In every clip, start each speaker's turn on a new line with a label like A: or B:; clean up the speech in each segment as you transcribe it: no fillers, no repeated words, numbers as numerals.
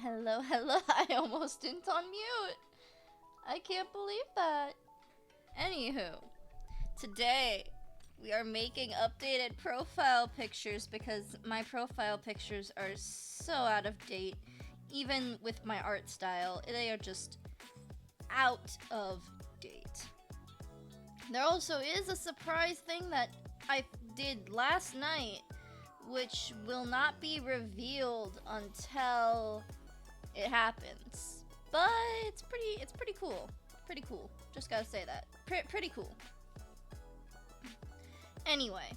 A: Hello, hello. I almost didn't unmute. I can't believe that. Anywho, today we are making updated profile pictures because my profile pictures are so out of date. Even with my art style, they are just out of date. There also is a surprise thing that I did last night, which will not be revealed until it happens. But it's pretty cool. Pretty cool. Just gotta say that. Pretty cool. Anyway,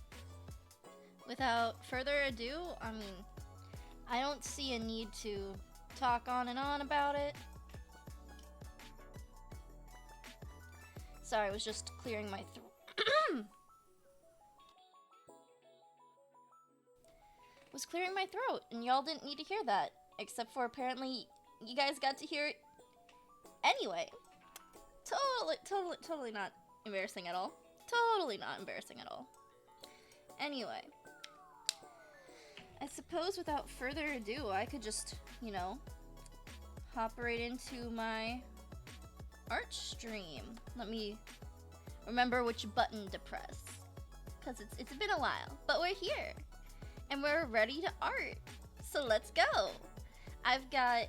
A: without further ado, I don't see a need to talk on and on about it. Sorry, I was just clearing my throat. Was clearing my throat, and y'all didn't need to hear that. Except for apparently you guys got to hear it anyway. Totally not embarrassing at all. Totally not embarrassing at all. Anyway, I suppose without further ado, I could just, hop right into my art stream. Let me remember which button to press, because it's been a while, but we're here, and we're ready to art, so let's go. I've got,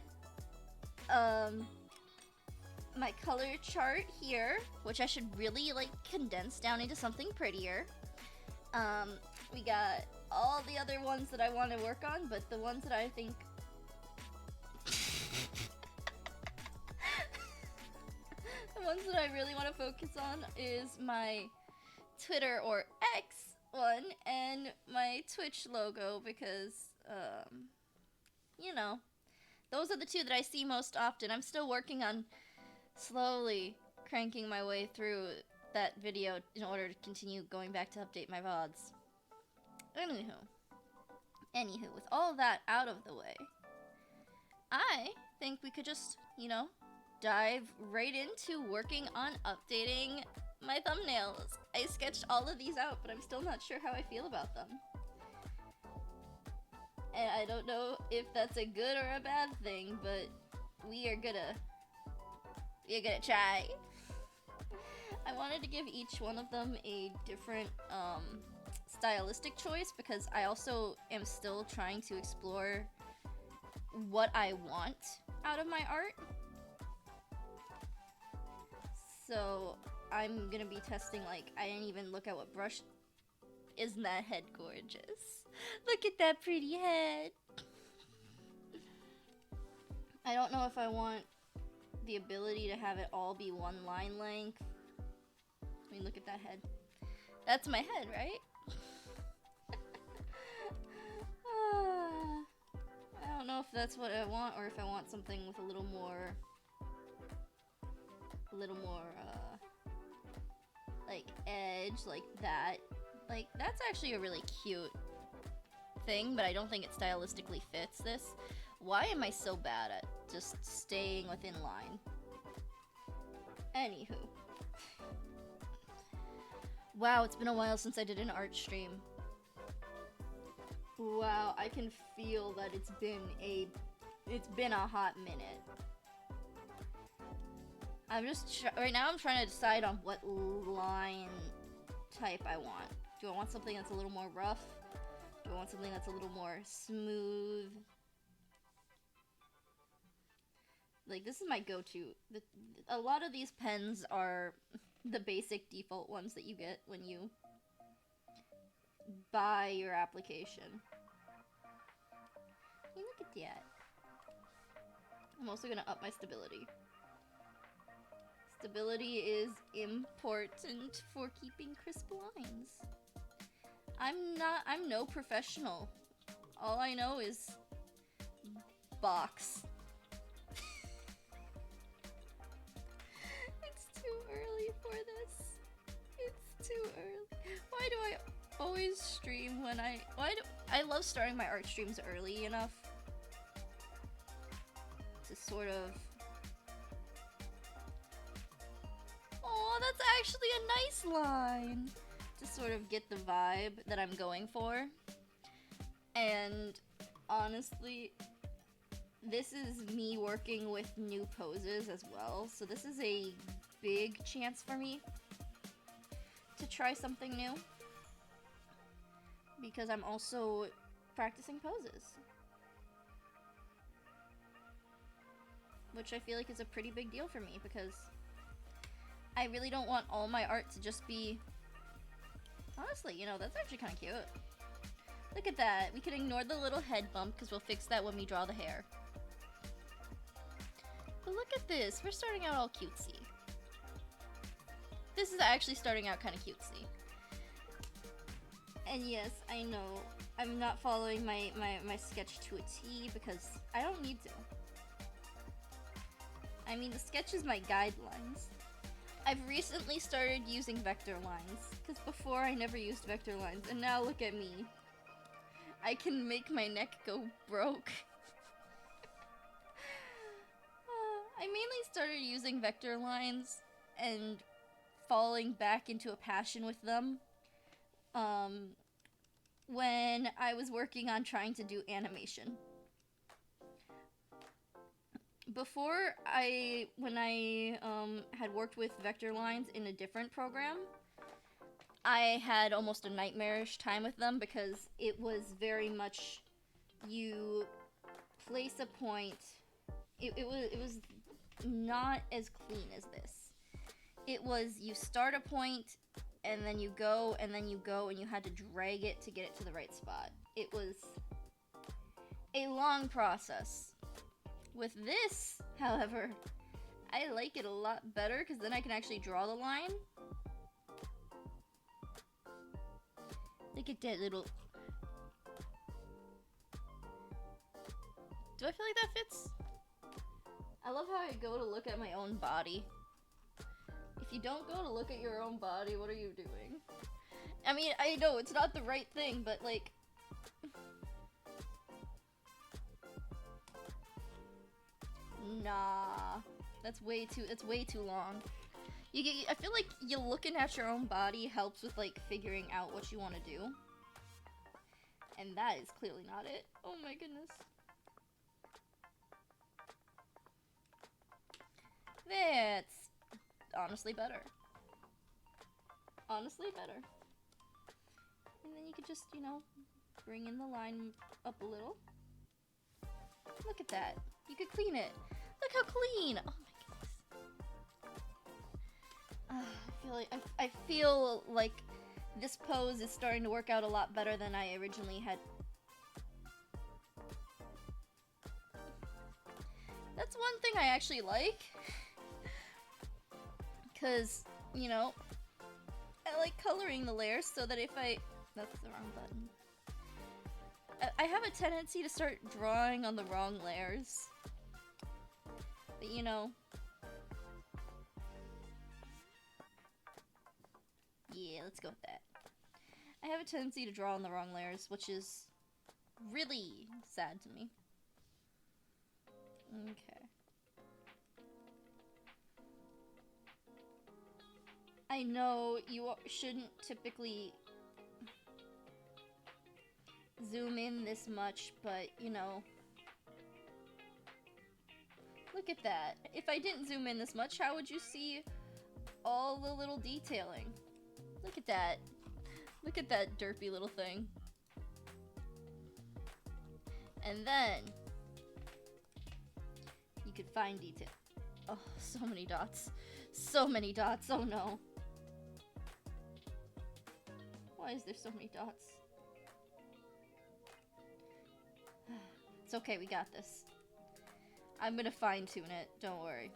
A: my color chart here, which I should really, condense down into something prettier. We got all the other ones that I want to work on, but the ones that I think the ones that I really want to focus on is my Twitter or X one and my Twitch logo, because those are the two that I see most often. I'm still working on slowly cranking my way through that video in order to continue going back to update my VODs. Anywho, with all that out of the way, I think we could just, dive right into working on updating my thumbnails. I sketched all of these out, but I'm still not sure how I feel about them. And I don't know if that's a good or a bad thing, but we're gonna try. I wanted to give each one of them a different stylistic choice, because I also am still trying to explore what I want out of my art. So I'm gonna be testing, I didn't even look at what brush. Isn't that head gorgeous? Look at that pretty head. I don't know if I want the ability to have it all be one line length. I mean, look at that head. That's my head, right? I don't know if that's what I want, or if I want something with a little more edge, like that. That's actually a really cute thing, but I don't think it stylistically fits this. Why am I so bad at just staying within line? Anywho. Wow, it's been a while since I did an art stream. Wow, I can feel that it's been a hot minute. Right now I'm trying to decide on what line type I want. Do I want something that's a little more rough? Do I want something that's a little more smooth? This is my go-to. A lot of these pens are the basic default ones that you get when you buy your application. Hey, look at that. I'm also gonna up my stability. Stability is important for keeping crisp lines. I'm no professional. All I know is box. It's too early for this. It's too early. Why do I always stream when I love starting my art streams early enough to sort of. Oh, that's actually a nice line. To sort of get the vibe that I'm going for. And honestly, this is me working with new poses as well, so this is a big chance for me to try something new. Because I'm also practicing poses. Which I feel like is a pretty big deal for me because I really don't want all my art to just be... Honestly, you know, that's actually kind of cute. Look at that. We can ignore the little head bump because we'll fix that when we draw the hair. But look at this. We're starting out all cutesy. This is actually starting out kind of cutesy. And yes, I know I'm not following my sketch to a T because I don't need to. I mean, the sketch is my guidelines. I've recently started using vector lines, because before I never used vector lines, and now look at me. I can make my neck go broke. I mainly started using vector lines and falling back into a passion with them when I was working on trying to do animation. Before, when I had worked with vector lines in a different program, I had almost a nightmarish time with them because it was very much you place a point. It was not as clean as this. It was you start a point and then you go and then you go and you had to drag it to get it to the right spot. It was a long process. With this, however, I like it a lot better because then I can actually draw the line. Look at that little... Do I feel like that fits? I love how I go to look at my own body. If you don't go to look at your own body, what are you doing? I mean, I know it's not the right thing, but like... Nah, it's way too long. I feel like you looking at your own body helps with like figuring out what you want to do. And that is clearly not it. Oh my goodness. That's honestly better. Honestly better. And then you could just, you know, bring in the line up a little. Look at that. You could clean it. Look how clean! Oh my goodness. I feel like this pose is starting to work out a lot better than I originally had. That's one thing I actually like. Because, you know, I like coloring the layers so that if I... That's the wrong button. I have a tendency to start drawing on the wrong layers. But you know... Yeah, let's go with that. I have a tendency to draw on the wrong layers, which is really sad to me. Okay. I know you shouldn't typically zoom in this much, but you know, look at that. If I didn't zoom in this much, how would you see all the little detailing? Look at that. Look at that derpy little thing. And then you could find detail. Oh, so many dots. So many dots. Oh no. Why is there so many dots? It's okay, we got this. I'm gonna fine-tune it, don't worry.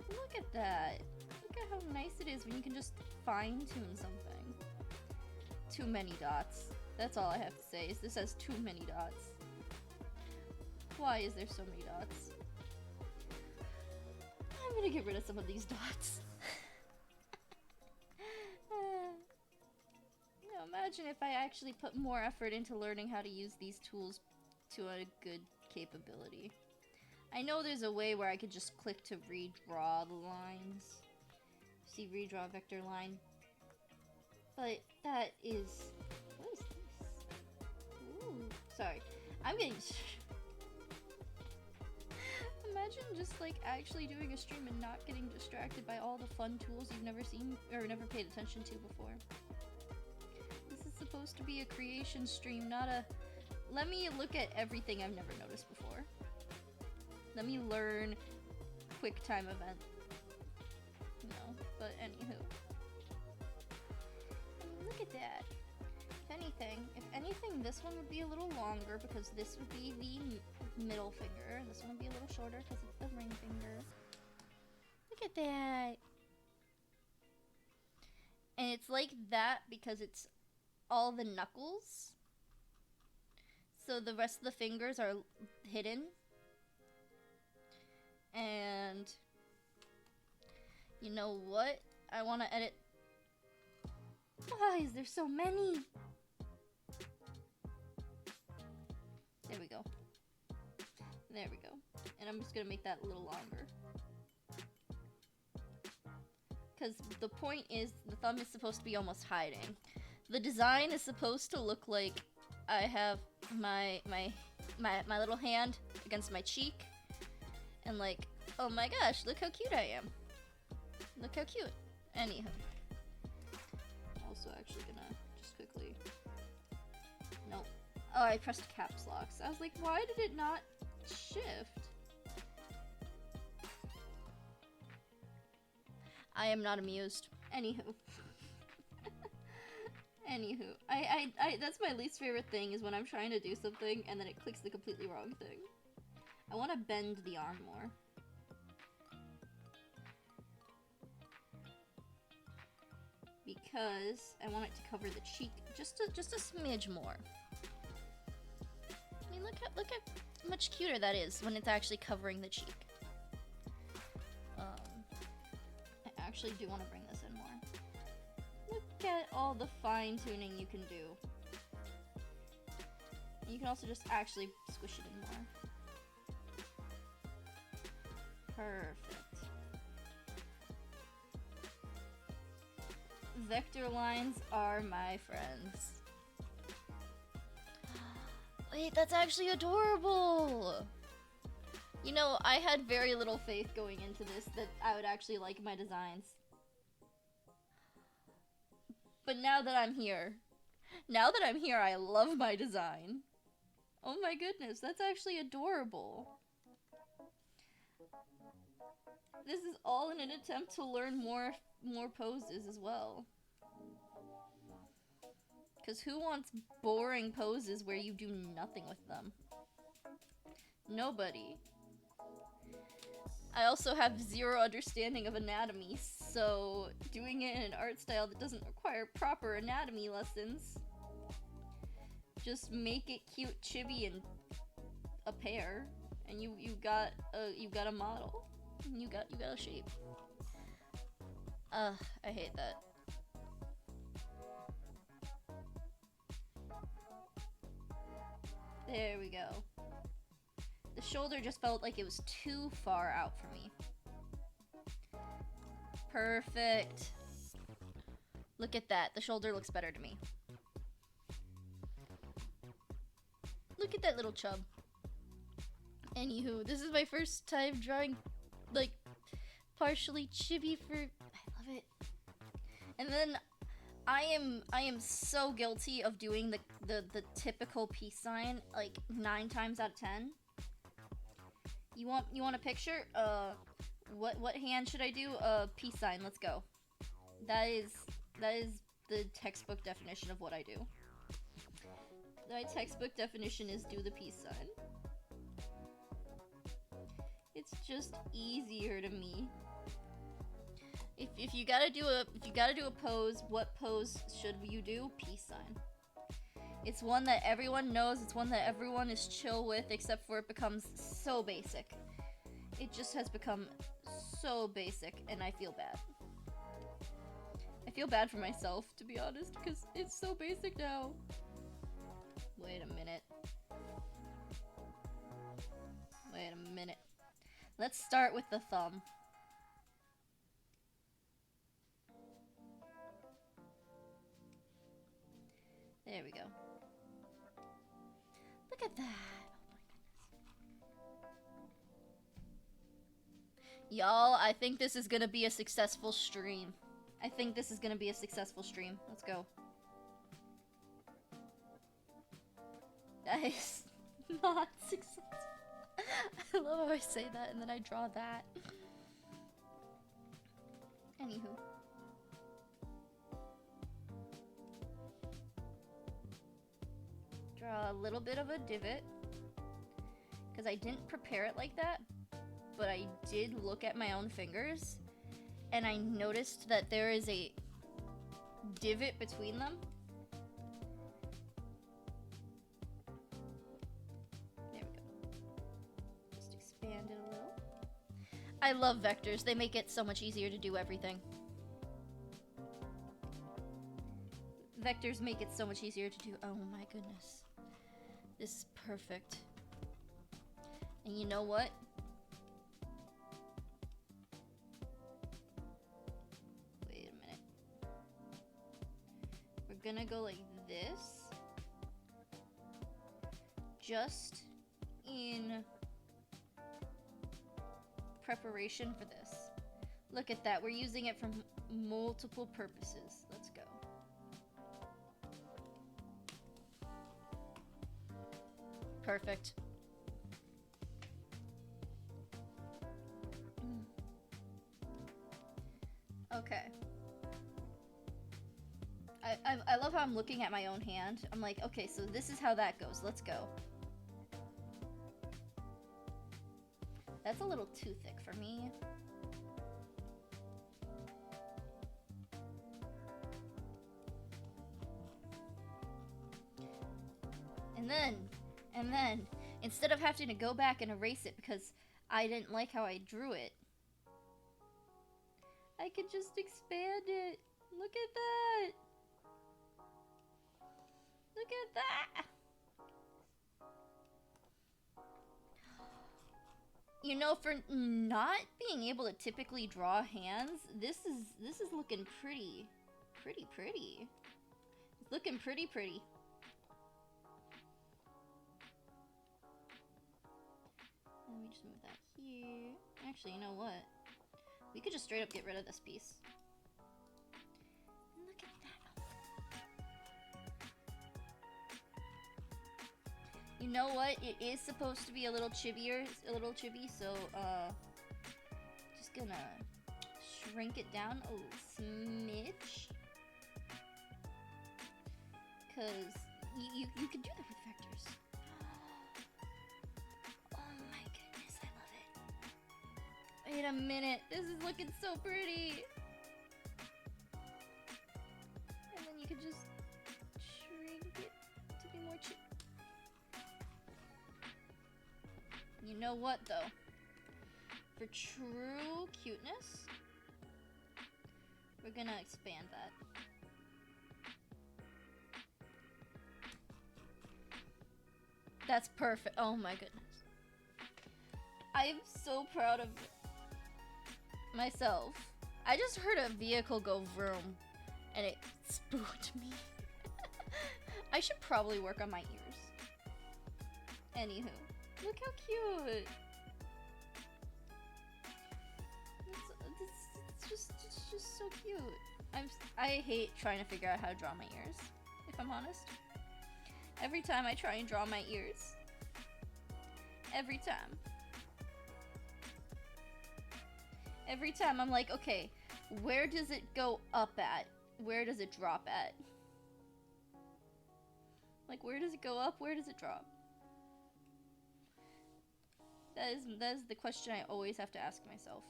A: Look at that. Look at how nice it is when you can just fine-tune something. Too many dots. That's all I have to say, is this has too many dots. Why is there so many dots? I'm gonna get rid of some of these dots. You know, imagine if I actually put more effort into learning how to use these tools to a good capability. I know there's a way where I could just click to redraw the lines. See, redraw vector line. But that is... What is this? Ooh, Sorry. I'm getting... Imagine just, like, actually doing a stream and not getting distracted by all the fun tools you've never seen or never paid attention to before. This is supposed to be a creation stream, not a... Let me look at everything I've never noticed before. Let me learn QuickTime event. No, but anywho. Look at that. If anything, this one would be a little longer because this would be the middle finger. This one would be a little shorter because it's the ring finger. Look at that. And it's like that because it's all the knuckles. So the rest of the fingers are hidden. And you know what? I want to edit. Why is there so many? There we go. There we go. And I'm just gonna make that a little longer. Because the point is, the thumb is supposed to be almost hiding. The design is supposed to look like I have my little hand against my cheek. And like, oh my gosh, look how cute I am. Look how cute. Anywho. Also actually gonna just quickly... Nope. Oh, I pressed caps lock. So I was like, why did it not shift? I am not amused. Anywho. Anywho. That's my least favorite thing is when I'm trying to do something and then it clicks the completely wrong thing. I want to bend the arm more. Because I want it to cover the cheek just a smidge more. I mean, look how much cuter that is when it's actually covering the cheek. I actually do want to bring this in more. Look at all the fine-tuning you can do. You can also just actually squish it in more. Perfect. Vector lines are my friends. Wait, that's actually adorable! You know, I had very little faith going into this that I would actually like my designs. But now that I'm here, I love my design. Oh my goodness, that's actually adorable. This is all in an attempt to learn more poses as well. Because who wants boring poses where you do nothing with them? Nobody. I also have zero understanding of anatomy, so doing it in an art style that doesn't require proper anatomy lessons. Just make it cute, chibi, and a pair, and you got a model. You got a shape. I hate that. There we go. The shoulder just felt like it was too far out for me. Perfect. Look at that. The shoulder looks better to me. Look at that little chub. Anywho, this is my first time drawing, like, partially chibi for... I love it. And then I am so guilty of doing the typical peace sign, like, 9 times out of 10. You want a picture? What hand should I do? Peace sign, let's go. That is the textbook definition of what I do. My textbook definition is do the peace sign. It's just easier to me. If you gotta do a pose, what pose should you do? Peace sign. It's one that everyone knows, it's one that everyone is chill with, except for it becomes so basic. It just has become so basic, and I feel bad. I feel bad for myself, to be honest, because it's so basic now. Wait a minute. Wait a minute. Let's start with the thumb. There we go. that. Y'all, I think this is gonna be a successful stream. I think this is gonna be a successful stream. Let's go. That is not successful. I love how I say that and then I draw that. Anywho. Draw a little bit of a divot. Because I didn't prepare it like that. But I did look at my own fingers. And I noticed that there is a divot between them. There we go. Just expand it a little. I love vectors. They make it so much easier to do everything. Vectors make it so much easier to do. Oh my goodness. This is perfect. And you know what? Wait a minute. We're gonna go like this. Just in preparation for this. Look at that. We're using it for multiple purposes. Let's go. Perfect. Okay. I love how I'm looking at my own hand. I'm like, okay, so this is how that goes. Let's go. That's a little too thick for me. And then, instead of having to go back and erase it because I didn't like how I drew it, I could just expand it. Look at that. Look at that. You know, for not being able to typically draw hands, this is looking pretty. It's looking pretty. Let me just move that here. Actually, you know what? We could just straight up get rid of this piece. Look at that. You know what? It is supposed to be a little chibier, so just gonna shrink it down a smidge. Cause you can do that with vectors. Oh my goodness, I love it. Wait a minute, this is looking so pretty. And then you could just shrink it to be more chip. You know what though? For true cuteness, we're gonna expand that. That's perfect. Oh my goodness. I'm so proud of myself. I just heard a vehicle go vroom and it spooked me. I should probably work on my ears. Anywho, look how cute. It's just so cute. I hate trying to figure out how to draw my ears, if I'm honest. Every time I try and draw my ears. Every time. Every time I'm like, okay, where does it go up at? Where does it drop at? Like, where does it go up? Where does it drop? That is the question I always have to ask myself.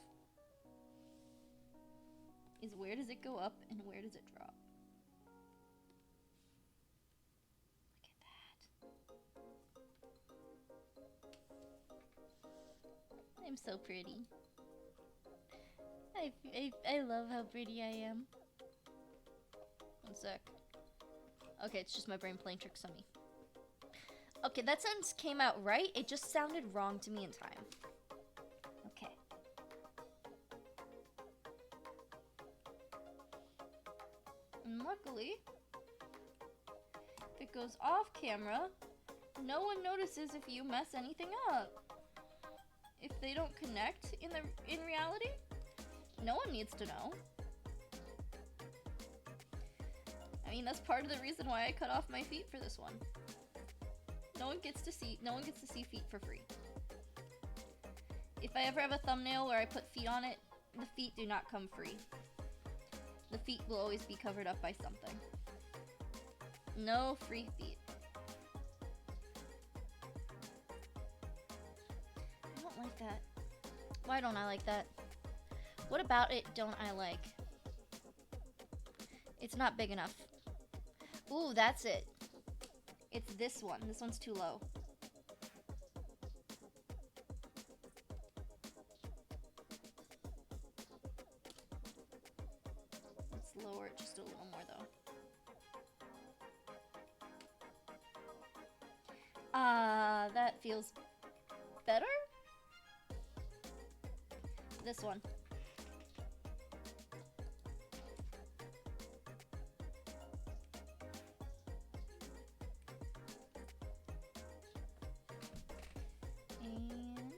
A: Is where does it go up and where does it drop? I'm so pretty. I love how pretty I am. One sec. Okay, it's just my brain playing tricks on me. Okay, that sentence came out right. It just sounded wrong to me in time. Okay. And luckily, if it goes off camera, No one notices if you mess anything up. If they don't connect in reality, no one needs to know. I mean, that's part of the reason why I cut off my feet for this one. No one gets to see feet for free. If I ever have a thumbnail where I put feet on it, the feet do not come free. The feet will always be covered up by something. No free feet. I don't like that. Why don't I like that? What about it don't I like? It's not big enough. Ooh, that's it. It's this one. This one's too low. Let's lower it just a little more, though. That feels better? This one. And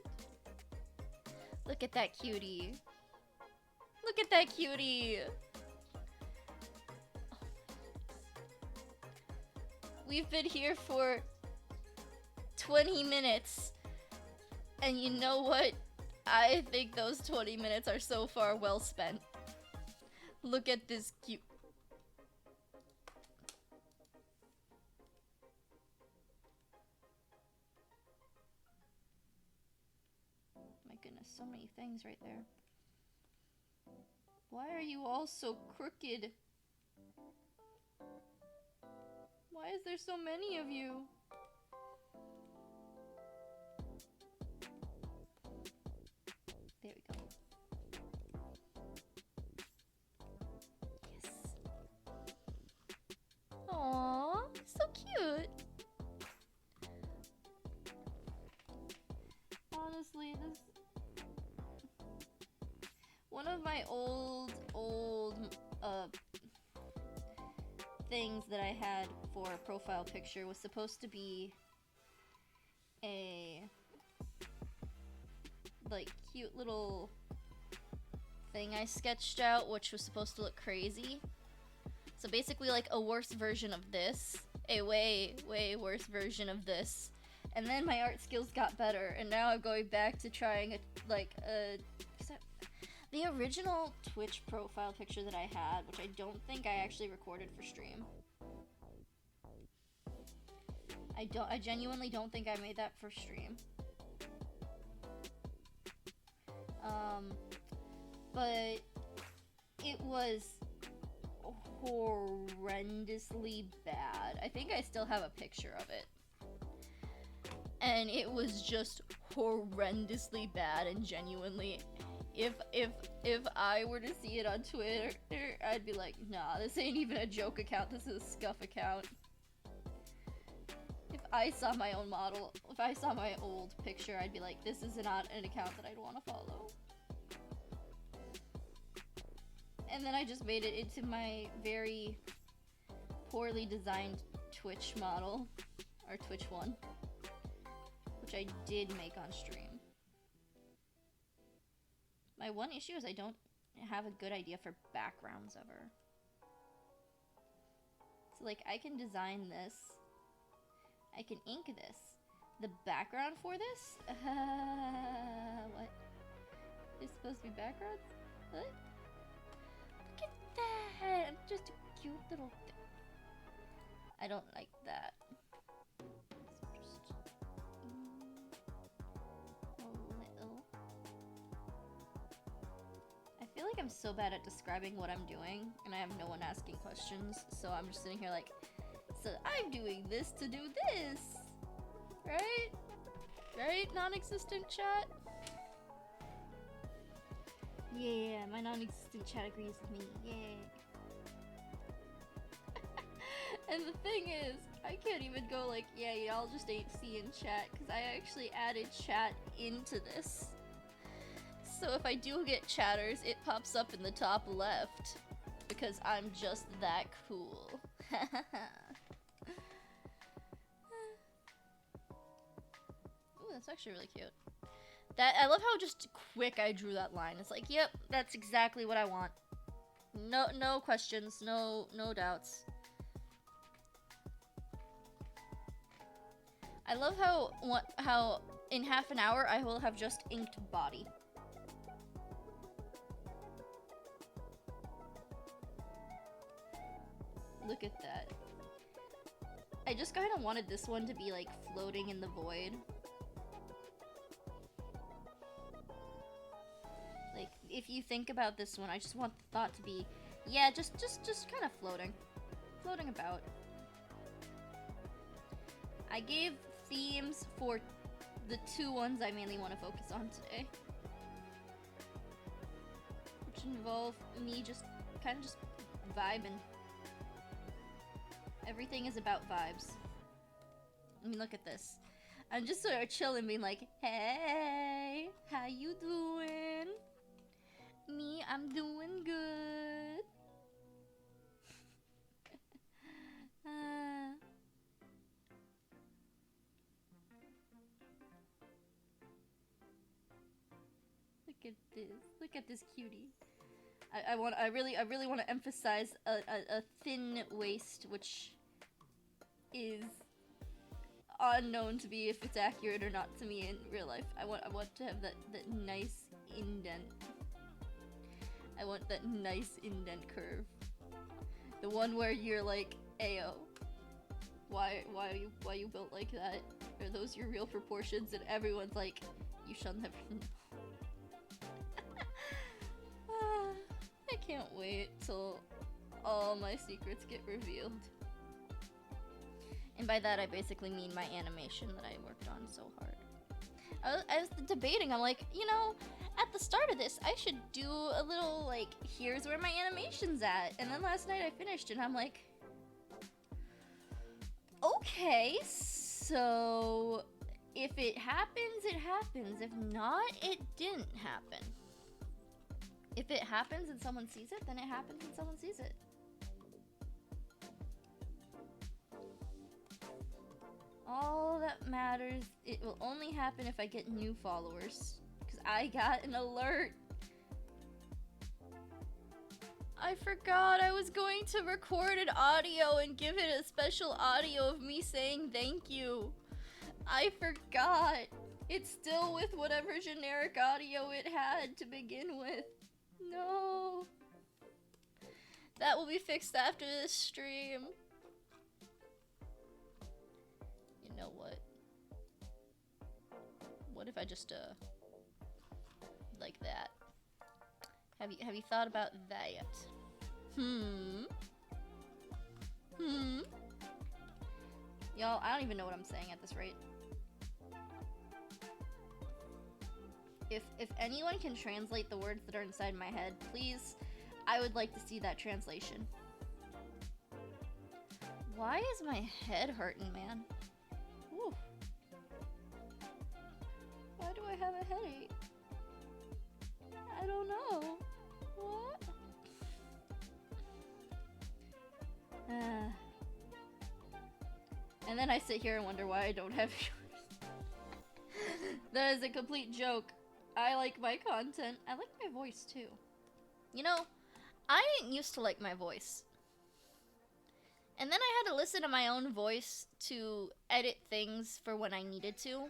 A: look at that cutie. Look at that cutie. We've been here for 20 minutes. And you know what? I think those 20 minutes are so far well spent. Look at this cute... My goodness, so many things right there. Why are you all so crooked? Why is there so many of you? There we go. Yes. Aww, so cute. Honestly, this... One of my old things that I had for a profile picture was supposed to be a like cute little thing I sketched out, which was supposed to look crazy. So basically like a worse version of this, a way worse version of this. And then my art skills got better, and now I'm going back to trying the original Twitch profile picture that I had, which I don't think I actually recorded for stream. I genuinely don't think I made that for stream. But it was horrendously bad. I think I still have a picture of it. And it was just horrendously bad, and genuinely, if I were to see it on Twitter, I'd be like, nah, this ain't even a joke account, this is a scuff account. If I saw my own model, if I saw my old picture, I'd be like, this is not an account that I'd want to follow. And then I just made it into my very poorly designed Twitch model, or Twitch one, which I did make on stream. My one issue is I don't have a good idea for backgrounds ever. So like, I can design this. I can ink this. The background for this? What? It's supposed to be backgrounds? What? Look at that! I'm just a cute little thing. I don't like that. So just... a little. I feel like I'm so bad at describing what I'm doing, and I have no one asking questions, so I'm just sitting here like, so I'm doing this to do this, right? Right, non-existent chat? Yeah, my non-existent chat agrees with me, yeah. And the thing is, I can't even go like, yeah, y'all just ain't seeing chat, because I actually added chat into this. So if I do get chatters, it pops up in the top left, because I'm just that cool. That's actually really cute. I love how just quick I drew that line. It's like, yep, that's exactly what I want. No questions, no doubts. I love how in half an hour I will have just inked body. Look at that. I just kind of wanted this one to be like floating in the void. Like, if you think about this one, I just want the thought to be, yeah, just kind of floating. Floating about. I gave themes for the 2 ones I mainly want to focus on today. Which involve me just kind of just vibing. Everything is about vibes. I mean, look at this. I'm just sort of chilling, being like, hey, how you doing? Me, I'm doing good. Look at this. Look at this cutie. I really want to emphasize a thin waist, which is unknown to me if it's accurate or not to me in real life. I want to have that nice indent. I want that nice indent curve. The one where you're like, ayo, why you built like that? Are those your real proportions? And everyone's like, you shall never know. I can't wait till all my secrets get revealed. And by that I basically mean my animation that I worked on so hard. I was debating, I'm like, you know, at the start of this, I should do a little, like, here's where my animation's at. And then last night I finished and I'm like, okay, so if it happens, it happens. If not, it didn't happen. If it happens and someone sees it, then it happens and someone sees it. All that matters, it will only happen if I get new followers. Because I got an alert. I forgot I was going to record an audio and give it a special audio of me saying thank you. I forgot. It's still with whatever generic audio it had to begin with. No. That will be fixed after this stream. You know what? What if I just like that? Have you thought about that? Y'all, I don't even know what I'm saying at this rate. If anyone can translate the words that are inside my head, please, I would like to see that translation. Why is my head hurting, man? Whew. Why do I have a headache? I don't know. What? And then I sit here and wonder why I don't have yours. That is a complete joke. I like my content. I like my voice too. You know, I didn't used to like my voice. And then I had to listen to my own voice to edit things for when I needed to.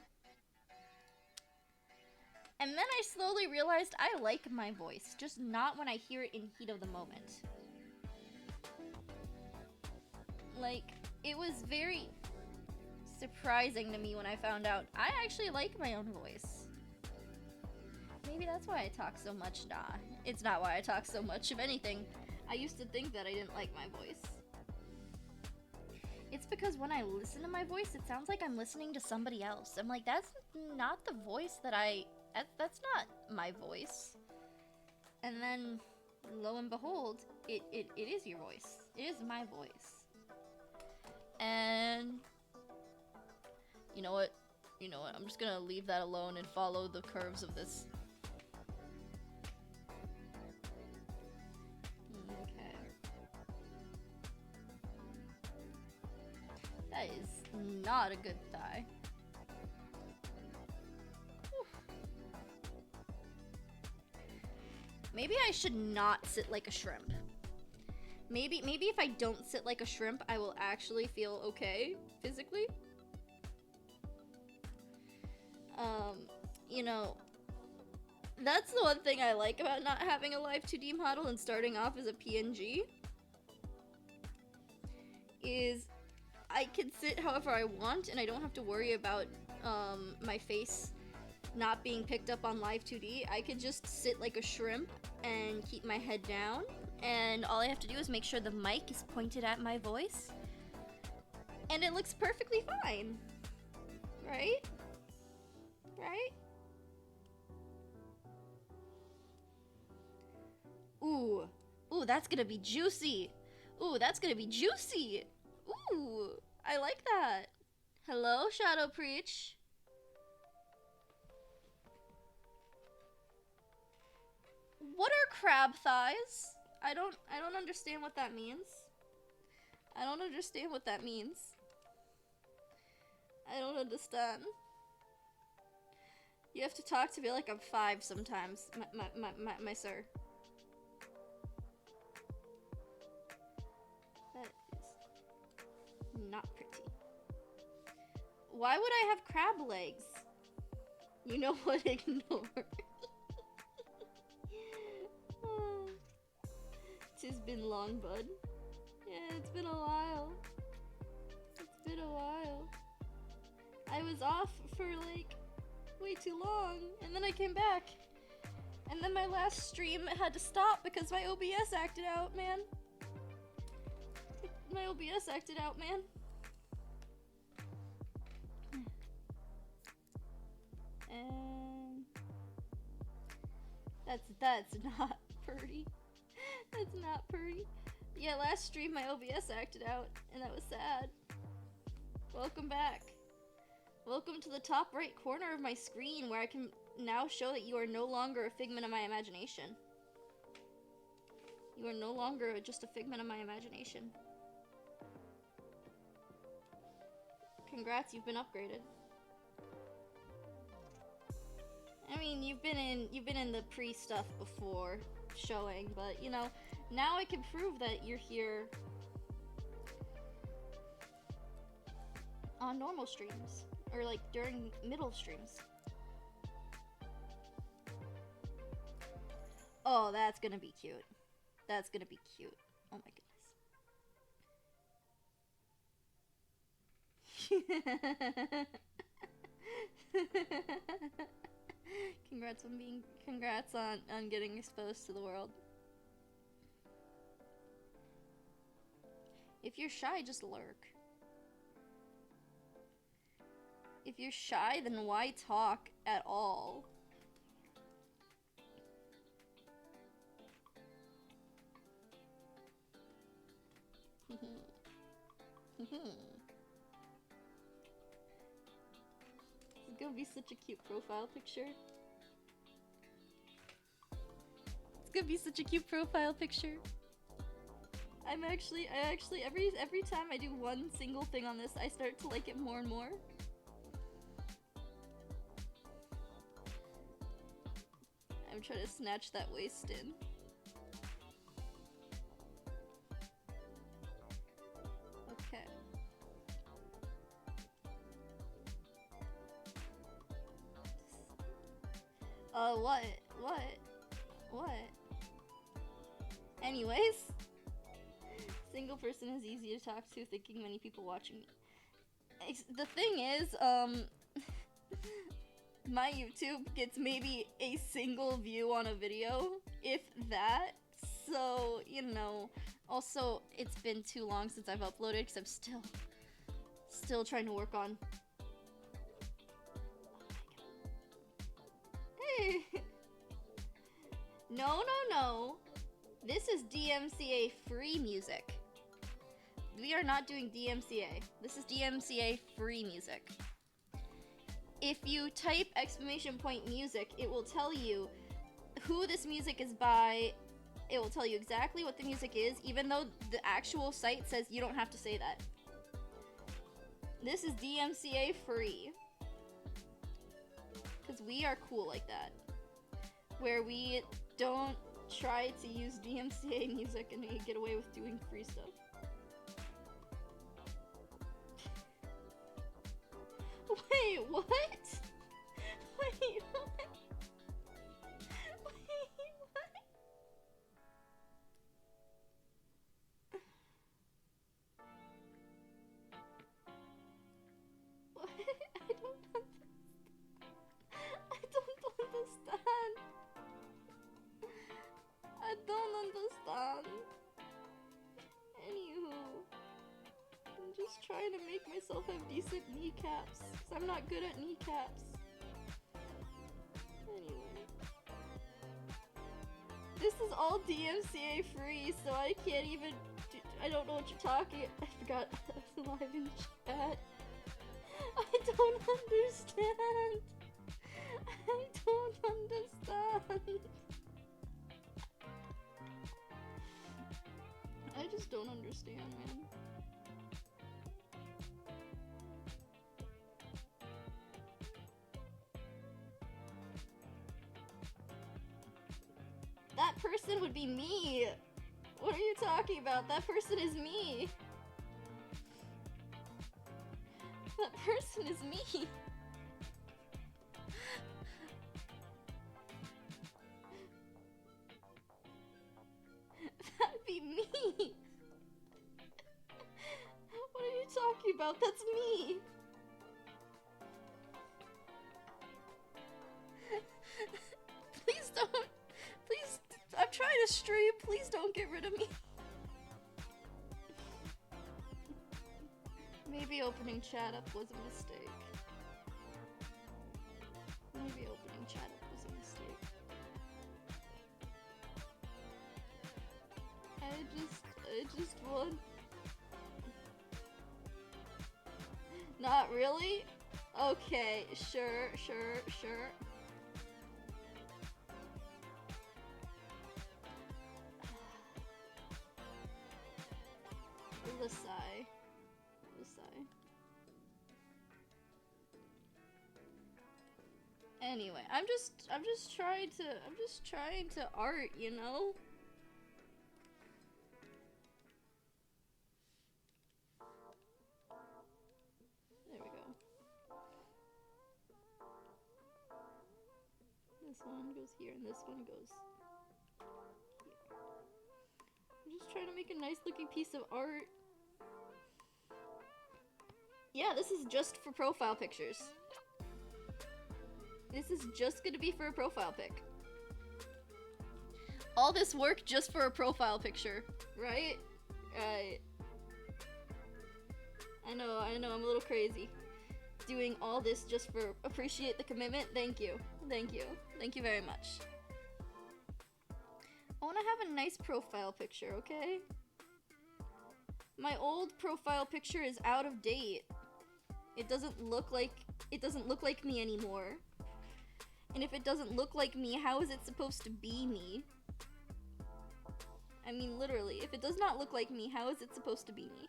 A: And then I slowly realized I like my voice, just not when I hear it in heat of the moment. Like, it was very surprising to me when I found out I actually like my own voice. Maybe that's why I talk so much. Nah, it's not why I talk so much. If anything, I used to think that I didn't like my voice. It's because when I listen to my voice, it sounds like I'm listening to somebody else. I'm like, that's not the voice that that's not my voice. And then, lo and behold, it is your voice. It is my voice. And you know what? I'm just gonna leave that alone and follow the curves of this. Okay. That is not a good thigh. Maybe I should not sit like a shrimp. Maybe if I don't sit like a shrimp, I will actually feel okay physically. You know, that's the one thing I like about not having a live 2D model and starting off as a PNG. Is I can sit however I want and I don't have to worry about my face not being picked up on live 2D. I could just sit like a shrimp and keep my head down, and all I have to do is make sure the mic is pointed at my voice, and it looks perfectly fine. Right? Right? Ooh. Ooh, that's gonna be juicy. Ooh, that's gonna be juicy. Ooh, I like that. Hello, Shadow Preach. What are crab thighs? I don't understand what that means. I don't understand what that means. I don't understand. You have to talk to me like I'm 5 sometimes, my sir. That is not pretty. Why would I have crab legs? You know what? Ignore. It's been long, bud. Yeah, it's been a while. It's been a while. I was off for like way too long, and then I came back. And then my last stream had to stop because my OBS acted out, man. My OBS acted out, man. And that's not pretty. That's not pretty. Yeah, last stream my OBS acted out, and that was sad. Welcome back. Welcome to the top right corner of my screen, where I can now show that you are no longer a figment of my imagination. You are no longer just a figment of my imagination. Congrats, you've been upgraded. I mean, you've been in the pre-stuff before showing, but you know, now I can prove that you're here on normal streams, or like during middle streams. Oh, that's gonna be cute. That's gonna be cute. Oh my goodness. Congrats on getting exposed to the world. If you're shy, just lurk. If you're shy, then why talk at all? It's gonna be such a cute profile picture. It's gonna be such a cute profile picture. I actually every time I do one single thing on this, I start to like it more and more. I'm trying to snatch that waist in. Okay. What? Anyways. Single person is easy to talk to, thinking many people watching me. The thing is, my YouTube gets maybe a single view on a video, if that. So, you know, also, it's been too long since I've uploaded because I'm still trying to work on... Hey! No. This is DMCA free music. We are not doing DMCA. This is DMCA free music. If you type !music, it will tell you who this music is by. It will tell you exactly what the music is, even though the actual site says you don't have to say that. This is DMCA free. Because we are cool like that. Where we don't try to use DMCA music and get away with doing free stuff. Wait, what? Wait, what? Wait, what? What? I don't understand. I don't understand. Anywho, I'm just trying to make myself have decent kneecaps, because I'm not good at kneecaps. Anyway. This is all DMCA free, so I can't even I don't know what you're talking. I forgot I was live in chat. I don't understand. I don't understand. I just don't understand, man. That person would be me! What are you talking about? That person is me! That person is me! That'd be me! What are you talking about? That's me! Please don't! Please, I'm trying to stream. Please don't get rid of me. Maybe opening chat up was a mistake. Maybe opening chat up was a mistake. I just want... Not really? Okay, sure. Lasai. Anyway, I'm just trying to art, you know? There we go. This one goes here and this one goes here. I'm just trying to make a nice looking piece of art. Yeah, this is just for profile pictures. This is just gonna be for a profile pic. All this work just for a profile picture, right? Right. I know, I'm a little crazy. Doing all this just for appreciate the commitment. Thank you very much. I want to have a nice profile picture, okay? My old profile picture is out of date. It doesn't look like me anymore. And if it doesn't look like me, how is it supposed to be me? I mean, literally, if it does not look like me, how is it supposed to be me?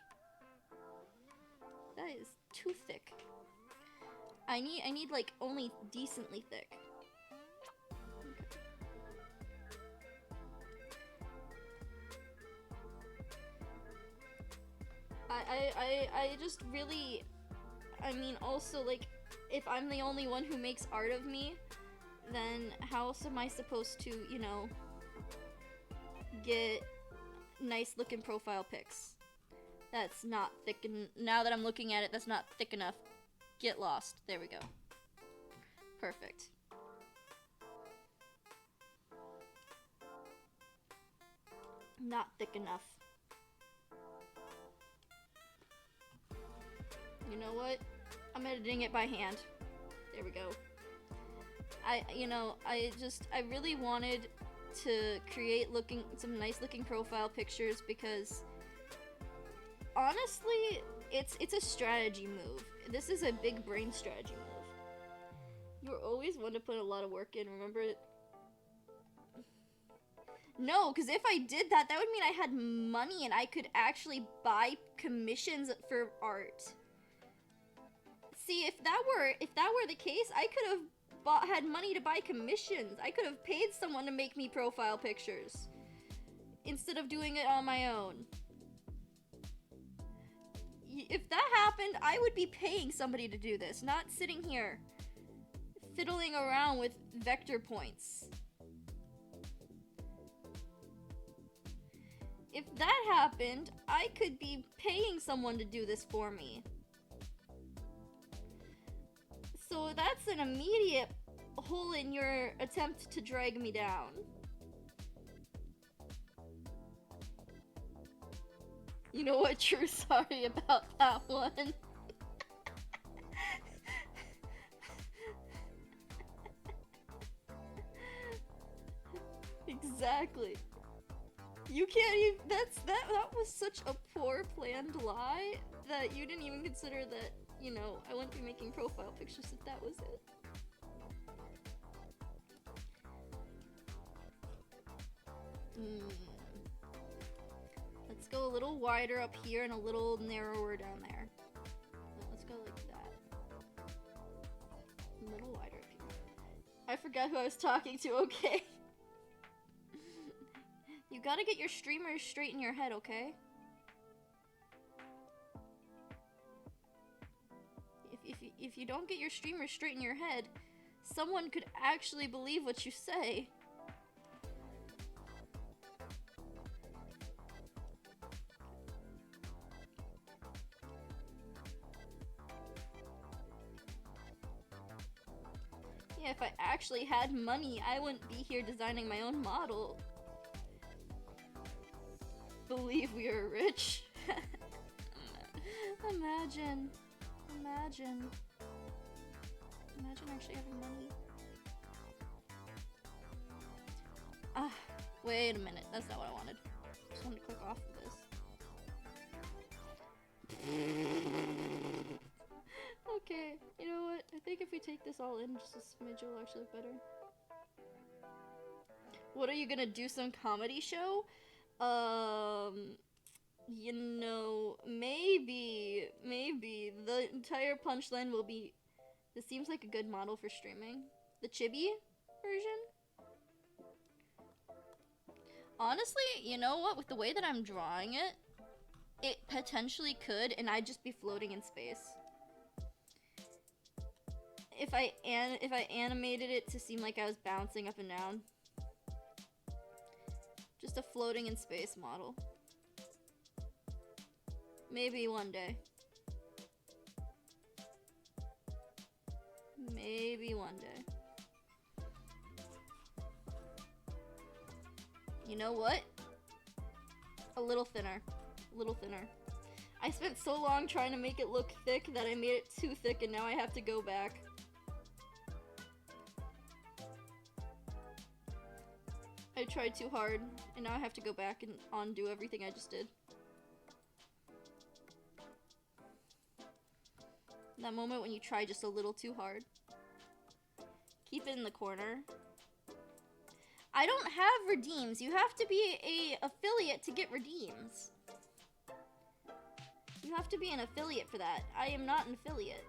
A: That is too thick. I need like only decently thick. Okay. I just really, I mean, also, like, if I'm the only one who makes art of me, then how else am I supposed to, you know, get nice looking profile pics? That's not thick, and now that I'm looking at it, that's not thick enough. Get lost. There we go. Perfect. Not thick enough. You know what? I'm editing it by hand. There we go. I really wanted to create some nice looking profile pictures because honestly, it's a strategy move. This is a big brain strategy move. You were always one to put a lot of work in, remember it? No, because if I did that, that would mean I had money and I could actually buy commissions for art. See, if that were the case, I could have had money to buy commissions. I could have paid someone to make me profile pictures instead of doing it on my own. If that happened, I would be paying somebody to do this, not sitting here fiddling around with vector points. If that happened, I could be paying someone to do this for me. So that's an immediate hole in your attempt to drag me down. You know what? True sorry about that one. Exactly. You can't even. That was such a poor planned lie that you didn't even consider that, you know, I wouldn't be making profile pictures if that was it. Let's go a little wider up here and a little narrower down there. Let's go like that. A little wider up here. I forgot who I was talking to, okay? You gotta get your streamers straight in your head, okay? If you don't get your streamers straight in your head, someone could actually believe what you say. Yeah, if I actually had money, I wouldn't be here designing my own model. Believe we are rich. Imagine actually having money. Wait a minute, that's not what I wanted. Just wanted to click off of this. Okay, you know what? I think if we take this all in just a smidge, it'll actually look better. What are you gonna do, some comedy show? You know, maybe the entire punchline will be, this seems like a good model for streaming. The chibi version? Honestly, you know what? With the way that I'm drawing it, it potentially could, and I'd just be floating in space. If I animated it to seem like I was bouncing up and down. Just a floating in space model. Maybe one day. Maybe one day. You know what? A little thinner. A little thinner. I spent so long trying to make it look thick that I made it too thick and now I have to go back. I tried too hard, and now I have to go back and undo everything I just did. That moment when you try just a little too hard. Keep it in the corner. I don't have redeems. You have to be an affiliate to get redeems. You have to be an affiliate for that. I am not an affiliate.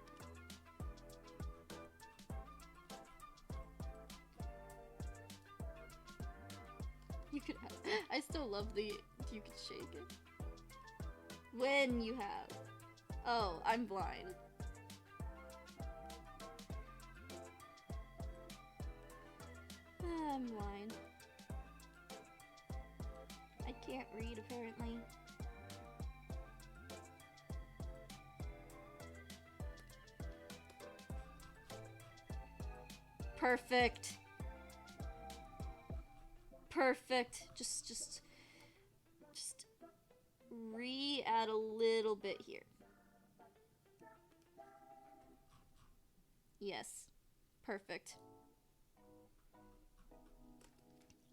A: You could have. I still love the you could shake it. When you have. Oh, I'm blind. I'm blind. I can't read apparently. Perfect. Perfect. Just re-add a little bit here. Yes. Perfect.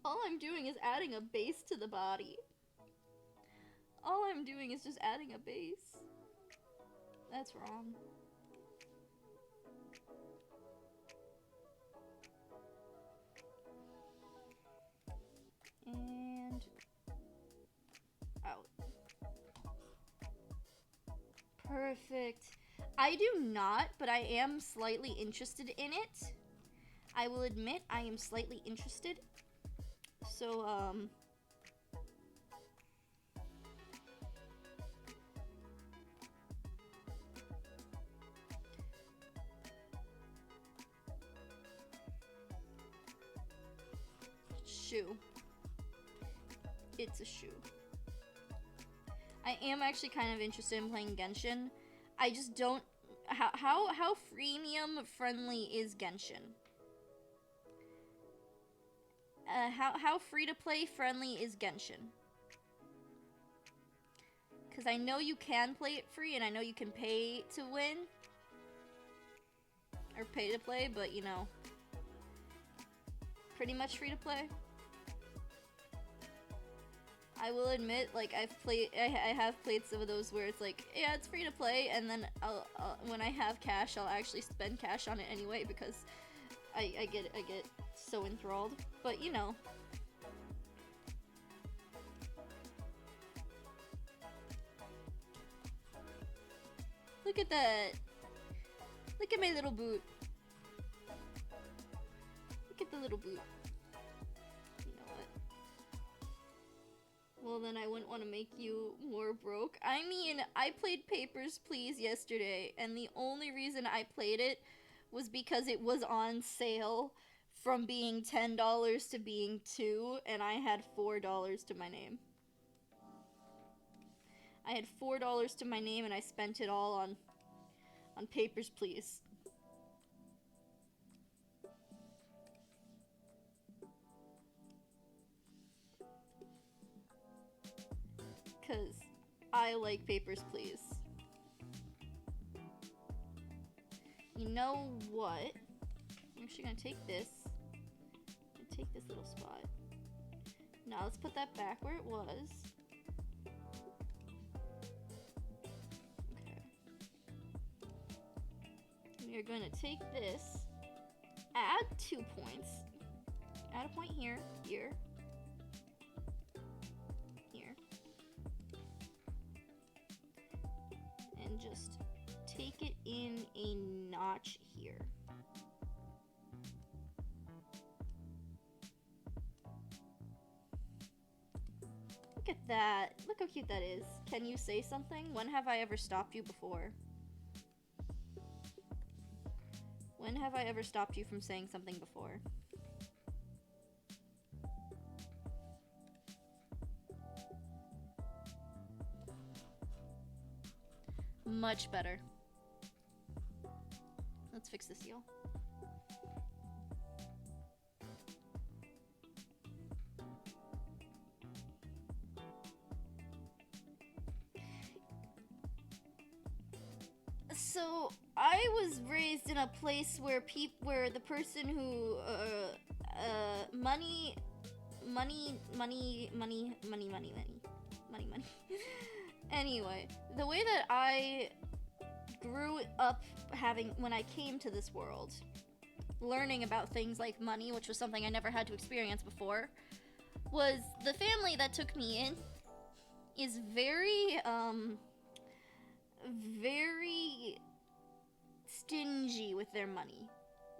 A: All I'm doing is adding a base to the body. All I'm doing is just adding a base. That's wrong. And out. Perfect. I do not, but I am slightly interested in it. I will admit I am slightly interested. So, shoe. It's a shoe. I am actually kind of interested in playing Genshin. I just don't... How freemium friendly is Genshin? How free-to-play friendly is Genshin? Because I know you can play it free, and I know you can pay to win. Or pay to play, but you know... pretty much free-to-play. I will admit, like, I have played some of those where it's like, yeah, it's free to play, and then when I have cash, I'll actually spend cash on it anyway because I get so enthralled. But you know, look at that! Look at my little boot. Look at the little boot. Well, then I wouldn't want to make you more broke. I mean, I played Papers, Please yesterday, and the only reason I played it was because it was on sale from being $10 to being $2, and I had $4 to my name. I had $4 to my name, and I spent it all on Papers, Please. Because I like Papers, Please. You know what? I'm actually gonna take this. Take this little spot. Now let's put that back where it was. Okay. We are going to take this, add 2 points. Add a point here, here. Just take it in a notch here. Look at that. Look how cute that is. Can you say something? When have I ever stopped you before? When have I ever stopped you from saying something before? Much better. Let's fix the seal. So, I was raised in a place where the person who, money. Anyway, the way that I grew up when I came to this world, learning about things like money, which was something I never had to experience before, was the family that took me in is very stingy with their money.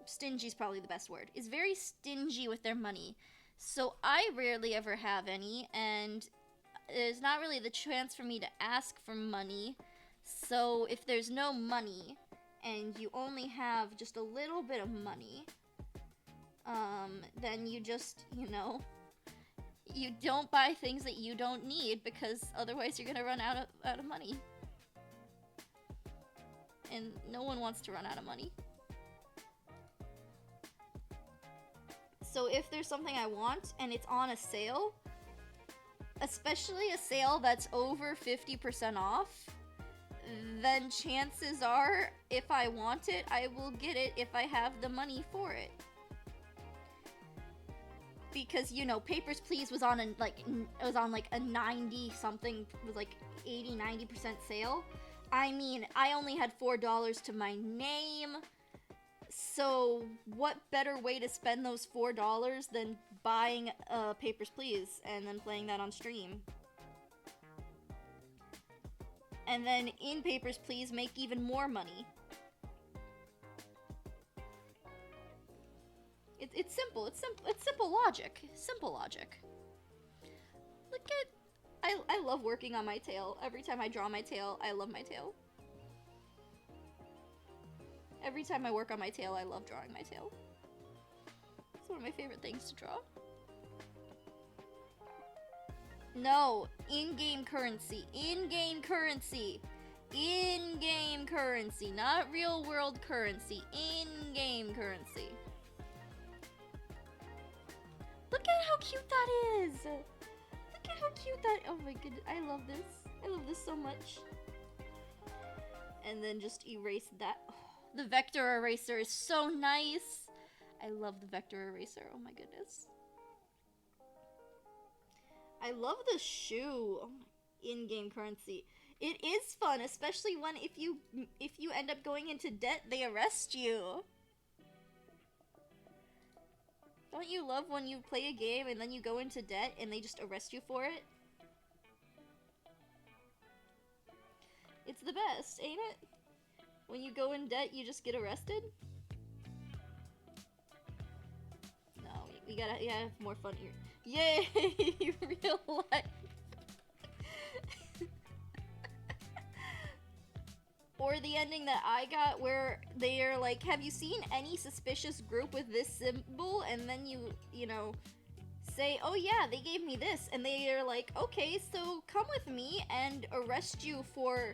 A: Stingy is probably the best word. Is very stingy with their money. So I rarely ever have any, and there's not really the chance for me to ask for money. So if there's no money and you only have just a little bit of money, then you just, you know, you don't buy things that you don't need because otherwise you're gonna run out of money. And no one wants to run out of money. So if there's something I want and it's on a sale, especially a sale that's over 50% off, then chances are, if I want it, I will get it if I have the money for it. Because, you know, Papers, Please was on a 90 something, was like 80-90% sale. I mean, I only had $4 to my name. So what better way to spend those $4 than buying Papers, Please and then playing that on stream? And then in Papers, Please make even more money. It's simple. It's simple. It's simple logic. Simple logic. Look at... I love working on my tail. Every time I draw my tail, I love my tail. Every time I work on my tail, I love drawing my tail. It's one of my favorite things to draw. No, in-game currency. In-game currency. In-game currency. Not real-world currency. In-game currency. Look at how cute that is! Look at how cute that... Oh my goodness, I love this. I love this so much. And then just erase that. Oh, the vector eraser is so nice. I love the vector eraser. Oh my goodness. I love the shoe. Oh my, in-game currency. It is fun, especially when if you end up going into debt, they arrest you. Don't you love when you play a game and then you go into debt and they just arrest you for it? It's the best, ain't it? When you go in debt, you just get arrested? No, we gotta have more fun here. Yay! Real life! Or the ending that I got where they are like, have you seen any suspicious group with this symbol? And then you know, say, oh yeah, they gave me this. And they are like, okay, so come with me and arrest you for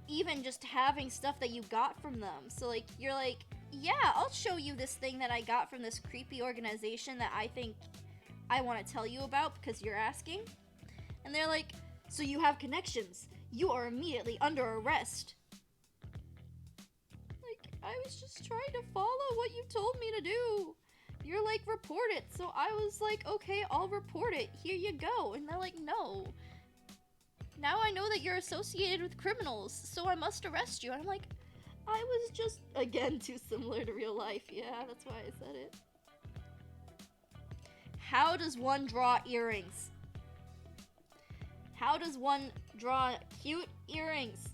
A: even just having stuff that you got from them. So like, you're like, yeah, I'll show you this thing that I got from this creepy organization that I think I want to tell you about because you're asking. And they're like, so you have connections. You are immediately under arrest. I was just trying to follow what you told me to do. You're like, report it. So I was like, okay, I'll report it. Here you go. And they're like, no. Now I know that you're associated with criminals, so I must arrest you. And I'm like, I was just, again, too similar to real life. Yeah, that's why I said it. How does one draw earrings? How does one draw cute earrings?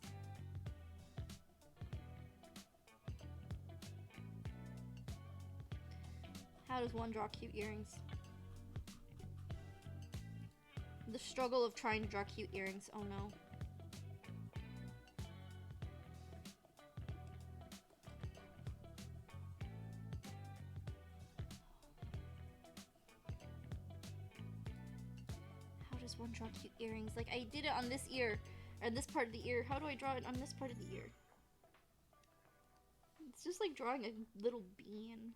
A: How does one draw cute earrings? The struggle of trying to draw cute earrings. Oh no. How does one draw cute earrings? Like, I did it on this ear, or this part of the ear. How do I draw it on this part of the ear? It's just like drawing a little bean.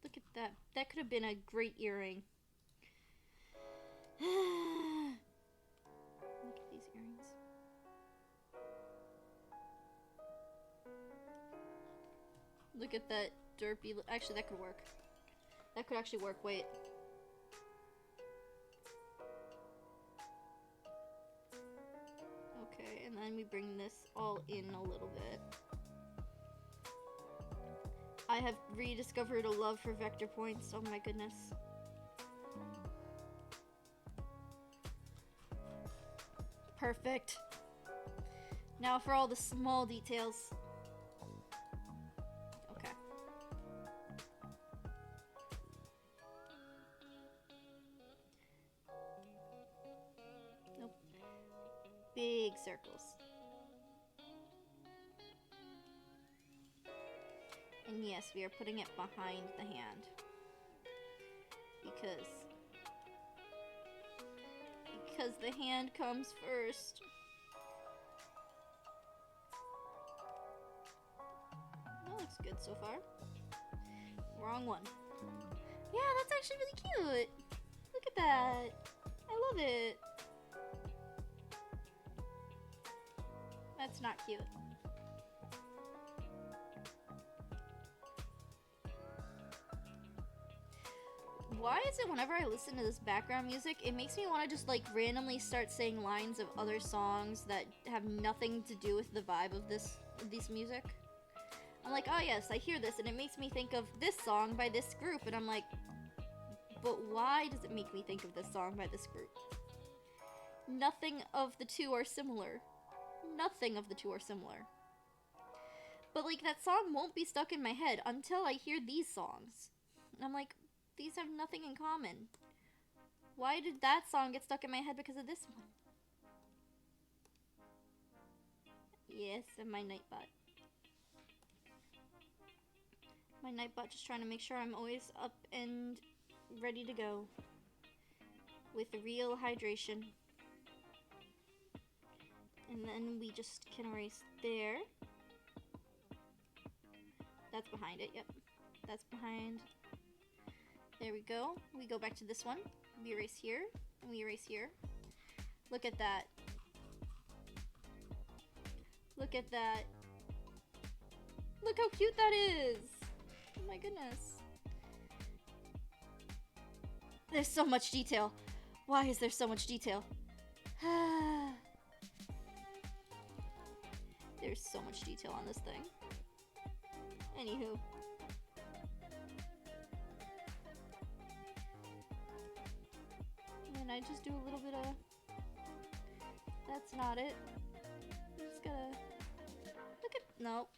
A: Look at that. That could have been a great earring. Look at these earrings. Look at that derpy. Actually, that could work. That could actually work. Wait. Okay, and then we bring this all in a little bit. I have rediscovered a love for vector points. Oh my goodness. Perfect. Now for all the small details. Okay. Nope. Big circles. And yes, we are putting it behind the hand. Because the hand comes first. That looks good so far. Wrong one. Yeah, that's actually really cute. Look at that. I love it. That's not cute. Why is it whenever I listen to this background music, it makes me want to just like randomly start saying lines of other songs that have nothing to do with the vibe of this music? I'm like, oh yes, I hear this and it makes me think of this song by this group, and I'm like, but why does it make me think of this song by this group? Nothing of the two are similar. Nothing of the two are similar. But, like, that song won't be stuck in my head until I hear these songs. And I'm like, these have nothing in common. Why did that song get stuck in my head because of this one? Yes, and my Nightbot. My Nightbot just trying to make sure I'm always up and ready to go. With real hydration. And then we just can erase there. That's behind it, yep. That's behind. There we go. We go back to this one. We erase here, and we erase here. Look at that. Look at that. Look how cute that is! Oh my goodness. There's so much detail. Why is there so much detail? There's so much detail on this thing. Anywho. And I just do a little bit of... That's not it. I'm just gotta... Look at... Nope.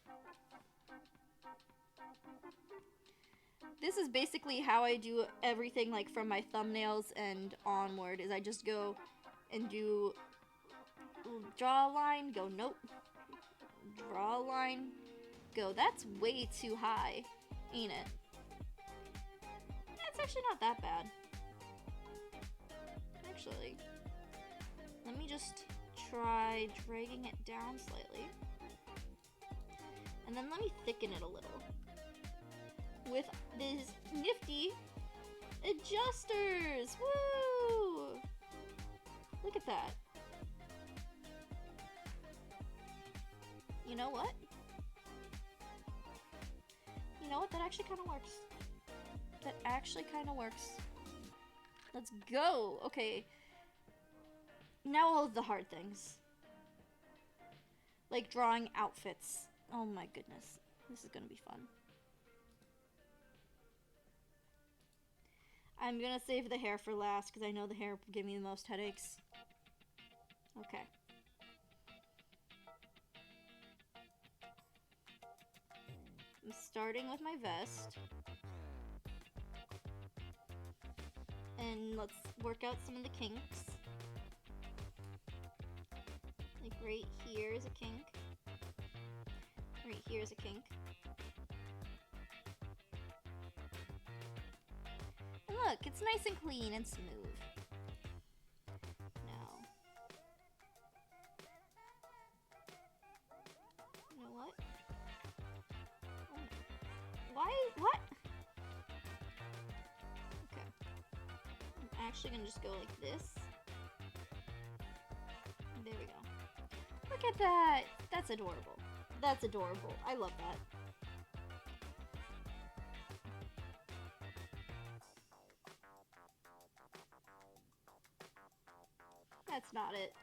A: This is basically how I do everything, like, from my thumbnails and onward, is I just go and do... Draw a line, go, nope. Draw a line, go. That's way too high, ain't it? Yeah, it's actually not that bad. Actually, let me just try dragging it down slightly. And then let me thicken it a little. With these nifty adjusters! Woo! Look at that. You know what? You know what? That actually kind of works. That actually kind of works. Let's go! Okay. Now all of the hard things. Like drawing outfits. Oh my goodness. This is gonna be fun. I'm gonna save the hair for last because I know the hair will give me the most headaches. Okay. I'm starting with my vest. And let's work out some of the kinks. Like right here is a kink. Right here is a kink. And look, it's nice and clean and smooth. Now, you know what? Why? What? Okay. I'm actually gonna just go like this. There we go. Look at that! That's adorable. That's adorable. I love that. That's not it.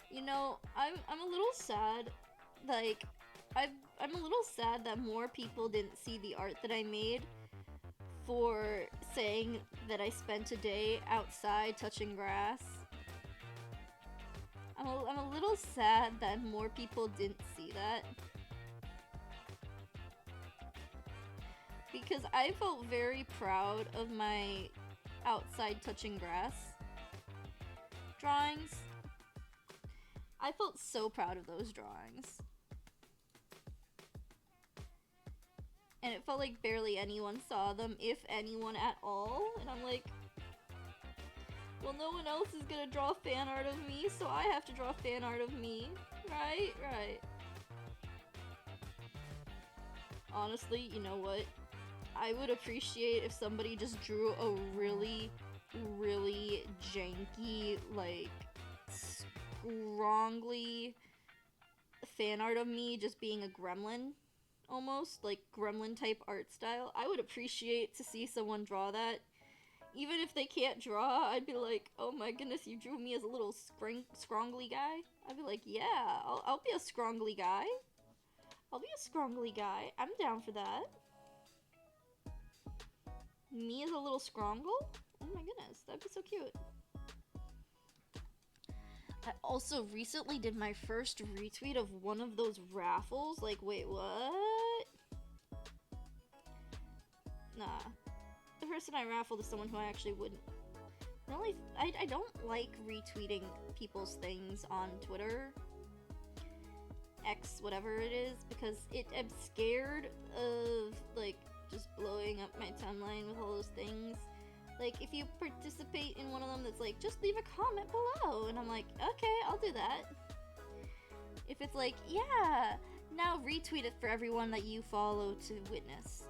A: You know, I'm a little sad. Like, I'm a little sad that more people didn't see the art that I made for saying that I spent a day outside touching grass. I'm a little sad that more people didn't see that. Because I felt very proud of my outside touching grass drawings. I felt so proud of those drawings. And it felt like barely anyone saw them, if anyone at all. And I'm like, well, no one else is gonna draw fan art of me, so I have to draw fan art of me. Right? Right. Honestly, you know what? I would appreciate if somebody just drew a really, really janky, like, strongly fan art of me just being a gremlin. Almost, like gremlin type art style. I would appreciate to see someone draw that. Even if they can't draw, I'd be like, oh my goodness, you drew me as a little scrongly guy? I'd be like, yeah, I'll be a scrongly guy. I'll be a scrongly guy. I'm down for that. Me as a little scrongle? Oh my goodness, that'd be so cute. I also recently did my first retweet of one of those raffles. Like, wait, what? Nah. The person I raffled is someone who I actually wouldn't. I don't like retweeting people's things on Twitter. X, whatever it is, because I'm scared of, like, just blowing up my timeline with all those things. Like, if you participate in one of them that's like, just leave a comment below, and I'm like, okay, I'll do that. If it's like, yeah, now retweet it for everyone that you follow to witness.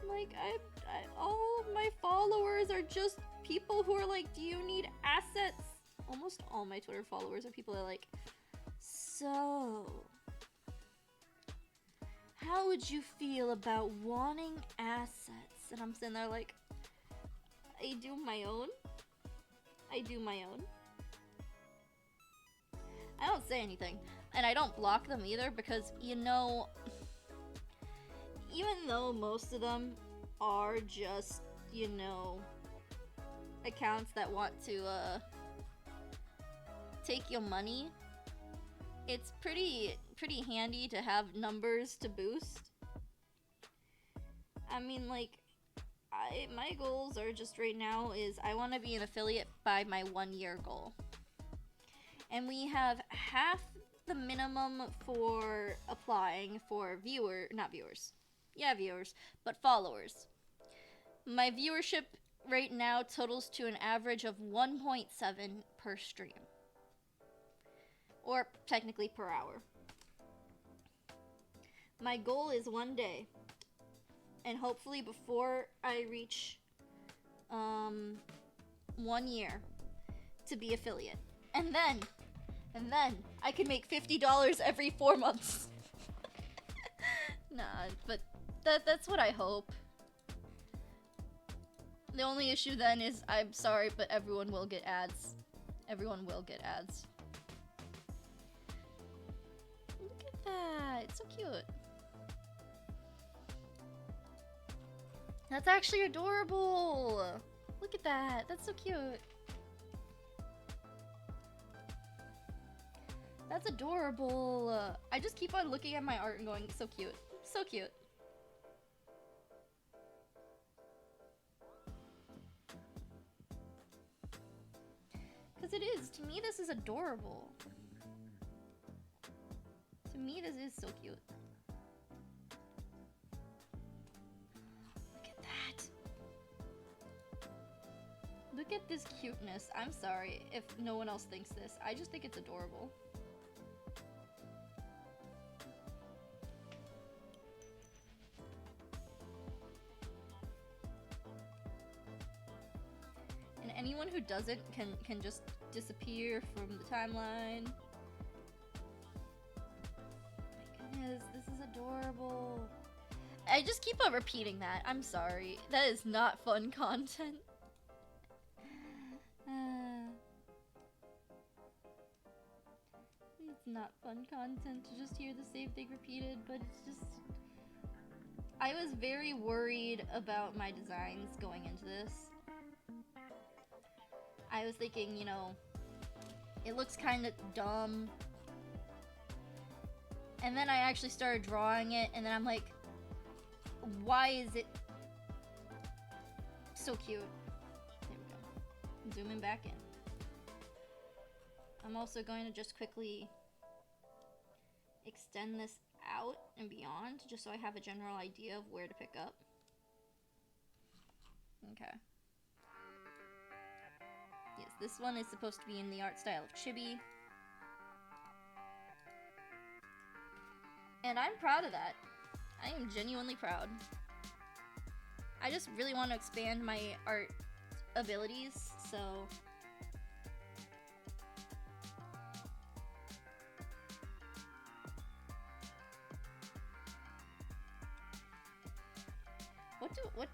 A: Like, all of my followers are just people who are like, do you need assets? Almost all my Twitter followers are people that are like, so, how would you feel about wanting assets? And I'm sitting there like, I do my own. I don't say anything. And I don't block them either because, you know, even though most of them are just, you know, accounts that want to take your money, it's pretty handy to have numbers to boost. I mean, like, my goals are just right now is I want to be an affiliate by my 1 year goal. And we have half the minimum for applying for viewers, but followers. My viewership right now totals to an average of 1.7 per stream. Or technically per hour. My goal is one day, and hopefully before I reach 1 year, to be affiliate. And then I can make $50 every 4 months. Nah, but that's what I hope. The only issue then is, I'm sorry, but everyone will get ads. Everyone will get ads. Look at that, it's so cute. That's actually adorable. Look at that, that's so cute. That's adorable. I just keep on looking at my art and going, so cute. So cute. Because it is. To me, this is adorable. To me, this is so cute. Look at that. Look at this cuteness. I'm sorry if no one else thinks this. I just think it's adorable. And anyone who doesn't can just disappear from the timeline. My goodness, this is adorable. I just keep on repeating that. I'm sorry. That is not fun content. It's not fun content to just hear the same thing repeated, but it's just... I was very worried about my designs going into this. I was thinking, you know, it looks kind of dumb. And then I actually started drawing it, and then I'm like, why is it so cute? There we go. Zooming back in. I'm also going to just quickly extend this out and beyond, just so I have a general idea of where to pick up. Okay. Yes, this one is supposed to be in the art style of chibi. And I'm proud of that. I am genuinely proud. I just really want to expand my art abilities, so...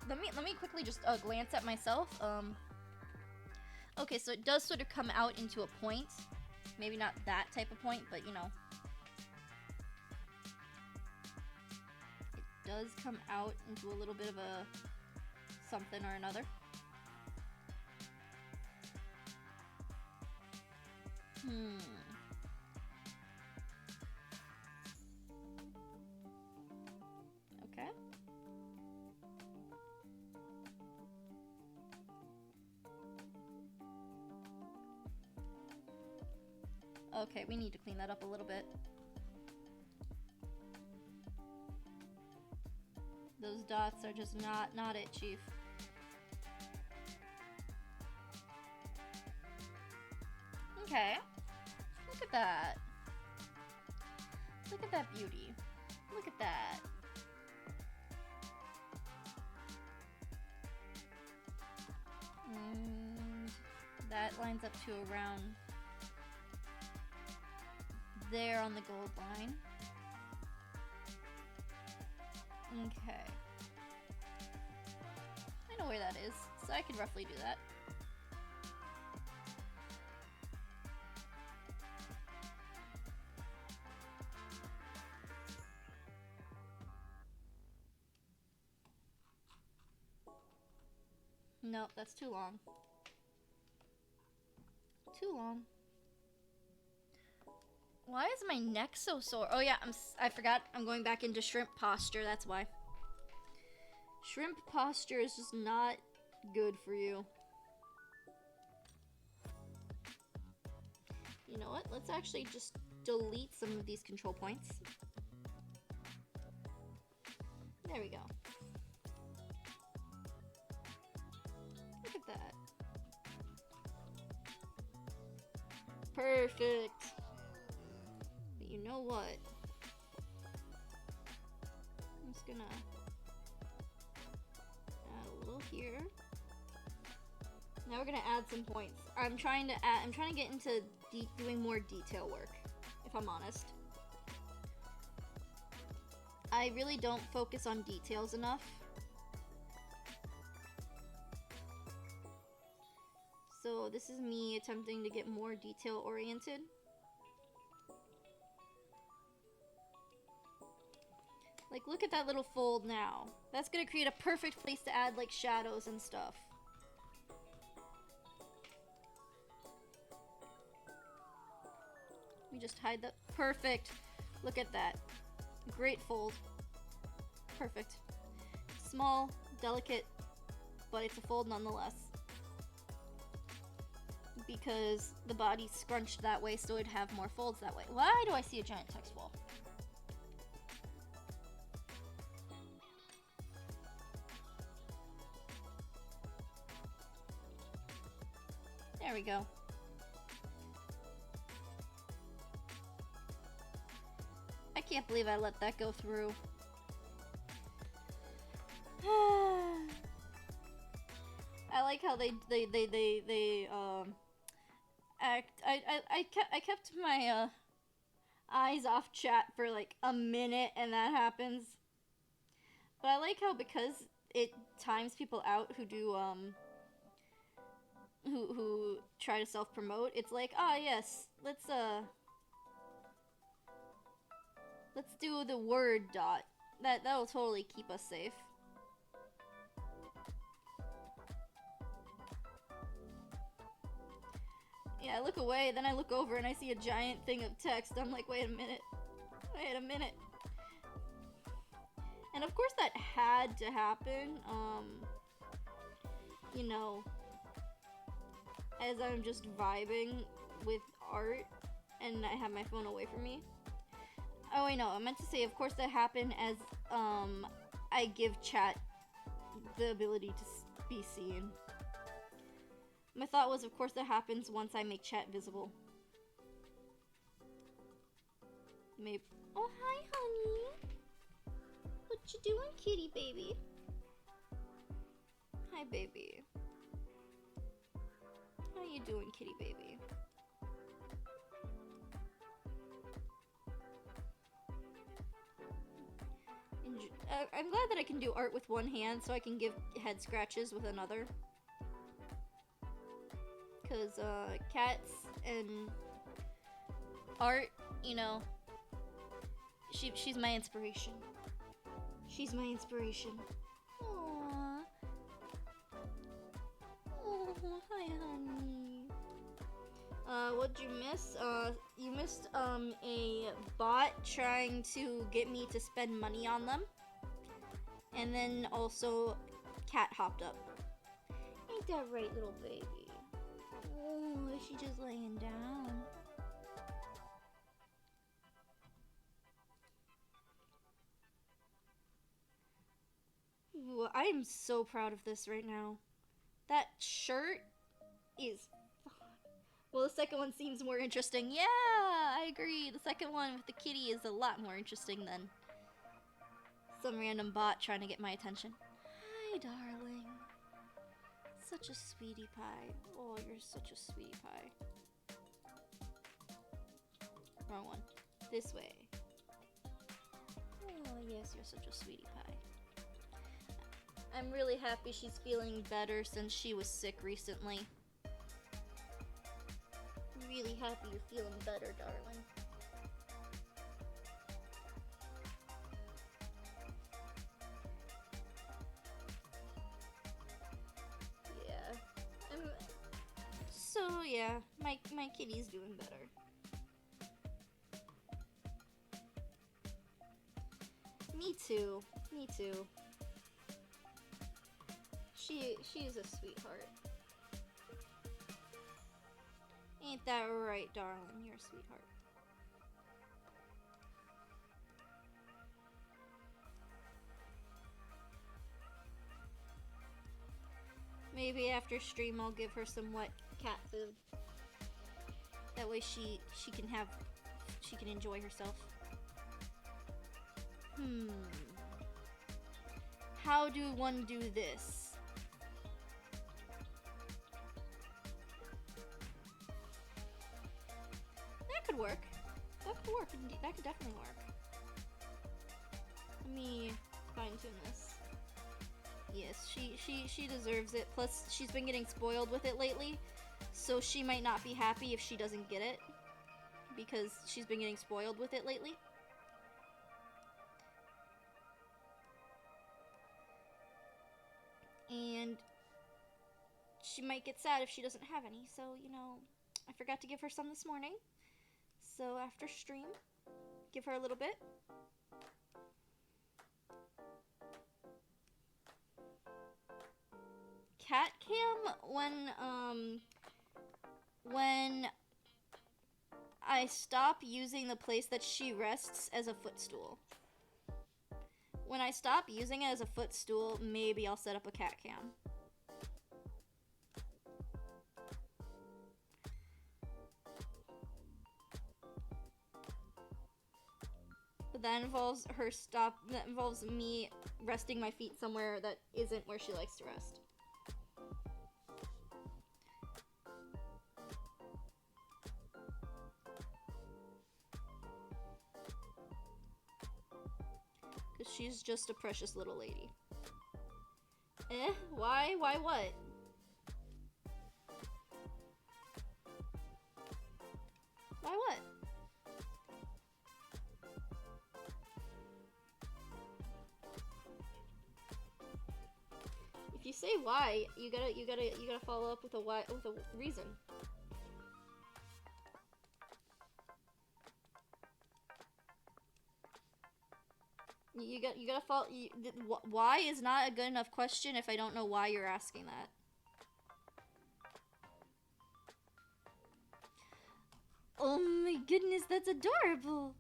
A: Let me quickly just glance at myself. Okay, so it does sort of come out into a point. Maybe not that type of point, but you know. It does come out into a little bit of a something or another. Hmm. Okay. Okay, we need to clean that up a little bit. Those dots are just not it, Chief. Okay. Look at that. Look at that beauty. Look at that. And that lines up to around there on the gold line. Okay. I know where that is, so I could roughly do that. Nope, that's too long. Too long. Why is my neck so sore? Oh yeah, I forgot. I'm going back into shrimp posture. That's why. Shrimp posture is just not good for you. You know what? Let's actually just delete some of these control points. There we go. Look at that. Perfect. But you know what? I'm just gonna add a little here. Now we're gonna add some points. I'm trying to get into doing more detail work, if I'm honest. I really don't focus on details enough. So this is me attempting to get more detail oriented. Like, look at that little fold now. That's gonna create a perfect place to add like shadows and stuff. We just hide that. Perfect. Look at that. Great fold. Perfect. Small, delicate, but it's a fold nonetheless. Because the body's scrunched that way, so it'd have more folds that way. Why do I see a giant text wall? There we go. I can't believe I let that go through. I like how they act. I kept my eyes off chat for like a minute, and that happens. But I like how, because it times people out who do who try to self-promote, it's like, ah, yes, let's do the word dot. That'll totally keep us safe. Yeah, I look away, then I look over and I see a giant thing of text. I'm like, wait a minute. Wait a minute. And of course that had to happen, you know, as I'm just vibing with art and I have my phone away from me. Oh wait, no, I meant to say, of course that happened as, I give chat the ability to be seen. My thought was, of course that happens once I make chat visible. Maybe. Oh, hi, honey. What you doing, kitty baby? Hi, baby. How you doing, kitty baby? I'm glad that I can do art with one hand, so I can give head scratches with another. Because, cats and art, you know, she's my inspiration. She's my inspiration. Aww. Oh, hi, honey. what'd you miss? You missed, a bot trying to get me to spend money on them. And then also, cat hopped up. Ain't that right, little baby? Oh, is she just laying down? Ooh, I am so proud of this right now. That shirt is... Well, the second one seems more interesting. Yeah, I agree. The second one with the kitty is a lot more interesting than some random bot trying to get my attention. Hi, darling. Such a sweetie pie. Oh, you're such a sweetie pie. Wrong one. This way. Oh, yes, you're such a sweetie pie. I'm really happy she's feeling better since she was sick recently. Really happy you're feeling better, darling. Yeah. So yeah, my kitty's doing better. Me too. Me too. She's a sweetheart. Ain't that right, darling? You're a sweetheart. Maybe after stream I'll give her some wet cat food. That way she can enjoy herself. How do one do this? That could work. That could work. That could definitely work. Let me fine-tune this. Yes, she deserves it. Plus, she's been getting spoiled with it lately, so she might not be happy if she doesn't get it, because she's been getting spoiled with it lately. And she might get sad if she doesn't have any, so, you know, I forgot to give her some this morning. So after stream, give her a little bit. Cat cam when I stop using the place that she rests as a footstool. When I stop using it as a footstool, maybe I'll set up a cat cam. But that involves that involves me resting my feet somewhere that isn't where she likes to rest. Because she's just a precious little lady. Why? Why what? Why what? If you say why, you gotta follow up with a why, with a reason. You gotta follow. Why is not a good enough question if I don't know why you're asking that. Oh my goodness, that's adorable.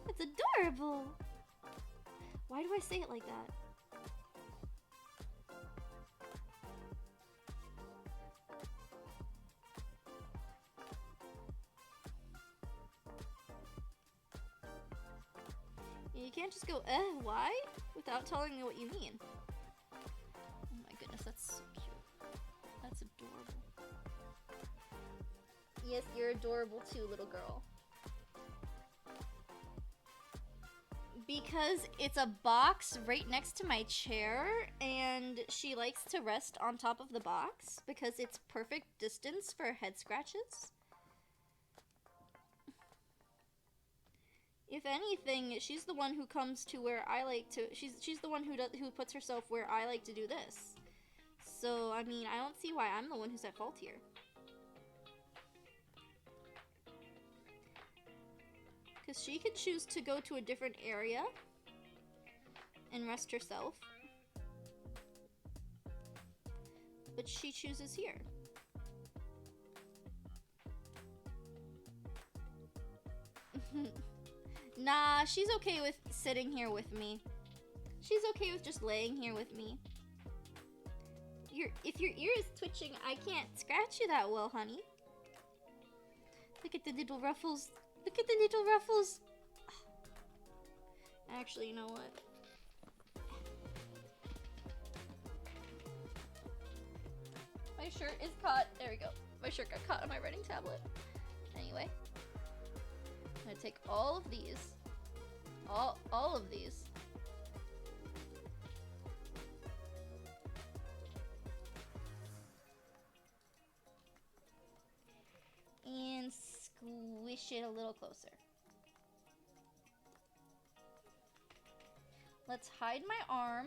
A: That's adorable. Why do I say it like that? You can't just go, why? Without telling me what you mean. Oh my goodness, that's so cute. That's adorable. Yes, you're adorable too, little girl. Because it's a box right next to my chair, and she likes to rest on top of the box because it's perfect distance for head scratches. If anything, she's the one who comes to where I like to. She's the one who puts herself where I like to do this. So I mean, I don't see why I'm the one who's at fault here. Because she can choose to go to a different area and rest herself. But she chooses here. Nah, she's okay with sitting here with me. She's okay with just laying here with me. If your ear is twitching, I can't scratch you that well, honey. Look at the little ruffles. Look at the little ruffles. Actually, you know what? My shirt is caught. There we go. My shirt got caught on my writing tablet. Anyway. I'm gonna take all of these. All of these. And squish it a little closer. Let's hide my arm.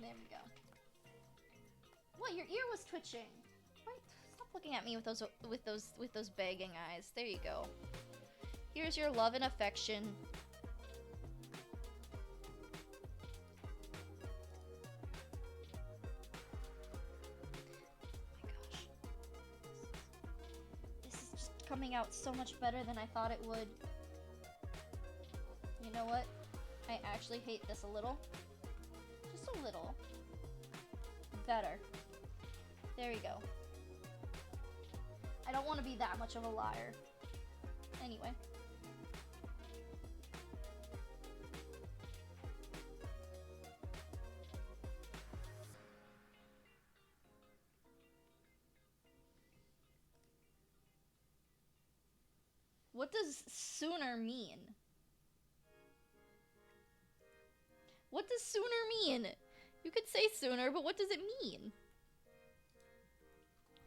A: There we go. What? Your ear was twitching. What? Stop looking at me with those begging eyes. There you go. Here's your love and affection. Oh my gosh. This is just coming out so much better than I thought it would. You know what? I actually hate this a little. Just a little. Better. There we go. I don't want to be that much of a liar. Anyway. What does sooner mean? What does sooner mean? You could say sooner, but what does it mean?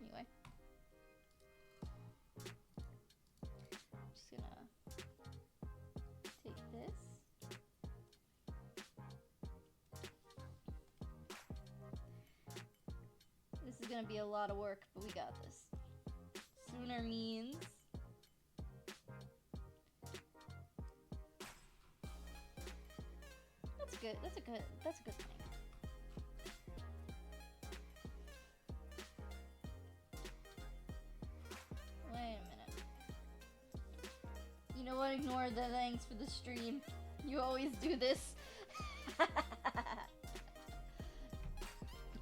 A: Anyway. I'm just gonna take this. This is gonna be a lot of work, but we got this. Sooner means... good. That's a good thing. Wait a minute. You know what? Ignore the thanks for the stream. You always do this.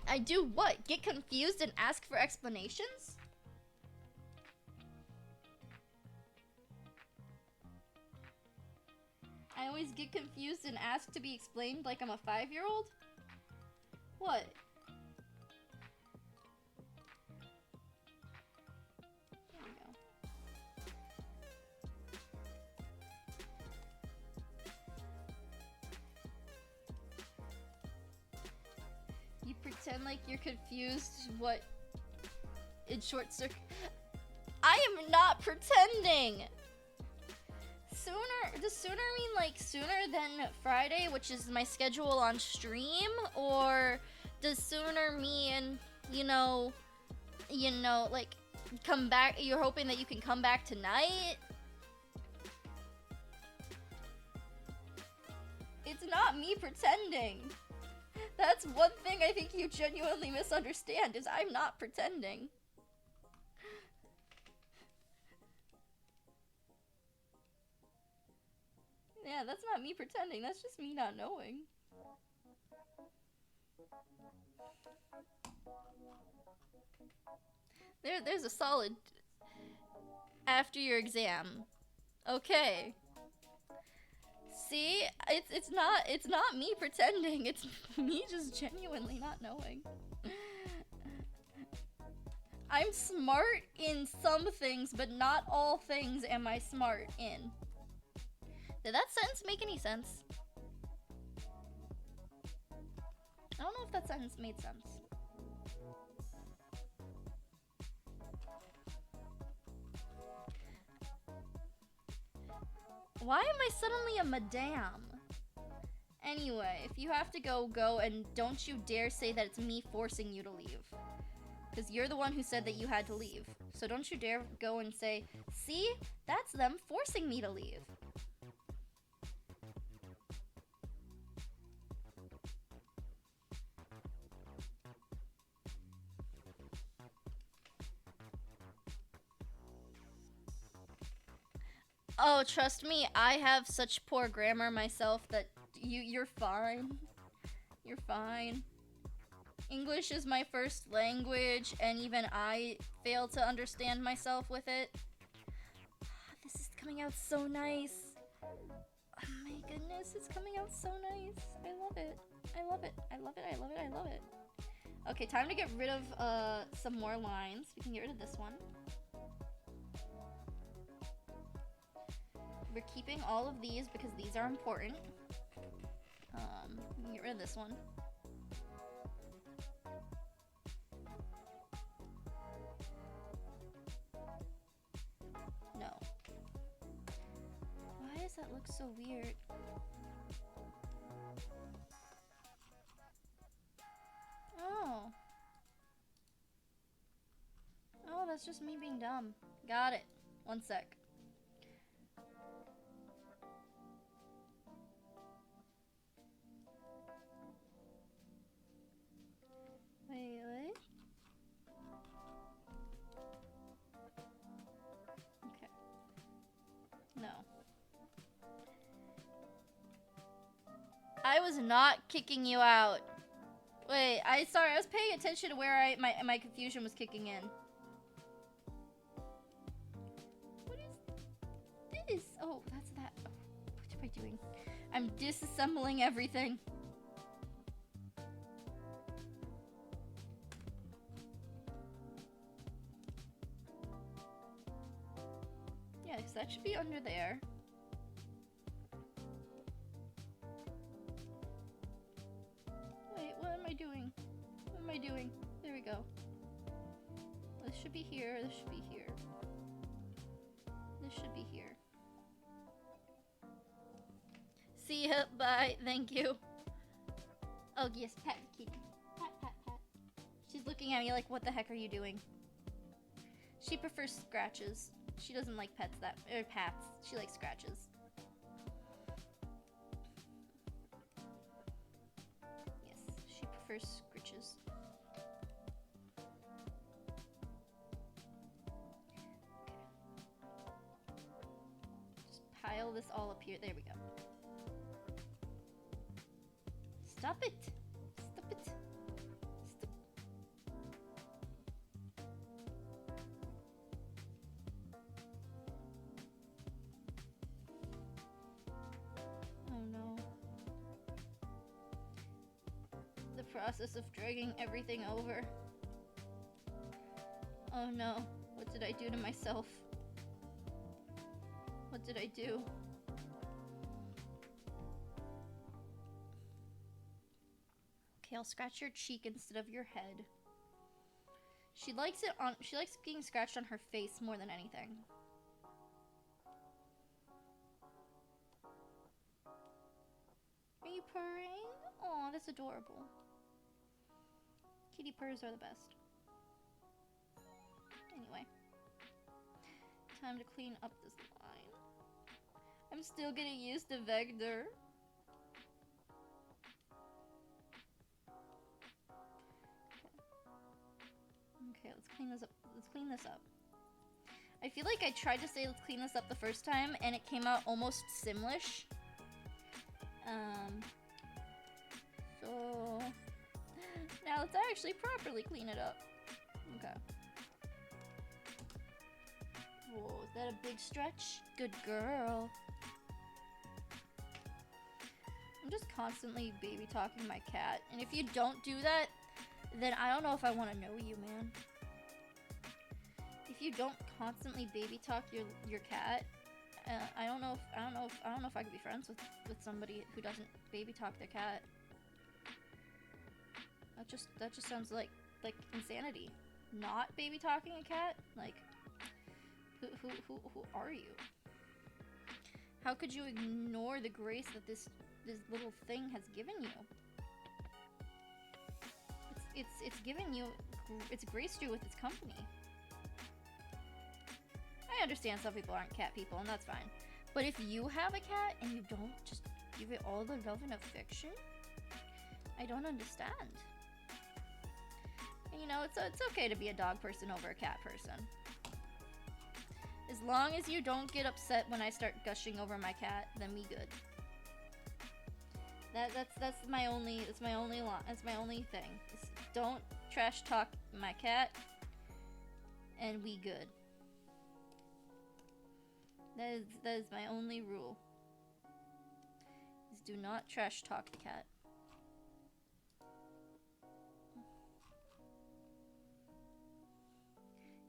A: I do what? Get confused and ask for explanations? I always get confused and ask to be explained like I'm a 5-year-old? What? There we go. You pretend like you're confused what in short circuit. I am not pretending! Does sooner mean like sooner than Friday, which is my schedule on stream? Or does sooner mean, you know, like come back, you're hoping that you can come back tonight? It's not me pretending. That's one thing I think you genuinely misunderstand, is I'm not pretending. Yeah, that's not me pretending, that's just me not knowing. There's a solid after your exam. Okay. See? It's not me pretending, it's me just genuinely not knowing. I'm smart in some things, but not all things am I smart in. Did that sentence make any sense? I don't know if that sentence made sense. Why am I suddenly a madame? Anyway, if you have to go, go, and don't you dare say that it's me forcing you to leave. Because you're the one who said that you had to leave. So don't you dare go and say, see, that's them forcing me to leave. Oh, trust me, I have such poor grammar myself that you're fine. You're fine. English is my first language, and even I fail to understand myself with it. This is coming out so nice. Oh my goodness, it's coming out so nice. I love it. I love it. I love it. I love it. I love it. Okay, time to get rid of some more lines. We can get rid of this one. We're keeping all of these because these are important. We can get rid of this one. No. Why does that look so weird? Oh. Oh, that's just me being dumb. Got it. One sec. Wait. Okay. No. I was not kicking you out. Wait, sorry, I was paying attention to where my confusion was kicking in. What is this? Oh, that's that. Oh, what am I doing? I'm disassembling everything. Yeah, because that should be under there. Wait, what am I doing? What am I doing? There we go. This should be here. This should be here. This should be here. See ya. Bye. Thank you. Oh, yes. Pat the kitty. Pat, pat, pat. She's looking at me like, what the heck are you doing? She prefers scratches. She doesn't like pets or pats. She likes scratches. Yes, she prefers scritches. Just pile this all up here. There we go. Stop it! Stop it! Stop. Oh no. The process of dragging everything over. Oh no. What did I do to myself? What did I do? Okay, I'll scratch your cheek instead of your head. She likes being scratched on her face more than anything. Are you purring? Aw, that's adorable. Kitty purrs are the best. Anyway. Time to clean up this line. I'm still getting used to vector. Okay, let's clean this up. Let's clean this up. I feel like I tried to say let's clean this up the first time and it came out almost simlish. So now let's actually properly clean it up. Okay. Whoa, is that a big stretch? Good girl. I'm just constantly baby talking my cat, and if you don't do that, then I don't know if I want to know you, man. If you don't constantly baby talk your cat, I don't know if I could be friends with somebody who doesn't baby talk their cat. That just sounds like insanity. Not baby talking a cat? Like, who are you? How could you ignore the grace that this little thing has given you? It's given you, it's graced you with its company. I understand some people aren't cat people, and that's fine. But if you have a cat and you don't just give it all the love and affection, I don't understand. And you know, it's okay to be a dog person over a cat person. As long as you don't get upset when I start gushing over my cat, then we good. That's my only thing. Is don't trash talk my cat, and we good. That is my only rule. Is do not trash talk the cat.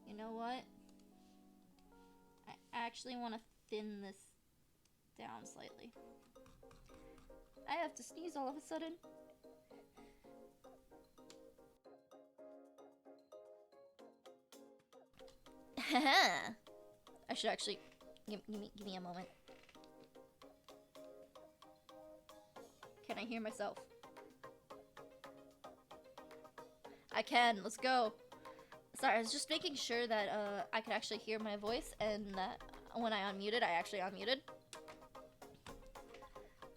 A: You know what? I actually want to thin this down slightly. I have to sneeze all of a sudden. I should actually give me a moment. Can I hear myself? I can. Let's go. Sorry, I was just making sure that I could actually hear my voice, and that when I unmuted, I actually unmuted.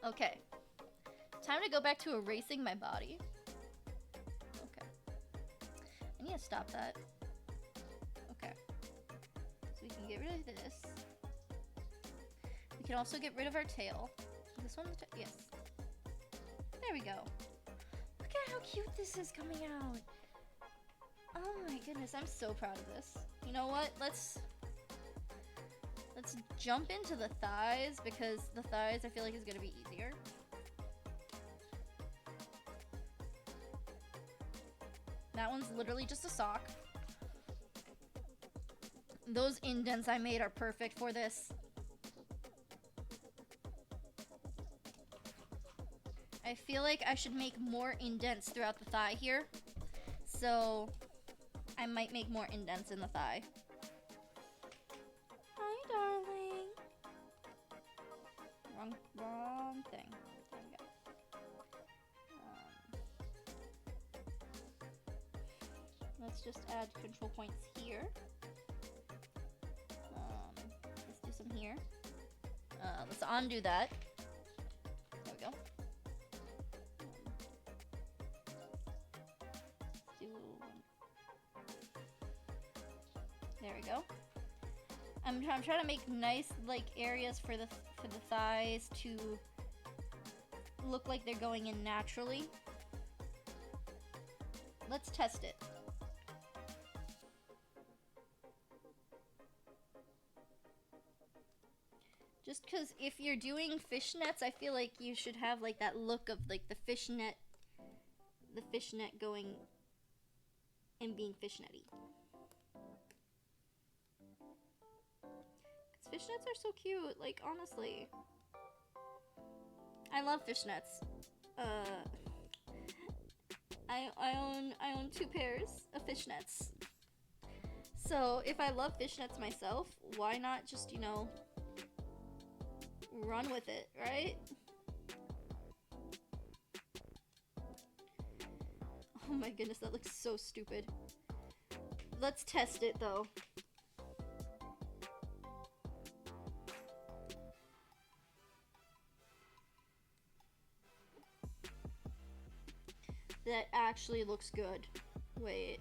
A: Okay. Time to go back to erasing my body. Okay. I need to stop that. Okay. So we can get rid of this. We can also get rid of our tail. This one? Yes. There we go. Look at how cute this is coming out. Oh my goodness, I'm so proud of this. You know what? Let's jump into the thighs, because the thighs I feel like is gonna be easier. That one's literally just a sock. Those indents I made are perfect for this. I feel like I should make more indents throughout the thigh here. So I might make more indents in the thigh. Hi, darling. Wrong thing. There we go. Let's just add control points here. Let's do some here. Let's undo that. There we go. There we go. I'm trying to make nice like areas for the thighs to look like they're going in naturally. Let's test it. Just because if you're doing fishnets, I feel like you should have like that look of like the fishnet going and being fishnetty. Fishnets are so cute, like honestly. I love fishnets. I own 2 pairs of fishnets. So if I love fishnets myself, why not just, you know, run with it, right? Oh my goodness, that looks so stupid. Let's test it though. That actually looks good. Wait,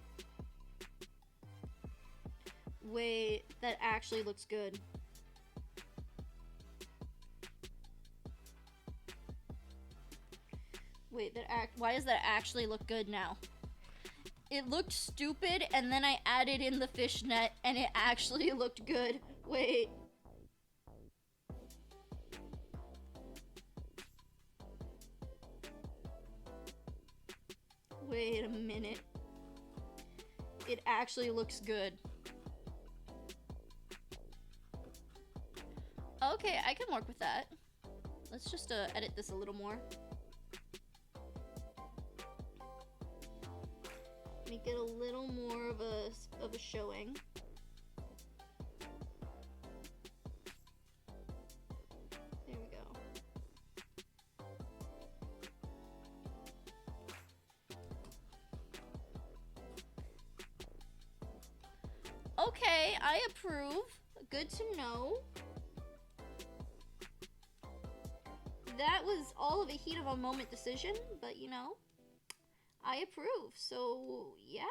A: that actually looks good. Wait, why does that actually look good now? It looked stupid, and then I added in the fishnet, and it actually looked good. Wait. Wait a minute. It actually looks good. Okay, I can work with that. Let's just edit this a little more. Make it a little more of a showing. There we go. Okay, I approve. Good to know. That was all of a heat of a moment decision, but you know, I approve, so yeah.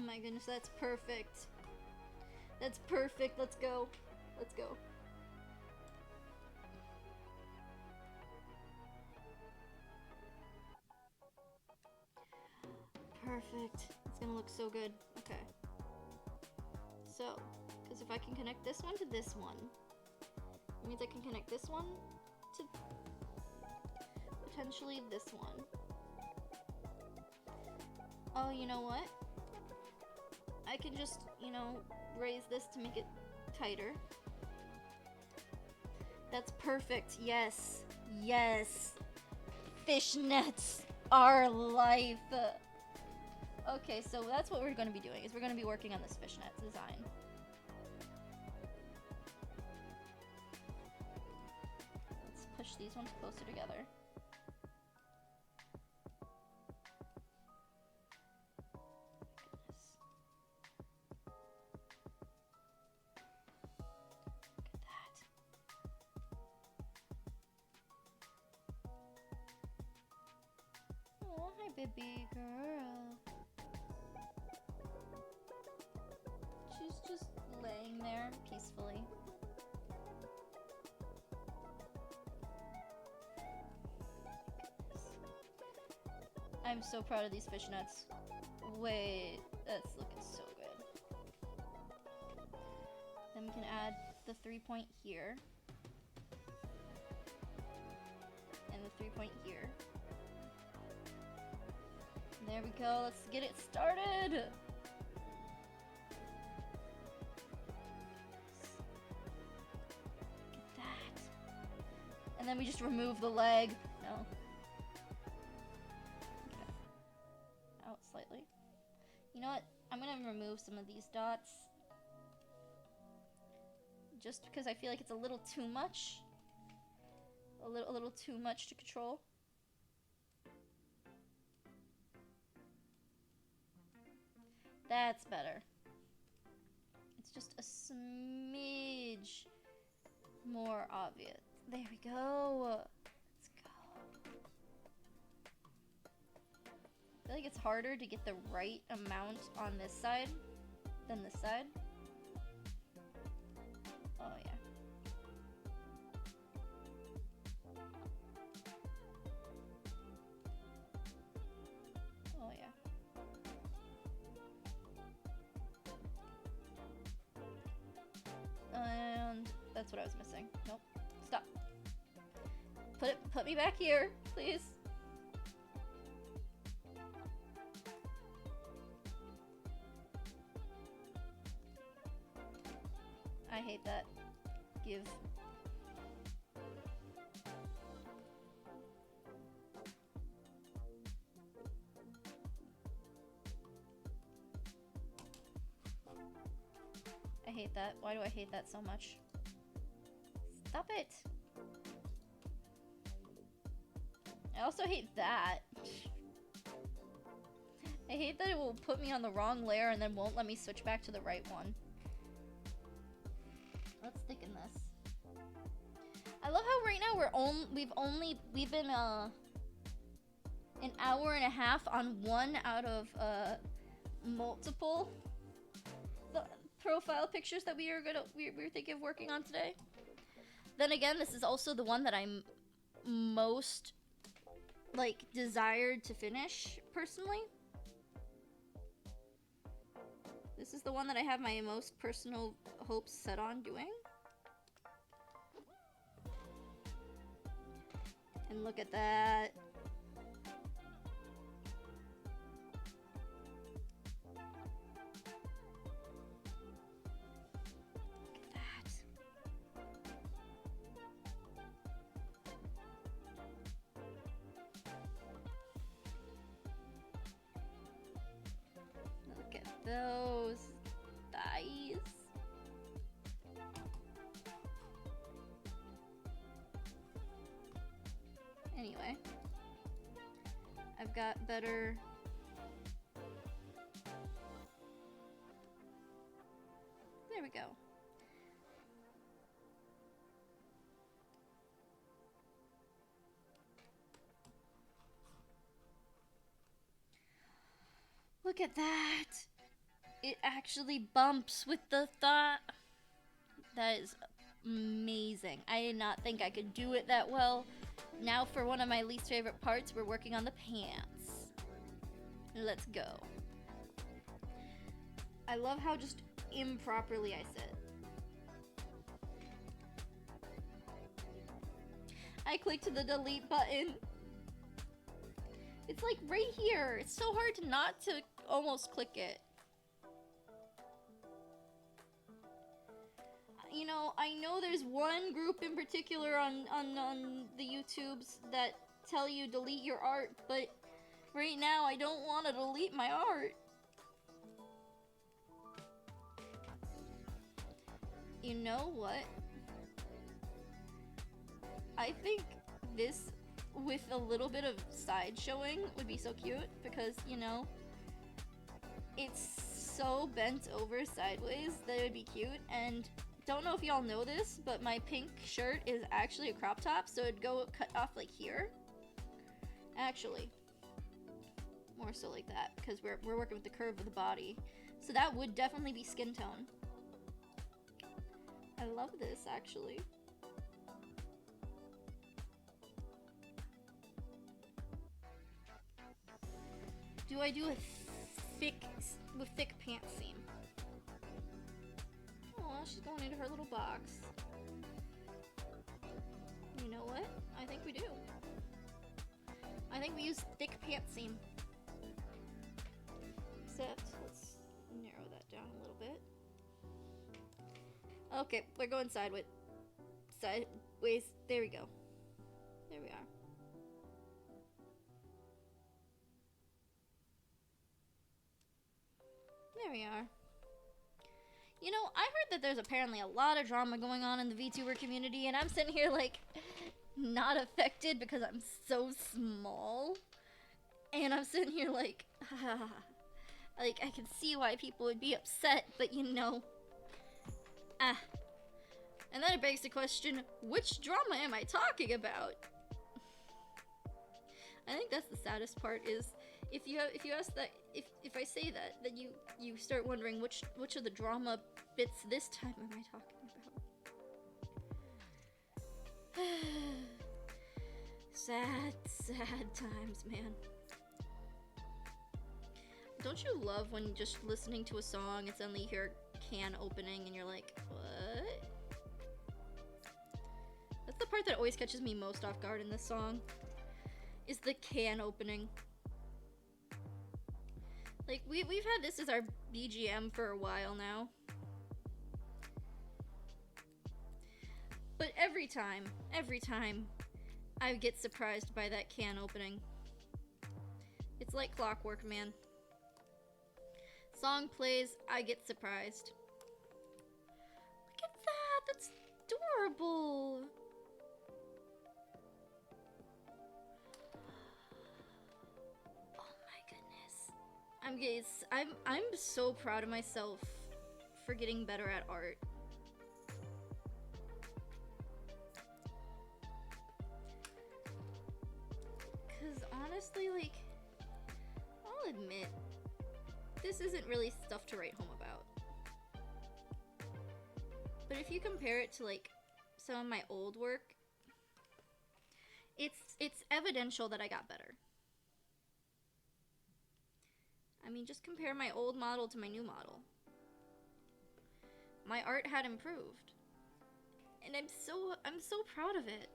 A: my goodness, that's perfect. That's perfect. Let's go. Let's go. Perfect. It's gonna look so good. Okay. So, because if I can connect this one to this one, it means I can connect this one to potentially this one. Oh, you know what? I can just, you know, raise this to make it tighter. That's perfect. Yes. Yes. Fishnets are life. Okay, so that's what we're going to be doing, is we're going to be working on this fishnet design. Let's push these ones closer together. Goodness. Look at that. Oh, hi, baby girl. She's just laying there peacefully. I'm so proud of these fishnets. Wait, that's looking so good. Then we can add the 3-point here. And the 3-point here. There we go, let's get it started! Look at that. And then we just remove the leg. No. Okay. Out slightly. You know what? I'm gonna remove some of these dots. Just because I feel like it's a little too much. A little too much to control. That's better. It's just a smidge more obvious. There we go. Let's go. I feel like it's harder to get the right amount on this side than this side. Oh yeah. Oh yeah. And that's what I was missing. Nope. Stop. Put me back here, please. I hate that. Give. I hate that. Why do I hate that so much? Stop it! I also hate that. I hate that it will put me on the wrong layer and then won't let me switch back to the right one. Let's thicken this. I love how right now we've been an hour and a half on one out of multiple profile pictures that we're thinking of working on today. Then again, this is also the one that I'm most like desired to finish personally. This is the one that I have my most personal hopes set on doing. And look at that. Those thighs. Anyway, I've got better. There we go. Look at that. It actually bumps with the thought. That is amazing. I did not think I could do it that well. Now for one of my least favorite parts, we're working on the pants. Let's go. I love how just improperly I sit. I clicked the delete button. It's like right here. It's so hard not to almost click it. You know, I know there's one group in particular on the YouTubes that tell you delete your art, but right now I don't want to delete my art. You know what? I think this with a little bit of side showing would be so cute because, you know, it's so bent over sideways that it would be cute. And don't know if y'all know this, but my pink shirt is actually a crop top, so it'd go cut off like here. Actually, more so like that because we're working with the curve of the body. So that would definitely be skin tone. I love this actually. Do I do a thick pants seam? Oh, she's going into her little box. You know what? I think we do. I think we use thick pants seam. Except, let's narrow that down a little bit. Okay, we're going sideways. Sideways. There we go. There we are. There we are. You know, I heard that there's apparently a lot of drama going on in the VTuber community, and I'm sitting here, like, not affected because I'm so small. And I'm sitting here like, like, I can see why people would be upset, but you know. And then it begs the question, which drama am I talking about? I think that's the saddest part is if you ask that if I say that, then you start wondering which of the drama bits this time am I talking about? sad times, man. Don't you love when just listening to a song and suddenly you hear a can opening and you're like, what? That's the part that always catches me most off guard in this song. Is the can opening. Like, we've had this as our BGM for a while now. But every time, I get surprised by that can opening. It's like clockwork, man. Song plays, I get surprised. Look at that! That's adorable! I'm so proud of myself for getting better at art. Cause honestly, like, I'll admit, this isn't really stuff to write home about. But if you compare it to like some of my old work, it's evidential that I got better. I mean, just compare my old model to my new model. My art had improved. And I'm so proud of it.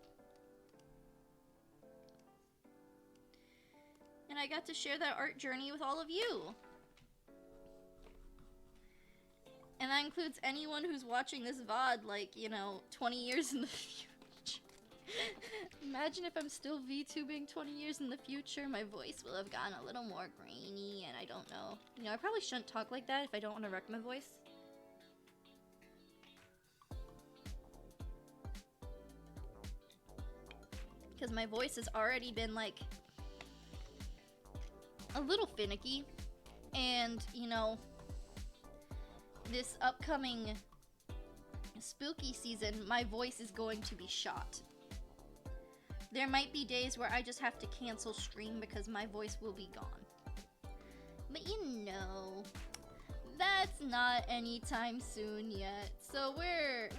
A: And I got to share that art journey with all of you. And that includes anyone who's watching this VOD, like, you know, 20 years in the future. Imagine if I'm still VTubing 20 years in the future, my voice will have gotten a little more grainy, and I don't know. You know, I probably shouldn't talk like that if I don't want to wreck my voice. Because my voice has already been, like, a little finicky. And, you know, this upcoming spooky season, my voice is going to be shot. There might be days where I just have to cancel stream because my voice will be gone. But you know, That's not anytime soon yet. So we're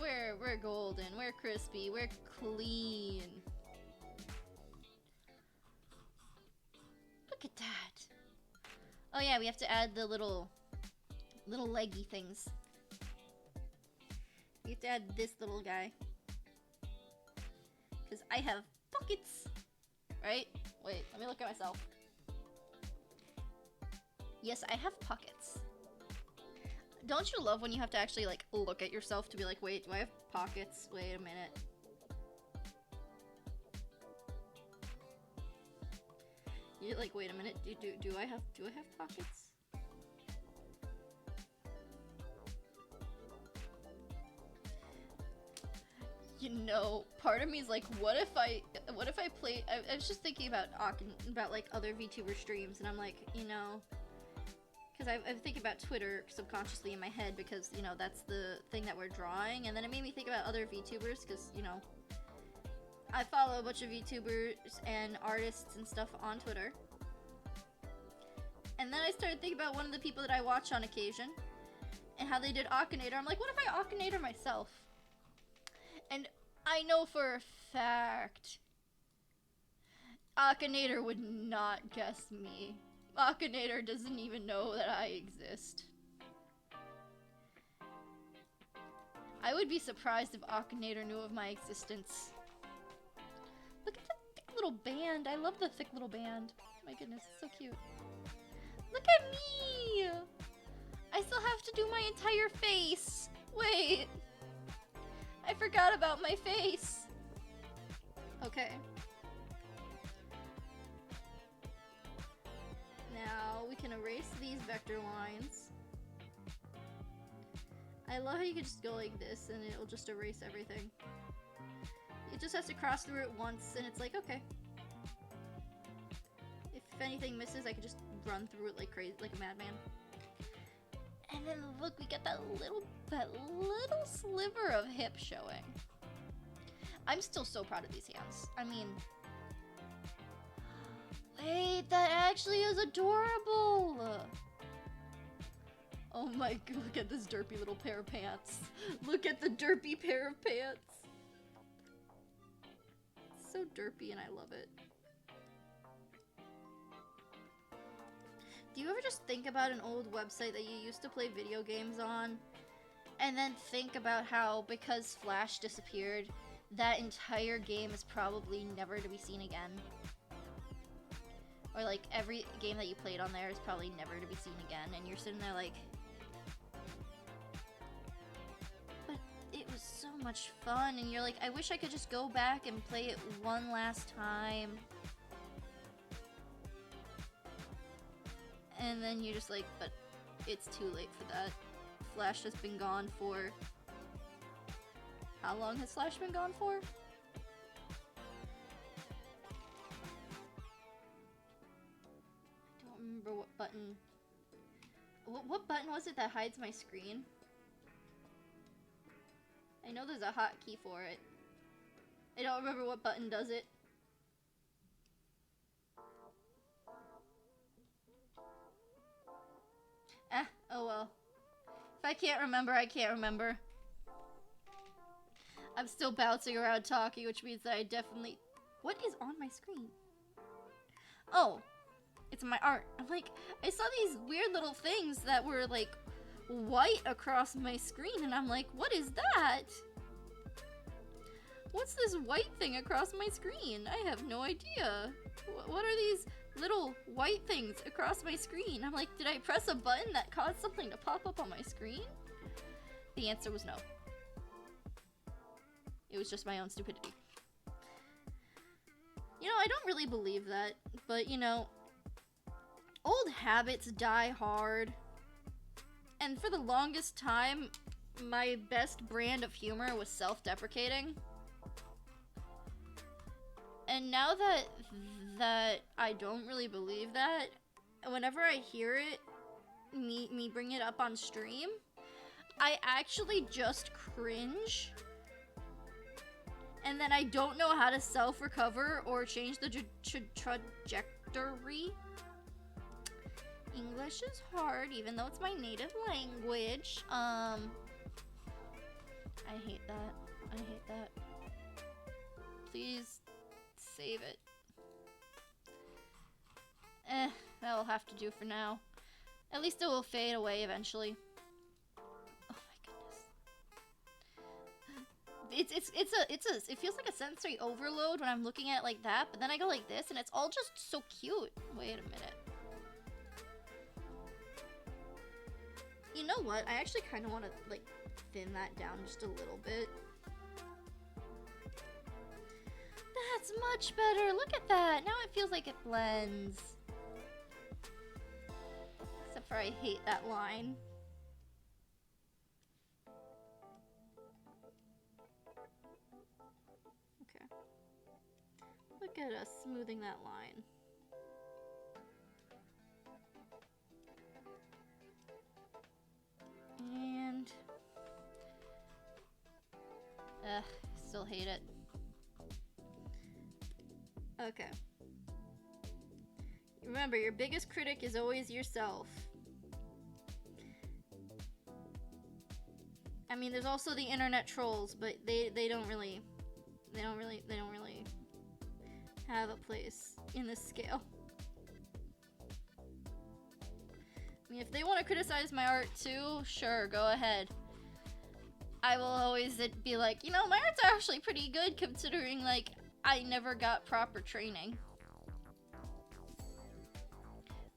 A: golden, we're crispy, we're clean. Look at that. Oh yeah, we have to add the little leggy things. We have to add this little guy. Because I have pockets. Right? Wait, let me look at myself. Yes, I have pockets. Don't you love when you have to actually, like, look at yourself to be like, wait, do I have pockets? Wait a minute. You're like, wait a minute, do I have pockets? You know, part of me is like, what if I play? I was just thinking about like other VTuber streams, and I'm like, you know, because I'm thinking about Twitter subconsciously in my head because, you know, that's the thing that we're drawing, and then it made me think about other VTubers because, you know, I follow a bunch of VTubers and artists and stuff on Twitter, and then I started thinking about one of the people that I watch on occasion and how they did Akinator. I'm like, what if I Akinator myself? And I know for a fact Akinator would not guess me. Akinator doesn't even know that I exist. I would be surprised if Akinator knew of my existence. Look at the thick little band. I love the thick little band. My goodness, it's so cute. Look at me! I still have to do my entire face. Wait. I forgot about my face. Okay. Now we can erase these vector lines. I love how you can just go like this and it'll just erase everything. It just has to cross through it once and it's like, okay. If anything misses, I can just run through it like crazy, like a madman. And then look, we got that little sliver of hip showing. I'm still so proud of these hands. I mean, wait, that actually is adorable. Oh my god, look at this derpy little pair of pants. Look at the derpy pair of pants. It's so derpy and I love it. Do you ever just think about an old website that you used to play video games on, and then think about how, because Flash disappeared, that entire game is probably never to be seen again? Or like, every game that you played on there is probably never to be seen again, and you're sitting there like, but it was so much fun, and you're like, I wish I could just go back and play it one last time. And then you're just like, but it's too late for that. Flash has been gone for... How long has Flash been gone for? I don't remember what button... What button was it that hides my screen? I know there's a hotkey for it. I don't remember what button does it. Oh well. If I can't remember, I can't remember. I'm still bouncing around talking, which means that I definitely... What is on my screen? Oh, it's my art. I'm like, I saw these weird little things that were like white across my screen, and I'm like, what is that? What's this white thing across my screen? I have no idea. What are these little white things across my screen? I'm like, did I press a button that caused something to pop up on my screen? The answer was no. It was just my own stupidity. You know, I don't really believe that, but you know, old habits die hard. And for the longest time, my best brand of humor was self-deprecating. And now that I don't really believe that, whenever I hear it, me bring it up on stream, I actually just cringe. And then I don't know how to self-recover or change the trajectory. English is hard, even though it's my native language. I hate that. I hate that. Please save it. That'll have to do for now. At least it will fade away eventually. Oh my goodness. It feels like a sensory overload when I'm looking at it like that, but then I go like this and it's all just so cute. Wait a minute. You know what? I actually kind of want to like thin that down just a little bit. That's much better. Look at that. Now it feels like it blends. Except for I hate that line. Okay. Look at us smoothing that line. And... still hate it. Okay. Remember, your biggest critic is always yourself. I mean, there's also the internet trolls, but they don't really have a place in this scale. I mean, if they want to criticize my art too, sure, go ahead. I will always be like, you know, my art's actually pretty good considering, like, I never got proper training.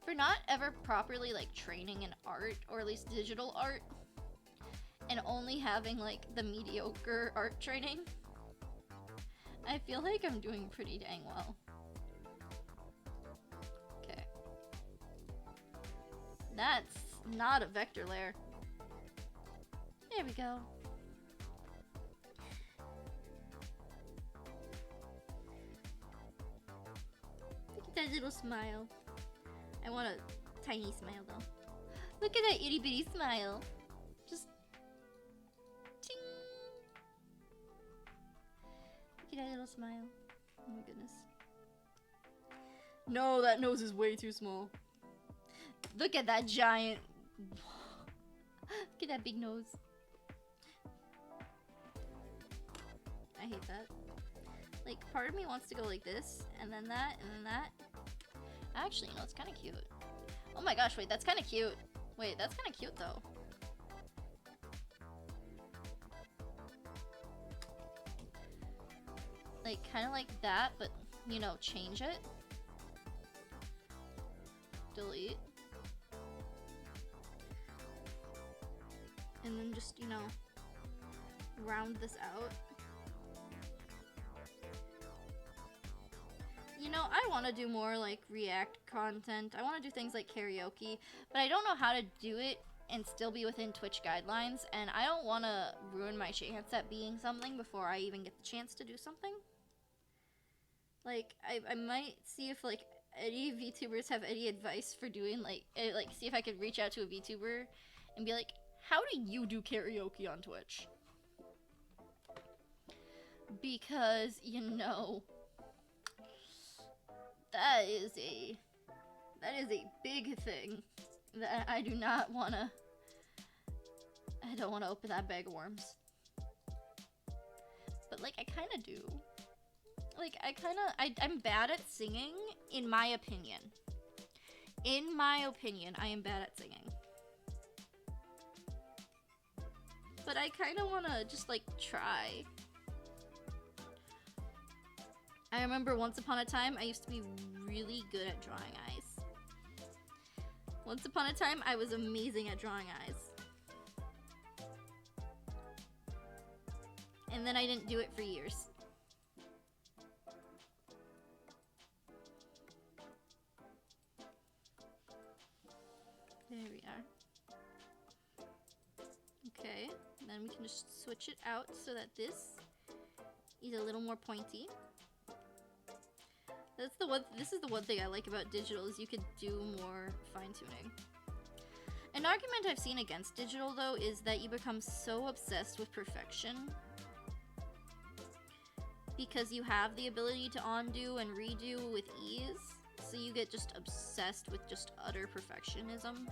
A: For not ever properly, like, training in art, or at least digital art, and only having, like, the mediocre art training, I feel like I'm doing pretty dang well. Okay. That's not a vector layer. There we go. Look at that little smile. I want a tiny smile though. Look at that itty bitty smile. Just ting. Look at that little smile. Oh my goodness. No, that nose is way too small. Look at that giant. Look at that big nose. I hate that. Like, part of me wants to go like this, and then that, and then that. Actually, no, it's kind of cute. Oh my gosh, wait, that's kind of cute. Wait, that's kind of cute, though. Like, kind of like that, but, you know, change it. Delete. And then just, you know, round this out. You know, I want to do more, like, React content. I want to do things like karaoke, but I don't know how to do it and still be within Twitch guidelines, and I don't want to ruin my chance at being something before I even get the chance to do something. Like, I might see if, like, any VTubers have any advice for doing, like, see if I could reach out to a VTuber and be like, how do you do karaoke on Twitch? Because, you know... That is a big thing that I do not want to. I don't want to open that bag of worms. But like I kind of do. Like I'm bad at singing, in my opinion. In my opinion, I am bad at singing. But I kind of want to just like try. I remember once upon a time, I used to be really good at drawing eyes. Once upon a time, I was amazing at drawing eyes. And then I didn't do it for years. There we are. Okay, then we can just switch it out so that this is a little more pointy. This is the one thing I like about digital, is you could do more fine-tuning. An argument I've seen against digital, though, is that you become so obsessed with perfection. Because you have the ability to undo and redo with ease. honestly, you get just obsessed with just utter perfectionism. And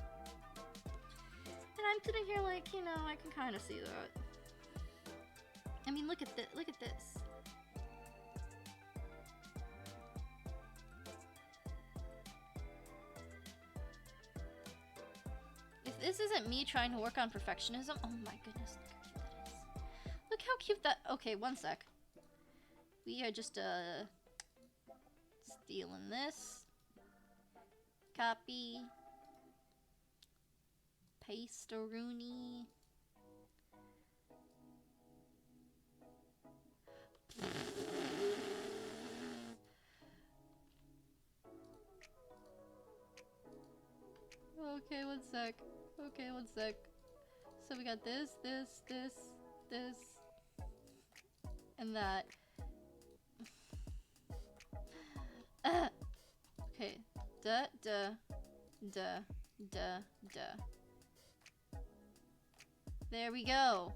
A: I'm sitting here like, you know, I can kind of see that. I mean, look at this. Look at this. If this isn't me trying to work on perfectionism, oh my goodness, look how cute that is. Look how cute that. Okay, one sec. We are just stealing this. Copy. Paste a Rooney. Okay, one sec. Okay, one sec. So we got this, and that. Okay. Da. There we go.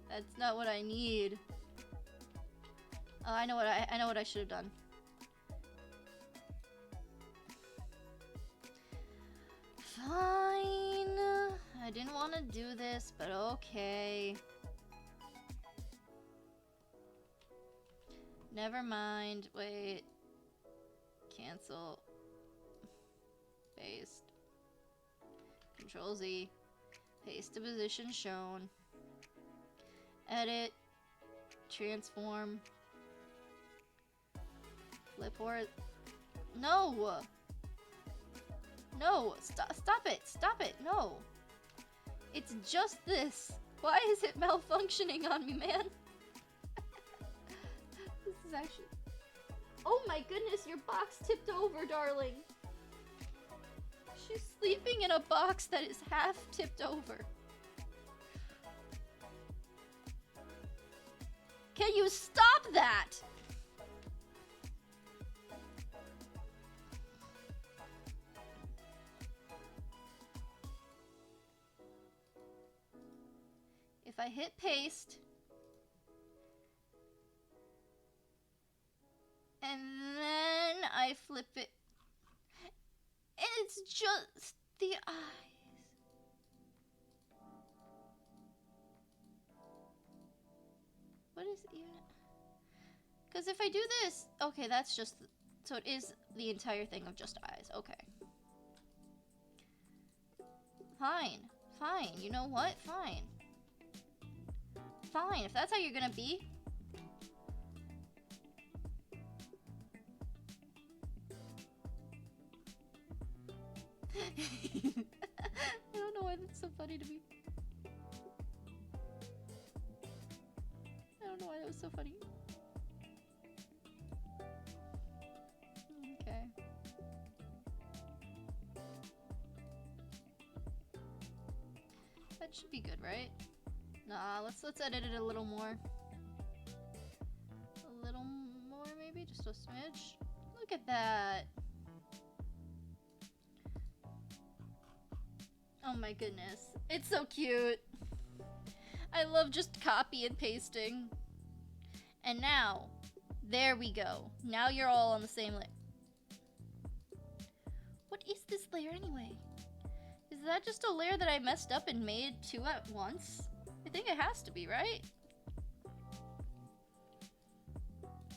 A: That's not what I need. Oh, I know what I should have done. Fine. I didn't want to do this, but okay. Never mind. Wait. Cancel. Paste. Control Z. Paste to position shown. Edit. Transform. Flip or... No! No! Stop it! Stop it! No! It's just this! Why is it malfunctioning on me, man? This is actually... Oh my goodness, your box tipped over, darling! She's sleeping in a box that is half tipped over. Can you stop that? If I hit paste, and then I flip it, and it's just the eyes. What is even? Because if I do this, okay, that's just, so it is the entire thing of just eyes, okay. Fine, fine, you know what, fine. Fine, if that's how you're gonna be. I don't know why that's so funny to me. I don't know why that was so funny. Okay. That should be good, right? Nah, let's edit it a little more. A little more, maybe? Just a smidge? Look at that! Oh my goodness. It's so cute! I love just copy and pasting. And now, there we go. Now you're all on the same layer. What is this layer anyway? Is that just a layer that I messed up and made two at once? I think it has to be, right?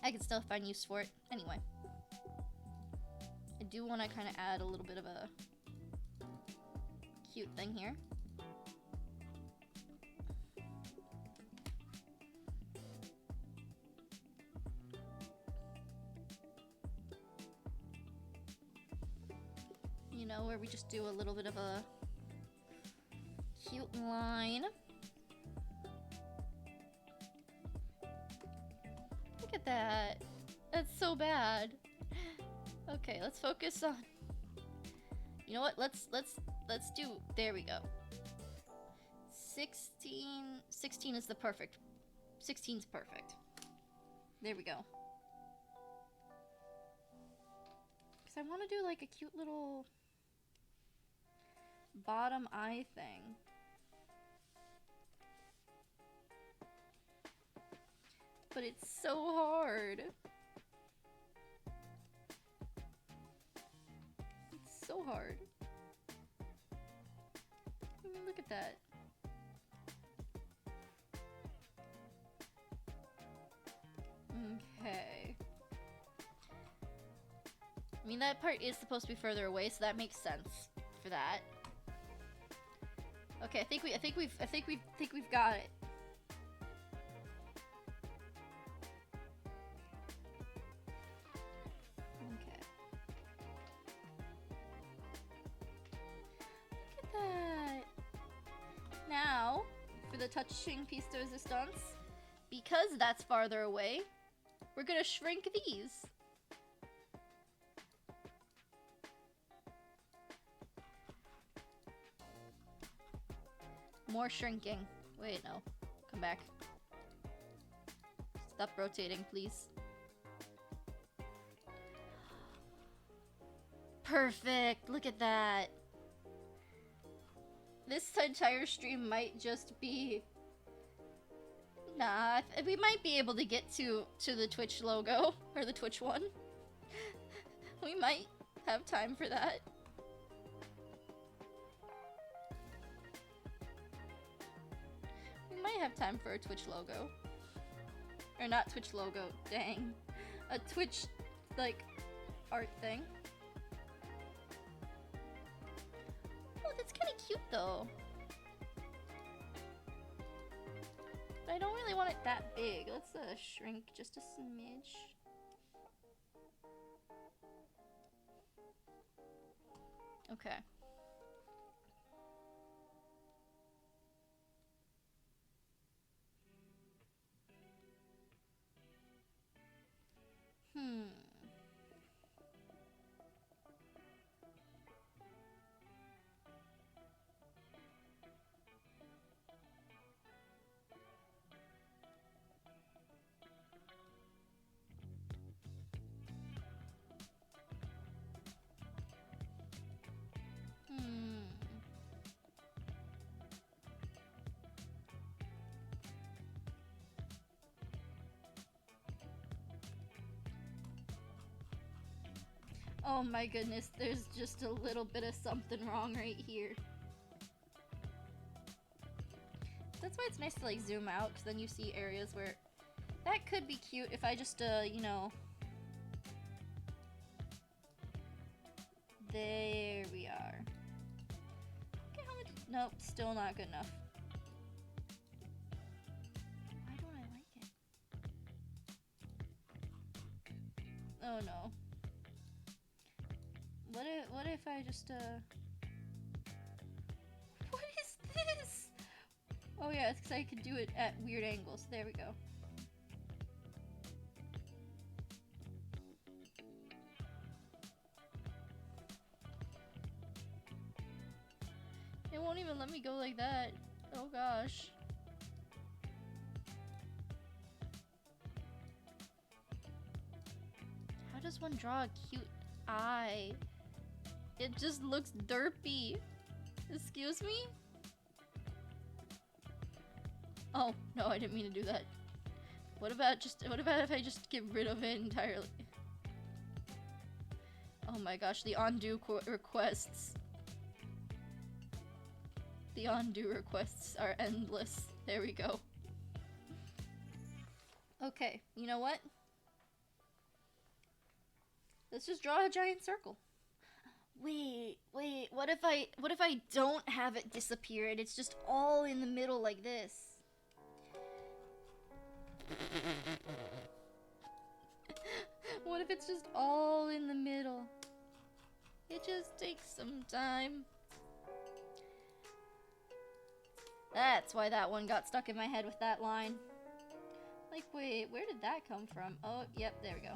A: I can still find use for it. Anyway. I do want to kind of add a little bit of a cute thing here. You know, where we just do a little bit of a cute line. Look at that. That's so bad. Okay, let's focus on... You know what? Let's do... There we go. 16 is the perfect. 16's perfect. There we go. Because I want to do like a cute little bottom eye thing. But it's so hard. It's so hard. I mean, look at that. Okay. I mean, that part is supposed to be further away, so that makes sense for that. Okay, I think we've got it. Okay. Look at that. Now, for the touching piece de resistance, because that's farther away, we're gonna shrink these. More shrinking. Wait, no. Come back. Stop rotating, please. Perfect! Look at that! This entire stream might just be... Nah, we might be able to get to the Twitch logo, or the Twitch one. We might have time for that. We might have time for a Twitch logo. Or not Twitch logo, dang. A Twitch, like, art thing. Oh, that's kinda cute though. But I don't really want it that big. Let's shrink just a smidge. Okay. Oh my goodness, there's just a little bit of something wrong right here. That's why it's nice to like zoom out, because then you see areas where that could be cute if I just, you know... There we are. Okay, how much? Nope, still not good enough. Why don't I like it? Oh no. What if I just, What is this? Oh yeah, it's because I could do it at weird angles. There we go. It won't even let me go like that. Oh gosh. How does one draw a cute eye? It just looks derpy. Excuse me? Oh, no, I didn't mean to do that. What about if I just get rid of it entirely? Oh my gosh, the undo requests. The undo requests are endless. There we go. Okay, you know what? Let's just draw a giant circle. Wait, what if I don't have it disappear and it's just all in the middle like this? What if it's just all in the middle? It just takes some time. That's why that one got stuck in my head with that line. Like, wait, where did that come from? Oh, yep, there we go.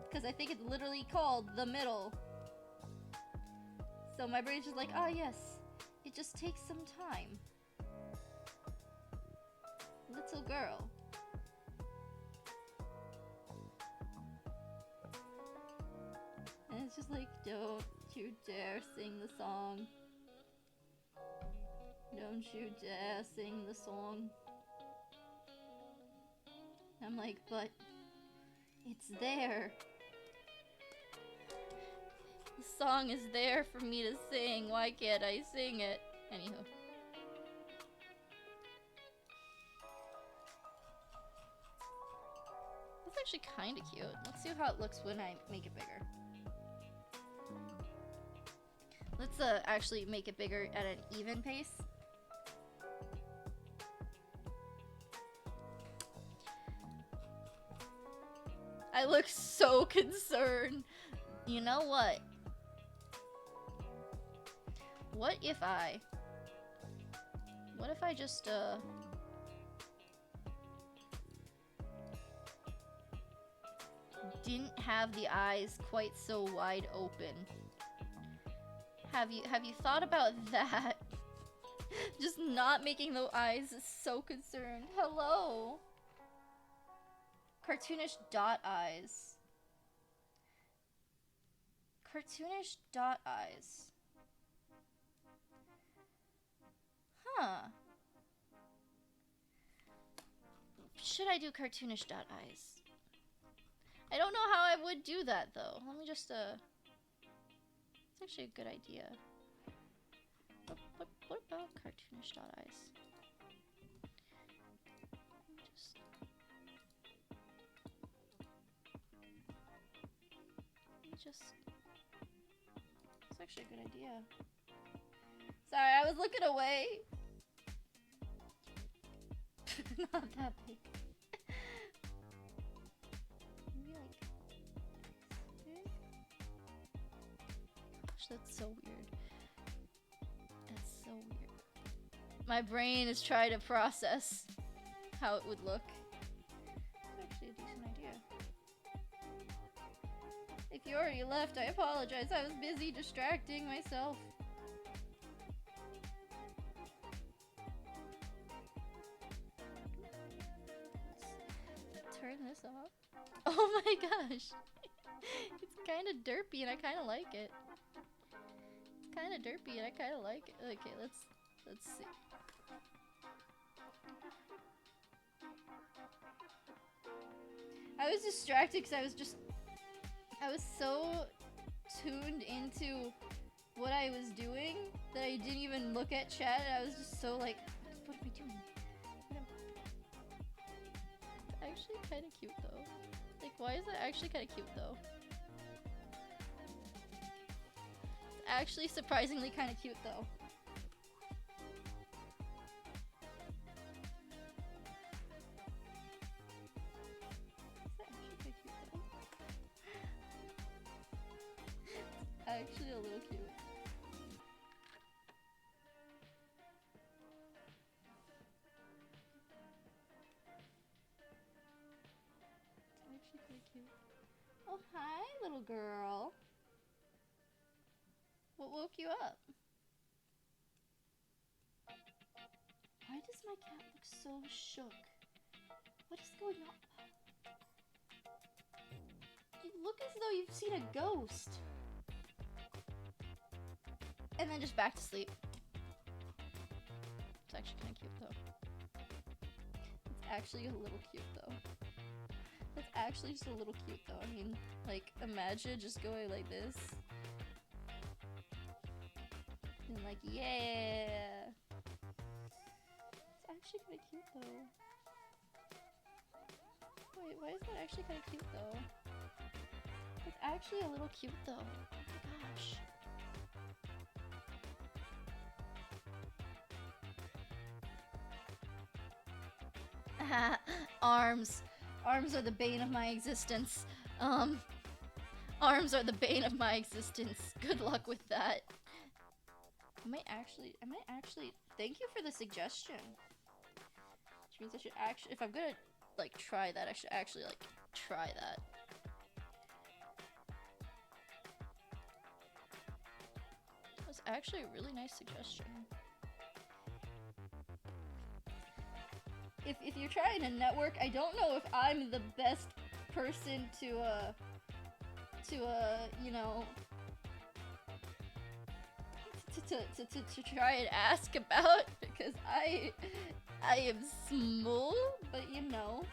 A: Because I think it's literally called the middle. So my brain's just like, ah, yes. It just takes some time. Little girl. And it's just like, don't you dare sing the song. Don't you dare sing the song. like, but it's there. The song is there for me to sing. Why can't I sing it? Anywho. That's actually kind of cute. Let's see how it looks when I make it bigger. Let's actually make it bigger at an even pace. I look so concerned. You know what? What if I just, didn't have the eyes quite so wide open? Have you thought about that? Just not making the eyes so concerned. Hello? Cartoonish dot eyes. Cartoonish dot eyes. Huh. Should I do cartoonish dot eyes? I don't know how I would do that though. Let me just it's actually a good idea. What about cartoonish dot eyes? It's actually a good idea. Sorry, I was looking away. Not that big. Maybe like big? Gosh, that's so weird. That's so weird. My brain is trying to process how it would look. It's actually a decent idea. If you already left, I apologize. I was busy distracting myself. Let's turn this off. Oh my gosh. It's kind of derpy and I kind of like it. It's kind of derpy and I kind of like it. Okay, let's see. I was distracted because I was so tuned into what I was doing that I didn't even look at chat, and I was just so like, what am I doing? It's actually kind of cute though. Like, why is that actually kind of cute though? It's actually surprisingly kind of cute though. Actually a little cute. It's actually pretty cute. Oh, hi, little girl. What woke you up? Why does my cat look so shook? What is going on? You look as though you've seen a ghost. And then just back to sleep. It's actually kind of cute though. It's actually a little cute though. It's actually just a little cute though. I mean, like, imagine just going like this. And like, yeah. It's actually kind of cute though. Wait, why is that actually kind of cute though? It's actually a little cute though. Oh my gosh. Arms. Arms are the bane of my existence. Arms are the bane of my existence. Good luck with that. I might actually, thank you for the suggestion. Which means I should actually, if I'm gonna, like, try that, I should actually, like, try that. That's actually a really nice suggestion. If you're trying to network, I don't know if I'm the best person to you know, to try and ask about, because I am small, but you know,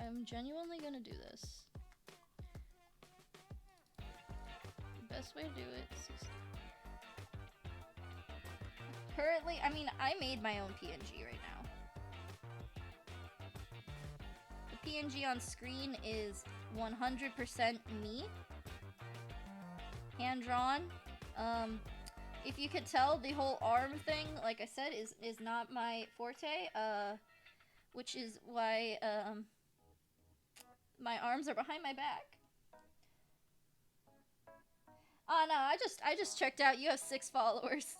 A: I'm genuinely gonna do this. The best way to do it is just... Currently, I mean, I made my own PNG right now. The PNG on screen is 100% me. Hand-drawn. If you could tell, the whole arm thing, like I said, is not my forte, which is why, my arms are behind my back. Oh no, I just checked out. You have 6 followers.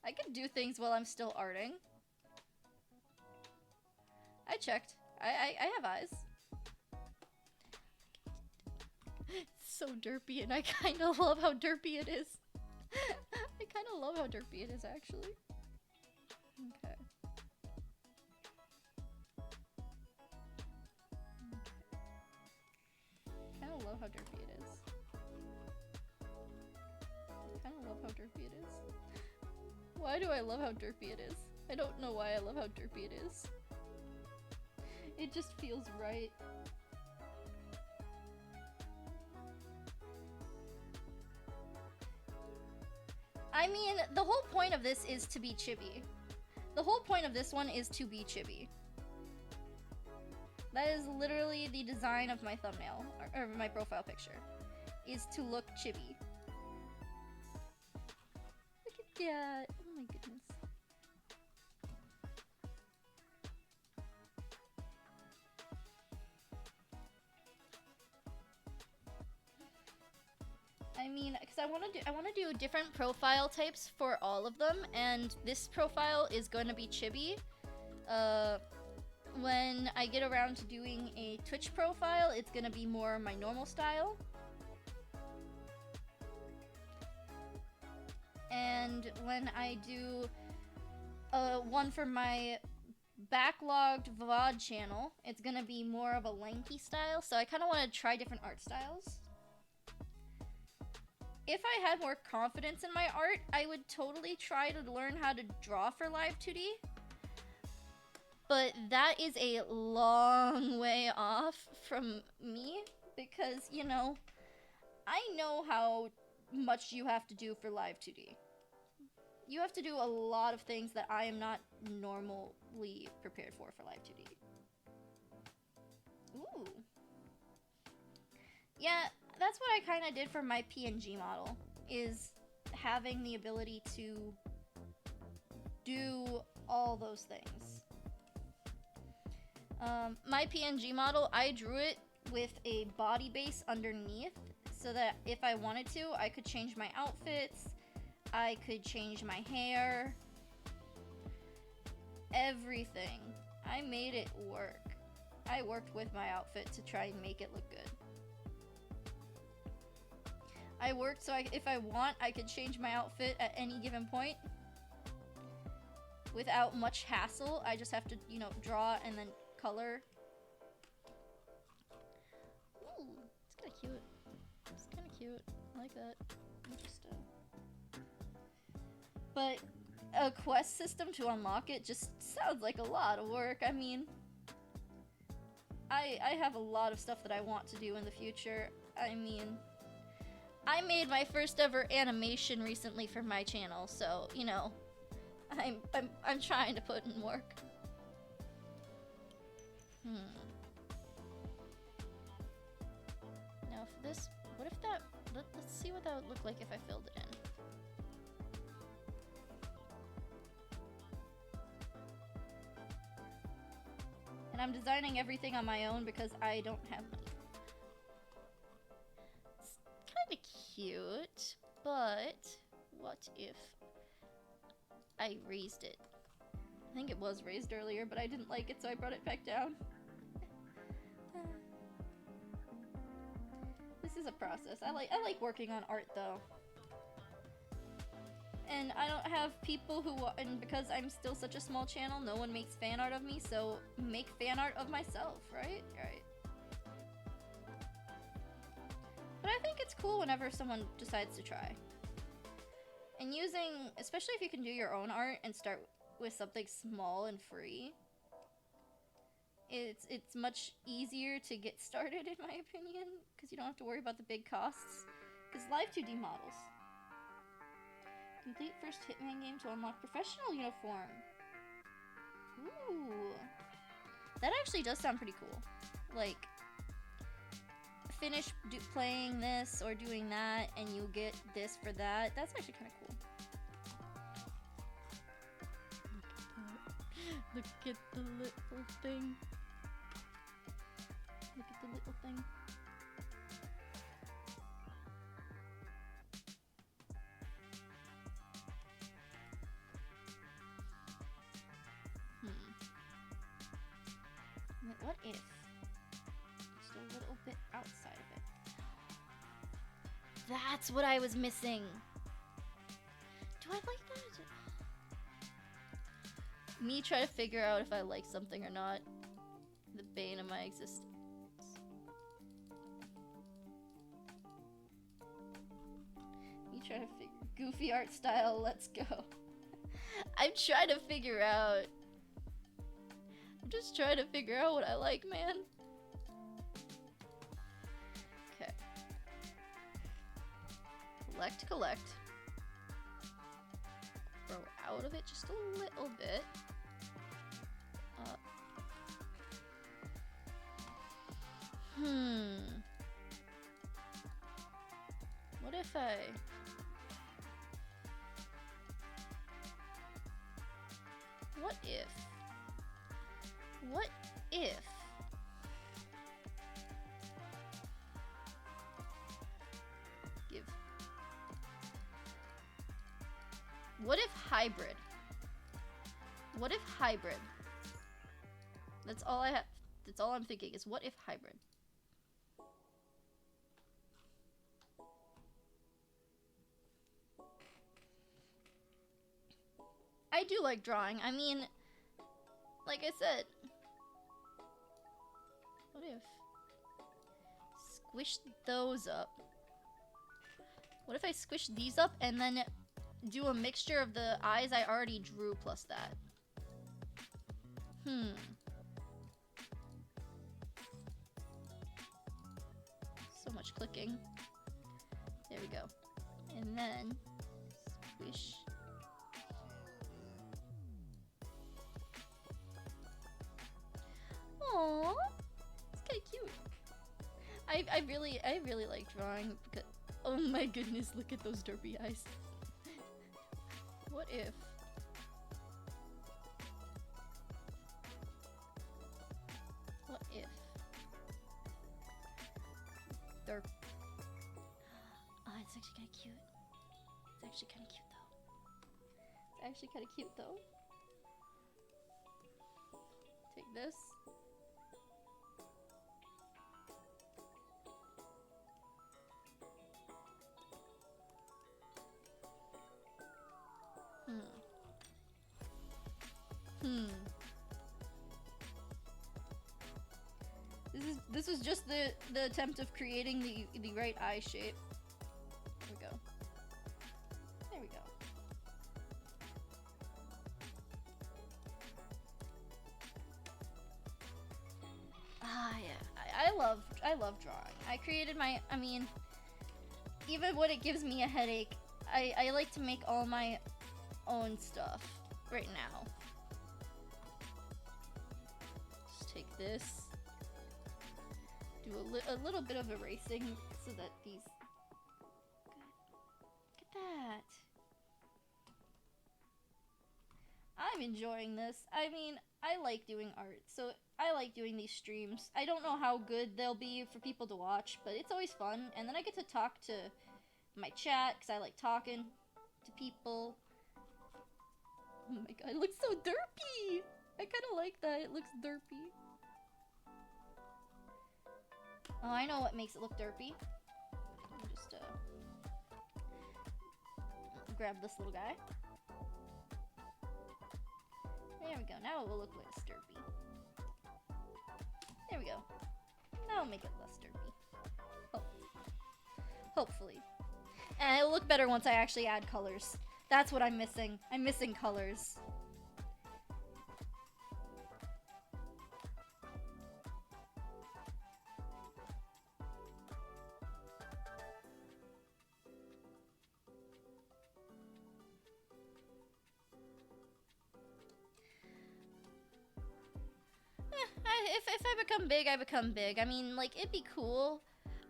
A: I can do things while I'm still arting. I checked. I have eyes. It's so derpy, and I kind of love how derpy it is. I kind of love how derpy it is, actually. Okay. Kind of love how derpy it is. I kind of love how derpy it is. Why do I love how derpy it is? I don't know why I love how derpy it is. It just feels right. I mean, the whole point of this is to be chibi. The whole point of this one is to be chibi. That is literally the design of my thumbnail, or my profile picture, is to look chibi. Look at that. Oh my goodness. I mean, because I want to do different profile types for all of them, and this profile is going to be chibi. When I get around to doing a Twitch profile, it's going to be more my normal style. And when I do one for my backlogged VOD channel, it's going to be more of a lanky style, so I kind of want to try different art styles. If I had more confidence in my art, I would totally try to learn how to draw for Live 2D. But that is a long way off from me because, you know, I know how much you have to do for Live 2D. You have to do a lot of things that I am not normally prepared for Live 2D. Ooh. Yeah, that's what I kind of did for my PNG model, is having the ability to do all those things. My PNG model, I drew it with a body base underneath, so that if I wanted to, I could change my outfits, I could change my hair, everything. I made it work. I worked with my outfit to try and make it look good. I worked so if I want, I could change my outfit at any given point without much hassle. I just have to, you know, draw and then color. Ooh, it's kind of cute. It's kind of cute. I like that. Interesting. But a quest system to unlock it just sounds like a lot of work. I mean, I have a lot of stuff that I want to do in the future. I mean, I made my first ever animation recently for my channel, so, you know, I'm trying to put in work. Now for this, what if that, let's see what that would look like if I filled it in. And I'm designing everything on my own because I don't have money. It's kind of cute, but what if I raised it? I think it was raised earlier, but I didn't like it, so I brought it back down. This is a process. I like working on art, though. And I don't have people who, and because I'm still such a small channel, no one makes fan art of me, so make fan art of myself, right? Right. But I think it's cool whenever someone decides to try. And using, especially if you can do your own art and start with something small and free, It's much easier to get started, in my opinion, because you don't have to worry about the big costs. Because live 2D models. Complete first Hitman game to unlock professional uniform. Ooh. That actually does sound pretty cool. Like, finish playing this or doing that, and you get this for that. That's actually kind of cool. Look at the little thing. Look at the little thing. What if? Just a little bit outside of it. That's what I was missing. Do I like that? Me try to figure out if I like something or not. The bane of my existence. Me try to figure goofy art style, let's go. I'm trying to figure out. I'm just trying to figure out what I like, man. Okay. Collect. Throw out of it just a little bit. What if What if hybrid? That's all I have. That's all I'm thinking is what if hybrid? I do like drawing. I mean, like I said, what if squish those up? What if I squish these up and then do a mixture of the eyes I already drew plus that? So much clicking. There we go. And then squish. Aww, it's kind of cute. I really like drawing because, oh my goodness, look at those derpy eyes. What if? What if? Derp. Oh, it's actually kind of cute. It's actually kind of cute though. It's actually kind of cute though. Take this. This was just the attempt of creating the right eye shape. There we go. There we go. Ah, yeah. I love drawing. I created my. I mean, even when it gives me a headache, I like to make all my own stuff right now. Just take this. Do a little bit of erasing so that these. Good. Look at that. I'm enjoying this. I mean, I like doing art, so I like doing these streams. I don't know how good they'll be for people to watch, but it's always fun. And then I get to talk to my chat, because I like talking to people. Oh my god, it looks so derpy! I kind of like that. It looks derpy. Oh, I know what makes it look derpy. Let me just grab this little guy. There we go. Now it will look less derpy. There we go. Now I'll make it less derpy. Hopefully. And it'll look better once I actually add colors. That's what I'm missing. I'm missing colors. if I become big, I become big. I mean, like, it'd be cool.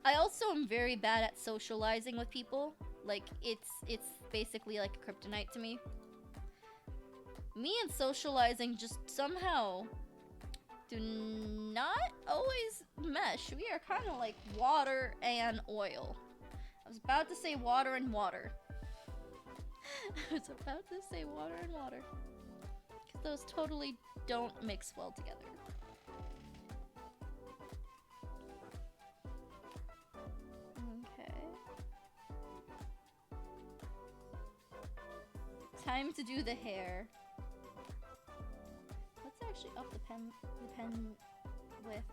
A: I also am very bad at socializing with people. Like, it's basically like a kryptonite to me. Me and socializing just somehow do not always mesh. We are kind of like water and oil. I was about to say water and water. I was about to say water and water. Because those totally don't mix well together. Okay. Time to do the hair. Let's actually up the pen width.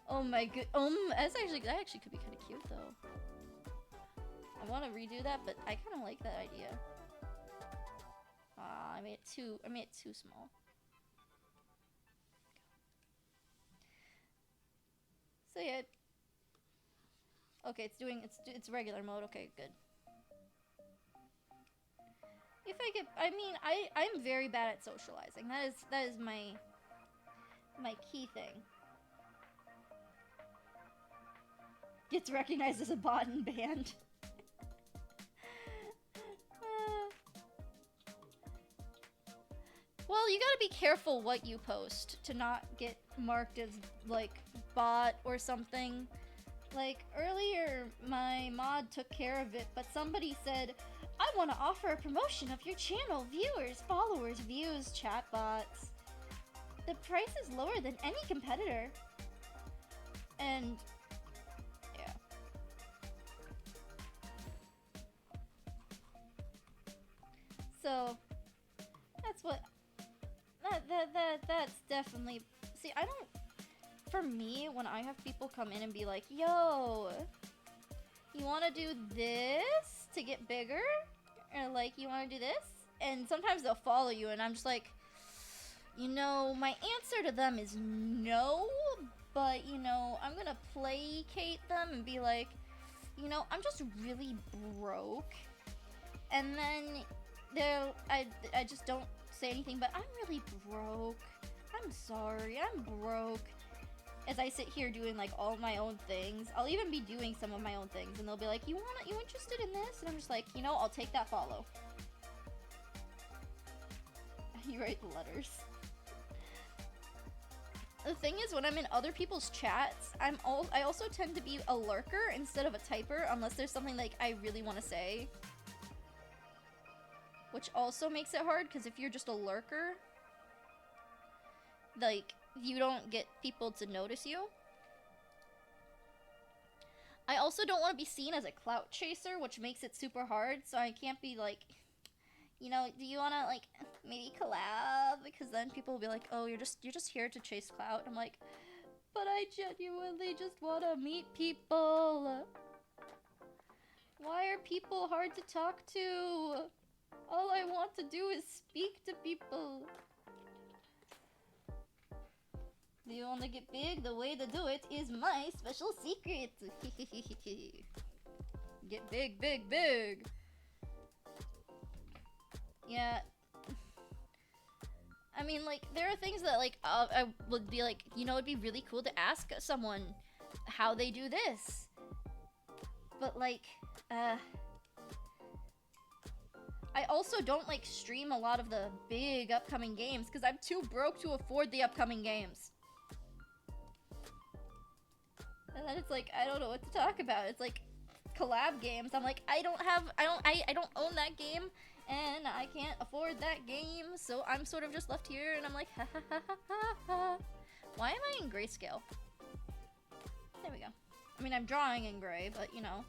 A: Oh my good. That actually could be kind of cute though. I want to redo that, but I kind of like that idea. I made it too small. So yeah. Okay, it's regular mode. Okay, good. If I'm very bad at socializing. That is my key thing. Gets recognized as a bot and banned. Well, you gotta be careful what you post to not get marked as, like, bot or something. Like, earlier, my mod took care of it, but somebody said, I want to offer a promotion of your channel, viewers, followers, views, chatbots. The price is lower than any competitor. And, yeah. So, that's what... That's definitely... See, I don't... For me, when I have people come in and be like, yo, you want to do this to get bigger? Or, like, you want to do this? And sometimes they'll follow you, and I'm just like, you know, my answer to them is no, but, you know, I'm gonna placate them and be like, you know, I'm just really broke. And then I just don't say anything, but I'm really broke. I'm sorry, I'm broke. As I sit here doing, like, all my own things. I'll even be doing some of my own things, and they'll be like, you interested in this? And I'm just like, you know, I'll take that follow. You write the letters. The thing is, when I'm in other people's chats, I also tend to be a lurker instead of a typer, unless there's something, like, I really want to say. Which also makes it hard, because if you're just a lurker, like, you don't get people to notice you. I also don't want to be seen as a clout chaser, which makes it super hard, so I can't be like, you know, do you want to, like, maybe collab? Because then people will be like, oh, you're just here to chase clout. I'm like, but I genuinely just want to meet people. Why are people hard to talk to? All I want to do is speak to people. Do you want to get big? The way to do it is my special secret. Get big, big, big. Yeah. I mean, like, there are things that, like, I would be like, you know, it'd be really cool to ask someone how they do this. But, like, I also don't, like, stream a lot of the big upcoming games because I'm too broke to afford the upcoming games. And then it's like, I don't know what to talk about. It's like collab games. I'm like, I don't own that game, and I can't afford that game, so I'm sort of just left here, and I'm like, ha ha ha ha ha ha. Why am I in grayscale? There we go. I mean, I'm drawing in gray, but, you know,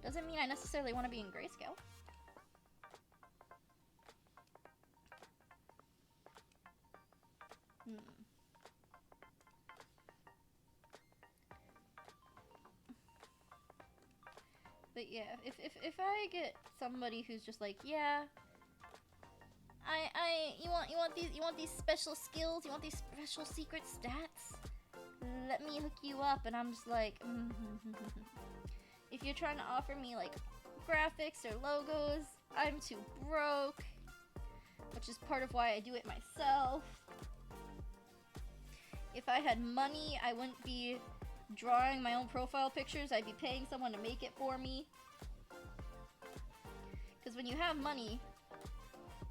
A: doesn't mean I necessarily want to be in grayscale. But yeah, if I get somebody who's just like, yeah, you want these special skills, you want these special secret stats, let me hook you up, and I'm just like, if you're trying to offer me like graphics or logos, I'm too broke, which is part of why I do it myself. If I had money, I wouldn't be drawing my own profile pictures. I'd be paying someone to make it for me. Because when you have money,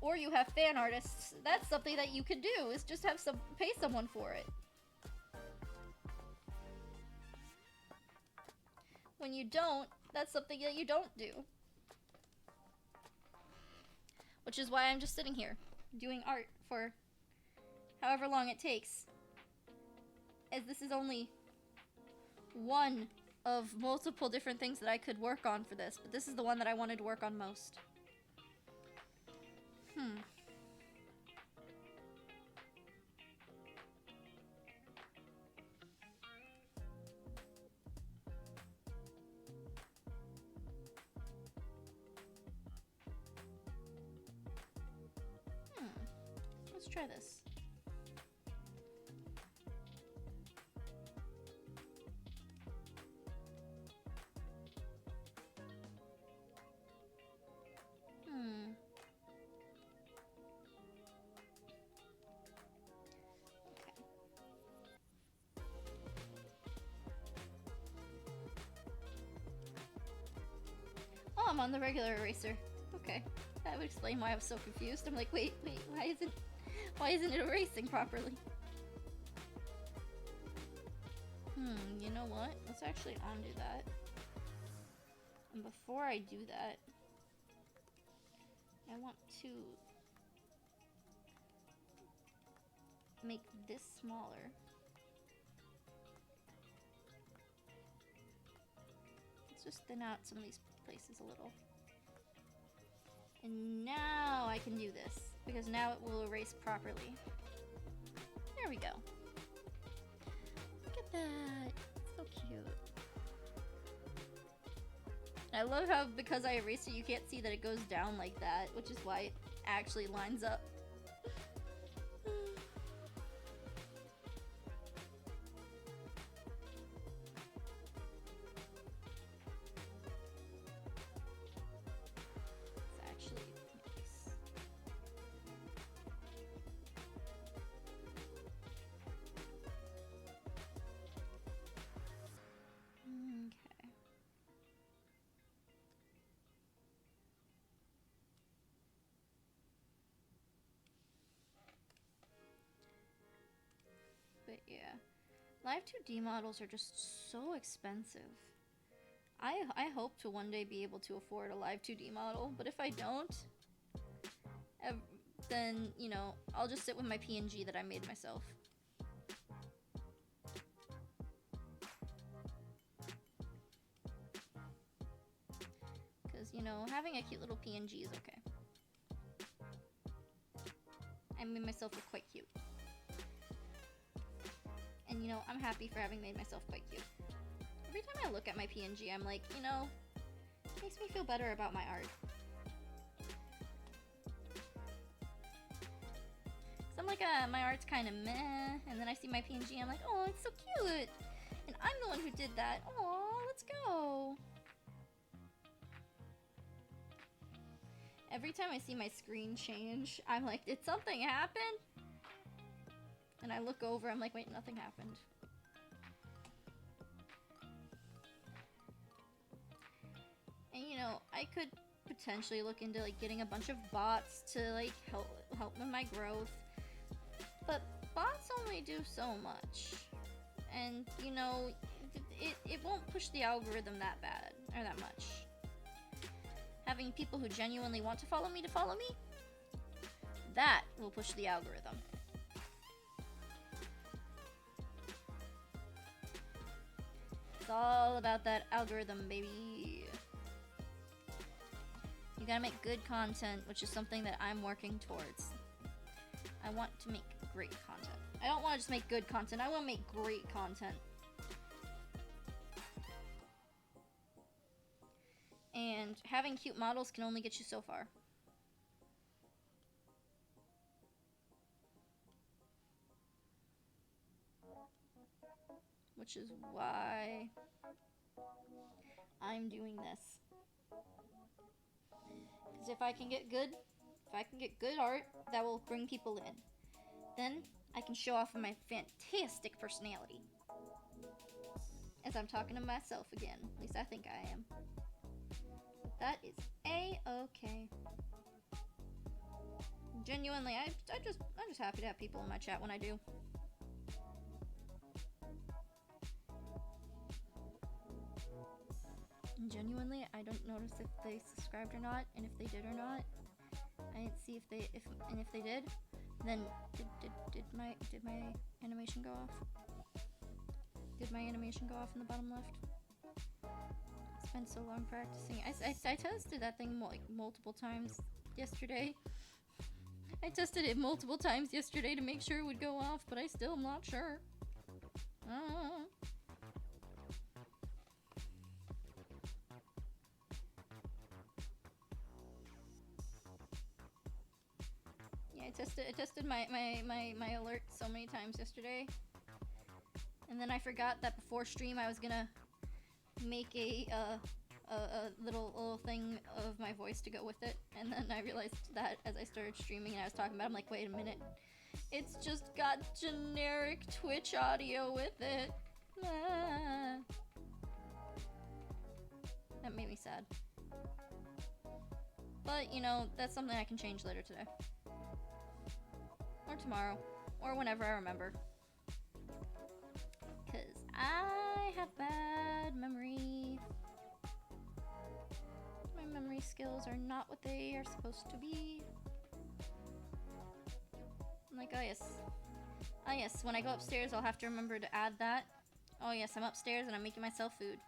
A: or you have fan artists, that's something that you can do, is just have pay someone for it. When you don't, that's something that you don't do. Which is why I'm just sitting here, doing art for however long it takes. As this is only one of multiple different things that I could work on for this, but this is the one that I wanted to work on most. Let's try this. Oh, I'm on the regular eraser. Okay. That would explain why I was so confused. I'm like, wait, why isn't it erasing properly? You know what? Let's actually undo that. And before I do that, I want to make this smaller. Let's just thin out some of these places a little. And now I can do this, because now it will erase properly. There we go. Look at that. So cute. I love how, because I erased it, you can't see that it goes down like that, which is why it actually lines up. But yeah, Live 2D models are just so expensive. I hope to one day be able to afford a Live 2D model, but if I don't, then, you know, I'll just sit with my PNG that I made myself. Because, you know, having a cute little PNG is okay. I made myself look quite cute. And, you know, I'm happy for having made myself quite cute. Every time I look at my PNG, I'm like, you know, it makes me feel better about my art. Cause I'm like, my art's kind of meh, and then I see my PNG, I'm like, oh, it's so cute! And I'm the one who did that. Aw, let's go! Every time I see my screen change, I'm like, did something happen? And I look over, I'm like, wait, nothing happened. And you know, I could potentially look into like getting a bunch of bots to like help with my growth. But bots only do so much. And you know, it won't push the algorithm that bad or that much. Having people who genuinely want to follow me, that will push the algorithm. It's all about that algorithm, baby. You gotta make good content, which is something that I'm working towards. I want to make great content. I don't want to just make good content, I want to make great content. And having cute models can only get you so far. Which is why I'm doing this. Because if I can get good art that will bring people in, then, I can show off my fantastic personality. As I'm talking to myself again. At least I think I am. That is A-okay. Genuinely, I'm just happy to have people in my chat when I do. Genuinely, I don't notice if they subscribed or not, and if they did or not. I didn't see if they did, then did my animation go off? Did my animation go off in the bottom left? It's been so long practicing. I tested that thing like multiple times yesterday. I tested it multiple times yesterday to make sure it would go off, but I still am not sure. Yeah, I tested my alert so many times yesterday. And then I forgot that before stream I was gonna make a little thing of my voice to go with it, and then I realized that as I started streaming and I was talking about it, I'm like, wait a minute, it's just got generic Twitch audio with it. Ah. That made me sad. But, you know, that's something I can change later today. Or tomorrow. Or whenever I remember. Because I have bad memory. My memory skills are not what they are supposed to be. I'm like, oh yes. Oh yes, when I go upstairs I'll have to remember to add that. Oh yes, I'm upstairs and I'm making myself food.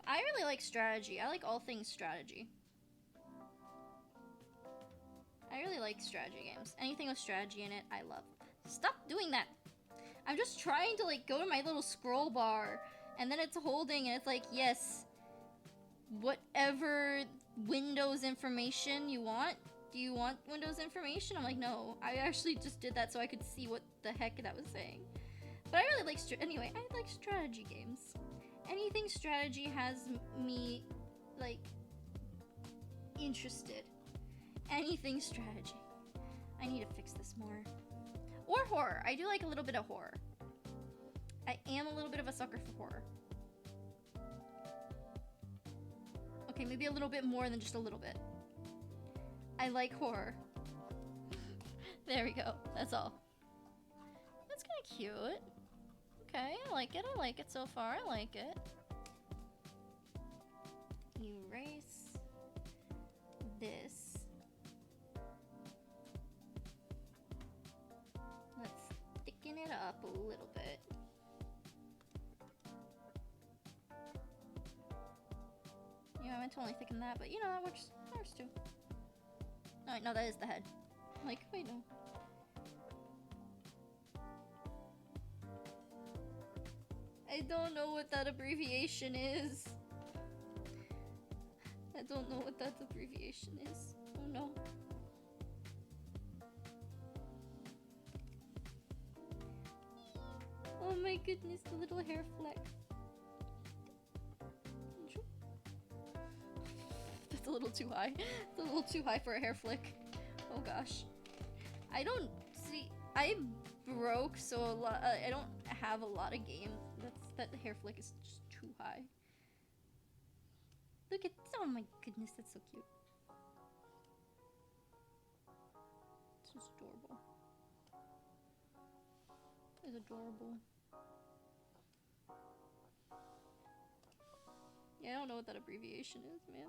A: I really like strategy. I like all things strategy. I really like strategy games. Anything with strategy in it, I love. Stop doing that! I'm just trying to, like, go to my little scroll bar, and then it's holding, and it's like, yes, whatever Windows information you want. Do you want Windows information? I'm like, no. I actually just did that so I could see what the heck that was saying. But I really like, anyway, I like strategy games. Anything strategy has me, like, interested. Anything strategy. I need to fix this more. Or horror. I do like a little bit of horror. I am a little bit of a sucker for horror. Okay, maybe a little bit more than just a little bit. I like horror. There we go. That's all. That's kind of cute. Okay, I like it. I like it so far. I like it. Erase this. Let's thicken it up a little bit. Yeah, I meant to only thicken that, but you know, that works too. No, wait, no, that is the head. I'm like, wait, no. I don't know what that abbreviation is. I don't know what that abbreviation is. Oh no. Oh my goodness, the little hair fleck. That's a little too high. It's a little too high for a hair flick. Oh gosh. I don't see. I broke, so a lot. I don't have a lot of games. That hair flick is just too high. Look at. Oh my goodness, that's so cute. It's just adorable. It's adorable. Yeah, I don't know what that abbreviation is, man.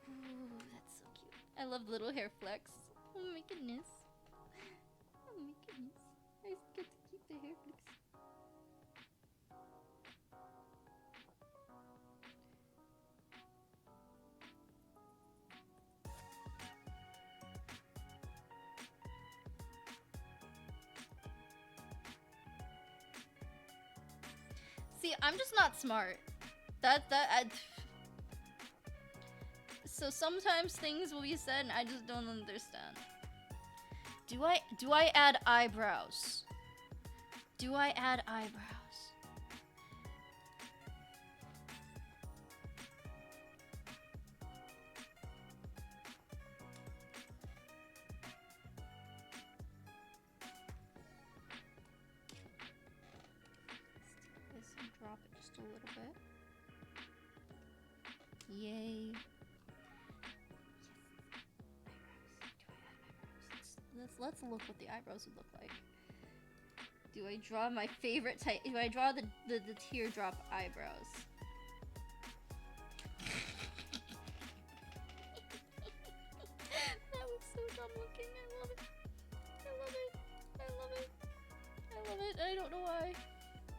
A: Ooh, that's so cute. I love little hair flecks. Oh my goodness. Oh my goodness. I get to keep the hair flicks. See, I'm just not smart. So sometimes things will be said and I just don't understand. Do I add eyebrows? Do I add eyebrows? This and drop it just a little bit. Yay. Let's look what the eyebrows would look like. Do I draw my favorite type? Do I draw the teardrop eyebrows? That was so dumb looking. I love it. I love it. I love it. I love it. I don't know why.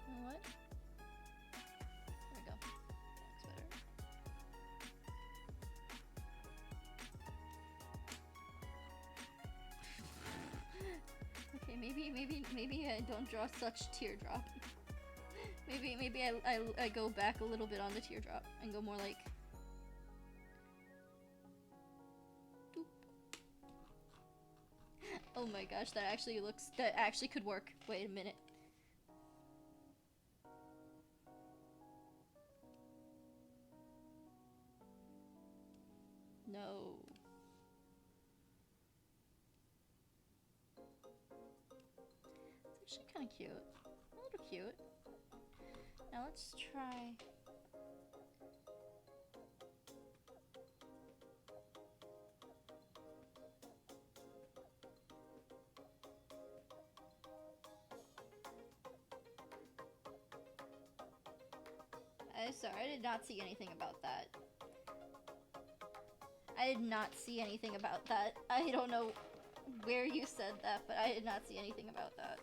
A: You know what? There we go. That's better. Okay, maybe I don't draw such teardrop. maybe I go back a little bit on the teardrop and go more like. Doop. Oh my gosh, that actually could work. Wait a minute. No. It's actually kind of cute. A little cute. Now let's try. Sorry, I did not see anything about that. I did not see anything about that. I don't know where you said that, but I did not see anything about that.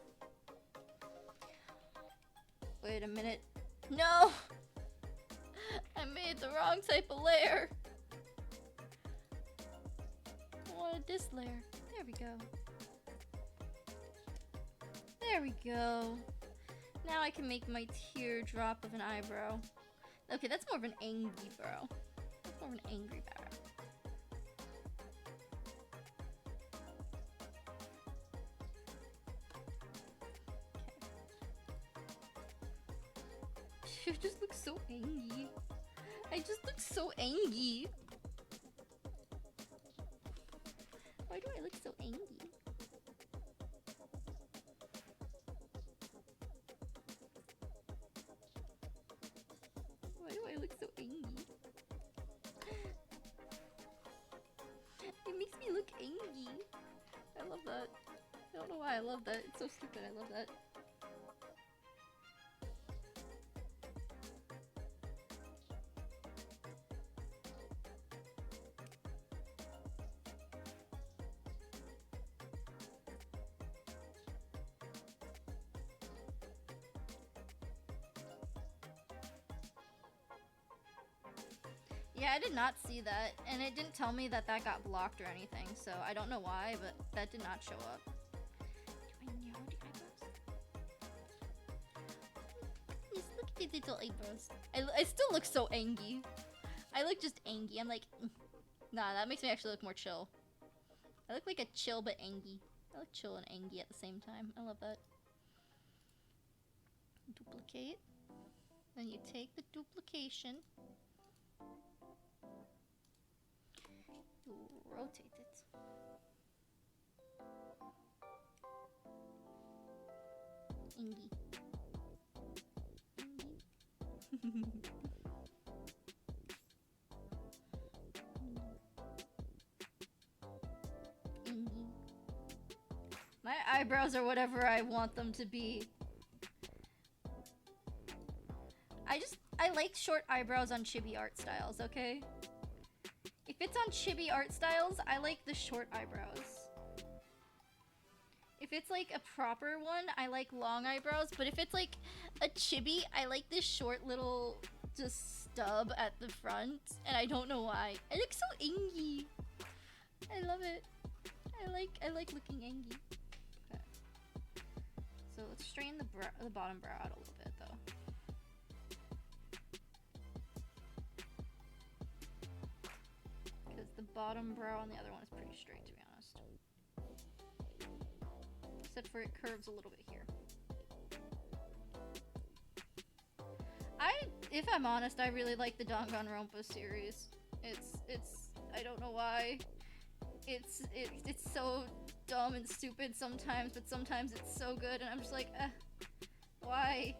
A: Wait a minute. No! I made the wrong type of layer. I wanted this layer. There we go. There we go. Now I can make my teardrop of an eyebrow. Okay, that's more of an angry brow. That's more of an angry brow. Okay. I just look so angry. I just look so angry. Why do I look so angry? Why do I look so angry? It makes me look angry. I love that. I don't know why I love that. It's so stupid. I love that. Yeah, I did not see that, and it didn't tell me that got blocked or anything, so I don't know why, but that did not show up. Do I narrow the eyebrows? Just look at the little eyebrows. I still look so angry. I look just angry. I'm like, nah, that makes me actually look more chill. I look like a chill but angry. I look chill and angry at the same time. I love that. Duplicate. Then you take the duplication. You rotate it. Ingy. Ingy. My eyebrows are whatever I want them to be. I like short eyebrows on chibi art styles, okay? If it's on chibi art styles, I like the short eyebrows. If it's like a proper one, I like long eyebrows, but if it's like a chibi, I like this short little just stub at the front, and I don't know why. I look so ingy. I love it. I like looking ingy. Okay. So let's straighten the bottom brow out a little bit though. Because the bottom brow on the other one is pretty straight, to be honest. except for it curves a little bit here. If I'm honest, I really like the Danganronpa series. It's I don't know why. It's so dumb and stupid sometimes, but sometimes it's so good, and I'm just like, why?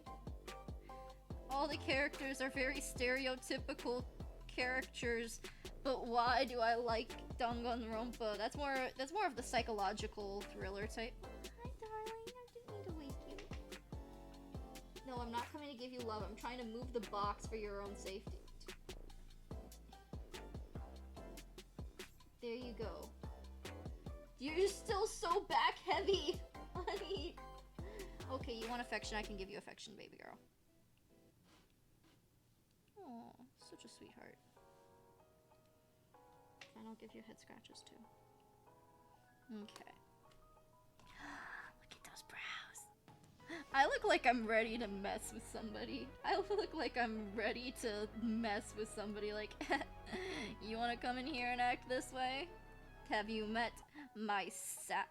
A: All the characters are very stereotypical characters, but why do I like Danganronpa? That's more of the psychological thriller type. Hi, darling. I didn't mean to wake you. No, I'm not coming to give you love. I'm trying to move the box for your own safety. There you go. You're still so back heavy, honey. Okay, you want affection? I can give you affection, baby girl. Oh, such a sweetheart. And I'll give you head scratches too. Okay. Look at those brows. I look like I'm ready to mess with somebody. I look like I'm ready to mess with somebody. Like, you want to come in here and act this way? Have you met my sap?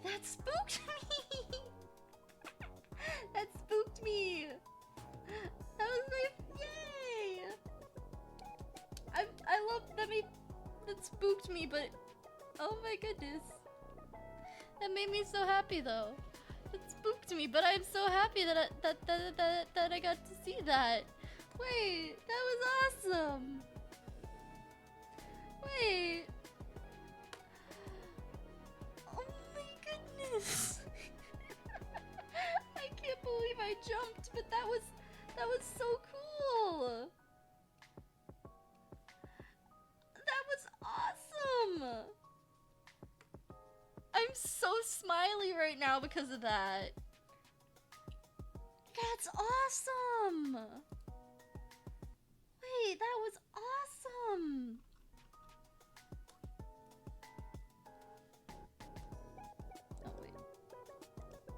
A: That spooked me! That spooked me! That was my... Yay! I love that that spooked me, but... Oh my goodness. That made me so happy though. It spooked me, but I'm so happy that I got to see that. Wait, that was awesome! Wait... Oh my goodness! I can't believe I jumped, but that was so cool! That was awesome! I'm so smiley right now because of that. That's awesome! Wait, that was awesome! Oh wait.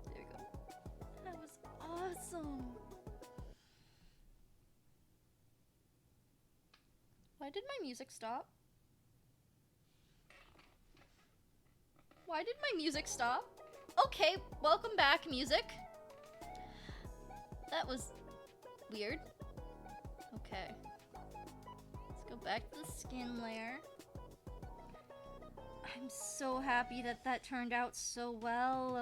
A: There you go. That was awesome! Why did my music stop? Why did my music stop? Okay, welcome back, music. That was weird. Okay. Let's go back to the skin layer. I'm so happy that that turned out so well.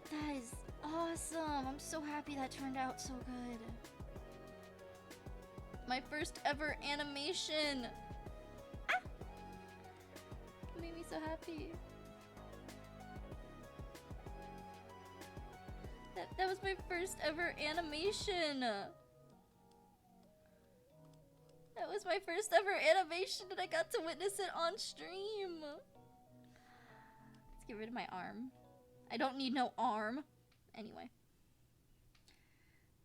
A: That is awesome. I'm so happy that turned out so good. My first ever animation. Ah! It made me so happy. That was my first ever animation. That was my first ever animation and I got to witness it on stream. Let's get rid of my arm. I don't need no arm. Anyway.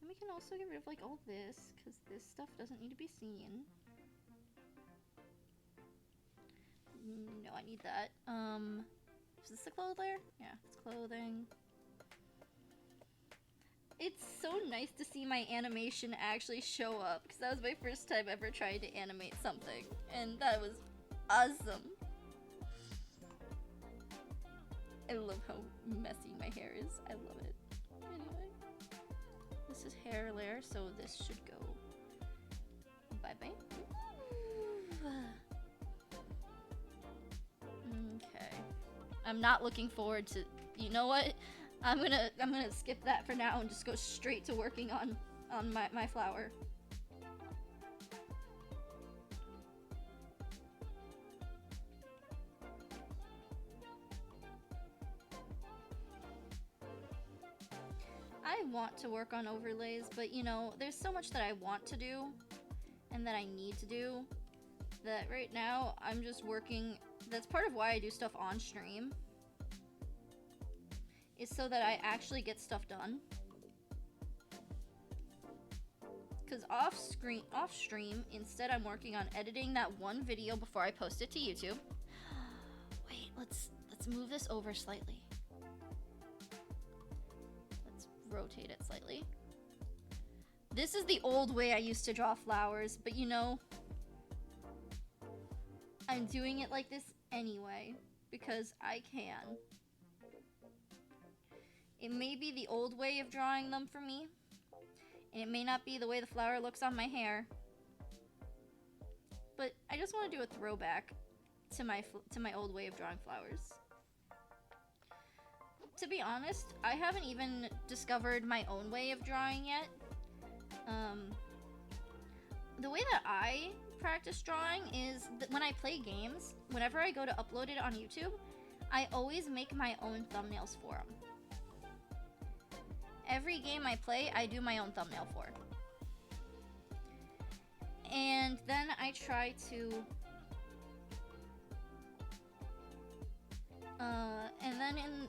A: And we can also get rid of like all this, because this stuff doesn't need to be seen. No, I need that. Is this the clothes layer? Yeah, it's clothing. It's so nice to see my animation actually show up, because that was my first time ever trying to animate something, and that was awesome. I love how messy my hair is. I love it. Anyway, this is hair layer, so this should go bye-bye. Okay. I'm not looking forward to... You know what? I'm gonna skip that for now and just go straight to working on my flower. I want to work on overlays, but you know, there's so much that I want to do and that I need to do that right now I'm just working. That's part of why I do stuff on stream, is so that I actually get stuff done. Because off stream, instead I'm working on editing that one video before I post it to YouTube. Wait, let's move this over slightly. Let's rotate it slightly. This is the old way I used to draw flowers, but you know, I'm doing it like this anyway, because I can. It may be the old way of drawing them for me, and it may not be the way the flower looks on my hair, but I just want to do a throwback to my old way of drawing flowers. To be honest, I haven't even discovered my own way of drawing yet. The way that I practice drawing is that when I play games, whenever I go to upload it on YouTube, I always make my own thumbnails for them. Every game I play, I do my own thumbnail for. And then I try to...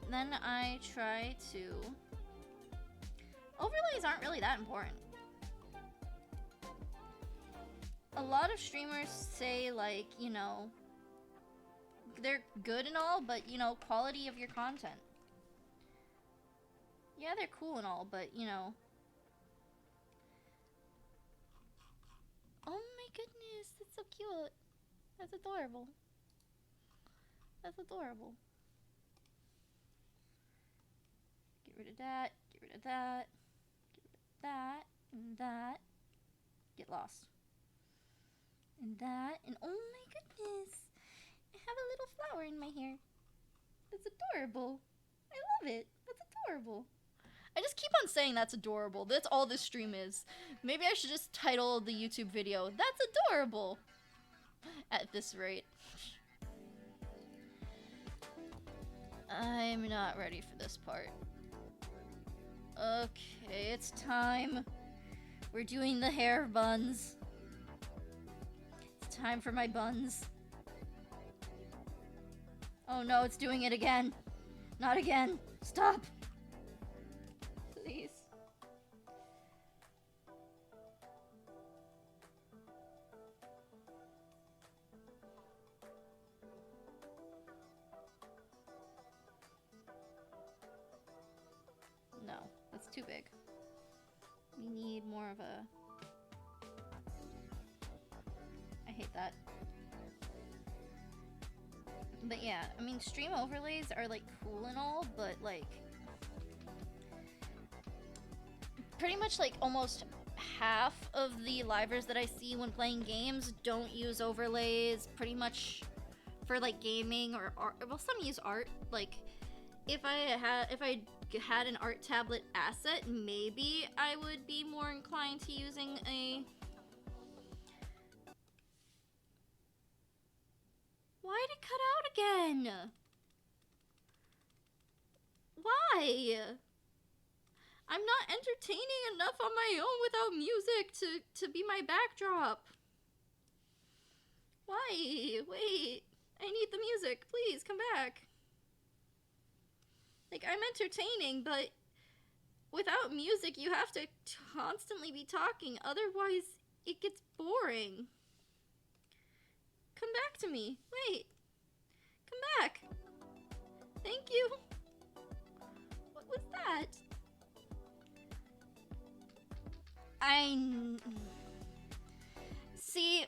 A: then I try to... Overlays aren't really that important. A lot of streamers say, like, you know, they're good and all, but, you know, quality of your content. Yeah, they're cool and all, but, you know. Oh my goodness, that's so cute. That's adorable. That's adorable. Get rid of that, get rid of that, get rid of that, and that. Get lost. And that, and oh my goodness. I have a little flower in my hair. That's adorable. I love it. That's adorable. I just keep on saying that's adorable. That's all this stream is. Maybe I should just title the YouTube video, "That's adorable." At this rate. I'm not ready for this part. Okay, it's time. We're doing the hair buns. It's time for my buns. Oh no, it's doing it again. Not again. Stop. Please. No, that's too big. We need more of a... I hate that. But yeah, I mean, stream overlays are, like, cool and all, but, like... pretty much, like, almost half of the livers that I see when playing games don't use overlays, pretty much for, like, gaming or art. Well, some use art. Like, if I had an art tablet asset, maybe I would be more inclined to using a... Why'd it cut out again? Why? I'm not entertaining enough on my own without music to be my backdrop. Why? Wait. I need the music. Please, come back. Like, I'm entertaining, but without music, you have to constantly be talking. Otherwise, it gets boring. Come back to me. Wait. Come back. Thank you. What was that? See,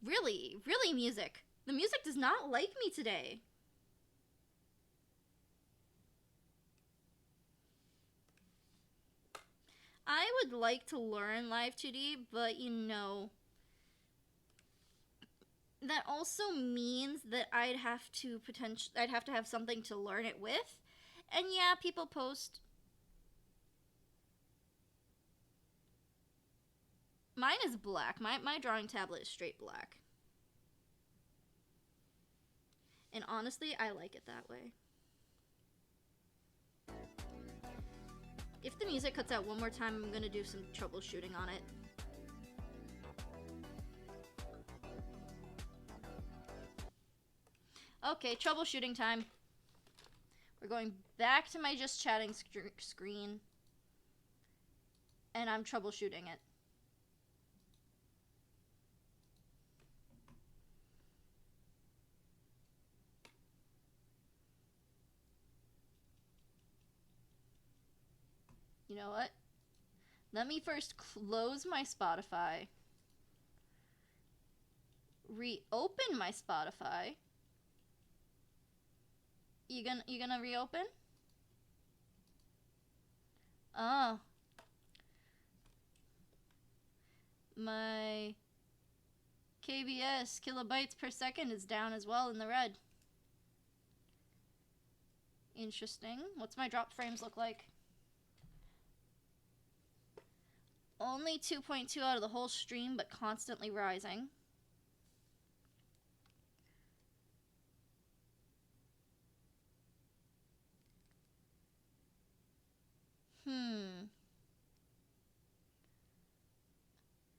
A: really music. The music does not like me today. I would like to learn Live 2D, but you know, that also means that I'd have to have something to learn it with. And yeah, people post. Mine is black. My drawing tablet is straight black. And honestly, I like it that way. If the music cuts out one more time, I'm gonna do some troubleshooting on it. Okay, troubleshooting time. We're going back to my just chatting screen. And I'm troubleshooting it. You know what? Let me first close my Spotify. reopen my Spotify. You gonna reopen? Oh. My KBS, kilobytes per second, is down as well in the red. Interesting. What's my drop frames look like? Only 2.2 out of the whole stream, but constantly rising.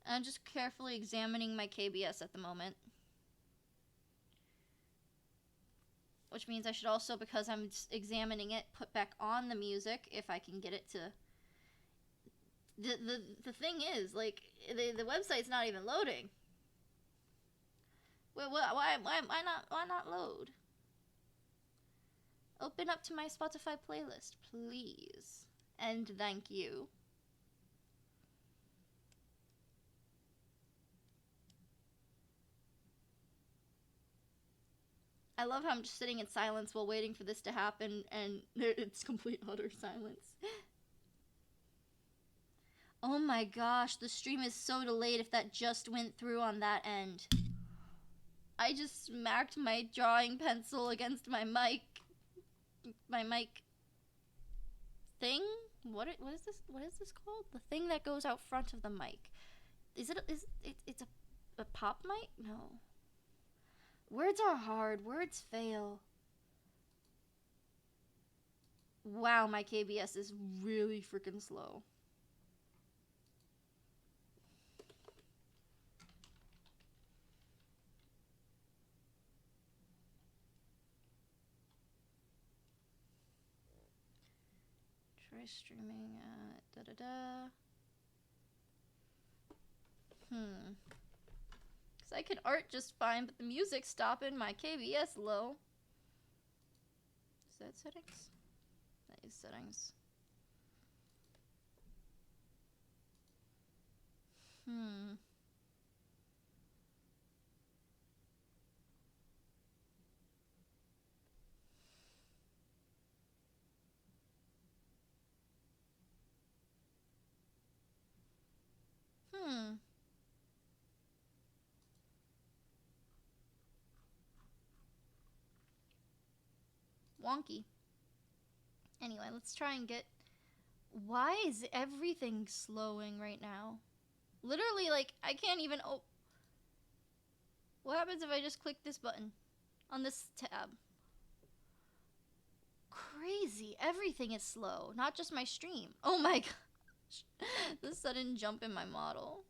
A: I'm just carefully examining my KBS at the moment. Which means I should also, because I'm examining it, put back on the music if I can get it to... The thing is, like, the website's not even loading. Why not load? Open up to my Spotify playlist, please. And thank you. I love how I'm just sitting in silence while waiting for this to happen, and it's complete utter silence. Oh my gosh, the stream is so delayed if that just went through on that end. I just smacked my drawing pencil against my mic. My mic thing? What is this? What is this called? The thing that goes out front of the mic. It's a pop mic? No. Words are hard. Words fail. Wow, my KBS is really freaking slow. Try streaming at Cause I can art just fine, but the music's stopping my KBS low. Is that settings? That is settings. Wonky. Anyway, let's try and get... Why is everything slowing right now? Literally, like, I can't even... Oh. What happens if I just click this button on this tab? Crazy. Everything is slow. Not just my stream. Oh my gosh. The sudden jump in my model.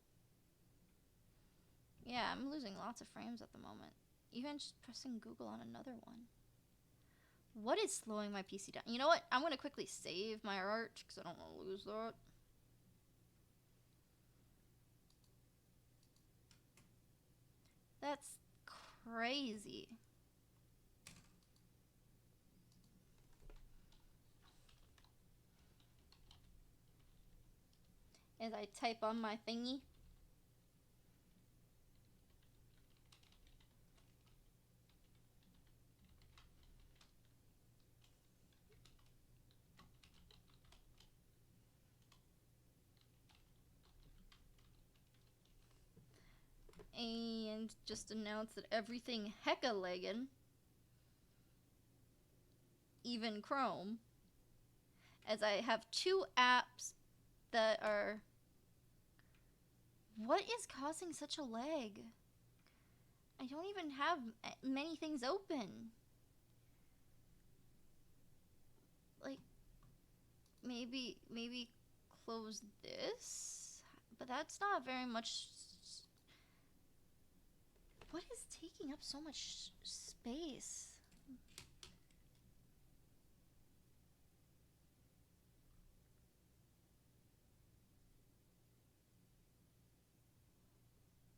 A: Yeah, I'm losing lots of frames at the moment. Even just pressing Google on another one. What is slowing my PC down? You know what? I'm going to quickly save my art because I don't want to lose that. That's crazy. As I type on my thingy. And just announce that everything hecka-leggin', even Chrome, as I have two apps that are... What is causing such a lag? I don't even have many things open. Like, maybe close this? But that's not very much... What is taking up so much space?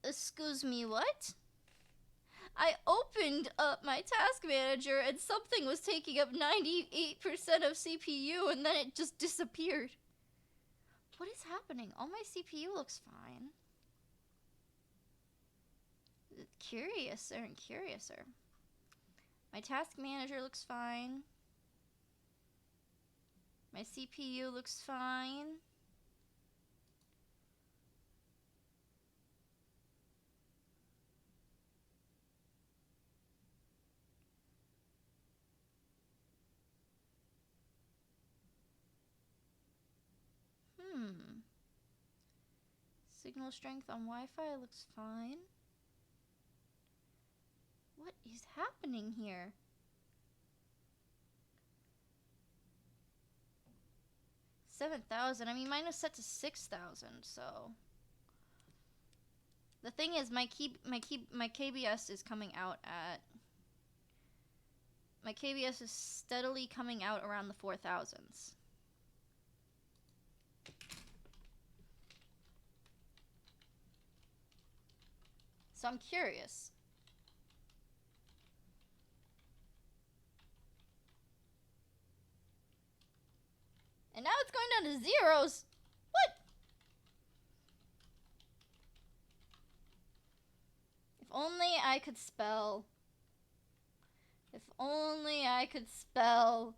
A: Excuse me, what? I opened up my task manager and something was taking up 98% of CPU and then it just disappeared. What is happening? All my CPU looks fine. Curiouser and curiouser. My task manager looks fine. My CPU looks fine. Signal strength on Wi-Fi looks fine. What is happening here? $7,000. I mean, mine is set to 6,000, so. The thing is, my KBS is coming out at. My KBS is steadily coming out around the 4,000s. So I'm curious. And now it's going down to zeros. What? If only I could spell. If only I could spell.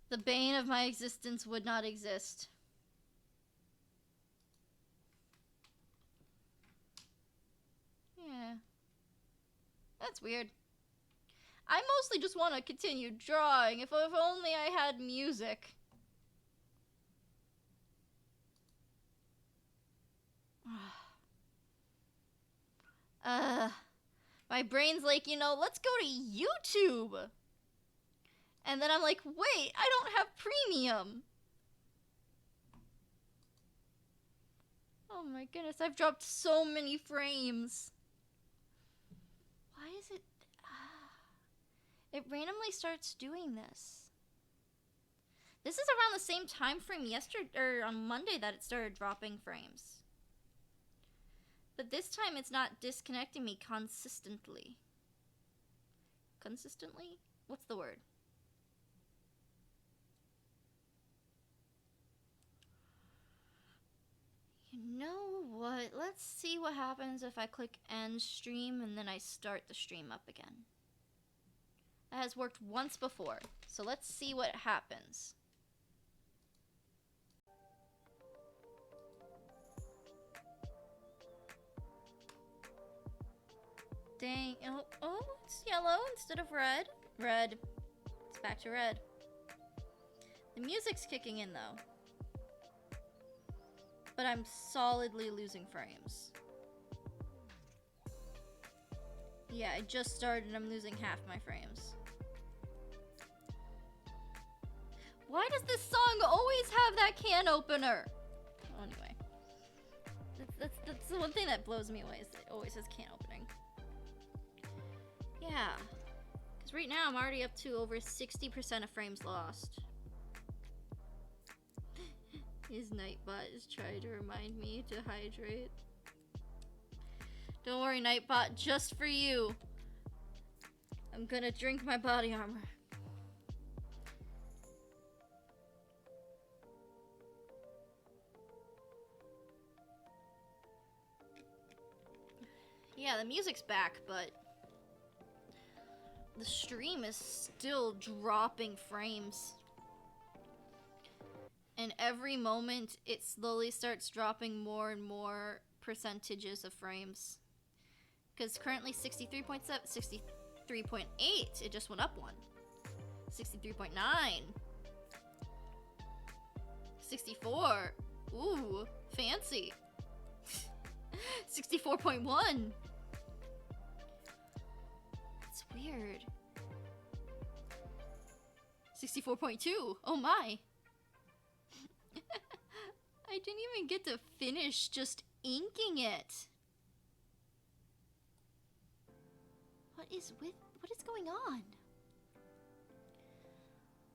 A: The bane of my existence would not exist. Yeah. That's weird. I mostly just want to continue drawing. If only I had music. My brain's like, you know, let's go to YouTube. And then I'm like, wait, I don't have premium. Oh my goodness, I've dropped so many frames. Why is it... It randomly starts doing this. This is around the same time frame yesterday, or on Monday, that it started dropping frames. But this time it's not disconnecting me consistently. Consistently? What's the word? You know what? Let's see what happens if I click end stream and then I start the stream up again. That has worked once before, so let's see what happens. Dang, oh, it's yellow instead of red. Red. It's back to red. The music's kicking in though. But I'm solidly losing frames. Yeah, I just started and I'm losing half my frames. Why does this song always have that can opener? Oh, anyway. That's the one thing that blows me away, is that it always has can opening. Yeah. Because right now I'm already up to over 60% of frames lost. His Nightbot is trying to remind me to hydrate. Don't worry, Nightbot, just for you. I'm gonna drink my body armor. Yeah, the music's back, but the stream is still dropping frames. And every moment, it slowly starts dropping more and more percentages of frames. Because currently 63.7, 63.8, it just went up one. 63.9. 64. Ooh, fancy. 64.1. That's weird. 64.2. Oh my. I didn't even get to finish just inking it. What is going on?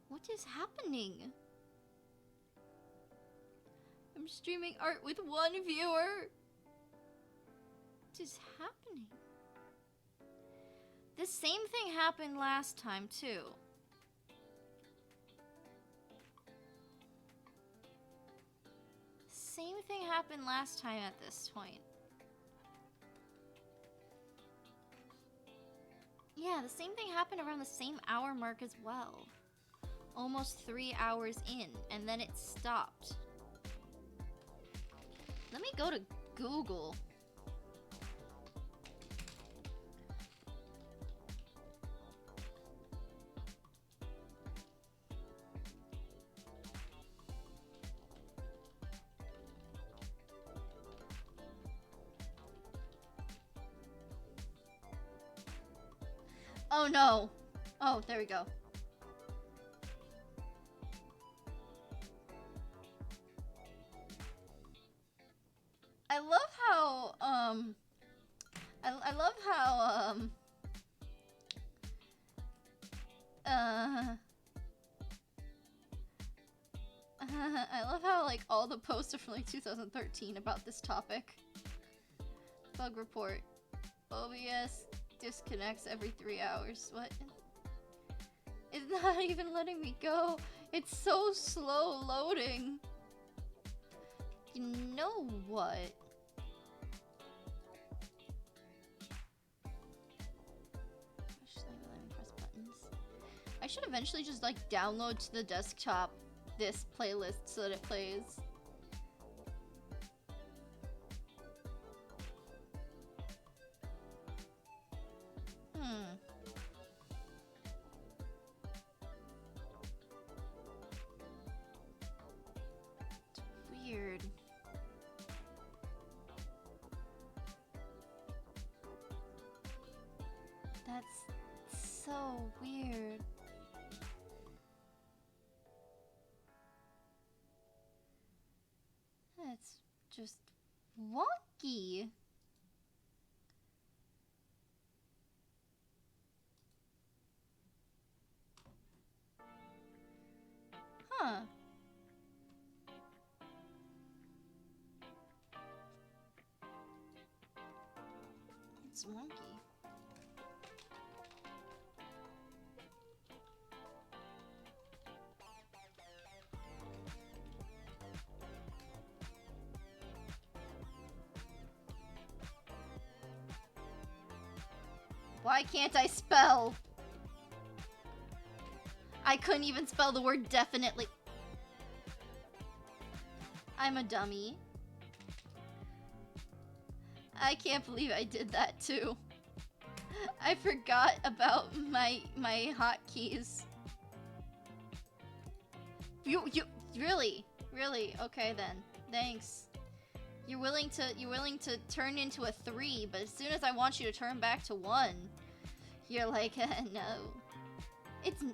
A: What is happening? I'm streaming art with one viewer. What is happening? The same thing happened last time too. Same thing happened last time at this point. Yeah, the same thing happened around the same hour mark as well. Almost 3 hours in, and then it stopped. Let me go to Google. Oh no! Oh, there we go. I love how, I love how, I love how, like, all the posts are from, like, 2013 about this topic. Bug report. OBS disconnects every 3 hours. What? It's not even letting me go. It's so slow loading. You know what? I should eventually just, like, download to the desktop this playlist so that it plays. It's weird. That's so weird. That's just wonky. Huh. It's wonky. Why can't I spell? I couldn't even spell the word definitely. I'm a dummy. I can't believe I did that too. I forgot about my hotkeys. You really? Okay then. Thanks. You're willing to turn into a 3, but as soon as I want you to turn back to 1, you're like, no. It's an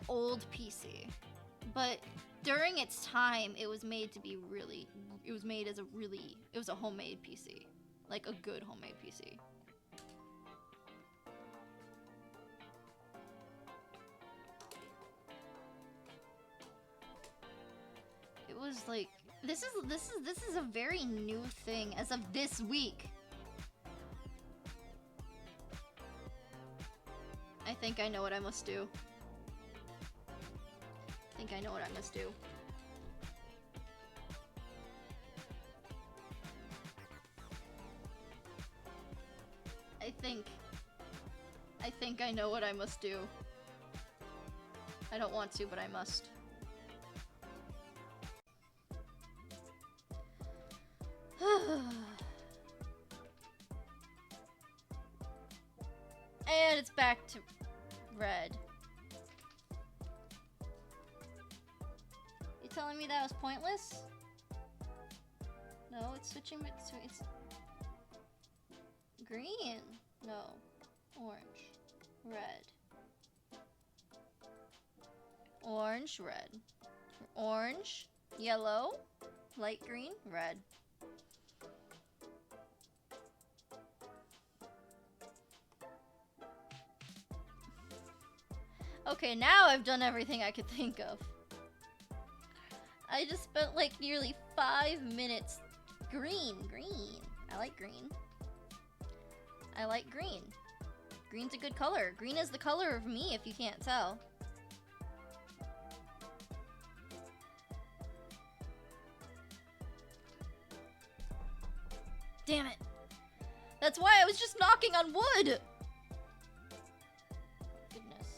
A: old PC, but during its time, it was made to be really, it was a homemade PC, like a good homemade PC. It was like, this is a very new thing as of this week. I think I know what I must do. I think I know what I must do. I don't want to, but I must. And it's back to red. You telling me that was pointless? No, it's switching. It's green. No, orange, red, orange, red, orange, yellow, light green, red. Okay, now I've done everything I could think of. I just spent like nearly 5 minutes. Green. I like green. Green's a good color. Green is the color of me, if you can't tell. Damn it. That's why I was just knocking on wood. Goodness.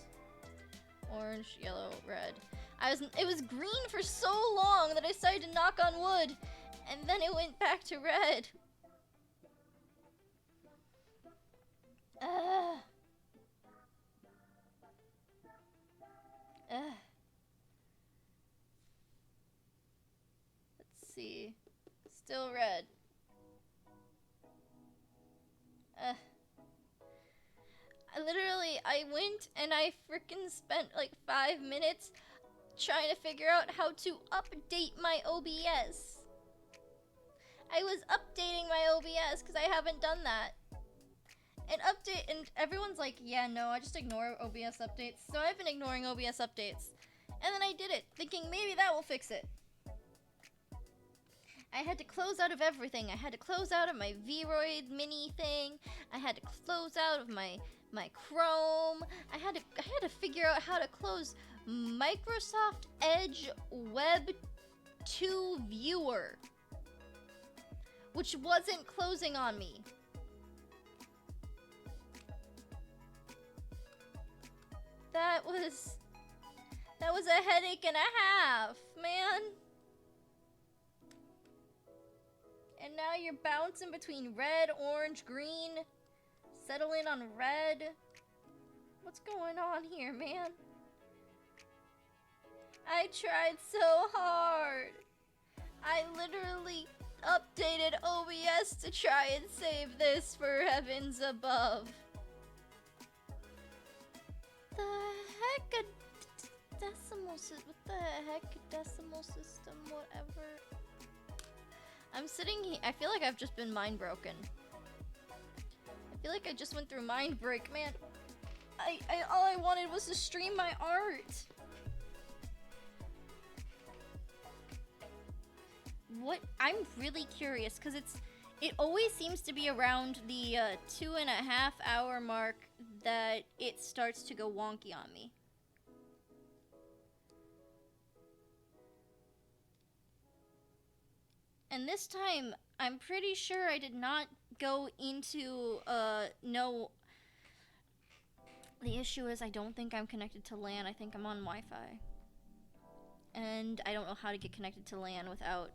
A: Orange, yellow, red. It was green for so long that I decided to knock on wood, and then it went back to red. Ugh. Ugh. Let's see. Still red. Ugh. I went and I frickin' spent like 5 minutes trying to figure out how to update my OBS. I was updating my OBS because I haven't done that. And everyone's like, yeah, no, I just ignore OBS updates. So I've been ignoring OBS updates. And then I did it, thinking maybe that will fix it. I had to close out of everything. I had to close out of my Vroid mini thing. I had to close out of my Chrome. I had to figure out how to close Microsoft Edge Web 2 Viewer, which wasn't closing on me. That was a headache and a half, man. And now you're bouncing between red, orange, green. Settle in on red. What's going on here, man? I tried so hard. I literally updated OBS to try and save this, for heavens above. The heck? Decimal system? What the heck? Decimal system? Whatever. I'm sitting here. I feel like I've just been mind broken. I feel like I just went through mind break, man. All I wanted was to stream my art. What? I'm really curious because it always seems to be around the 2.5 hour mark that it starts to go wonky on me. And this time, I'm pretty sure I did not go into, no. The issue is I don't think I'm connected to LAN. I think I'm on Wi-Fi. And I don't know how to get connected to LAN without,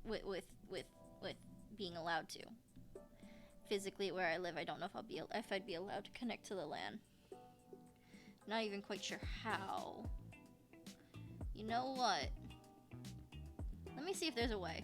A: with being allowed to. Physically, where I live, I don't know if I'd be allowed to connect to the LAN. Not even quite sure how. You know what? Let me see if there's a way.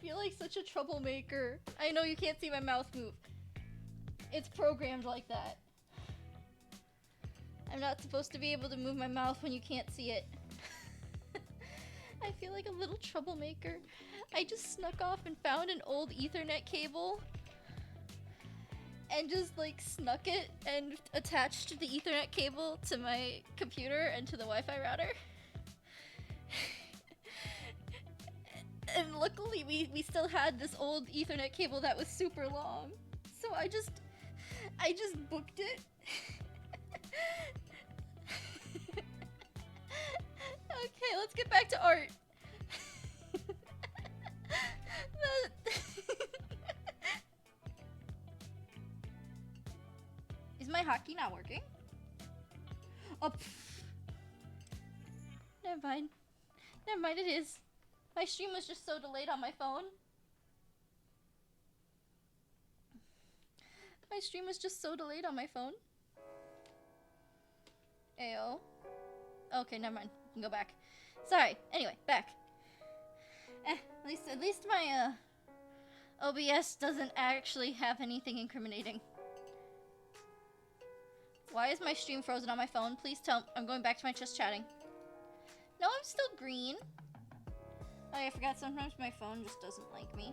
A: feel like such a troublemaker. I know you can't see my mouth move. It's programmed like that. I'm not supposed to be able to move my mouth when you can't see it. I feel like a little troublemaker. I just snuck off and found an old Ethernet cable and just like snuck it and attached the Ethernet cable to my computer and to the Wi-Fi router. And luckily we still had this old Ethernet cable that was super long. So I just booked it. Okay, let's get back to art. Is my hotkey not working? Oh, never mind. Never mind, it is. My stream was just so delayed on my phone. My stream was just so delayed on my phone. Ayo. Okay, never mind. We can go back. Sorry. Anyway, back. At least my OBS doesn't actually have anything incriminating. Why is my stream frozen on my phone? Please tell me. I'm going back to my just chatting. No, I'm still green. Oh, I forgot sometimes my phone just doesn't like me.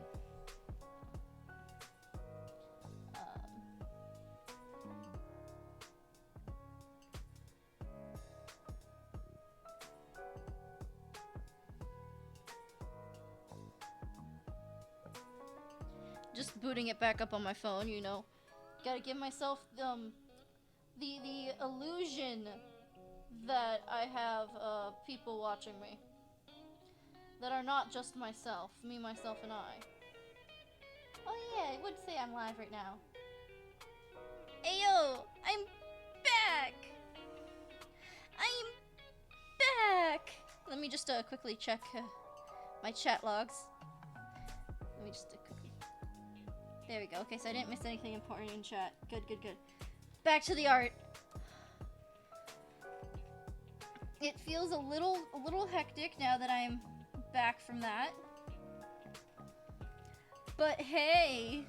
A: Just booting it back up on my phone, you know. Gotta give myself the illusion that I have people watching me. That are not just myself. Me, myself, and I. Oh yeah, I would say I'm live right now. Ayo! I'm back! I'm back! Let me just quickly check my chat logs. Let me just quickly... There we go. Okay, so I didn't miss anything important in chat. Good, good, good. Back to the art. It feels a little hectic now that I'm back from that. But hey,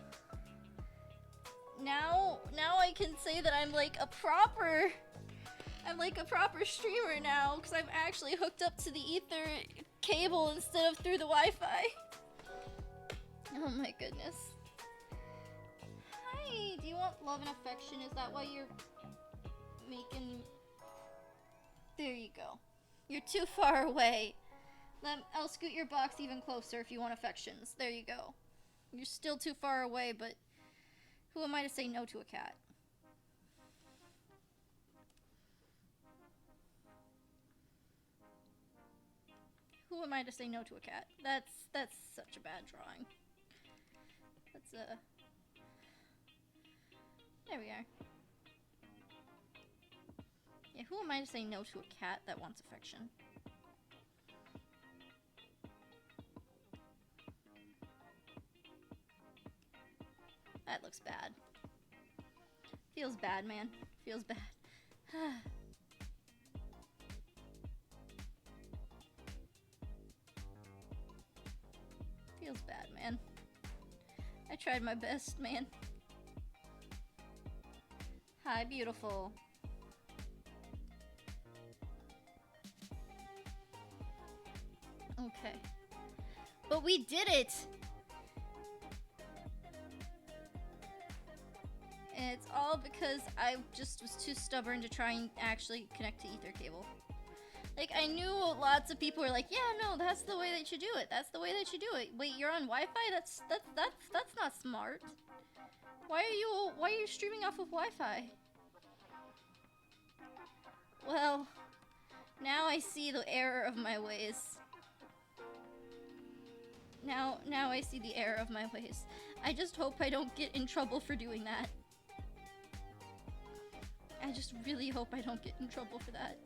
A: now I can say that I'm like a proper streamer now because I'm actually hooked up to the ether cable instead of through the Wi-Fi. Oh my goodness. Hi, do you want love and affection? Is that why you're making... There you go. You're too far away. I'll scoot your box even closer if you want affections. There you go. You're still too far away, but who am I to say no to a cat? Who am I to say no to a cat? That's such a bad drawing. That's there we are. Yeah, who am I to say no to a cat that wants affection? That looks bad. Feels bad, man. Feels bad. Feels bad, man. I tried my best, man. Hi, beautiful. Okay. But we did it! And it's all because I just was too stubborn to try and actually connect to ether cable. Like, I knew lots of people were like, yeah, no, that's the way that you do it. That's the way that you do it. Wait, you're on Wi-Fi? That's not smart. Why are you streaming off of Wi-Fi? Well, now I see the error of my ways. Now I see the error of my ways. I just hope I don't get in trouble for doing that. I just really hope I don't get in trouble for that.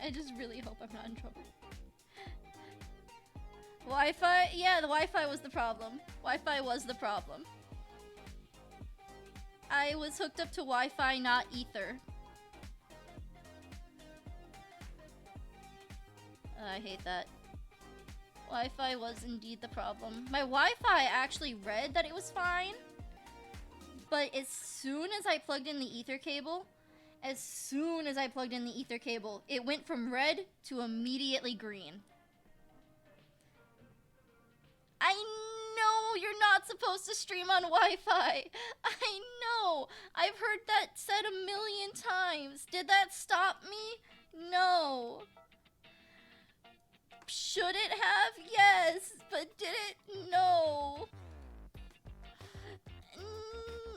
A: I just really hope I'm not in trouble. Wi-Fi? Yeah, the Wi-Fi was the problem. Wi-Fi was the problem. I was hooked up to Wi-Fi, not ether. I hate that. Wi-Fi was indeed the problem. My Wi-Fi actually read that it was fine, but as soon as I plugged in the ether cable, it went from red to immediately green. I know you're not supposed to stream on Wi-Fi. I know. I've heard that said a million times. Did that stop me? No. Should it have? Yes. But did it? No.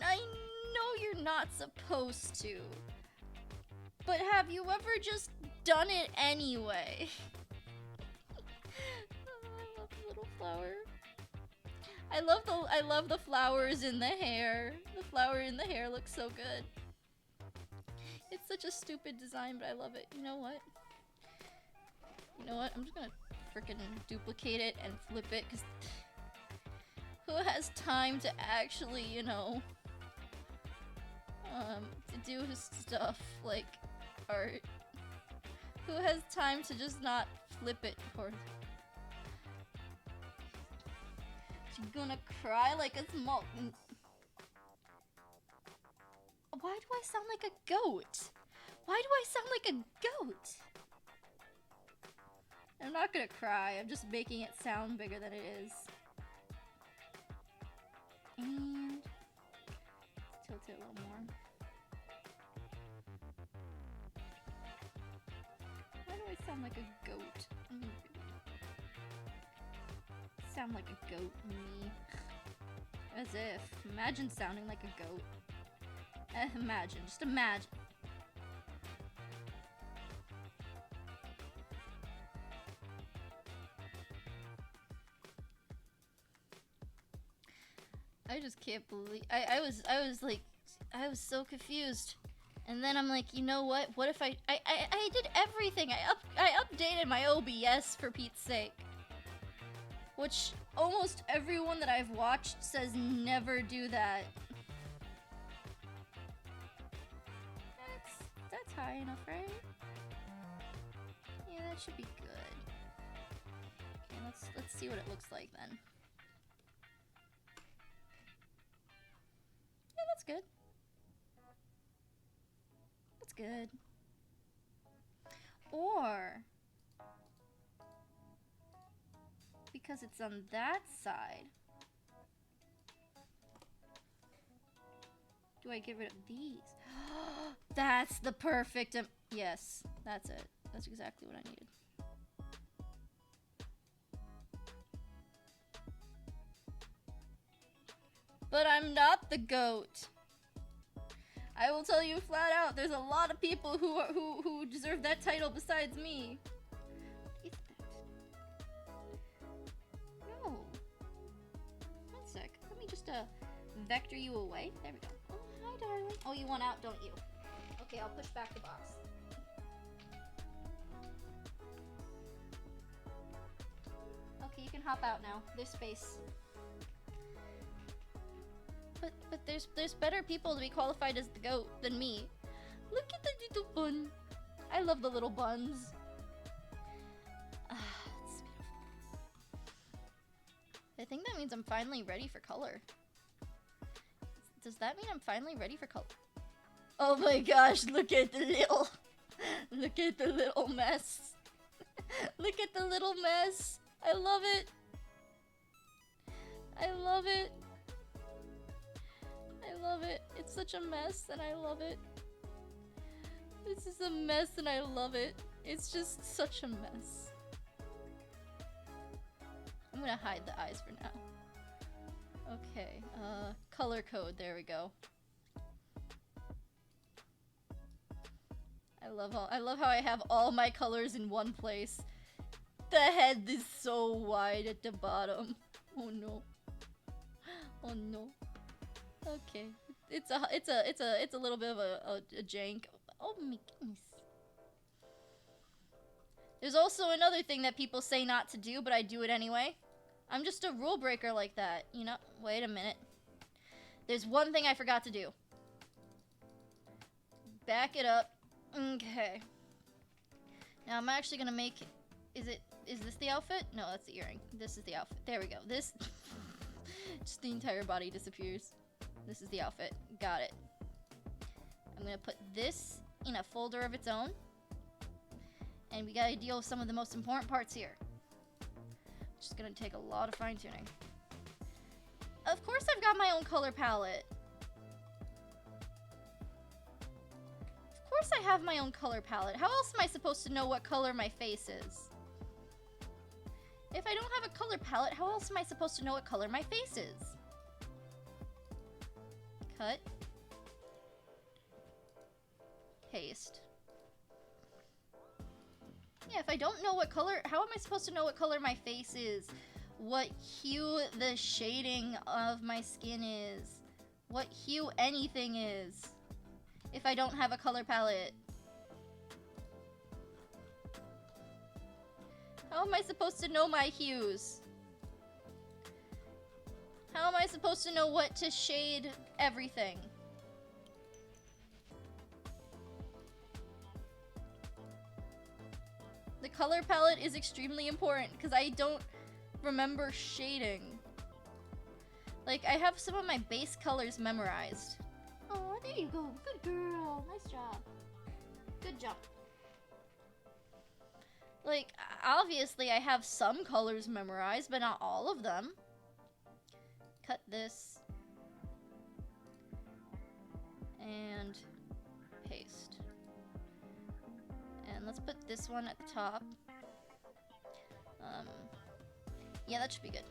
A: I know you're not supposed to. But have you ever just done it anyway? Oh, I love the little flower. I love the flowers in the hair. The flower in the hair looks so good. It's such a stupid design, but I love it. You know what? I'm just gonna frickin' duplicate it and flip it, because who has time to actually, you know, to do his stuff like art? Who has time to just not flip it for... She's gonna cry like a small... Why do I sound like a goat? Why do I sound like a goat? I'm not gonna cry, I'm just making it sound bigger than it is. And... tilt it a little more. Why do I sound like a goat? Sound like a goat, me. As if. Imagine sounding like a goat. Imagine. Just imagine. I just can't believe... I was so confused. And then I'm like, you know what? What if I did everything. I updated my OBS, for Pete's sake. Which almost everyone that I've watched says never do that. That's high enough, right? Yeah, that should be good. Okay, let's see what it looks like then. Yeah, that's good. That's good. Or because it's on that side, do I get rid of these? That's the perfect... yes, that's it. That's exactly what I needed. But I'm not the goat. I will tell you flat out, there's a lot of people who deserve that title besides me. What is that? No. One sec. Let me just vector you away. There we go. Oh, hi, darling. Oh, you want out, don't you? Okay, I'll push back the box. Okay, you can hop out now. There's space. But there's better people to be qualified as the goat than me. Look at the little bun. I love the little buns. Ah, it's beautiful. I think that means I'm finally ready for color. Does that mean I'm finally ready for color? Oh my gosh, look at the little... look at the little mess. Look at the little mess. I love it. I love it. I love it. It's such a mess and I love it. This is a mess and I love it. It's just such a mess. I'm gonna hide the eyes for now. Okay, color code, there we go. I love how I have all my colors in one place. The head is so wide at the bottom. Oh no. Oh no. Okay. It's a little bit of a jank. Oh my goodness. There's also another thing that people say not to do, but I do it anyway. I'm just a rule breaker like that, you know? Wait a minute. There's one thing I forgot to do. Back it up. Okay. Now I'm actually gonna make... Is it... Is this the outfit? No, that's the earring. This is the outfit. There we go. This... just the entire body disappears. This is the outfit. Got it. I'm gonna put this in a folder of its own. And we gotta deal with some of the most important parts here. Which is gonna take a lot of fine-tuning. Of course I've got my own color palette. Of course I have my own color palette. How else am I supposed to know what color my face is? If I don't have a color palette, how else am I supposed to know what color my face is? Cut. Paste. Yeah, if I don't know what color, how am I supposed to know what color my face is? What hue the shading of my skin is? What hue anything is? If I don't have a color palette? How am I supposed to know my hues? How am I supposed to know what to shade everything? The color palette is extremely important because I don't remember shading. Like, I have some of my base colors memorized. Oh, there you go. Good girl. Nice job. Good job. Like, obviously I have some colors memorized, but not all of them. Cut this. And paste. And let's put this one at the top. Yeah, that should be good.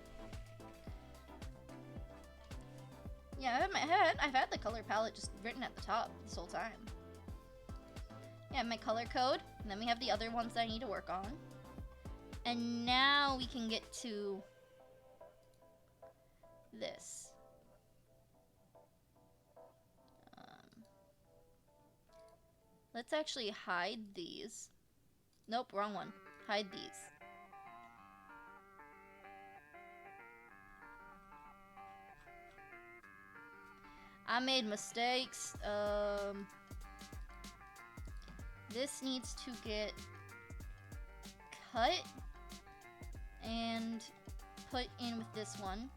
A: Yeah, I've had the color palette just written at the top this whole time. Yeah, my color code, and then we have the other ones that I need to work on. And now we can get to this. Let's actually hide these. Nope, wrong one. Hide these. I made mistakes. This needs to get cut and put in with this one.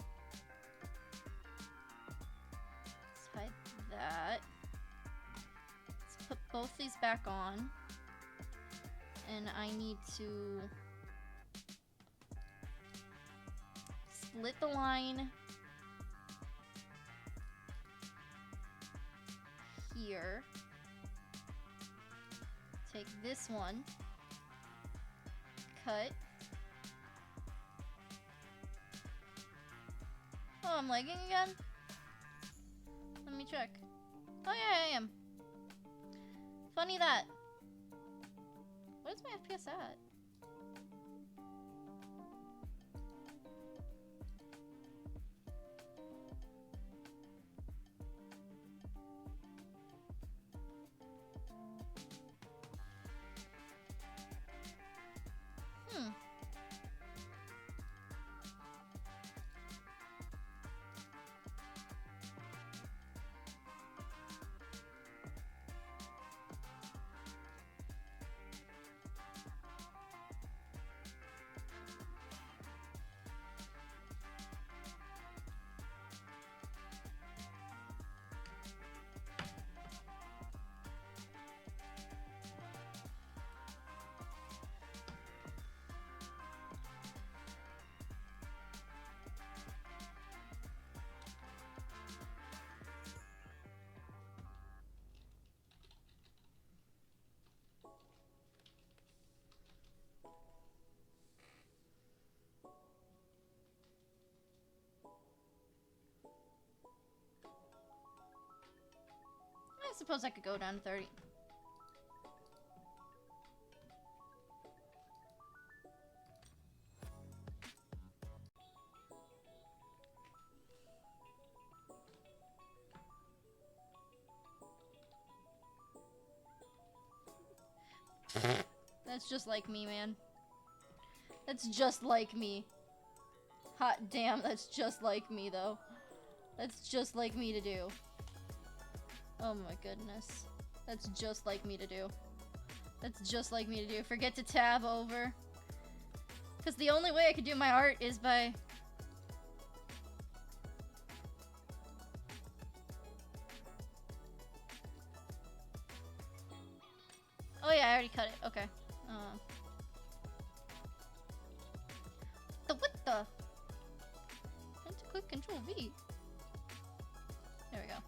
A: Let's hide that. Let's put both these back on. And I need to split the line here. Take this one, cut. Oh, I'm lagging again? Let me check. Oh yeah, I am. Funny that. What is my FPS at? I suppose I could go down to 30. That's just like me, man. That's just like me. Hot damn, that's just like me, though. That's just like me to do. Oh my goodness. That's just like me to do. That's just like me to do. Forget to tab over. Because the only way I could do my art is by... Oh yeah, I already cut it. Okay. What the? I had to click Control V. There we go.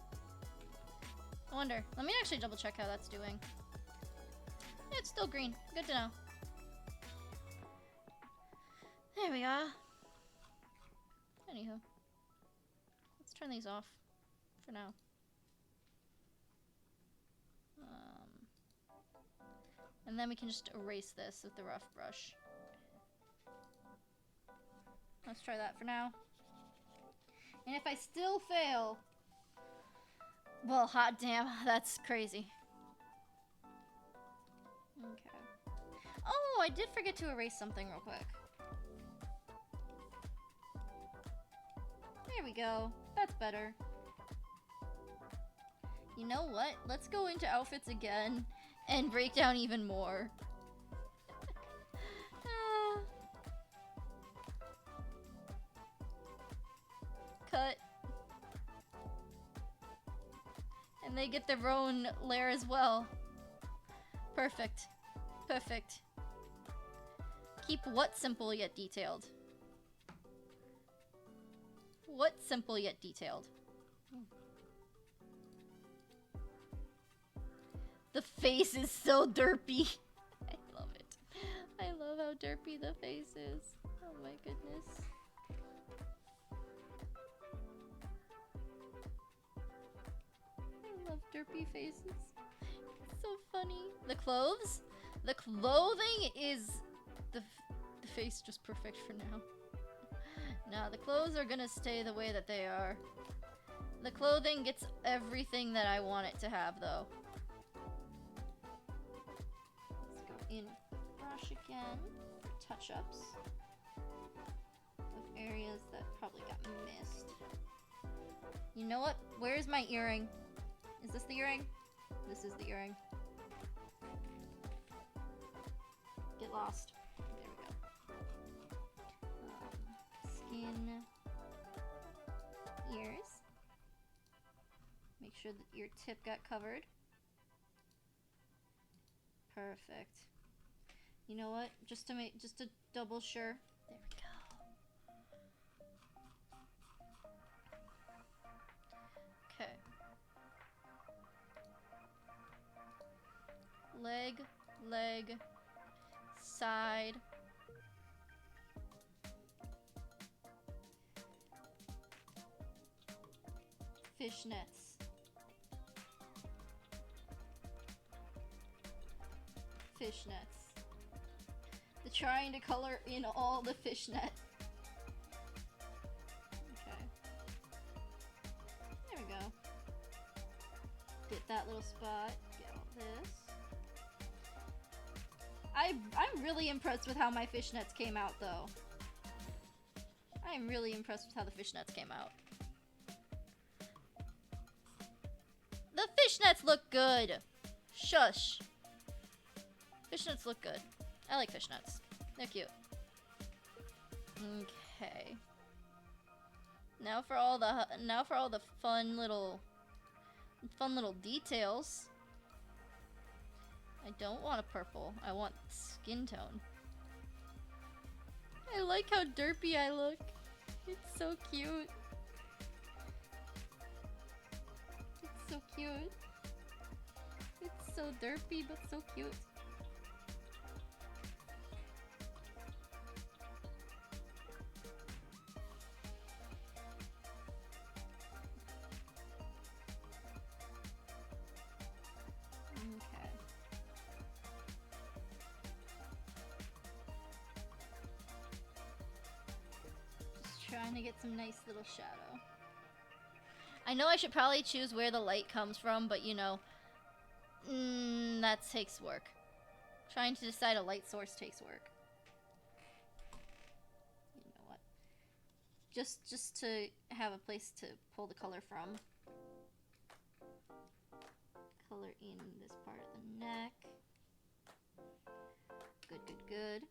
A: I wonder. Let me actually double check how that's doing. Yeah, it's still green. Good to know. There we go. Anywho. Let's turn these off for now. And then we can just erase this with the rough brush. Let's try that for now. And if I still fail... Well, hot damn, that's crazy. Okay. Oh, I did forget to erase something real quick. There we go. That's better. You know what? Let's go into outfits again and break down even more. Cut. And they get their own lair as well. Perfect. Perfect. Keep what simple yet detailed? What simple yet detailed? The face is so derpy. I love it. I love how derpy the face is. Oh my goodness. I love derpy faces. It's so funny. The clothes? The clothing is... The face just perfect for now. Nah, the clothes are gonna stay the way that they are. The clothing gets everything that I want it to have, though. Let's go in with the brush again for touch-ups of areas that probably got missed. You know what? Where's my earring? Is this the earring? This is the earring. Get lost. There we go. Skin. Ears. Make sure that your tip got covered. Perfect. You know what? Just to double sure. There we go. Okay. Leg, side. Fishnets. Fishnets. They're trying to color in all the fishnet. Okay. There we go. Get that little spot. Get all this. I'm really impressed with how my fishnets came out, though. I'm really impressed with how the fishnets came out. The fishnets look good. Shush. Fishnets look good. I like fishnets. They're cute. Okay. Now for all the fun little details. I don't want a purple. I want skin tone. I like how derpy I look. It's so cute. It's so cute. It's so derpy, but so cute. Okay. Just trying to get some nice little shadow. I know I should probably choose where the light comes from, but you know, that takes work. Trying to decide a light source takes work. You know what? Just to have a place to pull the color from. Color in this part of the neck. Good, good, good.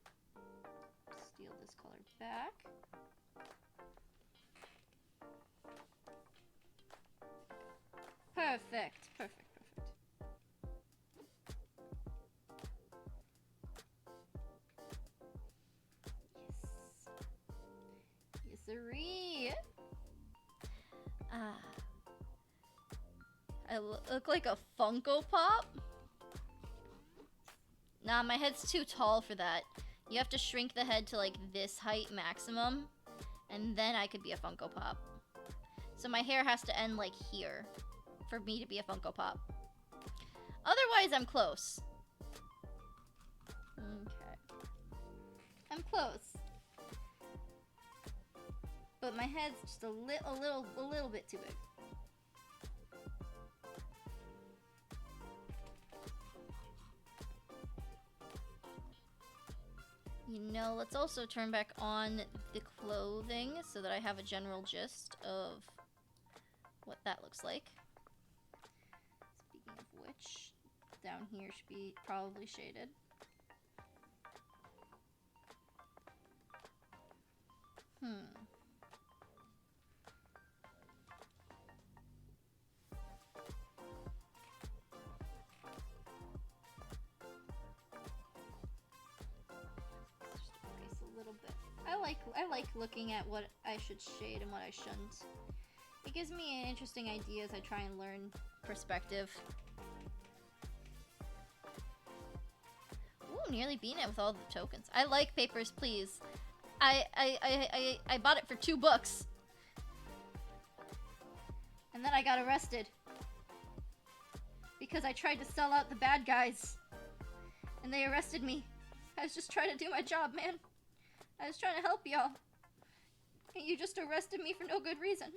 A: Steal back. Perfect, perfect, perfect. Yes. Yes, sirree. Ah. I look like a Funko Pop? Nah, my head's too tall for that. You have to shrink the head to like this height maximum, and then I could be a Funko Pop. So my hair has to end like here for me to be a Funko Pop. Otherwise, I'm close. Okay. I'm close. But my head's just a little bit too big. You know, let's also turn back on the clothing so that I have a general gist of what that looks like. Speaking of which, down here should be probably shaded. I like looking at what I should shade and what I shouldn't. It gives me an interesting idea as I try and learn perspective. Ooh, nearly beat it with all the tokens. I like Papers, Please. I bought it for $2. And then I got arrested. Because I tried to sell out the bad guys. And they arrested me. I was just trying to do my job, man. I was trying to help y'all. And you just arrested me for no good reason.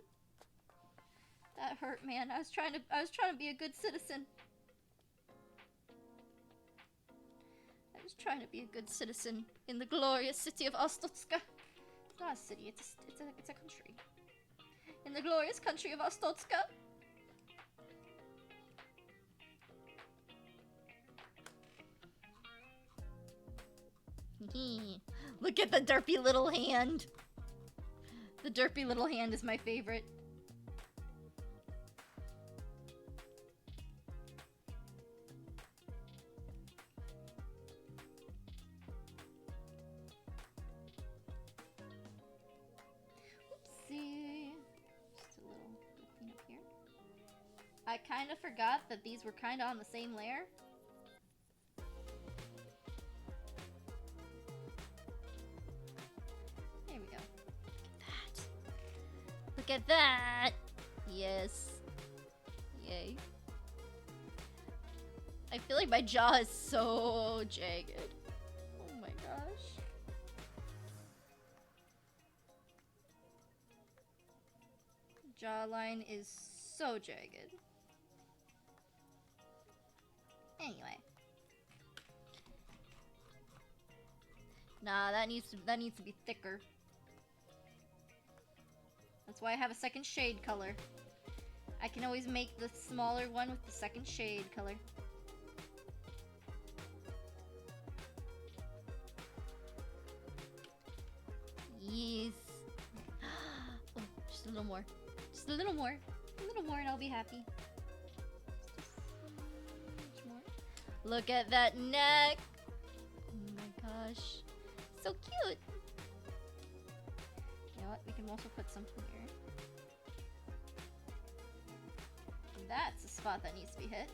A: That hurt, man. I was trying to be a good citizen. I was trying to be a good citizen in the glorious city of Ostotska. It's not a city, it's a country. In the glorious country of Ostotska. Look at the derpy little hand. The derpy little hand is my favorite. Oopsie. Just a little clean up here. I kind of forgot that these were kind of on the same layer. Look at that! Yes. Yay. I feel like my jaw is so jagged. Oh my gosh. Jawline is so jagged. Anyway. Nah, that needs to be thicker. That's why I have a second shade color. I can always make the smaller one with the second shade color. Yes. Oh, just a little more. Just a little more. A little more and I'll be happy. Just more. Look at that neck. Oh my gosh. So cute. You know what? We can also put some here. That's a spot that needs to be hit.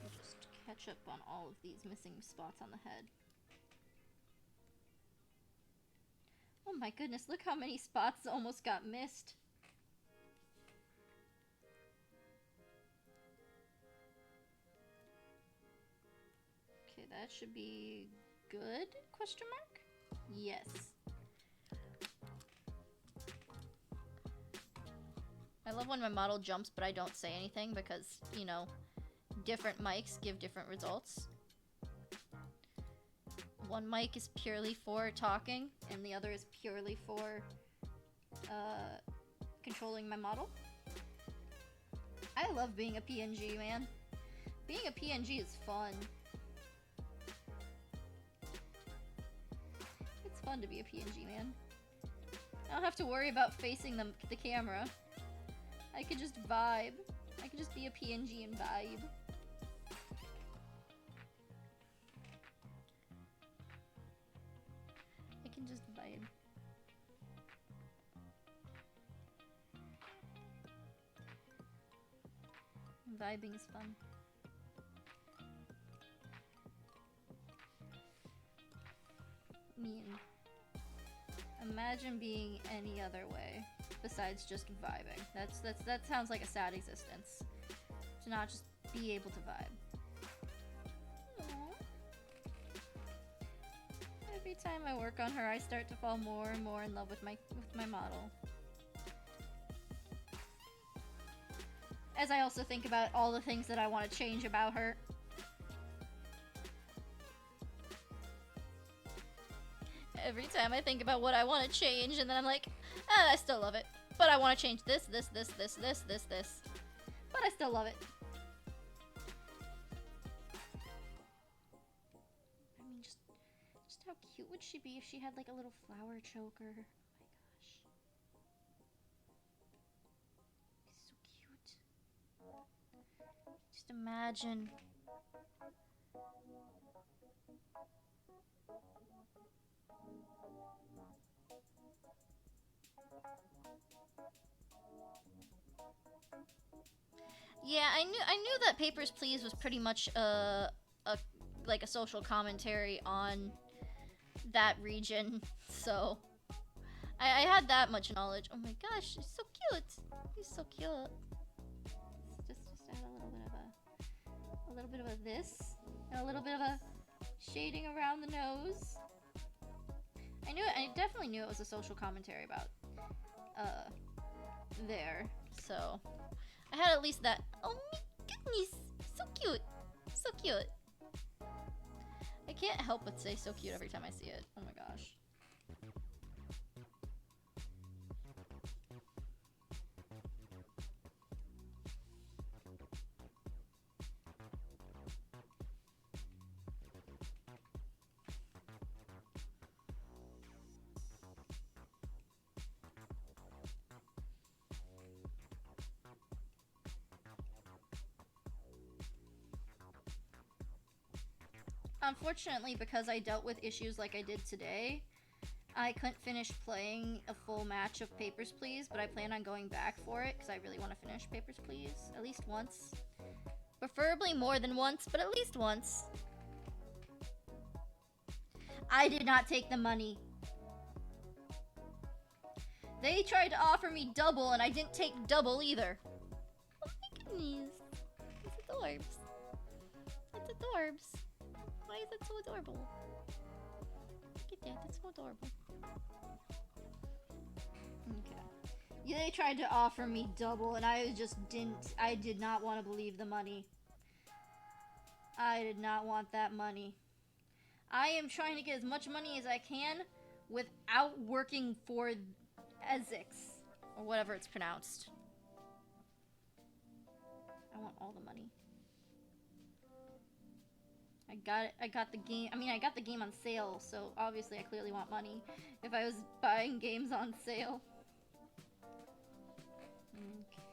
A: We'll just catch up on all of these missing spots on the head. Oh my goodness, look how many spots almost got missed. Okay, that should be good? Question mark? Yes. I love when my model jumps, but I don't say anything because, you know, different mics give different results. One mic is purely for talking, and the other is purely for controlling my model. I love being a PNG, man. Being a PNG is fun. fun to be a PNG man. I don't have to worry about facing the camera. I could just vibe. I could just be a PNG and vibe. I can just vibe. Vibing is fun. Imagine being any other way besides just vibing. That sounds like a sad existence. To not just be able to vibe. Aww. Every time I work on her, I start to fall more and more in love with my model. As I also think about all the things that I want to change about her. Every time I think about what I want to change, and then I'm like, I still love it. But I want to change this. But I still love it. I mean, just how cute would she be if she had like a little flower choker? Oh my gosh. So cute. Just imagine. Yeah, I knew that Papers, Please was pretty much like a social commentary on that region, so I had that much knowledge. Oh my gosh, he's so cute. He's so cute. Just add a little bit of a this, and a little bit of a shading around the nose. I definitely knew it was a social commentary about there, so I had at least that. Oh my goodness, so cute, so cute. I can't help but say so cute every time I see it. Oh my gosh. Unfortunately, because I dealt with issues like I did today, I couldn't finish playing a full match of Papers, Please, but I plan on going back for it because I really want to finish Papers, Please at least once. Preferably more than once, but at least once. I did not take the money. They tried to offer me double, and I didn't take double either. Oh my goodness. It's adorbs. It's adorbs. Why is that so adorable? Look at that, that's so adorable. Okay. Yeah, they tried to offer me double, and I did not want to believe the money. I did not want that money. I am trying to get as much money as I can without working for Essex, or whatever it's pronounced. I want all the money. I got the game. I mean, I got the game on sale, so obviously I clearly want money if I was buying games on sale. Okay.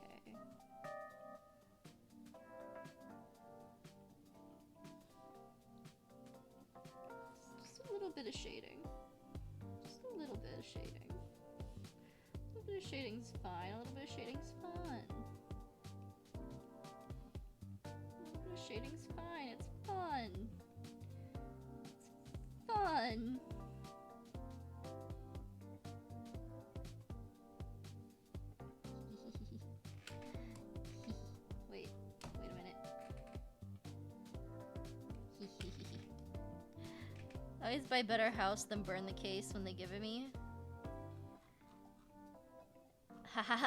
A: Just a little bit of shading. Just a little bit of shading. A little bit of shading's fine. A little bit of shading's fun. A little bit of shading's fine. It's fun. It's fun. Wait a minute. I always buy better house than burn the case when they give it me.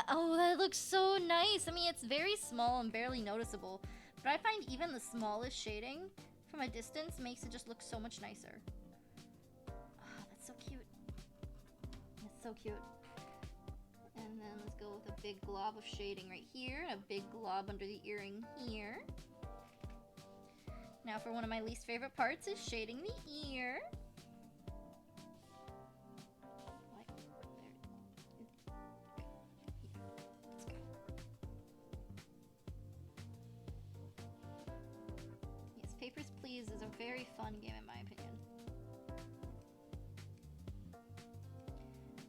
A: Oh, that looks so nice. I mean, it's very small and barely noticeable, but I find even the smallest shading from a distance makes it just look so much nicer. Oh, that's so cute. That's so cute. And then let's go with a big glob of shading right here, and a big glob under the earring here. Now for one of my least favorite parts is shading the ear. very fun game in my opinion.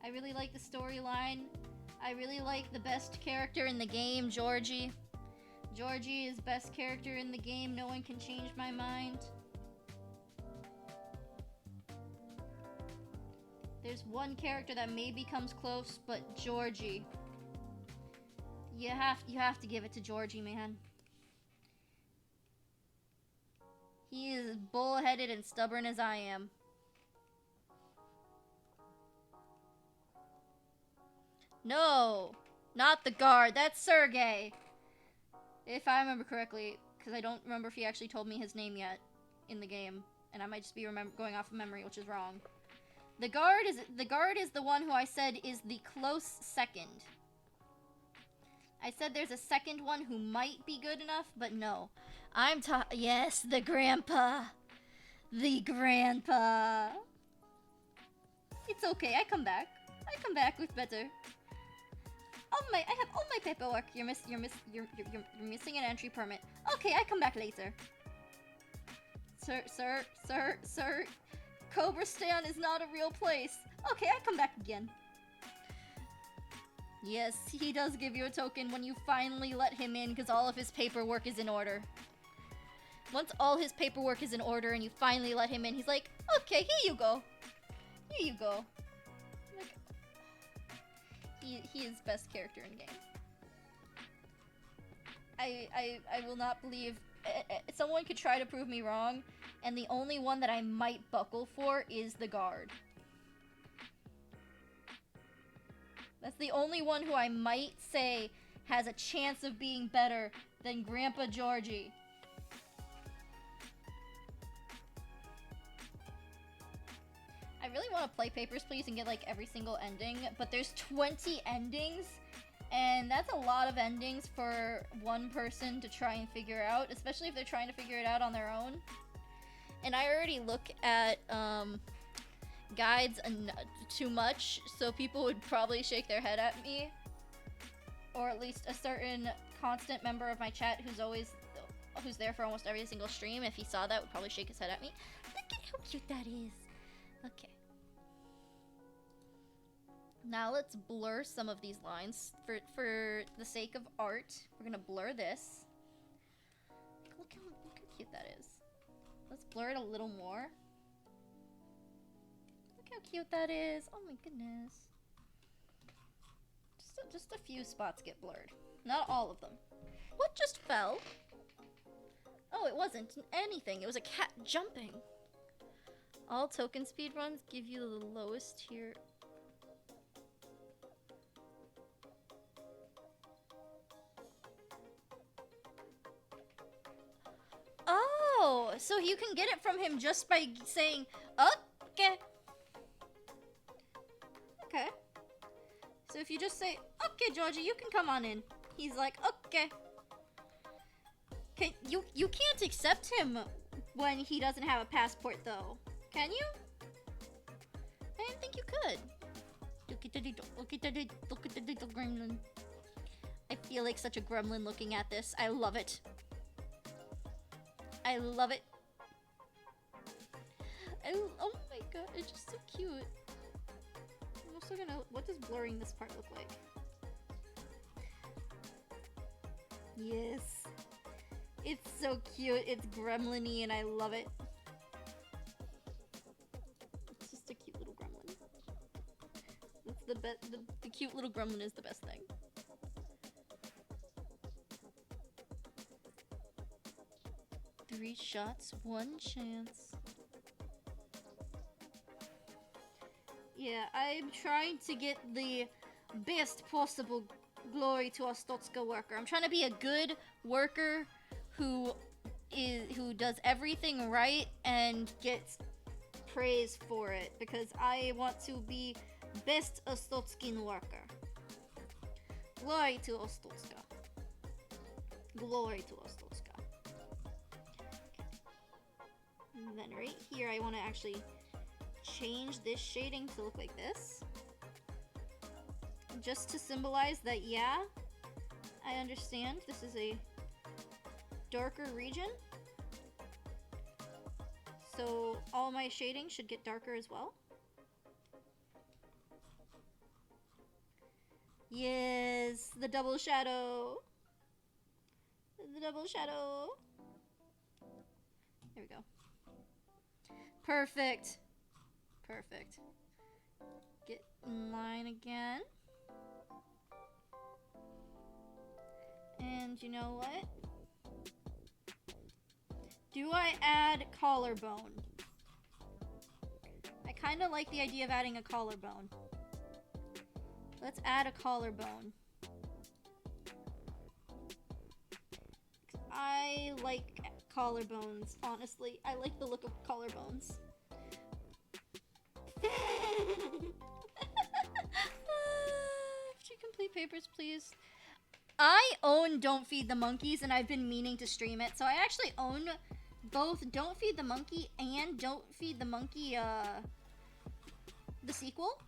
A: I really like the storyline. I really like the best character in the game, Georgie. Georgie is best character in the game. No one can change my mind. There's one character that maybe comes close, but Georgie. You have to give it to Georgie, man. He is as bullheaded and stubborn as I am. No, not the guard. That's Sergey. If I remember correctly, because I don't remember if he actually told me his name yet in the game, and I might just be going off of memory, which is wrong. The guard is the one who I said is the close second. I said there's a second one who might be good enough, but no. Yes, the grandpa. The grandpa. It's okay, I come back. I come back with better. I have all my paperwork. You're missing an entry permit. Okay, I come back later. Sir. Cobra Stan is not a real place. Okay, I come back again. Yes, he does give you a token when you finally let him in because all of his paperwork is in order. Once all his paperwork is in order and you finally let him in, he's like, okay, here you go. Here you go. Like, he is best character in game. I will not believe... someone could try to prove me wrong, and the only one that I might buckle for is the guard. That's the only one who I might say has a chance of being better than Grandpa Georgie. I really want to play Papers, Please and get like every single ending, but there's 20 endings, and that's a lot of endings for one person to try and figure out, especially if they're trying to figure it out on their own. And I already look at guides too much, so people would probably shake their head at me, or at least a certain constant member of my chat who's there for almost every single stream. If he saw that, would probably shake his head at me. Look at how cute that is. Okay. Now let's blur some of these lines for the sake of art. We're gonna blur this. Look how cute that is. Let's blur it a little more. Look how cute that is. Oh my goodness. Just a few spots get blurred. Not all of them. What just fell? Oh, it wasn't anything. It was a cat jumping. All token speedruns give you the lowest tier. Oh, so you can get it from him just by saying, okay. Okay. So if you just say, okay, Georgie, you can come on in. He's like, okay. You can't accept him when he doesn't have a passport, though. Can you? I didn't think you could. Look at the little gremlin. I feel like such a gremlin looking at this. I love it. I love it. Oh my god, it's just so cute. I'm also gonna... What does blurring this part look like? Yes. It's so cute. It's gremlin-y and I love it. It's just a cute little gremlin. It's the best. The cute little gremlin is the best thing. Three shots, one chance. Yeah, I'm trying to get the best possible glory to our Stotska worker. I'm trying to be a good worker who does everything right and gets praise for it, because I want to be best Ostotskin worker. Glory to Ostotska. Glory to Ostotska. And then right here I want to actually change this shading to look like this. Just to symbolize that, yeah, I understand this is a darker region. So all my shading should get darker as well. Yes, the double shadow. The double shadow. There we go. Perfect. Perfect. Get in line again. And you know what? Do I add collarbone? I kind of like the idea of adding a collarbone. Let's add a collarbone. I like collarbones, honestly. I like the look of collarbones. Complete papers, please. I own Don't Feed the Monkeys, and I've been meaning to stream it. So I actually own both Don't Feed the Monkey and Don't Feed the Monkey, the sequel.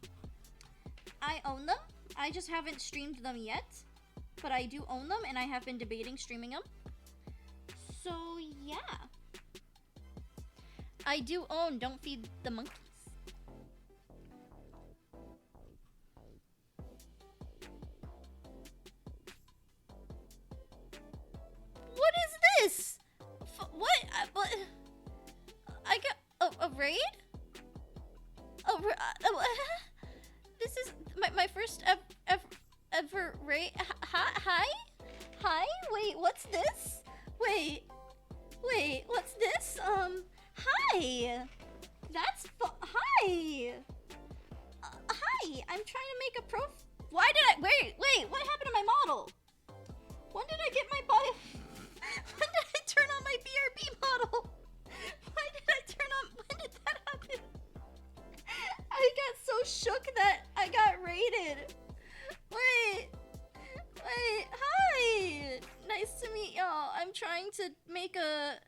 A: I own them. I just haven't streamed them yet. But I do own them, and I have been debating streaming them. So, yeah. I do own Don't Feed the Monkeys. What is this? What? I got a raid? This is my first ever raid. Hi? Hi? Wait, what's this? Wait, what's this? Hi. That's hi. Hi, I'm trying to make a why did I, wait, what happened to my model? When did I get my body? When did I turn on my BRB model? Why did I turn on, when did that happen? I got so shook that I got raided. Wait, hi. Nice to meet y'all. I'm trying to make a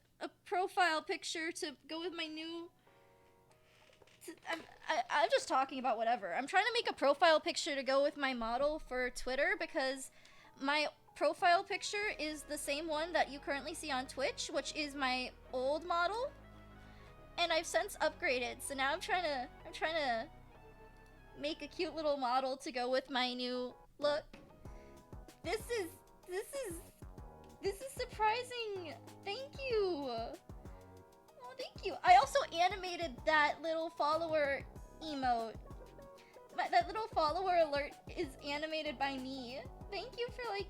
A: profile picture to go with my new, I'm just talking about whatever. I'm trying to make a profile picture to go with my model for Twitter because my profile picture is the same one that you currently see on Twitch, which is my old model, and I've since upgraded. So now I'm trying to make a cute little model to go with my new look. This is surprising. Thank you. Oh, thank you. I also animated that little follower emote. That little follower alert is animated by me. Thank you for like.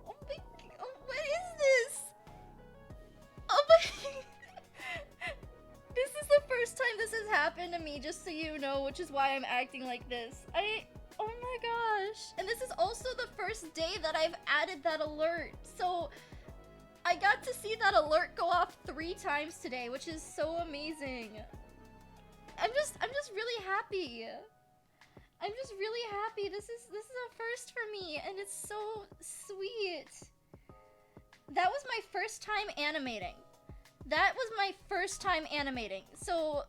A: Oh my. Oh, what is this? Oh my. This is the first time this has happened to me, just so you know, which is why I'm acting like this. Oh my gosh. And this is also the first day that I've added that alert. So I got to see that alert go off 3 times today, which is so amazing. I'm just really happy. I'm just really happy. This is a first for me, and it's so sweet. That was my first time animating. That was my first time animating. So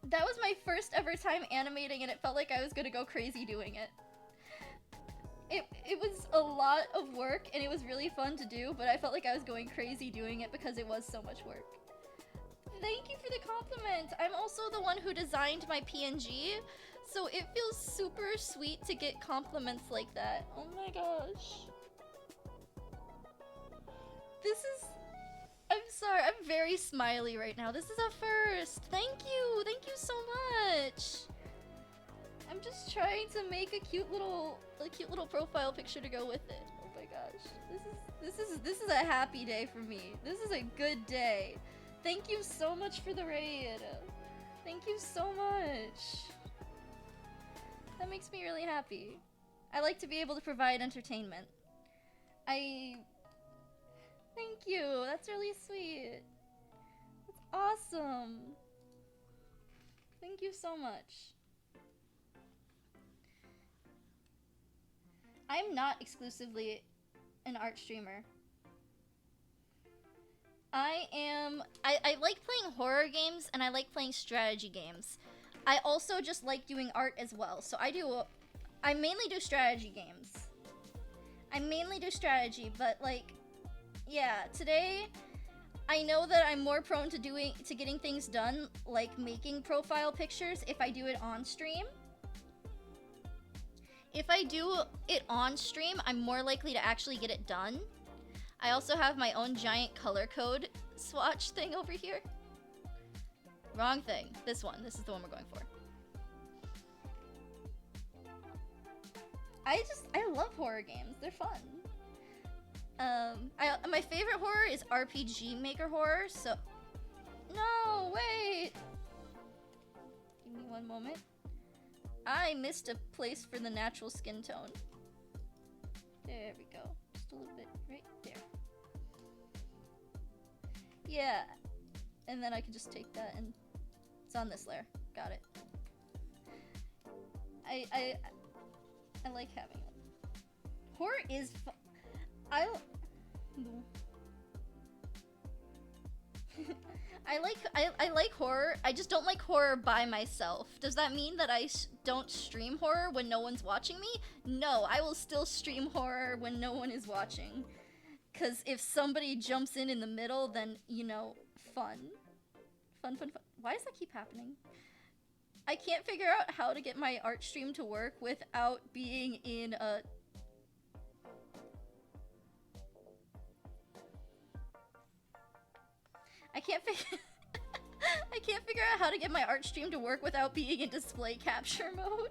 A: that was my first ever time animating, and it felt like I was gonna go crazy doing it. It was a lot of work, and it was really fun to do, but I felt like I was going crazy doing it because it was so much work. Thank you for the compliment. I'm also the one who designed my PNG, so it feels super sweet to get compliments like that. Oh my gosh. I'm sorry, I'm very smiley right now. This is a first. Thank you so much. I'm just trying to make a cute little profile picture to go with it. Oh my gosh. This is a happy day for me. This is a good day. Thank you so much for the raid. Thank you so much. That makes me really happy. I like to be able to provide entertainment. Thank you. That's really sweet. That's awesome. Thank you so much. I'm not exclusively an art streamer. I like playing horror games, and I like playing strategy games. I also just like doing art as well. So I mainly do strategy games. I mainly do strategy, but like, yeah, today I know that I'm more prone to getting things done, like making profile pictures, if I do it on stream. If I do it on stream, I'm more likely to actually get it done. I also have my own giant color code swatch thing over here. Wrong thing. This one. This is the one we're going for. I love horror games. They're fun. My favorite horror is RPG Maker horror, so... No, wait! Give me one moment. I missed a place for the natural skin tone. There we go. Just a little bit right there. Yeah. And then I can just take that and... It's on this layer. Got it. I like having it. Horror is fun. I like horror. I just don't like horror by myself. Does that mean that I don't stream horror when no one's watching me? No, I will still stream horror when no one is watching. Cause if somebody jumps in the middle, then, you know, fun. Fun. Why does that keep happening? I can't figure out how to get my art stream to work without being in a... I can't figure out how to get my art stream to work without being in display capture mode.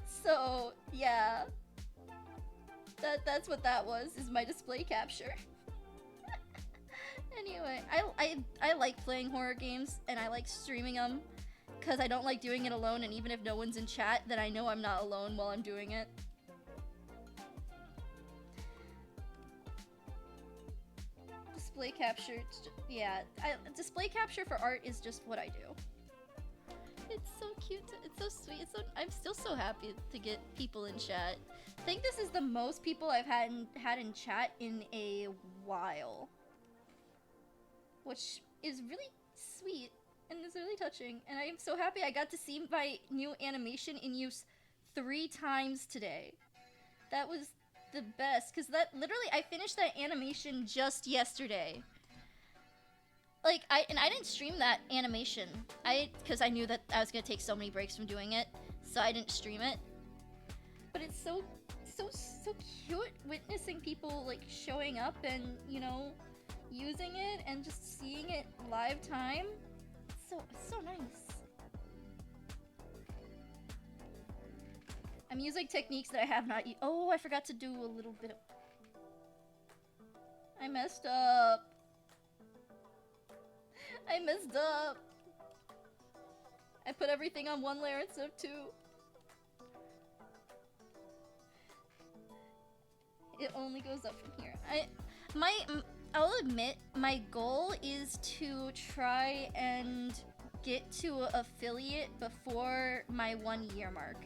A: So, yeah. That's what that was, is my display capture. Anyway, I like playing horror games, and I like streaming them, because I don't like doing it alone, and even if no one's in chat, then I know I'm not alone while I'm doing it. Display capture, yeah, display capture for art is just what I do. It's so cute, it's so sweet, I'm still so happy to get people in chat. I think this is the most people I've had in chat in a while. Which is really sweet and is really touching, and I am so happy I got to see my new animation in use 3 times today. That was the best, because that literally, I finished that animation just yesterday. Like, I didn't stream that animation, because I knew that I was gonna take so many breaks from doing it, so I didn't stream it. But it's so cute witnessing people, like, showing up and, you know, using it and just seeing it live time. It's so nice. I'm using techniques that I have not used. Oh, I forgot to do a little bit of... I messed up. I messed up. I put everything on 1 layer instead of 2. It only goes up from here. I'll admit, my goal is to try and get to affiliate before my 1 year mark.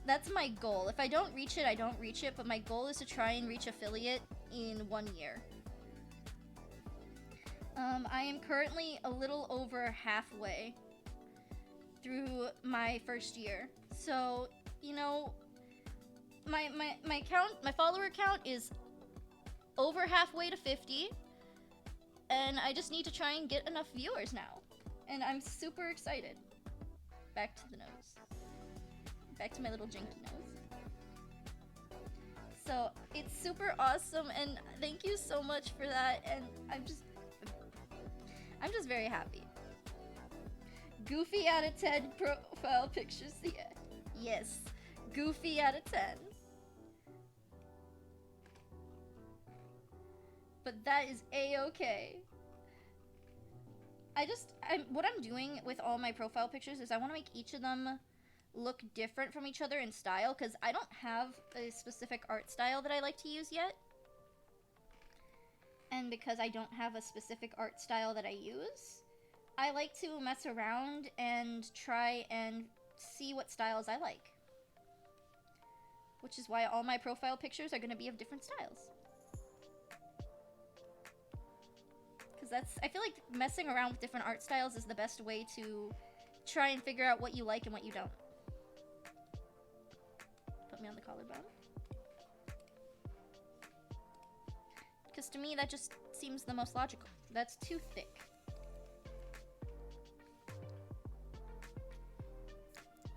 A: That's my goal. If I don't reach it, I don't reach it, but my goal is to try and reach affiliate in 1 year. I am currently a little over halfway through my first year. So, you know, my follower count is over halfway to 50, and I just need to try and get enough viewers now, and I'm super excited. Back to the nose. Back to my little janky nose. So it's super awesome, and thank you so much for that, and I'm just very happy. Goofy out of 10 profile pictures, yeah. Yes, goofy out of 10. But that is a-okay. What I'm doing with all my profile pictures is I want to make each of them look different from each other in style, because I don't have a specific art style that I like to use yet. And because I don't have a specific art style that I use, I like to mess around and try and see what styles I like. Which is why all my profile pictures are going to be of different styles. I feel like messing around with different art styles is the best way to try and figure out what you like and what you don't. Put me on the collarbone. because to me that just seems the most logical. That's too thick.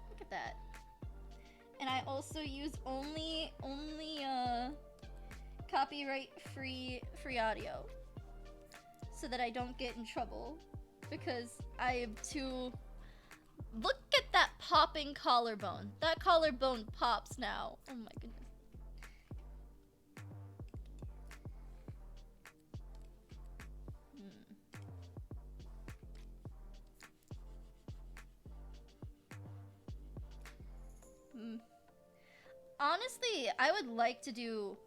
A: Look at that. And I also use only copyright free audio so that I don't get in trouble because I am too. Look at that popping collarbone. That collarbone pops now. Oh my goodness. Honestly, I would like to do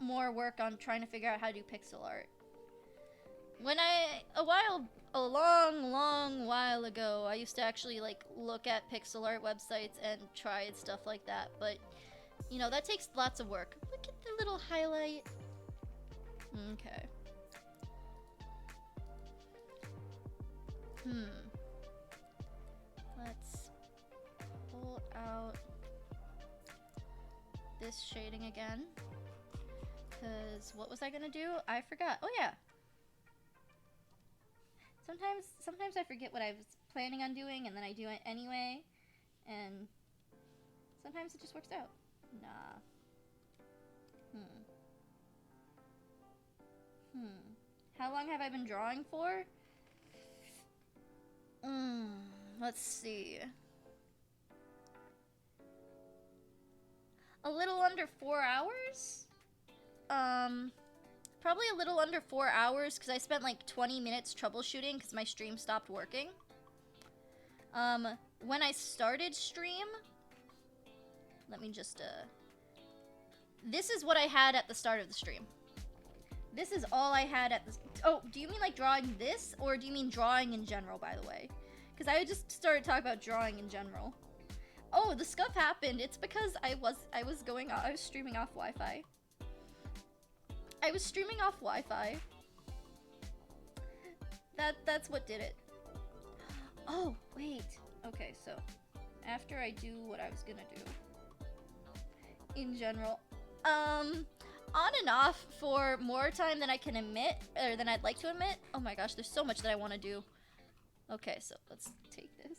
A: more work on trying to figure out how to do pixel art. When a long while ago, I used to actually like look at pixel art websites and try stuff like that, but you know, that takes lots of work. Look at the little highlight. Okay. Let's pull out this shading again. Cause what was I gonna do? I forgot. Oh yeah. Sometimes I forget what I was planning on doing and then I do it anyway. And sometimes it just works out. Nah. How long have I been drawing for? Let's see. A little under 4 hours? Probably a little under 4 hours because I spent like 20 minutes troubleshooting because my stream stopped working. When I started stream, let me just, this is what I had at the start of the stream. This is all I had at the, oh, do you mean like drawing this or do you mean drawing in general, by the way? Because I just started talking about drawing in general. Oh, the scuff happened. It's because I was streaming off Wi-Fi. I was streaming off Wi-Fi. That's what did it. Oh, wait. Okay, so after I do what I was gonna do in general, on and off for more time than I can admit, or than I'd like to admit. Oh my gosh, there's so much that I want to do. Okay, so let's take this.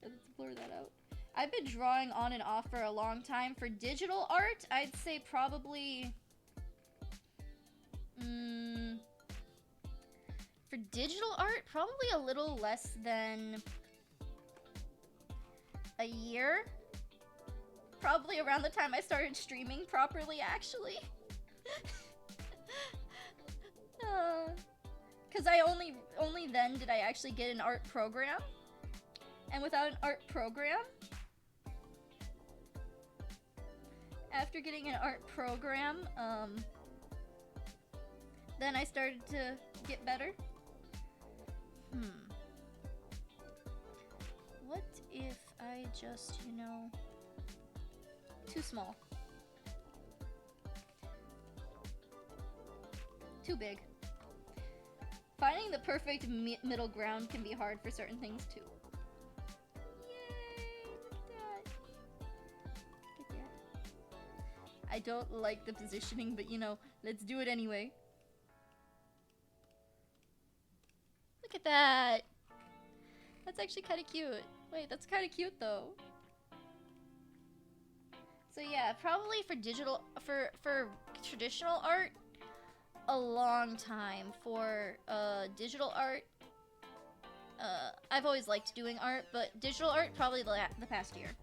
A: Let's blur that out. I've been drawing on and off for a long time. For digital art, I'd say probably... for digital art, probably a little less than a year. Probably around the time I started streaming properly, actually. Because I only then did I actually get an art program. And without an art program, after getting an art program, then I started to get better. What if I just, you know, too small. Too big. Finding the perfect middle ground can be hard for certain things too. Yay! Look at that. Look at that. I don't like the positioning, but you know, let's do it anyway. Look at that. That's actually kind of cute. Wait, that's kind of cute though. So yeah, probably for digital, for traditional art, a long time. For digital art, I've always liked doing art, but digital art probably the past year.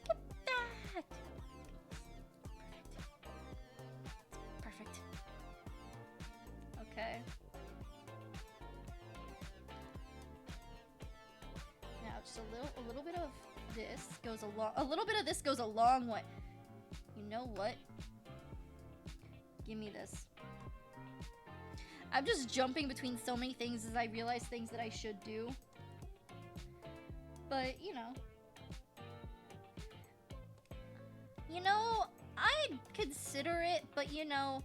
A: Look at that! Perfect. Okay. Now just a little bit of this goes a little bit of this goes a long way. You know what? Give me this. I'm just jumping between so many things as I realize things that I should do. But, you know. You know, I'd consider it, but you know,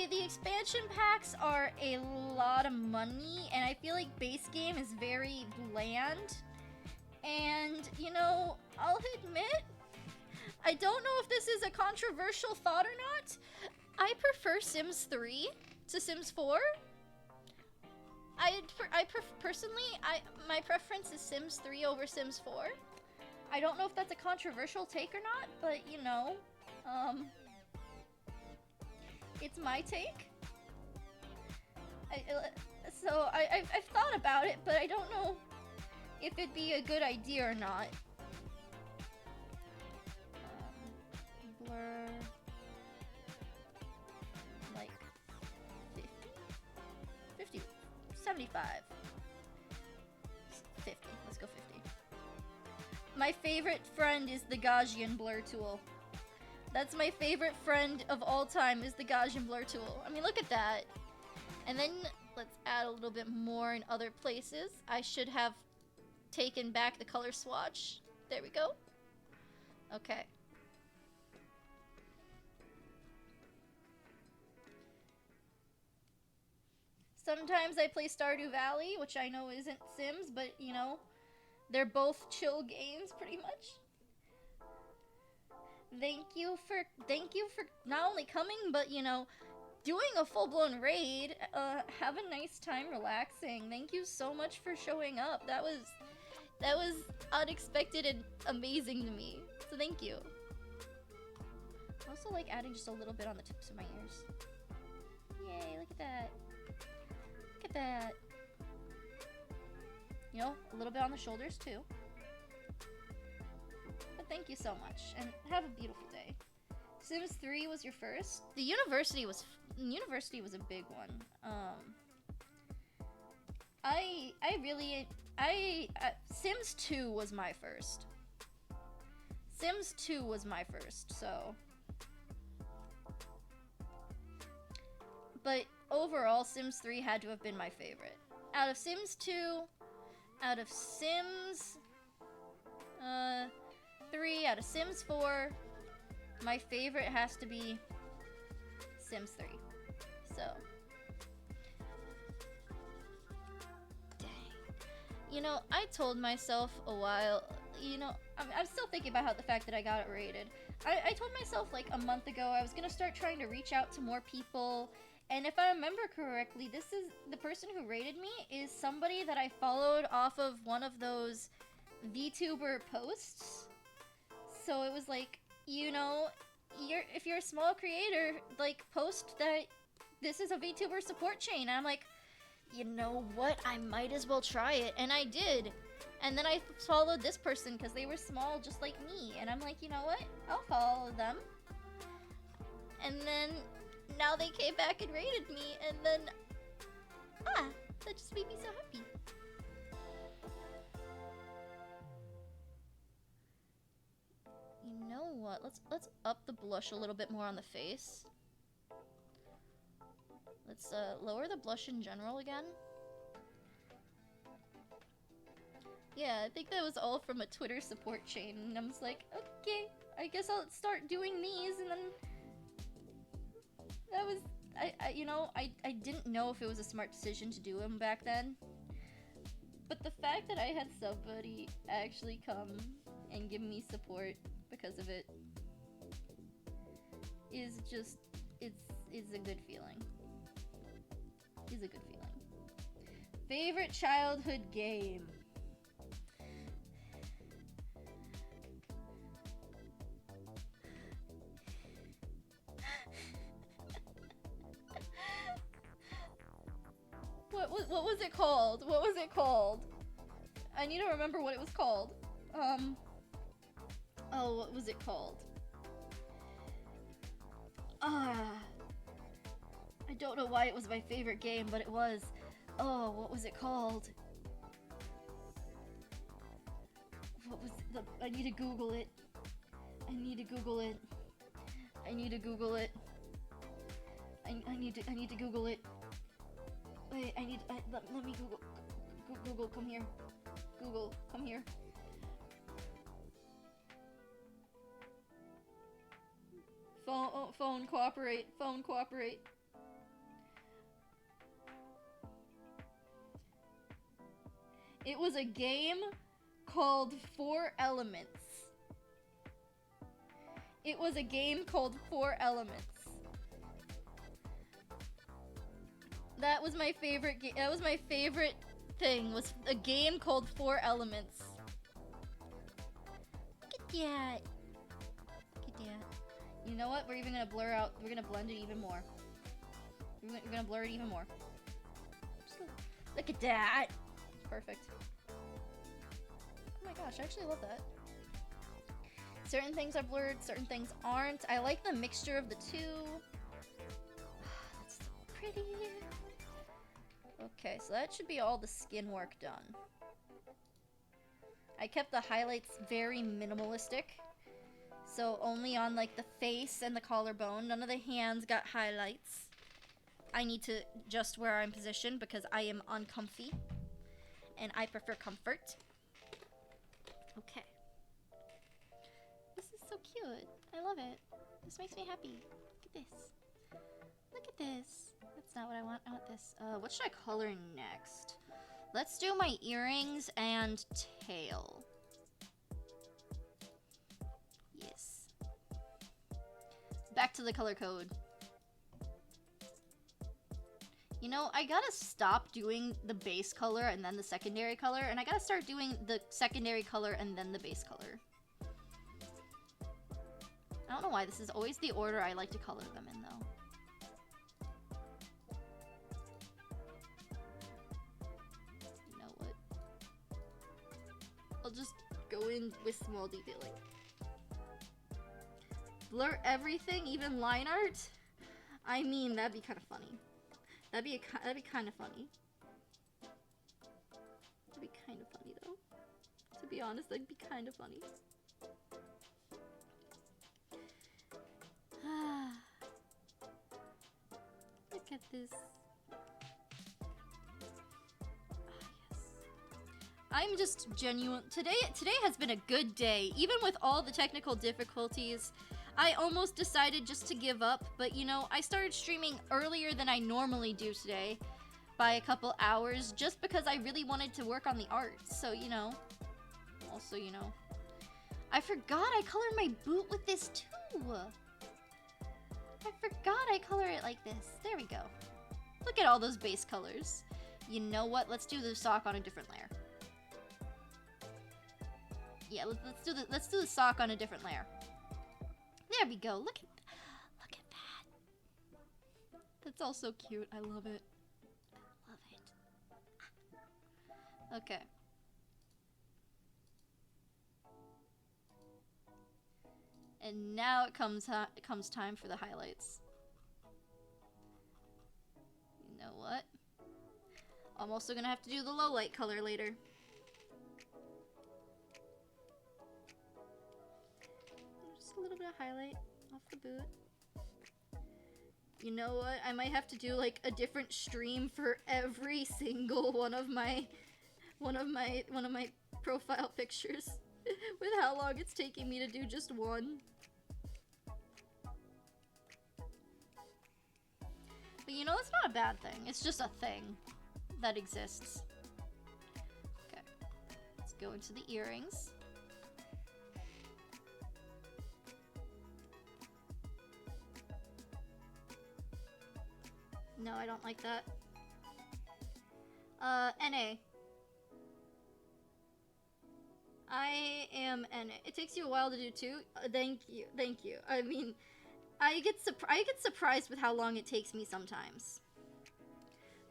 A: the expansion packs are a lot of money, and I feel like base game is very bland. And, you know, I'll admit, I don't know if this is a controversial thought or not. I prefer Sims 3 to Sims 4. Personally, my preference is Sims 3 over Sims 4. I don't know if that's a controversial take or not, but you know, it's my take. I've thought about it, but I don't know if it'd be a good idea or not. Blur, like 50, 75, 50. Let's go 50. My favorite friend is the Gaussian blur tool. That's my favorite friend of all time, is the Gaussian blur tool. I mean, look at that. And then let's add a little bit more in other places. I should have taken back the color swatch. There we go. Okay. Sometimes I play Stardew Valley, which I know isn't Sims, but you know, they're both chill games pretty much. Thank you for not only coming, but you know, doing a full-blown raid. Have a nice time relaxing. Thank you so much for showing up. That was unexpected and amazing to me. So thank you. I also like adding just a little bit on the tips of my ears. Yay, look at that. Look at that. You know, a little bit on the shoulders too. But thank you so much, and have a beautiful day. Sims 3 was your first? The university was a big one. Sims 2 was my first. Sims 2 was my first, so. But overall, Sims 3 had to have been my favorite. Out of Sims 2, out of Sims 3, out of Sims 4, my favorite has to be Sims 3. So. Dang. You know, I told myself a while, you know, I'm still thinking about the fact that I got it rated. I told myself like a month ago I was gonna start trying to reach out to more people. And if I remember correctly, this is the person who rated me is somebody that I followed off of one of those VTuber posts. So it was like, you know, if you're a small creator, like, post that this is a VTuber support chain. And I'm like, you know what? I might as well try it. And I did. And then I followed this person because they were small just like me. And I'm like, you know what? I'll follow them. And then now they came back and rated me. And then, that just made me so happy. You know what? Let's up the blush a little bit more on the face. Let's lower the blush in general again. Yeah, I think that was all from a Twitter support chain, and I'm just like, okay, I guess I'll start doing these, and then that was, I didn't know if it was a smart decision to do them back then, but the fact that I had somebody actually come and give me support because of it is just, it's a good feeling. Is a good feeling. Favorite childhood game? What was it called? What was it called? I need to remember what it was called. Oh, what was it called? I don't know why it was my favorite game, but it was. Oh, what was it called? What was the... I need to Google it. I need to Google it. I need to Google it. I need to Google it. Wait, let me Google. Google, come here. Google, come here. Phone, cooperate. Phone, cooperate. It was a game called 4 Elements. It was a game called 4 Elements. That was my favorite game. That was my favorite thing, was a game called 4 Elements. Look at that. Look at that. You know what? We're even gonna blur out, we're gonna blend it even more. We're gonna blur it even more. Look at that. Perfect. Oh my gosh, I actually love that. Certain things are blurred, certain things aren't. I like the mixture of the two. That's so pretty. Okay, so that should be all the skin work done. I kept the highlights very minimalistic. So only on like the face and the collarbone. None of the hands got highlights. I need to adjust where I'm positioned because I am uncomfy. And I prefer comfort. Okay. This is so cute. I love it. This makes me happy. Look at this. Look at this. That's not what I want. I want this. What should I color next? Let's do my earrings and tail. Yes. Back to the color code. You know, I gotta stop doing the base color and then the secondary color, and I gotta start doing the secondary color and then the base color. I don't know why, this is always the order I like to color them in, though. You know what? I'll just go in with small detailing. Blur everything, even line art? I mean, that'd be kind of funny. That'd be kind of funny. That'd be kind of funny, though. To be honest, that'd be kind of funny. Look at this. Yes. I'm just genuine. Today has been a good day, even with all the technical difficulties. I almost decided just to give up, but you know, I started streaming earlier than I normally do today by a couple hours just because I really wanted to work on the art. So, you know, also, you know, I forgot I colored my boot with this too. I forgot I color it like this. There we go. Look at all those base colors. You know what? Let's do the sock on a different layer. Yeah, let's do the sock on a different layer. There we go. Look at that. That's all so cute. I love it. I love it. Okay. And now it comes time for the highlights. You know what? I'm also gonna have to do the low light color later. Just a little bit of highlight off the boot. You know what? I might have to do like a different stream for every single one of my profile pictures with how long it's taking me to do just one. But you know, it's not a bad thing. It's just a thing that exists. Okay. Let's go into the earrings. No, I don't like that. NA. I am NA. It takes you a while to do too. Thank you. I mean, I get surprised with how long it takes me sometimes.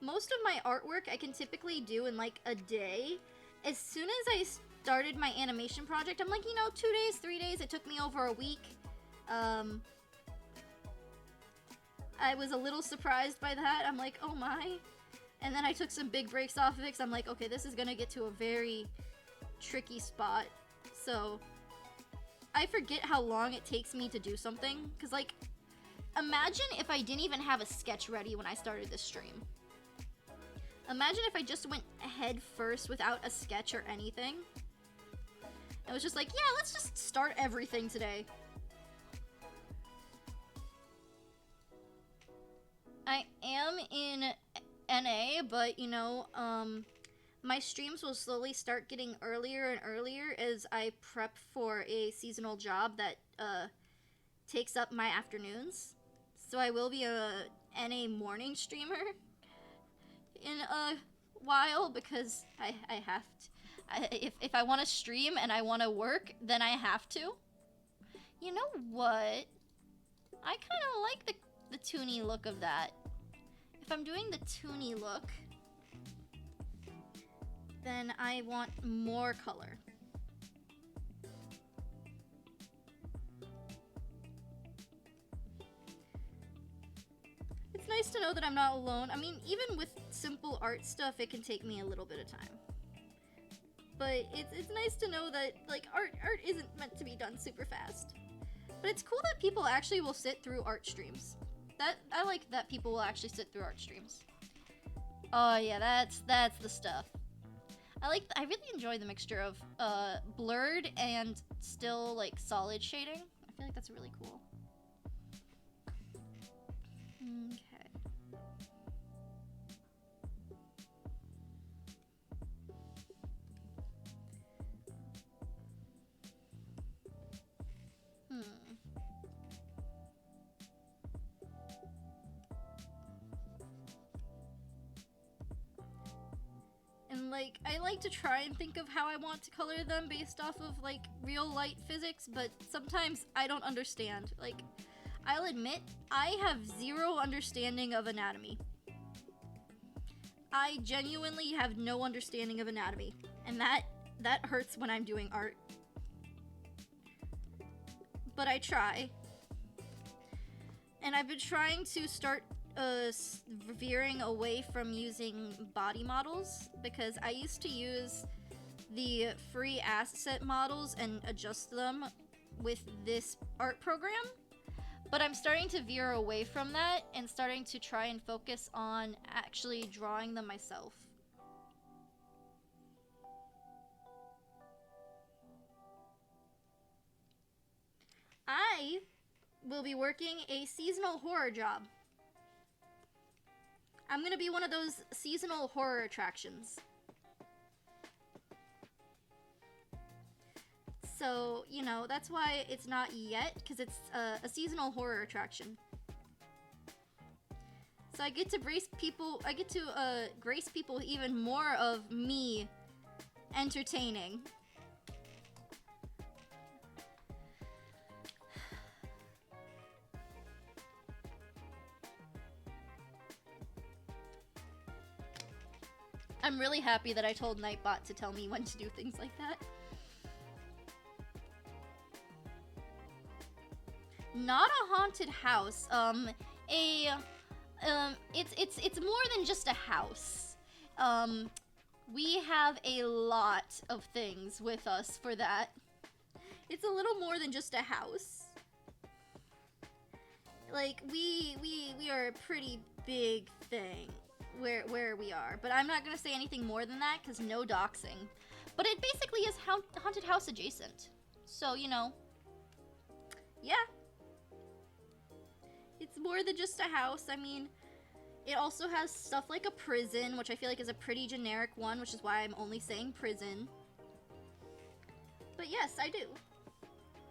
A: Most of my artwork I can typically do in like a day. As soon as I started my animation project, I'm like, you know, 2 days, 3 days. It took me over a week. I was a little surprised by that. I'm like, oh my. And then I took some big breaks off of it because I'm like, okay, this is gonna get to a very tricky spot. So I forget how long it takes me to do something. Because, like, imagine if I didn't even have a sketch ready when I started this stream. Imagine if I just went head first without a sketch or anything. It was just like, yeah, let's just start everything today. I am in NA, but, you know, my streams will slowly start getting earlier and earlier as I prep for a seasonal job that takes up my afternoons. So I will be a NA morning streamer in a while because I have to. If I want to stream and I want to work, then I have to. You know what? I kind of like the toony look of that. If I'm doing the toony look, then I want more color. It's nice to know that I'm not alone. I mean, even with simple art stuff, it can take me a little bit of time. But it's nice to know that, like, art isn't meant to be done super fast. But it's cool that people actually will sit through art streams. I like that people will actually sit through art streams. Oh yeah, that's the stuff. I really enjoy the mixture of blurred and still like solid shading. I feel like that's really cool. Okay. And like, I like to try and think of how I want to color them based off of like real light physics, but sometimes I don't understand. Like, I'll admit, I have zero understanding of anatomy. I genuinely have no understanding of anatomy, and that hurts when I'm doing art. But I try. And I've been trying to start veering away from using body models, because I used to use the free asset models and adjust them with this art program, but I'm starting to veer away from that and starting to try and focus on actually drawing them myself. I will be working a seasonal horror job. I'm gonna be one of those seasonal horror attractions. So, you know, that's why it's not yet, because it's a seasonal horror attraction. So I get to grace people with even more of me entertaining. I'm really happy that I told Nightbot to tell me when to do things like that. Not a haunted house. It's more than just a house. We have a lot of things with us for that. It's a little more than just a house. Like, we are a pretty big thing where we are, but I'm not gonna say anything more than that because no doxing. But it basically is haunted house adjacent, so you know. Yeah, it's more than just a house. I mean, it also has stuff like a prison, which I feel like is a pretty generic one, which is why I'm only saying prison. But yes, I do,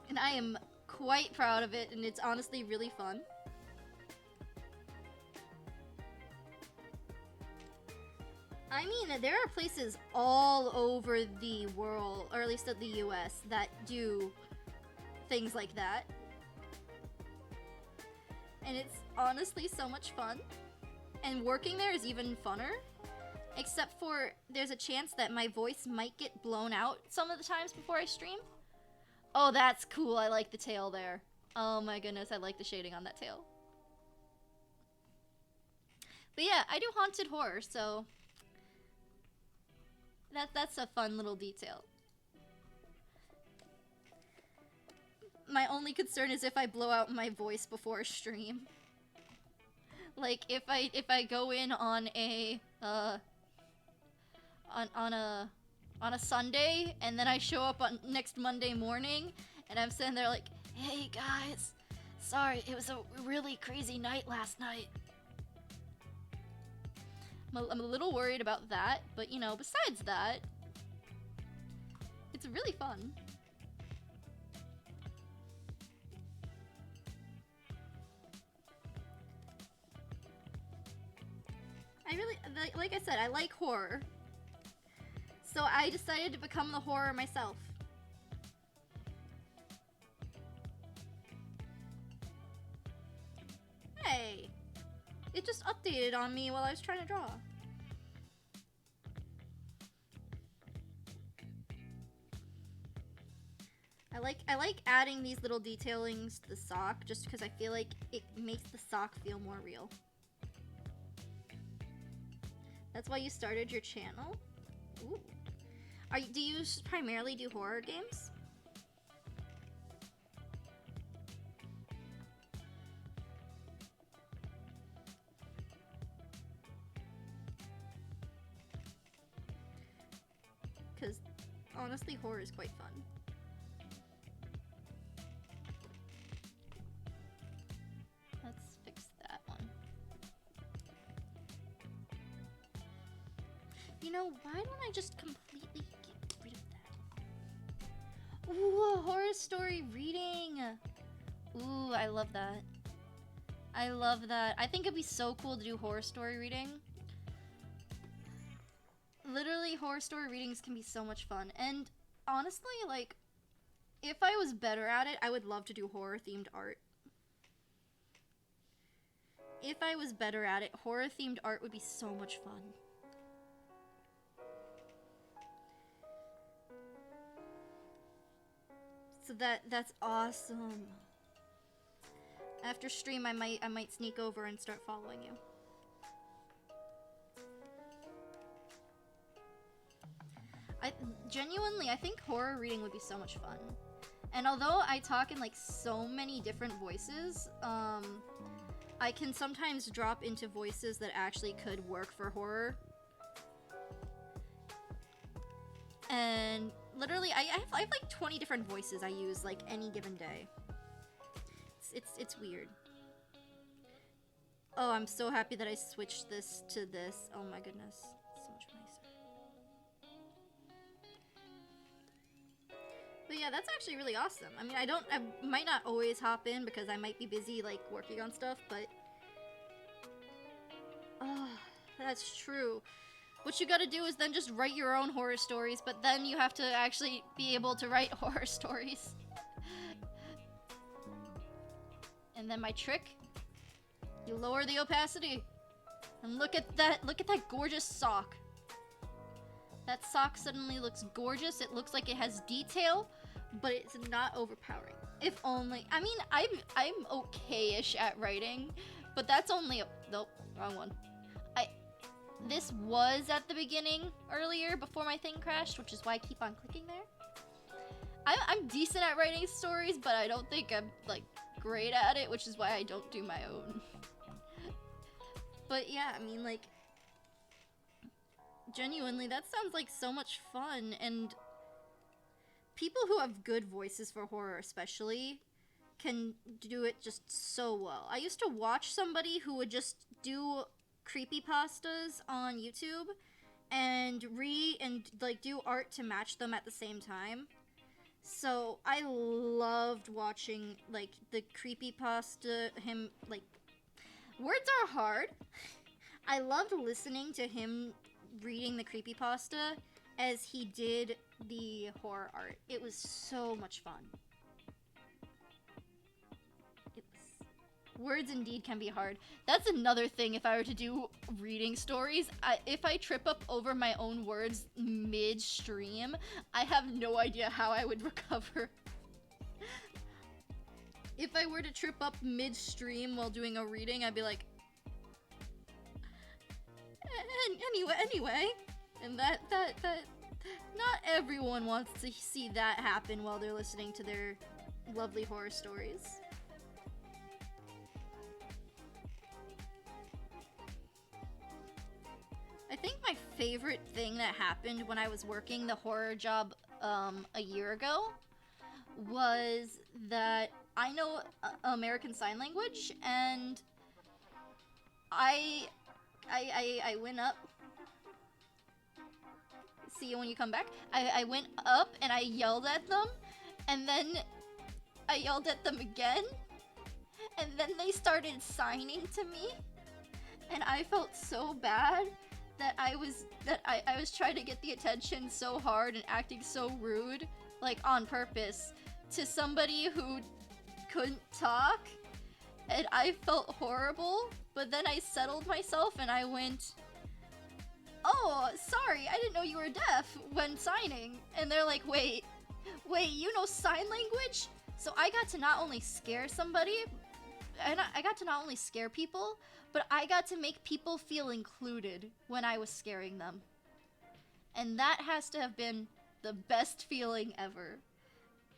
A: and I am quite proud of it, and it's honestly really fun. I mean, there are places all over the world, or at least at the US, that do things like that. And it's honestly so much fun. And working there is even funner. Except for there's a chance that my voice might get blown out some of the times before I stream. Oh, that's cool. I like the tail there. Oh my goodness, I like the shading on that tail. But yeah, I do haunted horror, so that's a fun little detail. My only concern is if I blow out my voice before a stream. Like, if I go in on a on a Sunday and then I show up on next Monday morning and I'm sitting there like, hey guys, sorry, it was a really crazy night last night. I'm a little worried about that, but you know, besides that, it's really fun. like I said, I like horror. So I decided to become the horror myself. Hey! It just updated on me while I was trying to draw. I like adding these little detailings to the sock just because I feel like it makes the sock feel more real. That's why you started your channel? Ooh. Do you primarily do horror games? Because honestly, horror is quite fun. Let's fix that one. You know, why don't I just completely get rid of that? Ooh, a horror story reading! Ooh, I love that. I love that. I think it'd be so cool to do horror story reading. Literally, horror story readings can be so much fun. And honestly, like, if I was better at it, I would love to do horror-themed art. If I was better at it, horror-themed art would be so much fun. So that's awesome. After stream, I might sneak over and start following you. Genuinely, I think horror reading would be so much fun. And although I talk in like so many different voices, I can sometimes drop into voices that actually could work for horror. And literally, I have like 20 different voices I use like any given day. It's weird. Oh, I'm so happy that I switched this to this. Oh my goodness, so much nicer. But yeah, that's actually really awesome. I mean, I might not always hop in because I might be busy like working on stuff, but oh, that's true. What you gotta do is then just write your own horror stories, but then you have to actually be able to write horror stories. And then my trick, you lower the opacity. And look at that gorgeous sock. That sock suddenly looks gorgeous. It looks like it has detail, but it's not overpowering. If only, I mean, I'm okay-ish at writing, but that's only nope, wrong one. This was at the beginning earlier before my thing crashed, which is why I keep on clicking there. I'm decent at writing stories, but I don't think I'm like great at it, which is why I don't do my own. But yeah, I mean, like, genuinely, that sounds like so much fun, and people who have good voices for horror especially can do it just so well. I used to watch somebody who would just do creepypastas on YouTube and like do art to match them at the same time. So I loved watching like the creepypasta, him like, words are hard. I loved listening to him reading the creepypasta as he did the horror art. It was so much fun. Words indeed can be hard. That's another thing if I were to do reading stories. If I trip up over my own words mid-stream, I have no idea how I would recover. If I were to trip up mid-stream while doing a reading, I'd be like, anyway. And that, not everyone wants to see that happen while they're listening to their lovely horror stories. I think my favorite thing that happened when I was working the horror job a year ago was that I know American Sign Language, and I went up. See you when you come back. I went up and I yelled at them, and then I yelled at them again, and then they started signing to me, and I felt so bad that I was trying to get the attention so hard and acting so rude, like on purpose, to somebody who couldn't talk, and I felt horrible, but then I settled myself and I went, "Oh, sorry, I didn't know you were deaf," when signing. And they're like, wait, you know sign language? So I got to not only scare somebody, and I got to not only scare people, but I got to make people feel included when I was scaring them. And that has to have been the best feeling ever.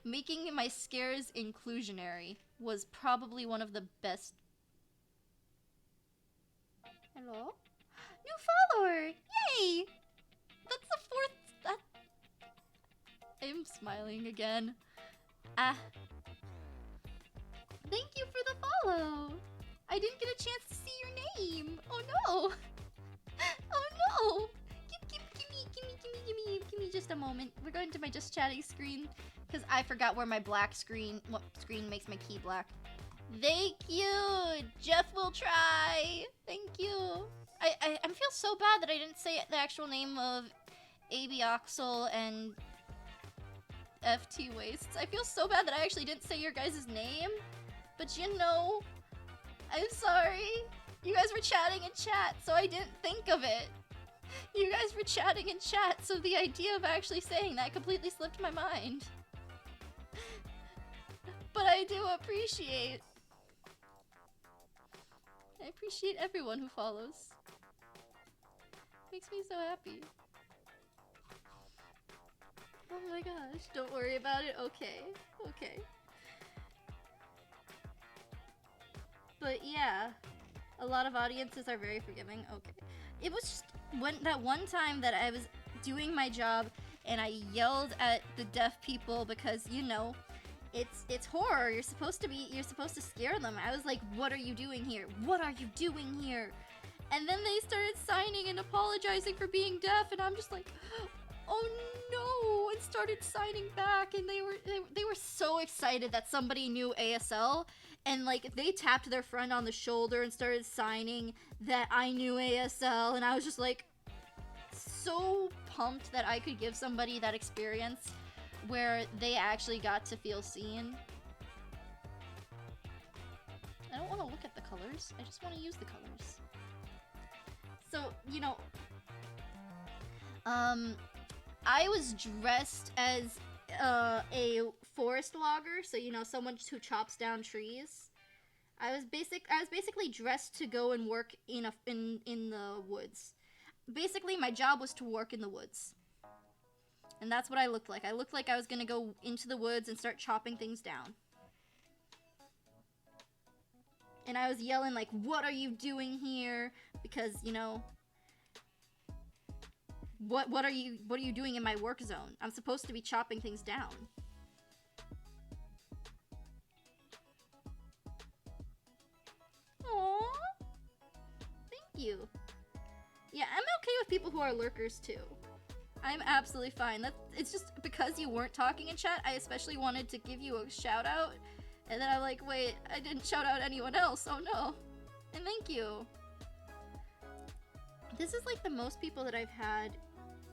A: Making my scares inclusionary was probably one of the best. Hello? New follower! Yay! That's the fourth. I'm smiling again. Thank you for the follow! I didn't get a chance to see your name! Oh no! Oh no! Give me just a moment. We're going to my just chatting screen, because I forgot where my black screen, what screen makes my key black. Thank you! Jeff will try! Thank you! I feel so bad that I didn't say the actual name of AB Oxel and FT Wastes. I feel so bad that I actually didn't say your guys' name. But you know, I'm sorry. You guys were chatting in chat, so I didn't think of it. You guys were chatting in chat, so the idea of actually saying that completely slipped my mind. But I do appreciate. I appreciate everyone who follows. Makes me so happy. Oh my gosh, don't worry about it. Okay, okay. But yeah, a lot of audiences are very forgiving. Okay. It was just that one time that I was doing my job and I yelled at the deaf people because, you know, it's horror. You're supposed to scare them. I was like, "What are you doing here? What are you doing here?" And then they started signing and apologizing for being deaf, and I'm just like, "Oh no," and started signing back, and they were so excited that somebody knew ASL, and like they tapped their friend on the shoulder and started signing that I knew ASL, and I was just like so pumped that I could give somebody that experience where they actually got to feel seen. I don't want to look at the colors, I just want to use the colors. So, you know, I was dressed as a forest logger, so you know, someone who chops down trees. I was basically dressed to go and work in the woods. Basically, my job was to work in the woods. And that's what I looked like. I looked like I was gonna go into the woods and start chopping things down. And I was yelling like, "What are you doing here?" Because, you know, what are you doing in my work zone? I'm supposed to be chopping things down. Aww. Thank you. Yeah, I'm okay with people who are lurkers too. I'm absolutely fine. It's just because you weren't talking in chat, I especially wanted to give you a shout out. And then I'm like, wait, I didn't shout out anyone else. Oh no. And thank you. This is like the most people that I've had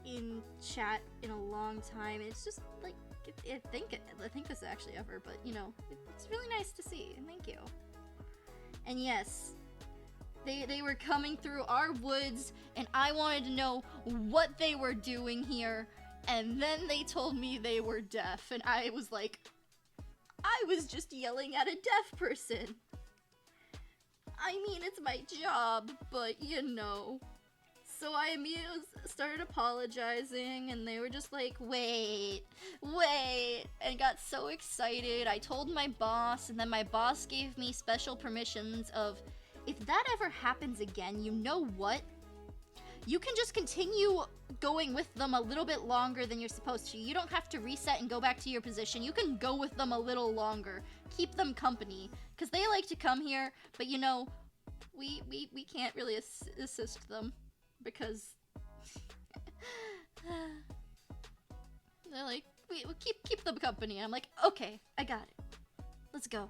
A: in chat in a long time. It's just like, I think this is actually ever, but you know, it's really nice to see, and thank you. And yes, they were coming through our woods, and I wanted to know what they were doing here, and then they told me they were deaf, and I was like, I was just yelling at a deaf person. I mean, it's my job, but you know. So I immediately started apologizing, and they were just like, wait, and got so excited. I told my boss, and then my boss gave me special permissions of, if that ever happens again, you know what? You can just continue going with them a little bit longer than you're supposed to. You don't have to reset and go back to your position. You can go with them a little longer. Keep them company, because they like to come here, but you know, we can't really assist them. Because they're like, we keep them company. I'm like, okay, I got it. Let's go.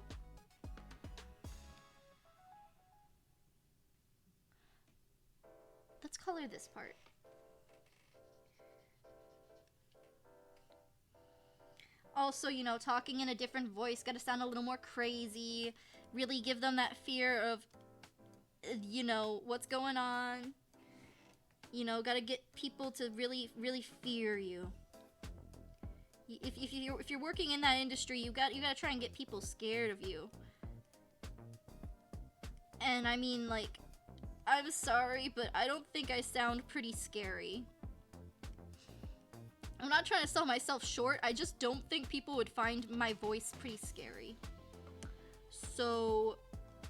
A: let's color this part. Also, you know, talking in a different voice, gotta sound a little more crazy. Really give them that fear of, you know, what's going on. You know, gotta get people to really, really fear you. If you're working in that industry, you gotta try and get people scared of you. And I mean, like, I'm sorry, but I don't think I sound pretty scary. I'm not trying to sell myself short, I just don't think people would find my voice pretty scary. So,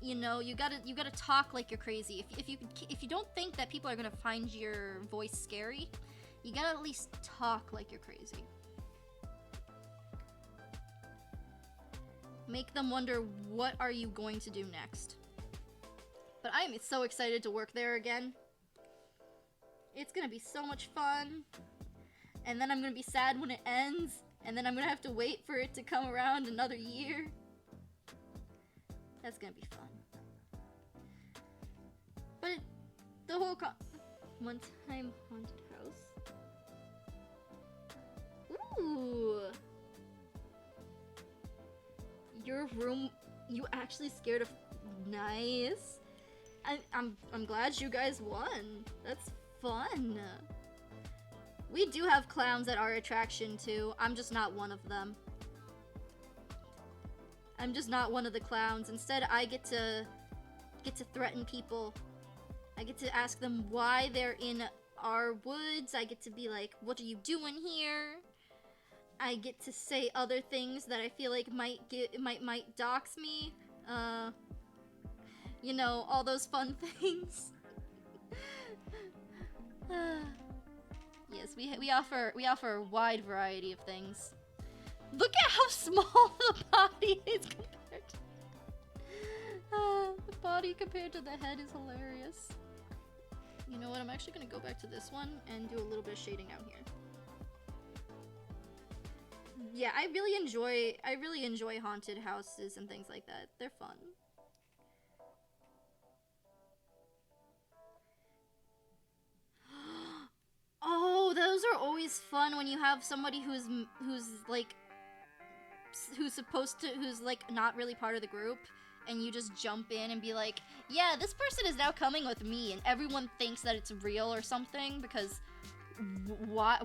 A: you know, you gotta talk like you're crazy. If you don't think that people are gonna find your voice scary, you gotta at least talk like you're crazy. Make them wonder, what are you going to do next? But I'm so excited to work there again. It's gonna be so much fun. And then I'm gonna be sad when it ends. And then I'm gonna have to wait for it to come around another year. That's gonna be fun. But the whole one time haunted house. Ooh. Your room, you actually scared of. Nice. I'm glad you guys won. That's fun. We do have clowns at our attraction too. I'm just not one of them. I'm just not one of the clowns. Instead, I get to threaten people. I get to ask them why they're in our woods. I get to be like, "What are you doing here?" I get to say other things that I feel like might dox me. You know, all those fun things. Yes, we offer a wide variety of things. Look at how small the body is compared to... the body compared to the head is hilarious. You know what, I'm actually gonna go back to this one and do a little bit of shading out here. Yeah, I really enjoy haunted houses and things like that. They're fun. Oh, those are always fun when you have somebody who's like who's like not really part of the group, and you just jump in and be like, "Yeah, this person is now coming with me," and everyone thinks that it's real or something because why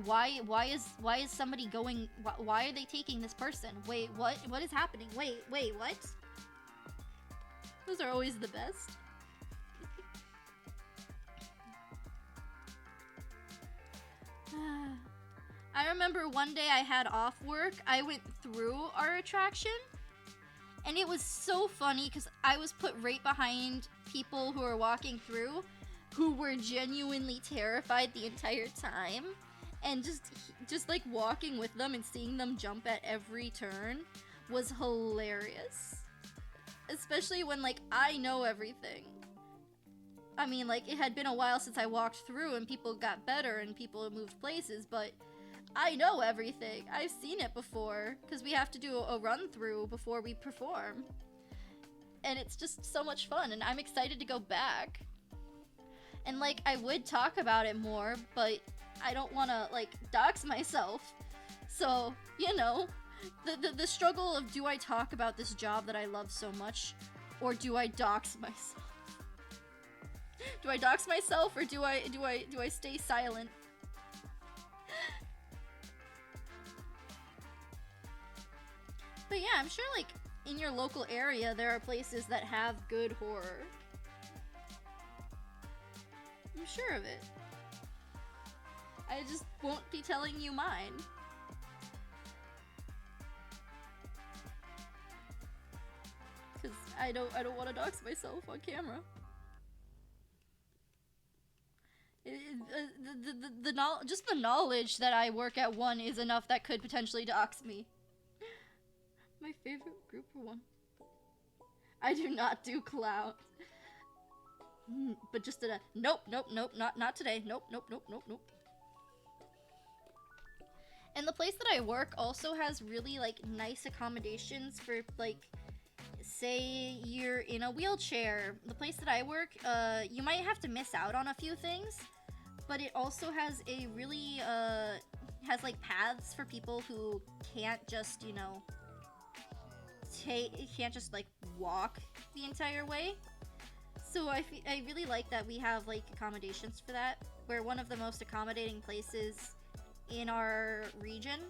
A: is somebody going? Why are they taking this person? Wait, what is happening? Wait, what? Those are always the best. I remember one day I had off work, I went through our attraction, and it was so funny because I was put right behind people who were walking through who were genuinely terrified the entire time, and just like walking with them and seeing them jump at every turn was hilarious. Especially when, like, I know everything. I mean, like, it had been a while since I walked through and people got better and people moved places, but I know everything. I've seen it before, because we have to do a run-through before we perform. And it's just so much fun, and I'm excited to go back. And, like, I would talk about it more, but I don't want to, like, dox myself. So, you know, the struggle of, do I talk about this job that I love so much, or do I dox myself? Do I dox myself, or do I stay silent? But yeah, I'm sure, like, in your local area, there are places that have good horror. I'm sure of it. I just won't be telling you mine. Because I don't want to dox myself on camera. Just the knowledge that I work at one is enough that could potentially dox me. My favorite group for one. I do not do clown. But just nope, not today. Nope. And the place that I work also has really, like, nice accommodations for, like, say you're in a wheelchair. The place that I work, you might have to miss out on a few things, but it also has a really, has like paths for people who can't just, you know, can't just like walk the entire way. So I really like that we have like accommodations for that. We're one of the most accommodating places in our region,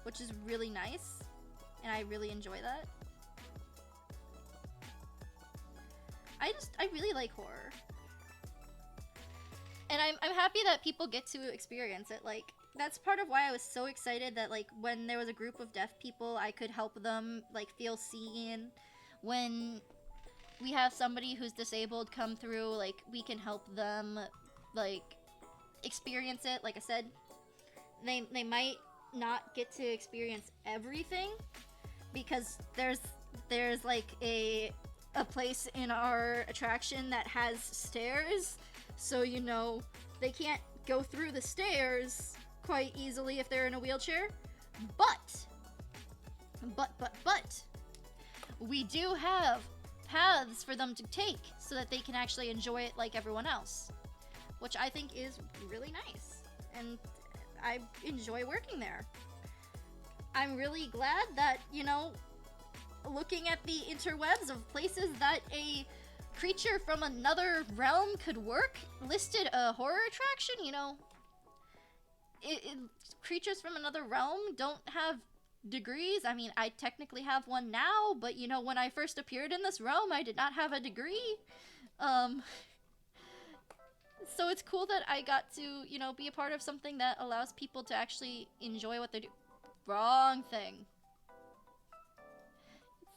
A: which is really nice, and I really enjoy that. I really like horror. And I'm happy that people get to experience it. Like, that's part of why I was so excited that, like, when there was a group of deaf people, I could help them, like, feel seen. When we have somebody who's disabled come through, like, we can help them, like, experience it. Like I said, they might not get to experience everything, because there's like a place in our attraction that has stairs, so you know they can't go through the stairs quite easily if they're in a wheelchair. But we do have paths for them to take so that they can actually enjoy it like everyone else, which I think is really nice, and I enjoy working there. I'm really glad that, you know, looking at the interwebs of places that a creature from another realm could work listed a horror attraction. You know, creatures from another realm don't have degrees. I mean, I technically have one now, but you know, when I first appeared in this realm, I did not have a degree. So it's cool that I got to, you know, be a part of something that allows people to actually enjoy what they're doing. Wrong thing.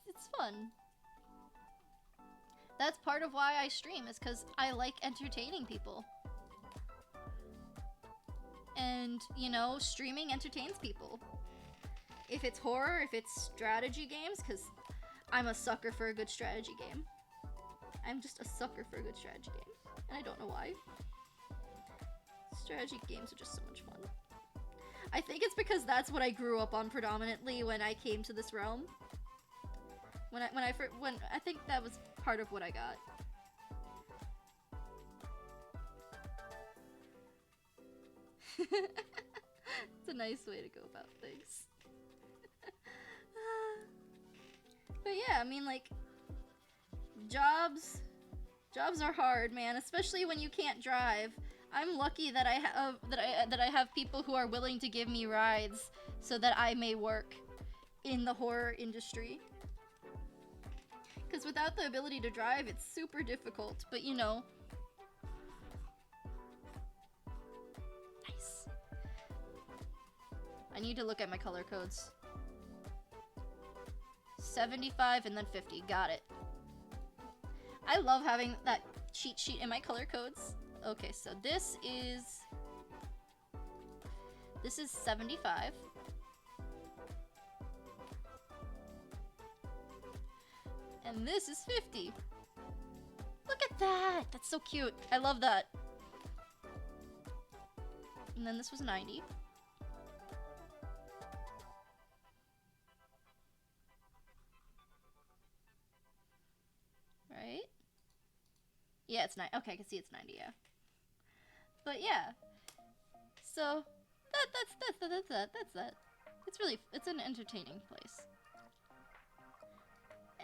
A: It's fun. That's part of why I stream, is because I like entertaining people. And, you know, streaming entertains people. If it's horror, if it's strategy games, because I'm a sucker for a good strategy game. I'm just a sucker for a good strategy game. And I don't know why. Strategy games are just so much fun. I think it's because that's what I grew up on predominantly when I came to this realm. When I think that was part of what I got. It's a nice way to go about things. But yeah, I mean, like, jobs are hard, man, especially when you can't drive. I'm lucky that I have people who are willing to give me rides so that I may work in the horror industry. Because without the ability to drive, it's super difficult, but you know. Nice. I need to look at my color codes. 75 and then 50, got it. I love having that cheat sheet in my color codes. Okay, so this is 75. And this is 50. Look at that! That's so cute. I love that. And then this was 90. Right? Yeah, it's 9. Okay, I can see it's 90, yeah. But yeah. So, that's that. It's an entertaining place.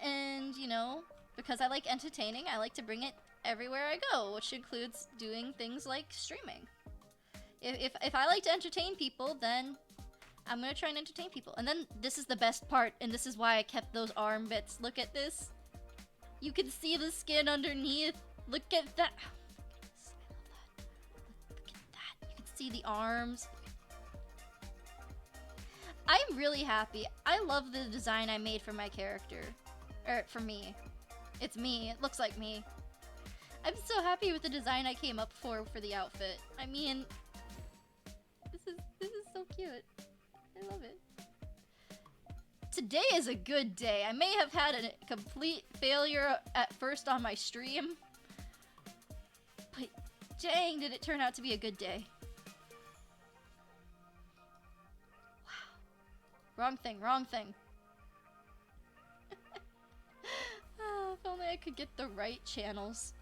A: And, you know, because I like entertaining, I like to bring it everywhere I go, which includes doing things like streaming. If I like to entertain people, then I'm gonna try and entertain people. And then this is the best part, and this is why I kept those arm bits. Look at this. You can see the skin underneath. Look at that. Oh my goodness, I love that. Look at that. You can see the arms. I'm really happy. I love the design I made for my character. Or for me. It's me. It looks like me. I'm so happy with the design I came up for the outfit. I mean, this is so cute. I love it. Today is a good day. I may have had a complete failure at first on my stream, but dang, did it turn out to be a good day. Wow. Wrong thing, wrong thing. If only I could get the right channels.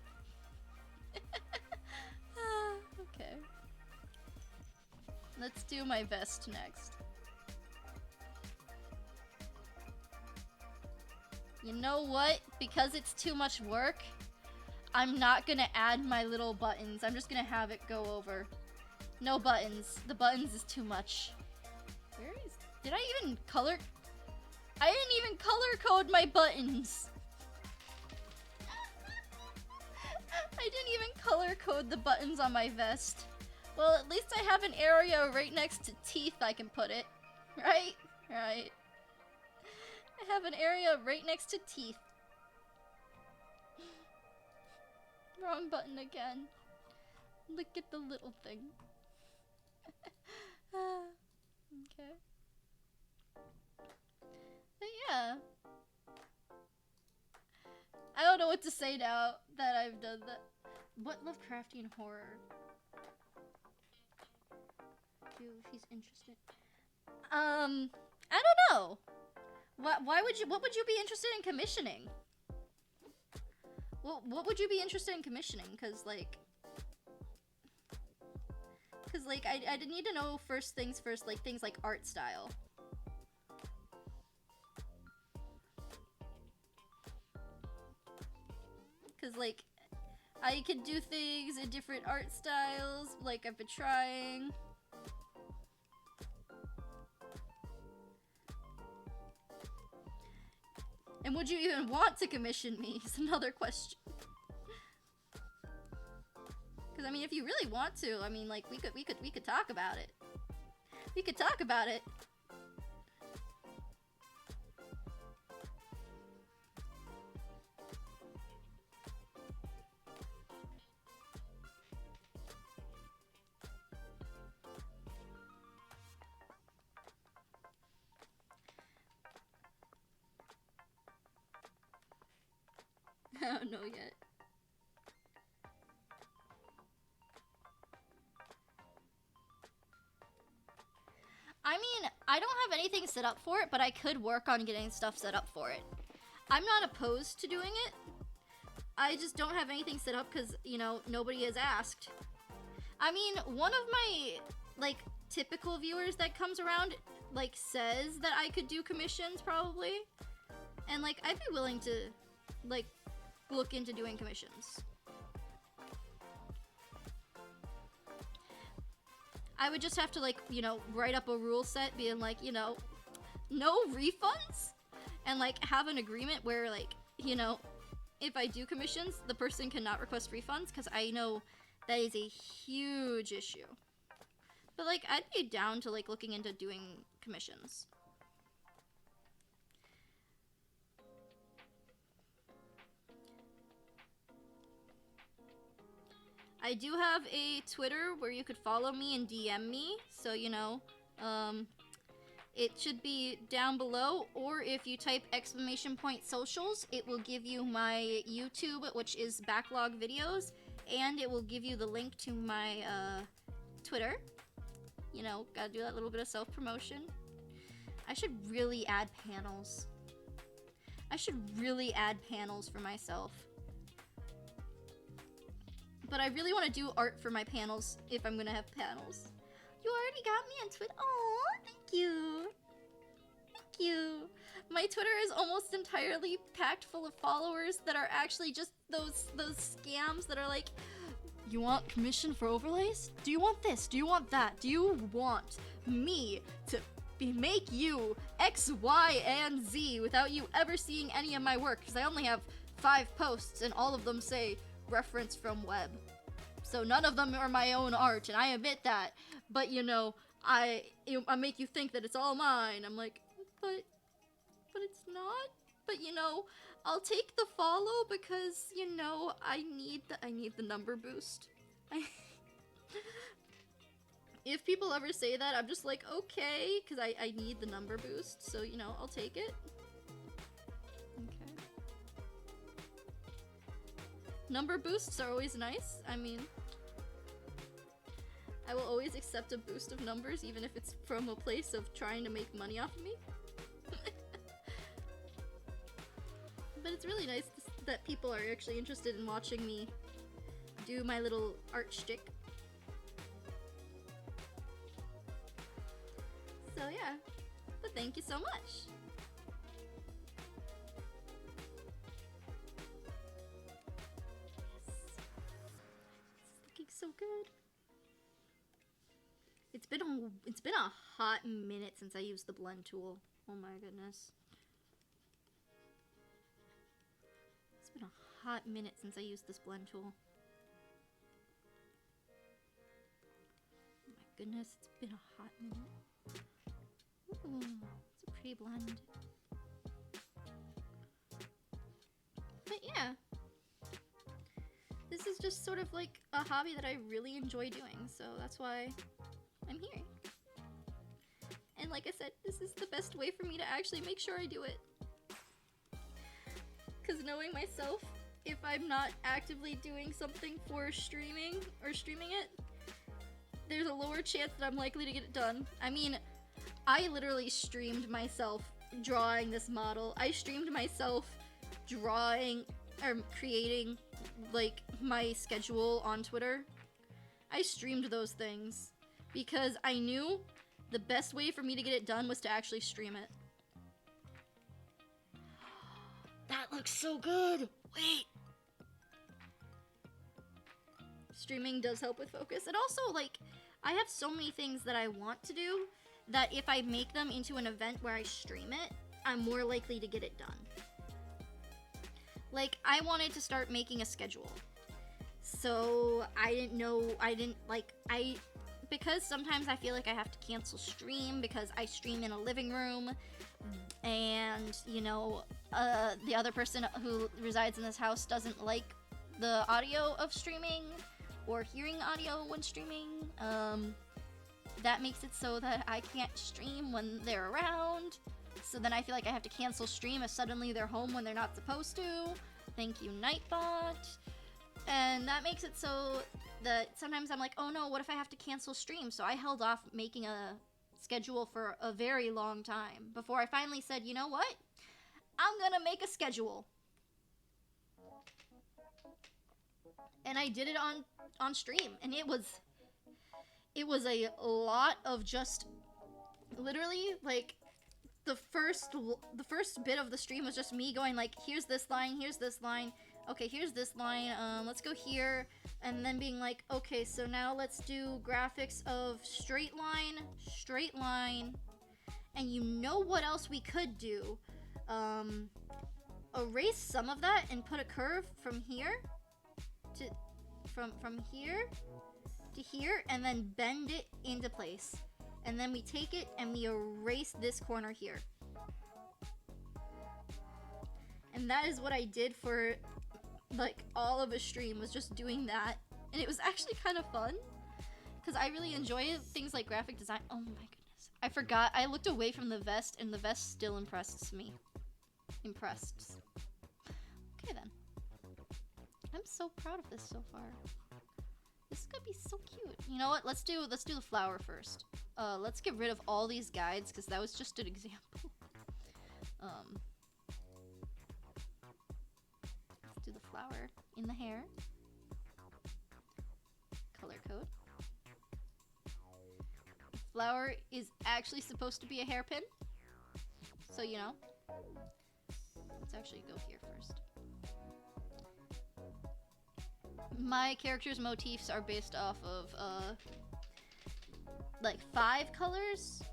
A: Okay. Let's do my vest next. You know what? Because it's too much work, I'm not gonna add my little buttons. I'm just gonna have it go over. No buttons. The buttons is too much. Where is... Did I even color... I didn't even color code my buttons. I didn't even color code the buttons on my vest. Well, at least I have an area right next to teeth I can put it. Right? Right. I have an area right next to teeth. Wrong button again. Look at the little thing. Okay. But yeah. I don't know what to say now that I've done that. What Lovecraftian horror? Do if he's interested. I don't know. Why would you? What would you be interested in commissioning? Well, what would you be interested in commissioning? Cause like, I need to know first things first, like things like art style. Cause like, I could do things in different art styles, like I've been trying. And would you even want to commission me is another question. Cause I mean, if you really want to, I mean, like we could talk about it. We could talk about it. I don't know yet. I mean, I don't have anything set up for it, but I could work on getting stuff set up for it. I'm not opposed to doing it. I just don't have anything set up because, you know, nobody has asked. I mean, one of my, like, typical viewers that comes around, like, says that I could do commissions, probably. And, like, I'd be willing to, like, look into doing commissions. I would just have to, like, you know, write up a rule set being like, you know, no refunds, and like have an agreement where, like, you know, if I do commissions, the person cannot request refunds, because I know that is a huge issue. But like, I'd be down to like looking into doing commissions. I do have a Twitter where you could follow me and DM me, so, you know, it should be down below, or if you type !socials, it will give you my YouTube, which is backlog videos, and it will give you the link to my, Twitter. You know, gotta do that little bit of self-promotion. I should really add panels. I should really add panels for myself. But I really want to do art for my panels if I'm gonna have panels. You already got me on Twitter. Oh, thank you. Thank you. My Twitter is almost entirely packed full of followers that are actually just those scams that are like, you want commission for overlays? Do you want this? Do you want that? Do you want me to make you X, Y, and Z without you ever seeing any of my work? Because I only have 5 posts and all of them say reference from web. So none of them are my own art, and I admit that. But, you know, I make you think that it's all mine. I'm like, but it's not. But, you know, I'll take the follow because, you know, I need the number boost. If people ever say that, I'm just like, okay, because I need the number boost. So, you know, I'll take it. Number boosts are always nice. I mean, I will always accept a boost of numbers, even if it's from a place of trying to make money off of me. But it's really nice that people are actually interested in watching me do my little art shtick. So yeah, but thank you so much. Yes. It's looking so good. It's been a hot minute since I used the blend tool. Oh my goodness. It's been a hot minute since I used this blend tool. Oh my goodness, it's been a hot minute. Ooh, it's a pretty blend. But yeah. This is just sort of like a hobby that I really enjoy doing, so that's why I'm here. And like I said, this is the best way for me to actually make sure I do it. Because knowing myself, if I'm not actively doing something for streaming or streaming it, there's a lower chance that I'm likely to get it done. I mean, I literally streamed myself drawing this model. I streamed myself drawing or creating like my schedule on Twitter. I streamed those things because I knew the best way for me to get it done was to actually stream it. That looks so good! Wait! Streaming does help with focus. And also, like, I have so many things that I want to do that if I make them into an event where I stream it, I'm more likely to get it done. Like, I wanted to start making a schedule. So, because sometimes I feel like I have to cancel stream because I stream in a living room and, you know, the other person who resides in this house doesn't like the audio of streaming or hearing audio when streaming. That makes it so that I can't stream when they're around. So then I feel like I have to cancel stream if suddenly they're home when they're not supposed to. Thank you, Nightbot. And that makes it so that sometimes I'm like, oh no, what if I have to cancel stream? So I held off making a schedule for a very long time before I finally said, you know what? I'm gonna make a schedule. And I did it on stream, and it was a lot of just literally like the first bit of the stream was just me going like, here's this line, okay, here's this line, let's go here, and then being like, okay, so now let's do graphics of straight line, and you know what else we could do? Erase some of that and put a curve from here to from here to here, and then bend it into place. And then we take it and we erase this corner here. And that is what I did for like all of a stream, was just doing that. And it was actually kind of fun because I really enjoy things like graphic design. Oh my goodness. I forgot. I looked away from the vest and the vest still impressed me. Okay then. I'm so proud of this so far. This is gonna be so cute. You know what? Let's do the flower first. Let's get rid of all these guides because that was just an example. Let's do the flower in the hair. Color code. Flower is actually supposed to be a hairpin. So, you know. Let's actually go here first. My character's motifs are based off of, like 5 colors.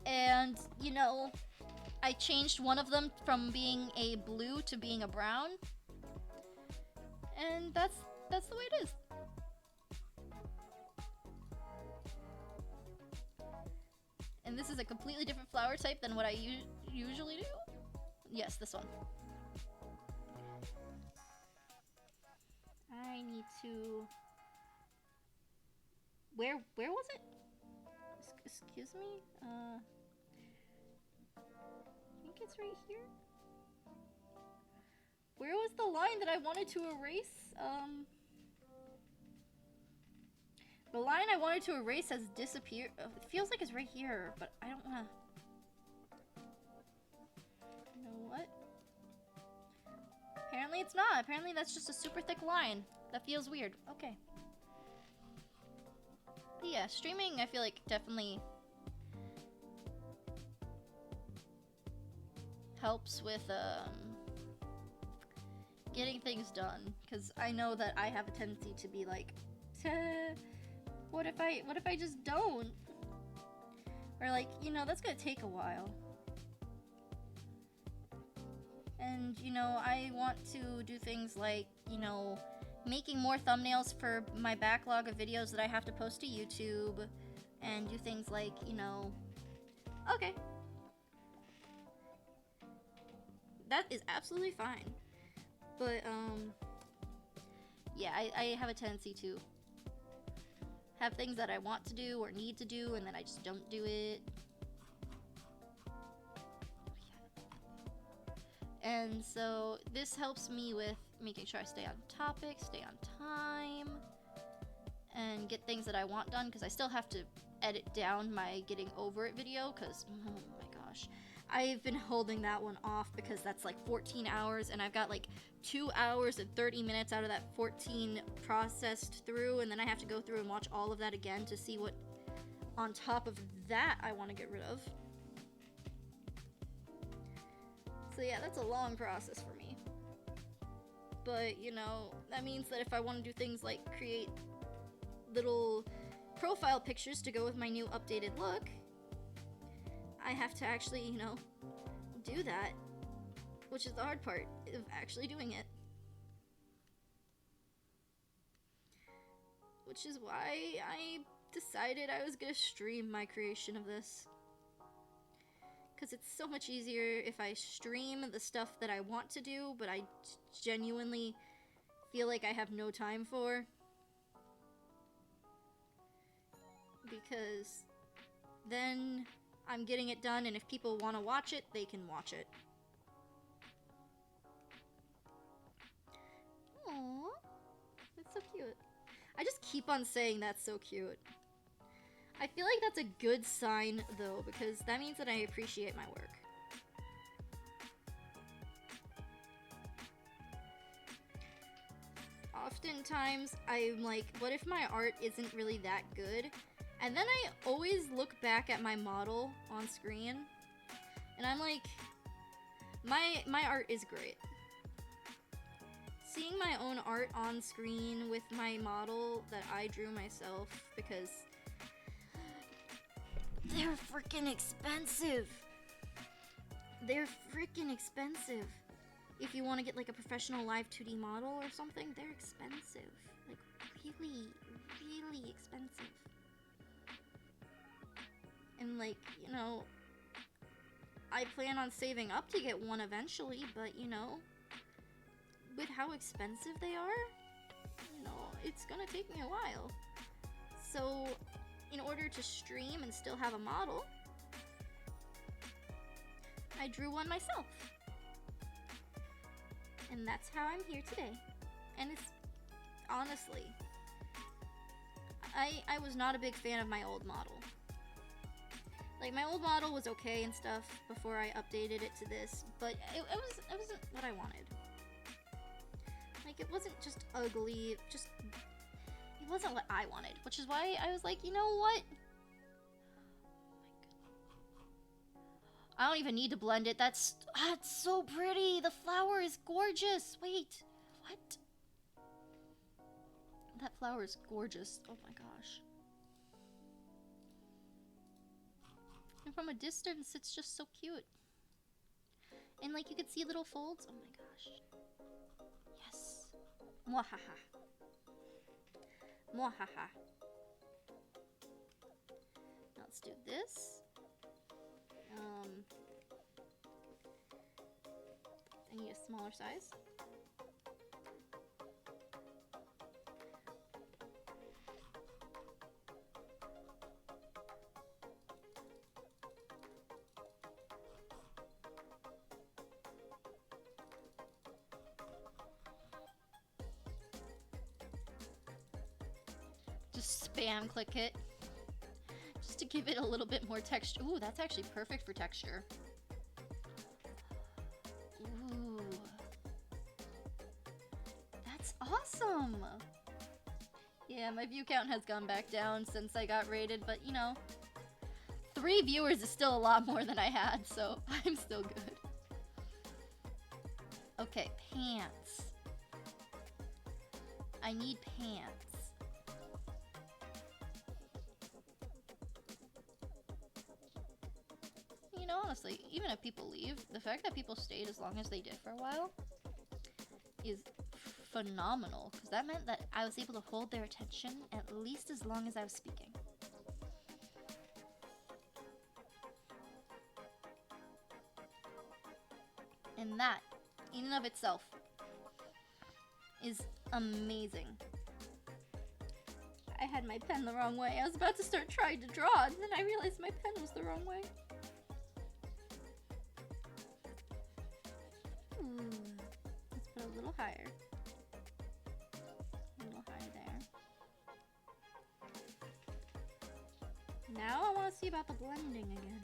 A: And, you know, I changed one of them from being a blue to being a brown. And that's the way it is. And this is a completely different flower type than what I usually do. Yes, this one. I need to... Where was it? Excuse me? I think it's right here. Where was the line that I wanted to erase? The line I wanted to erase has disappeared. It feels like it's right here, but I don't wanna... You know what? Apparently apparently it's not. Apparently that's just a super thick line. That feels weird. Okay. But yeah, streaming, I feel like definitely helps with getting things done, because I know that I have a tendency to be like, what if I just don't? Or like, you know, that's gonna take a while. And, you know, I want to do things like, you know, making more thumbnails for my backlog of videos that I have to post to YouTube, and do things like, you know, okay. That is absolutely fine. But, yeah, I have a tendency to have things that I want to do or need to do, and then I just don't do it. And so this helps me with making sure I stay on topic, stay on time, and get things that I want done, because I still have to edit down my getting over it video, because, oh my gosh, I've been holding that one off because that's like 14 hours, and I've got like 2 hours and 30 minutes out of that 14 processed through, and then I have to go through and watch all of that again to see what on top of that I want to get rid of. So yeah, that's a long process for me. But, you know, that means that if I want to do things like create little profile pictures to go with my new updated look, I have to actually, you know, do that, which is the hard part of actually doing it. Which is why I decided I was gonna stream my creation of this. Because it's so much easier if I stream the stuff that I want to do, but I genuinely feel like I have no time for. Because then I'm getting it done, and if people want to watch it, they can watch it. Aww, that's so cute. I just keep on saying that's so cute. I feel like that's a good sign, though, because that means that I appreciate my work. Oftentimes, I'm like, what if my art isn't really that good? And then I always look back at my model on screen, and I'm like, my art is great. Seeing my own art on screen with my model that I drew myself, because they're freaking expensive. They're freaking expensive. If you want to get like a professional live 2D model or something, they're expensive. Like really, really expensive. And like, you know, I plan on saving up to get one eventually, but you know, with how expensive they are, you know, it's gonna take me a while. So in order to stream and still have a model, I drew one myself. And that's how I'm here today. And it's, honestly, I was not a big fan of my old model. Like, my old model was okay and stuff before I updated it to this, but it wasn't what I wanted. Like, it wasn't just ugly, it wasn't what I wanted, which is why I was like, you know what? I don't even need to blend it. That's so pretty. The flower is gorgeous. Wait, what? That flower is gorgeous. Oh my gosh. And from a distance, it's just so cute. And like, you could see little folds. Oh my gosh. Yes. Mwahaha. Mwahaha. Now let's do this. I need a smaller size. Just spam click it. Just to give it a little bit more texture. Ooh, that's actually perfect for texture. Ooh. awesome! Yeah, my view count has gone back down since I got rated, but you know, 3 viewers is still a lot more than I had, so I'm still good. Okay, pants. I need pants. You know, honestly, even if people leave, the fact that people stayed as long as they did for a while is phenomenal, because that meant that I was able to hold their attention at least as long as I was speaking. And that, in and of itself, is amazing. I had my pen the wrong way. I was about to start trying to draw, and then I realized my pen was the wrong way. Let's put a little higher. A little higher there. Now I want to see about the blending again.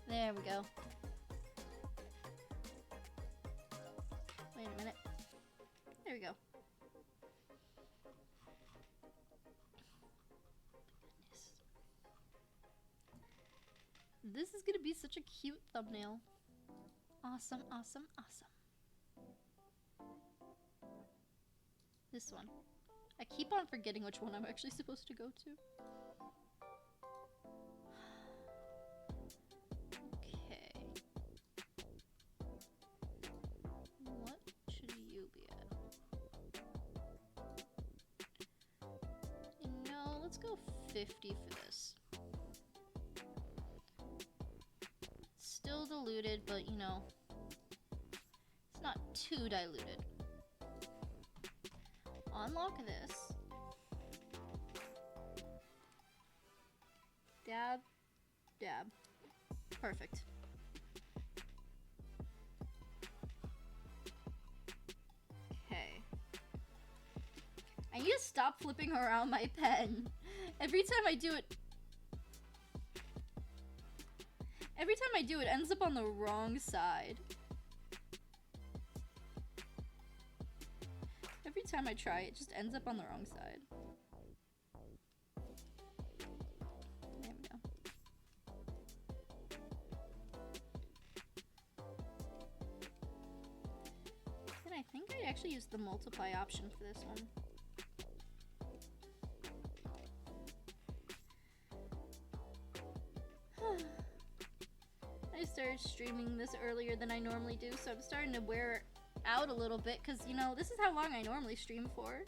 A: There we go. Wait a minute. There we go. Goodness. This is gonna be such a cute thumbnail. Awesome, awesome, awesome. This one. I keep on forgetting which one I'm actually supposed to go to. Let's go 50 for this. Still diluted, but you know, it's not too diluted. Unlock this. Dab, dab. Perfect. Okay. I need to stop flipping around my pen. Every time I do it, it ends up on the wrong side. Every time I try, it just ends up on the wrong side. There we go. And I think I actually used the multiply option for this one. I started streaming this earlier than I normally do, so I'm starting to wear out a little bit, because, you know, this is how long I normally stream for.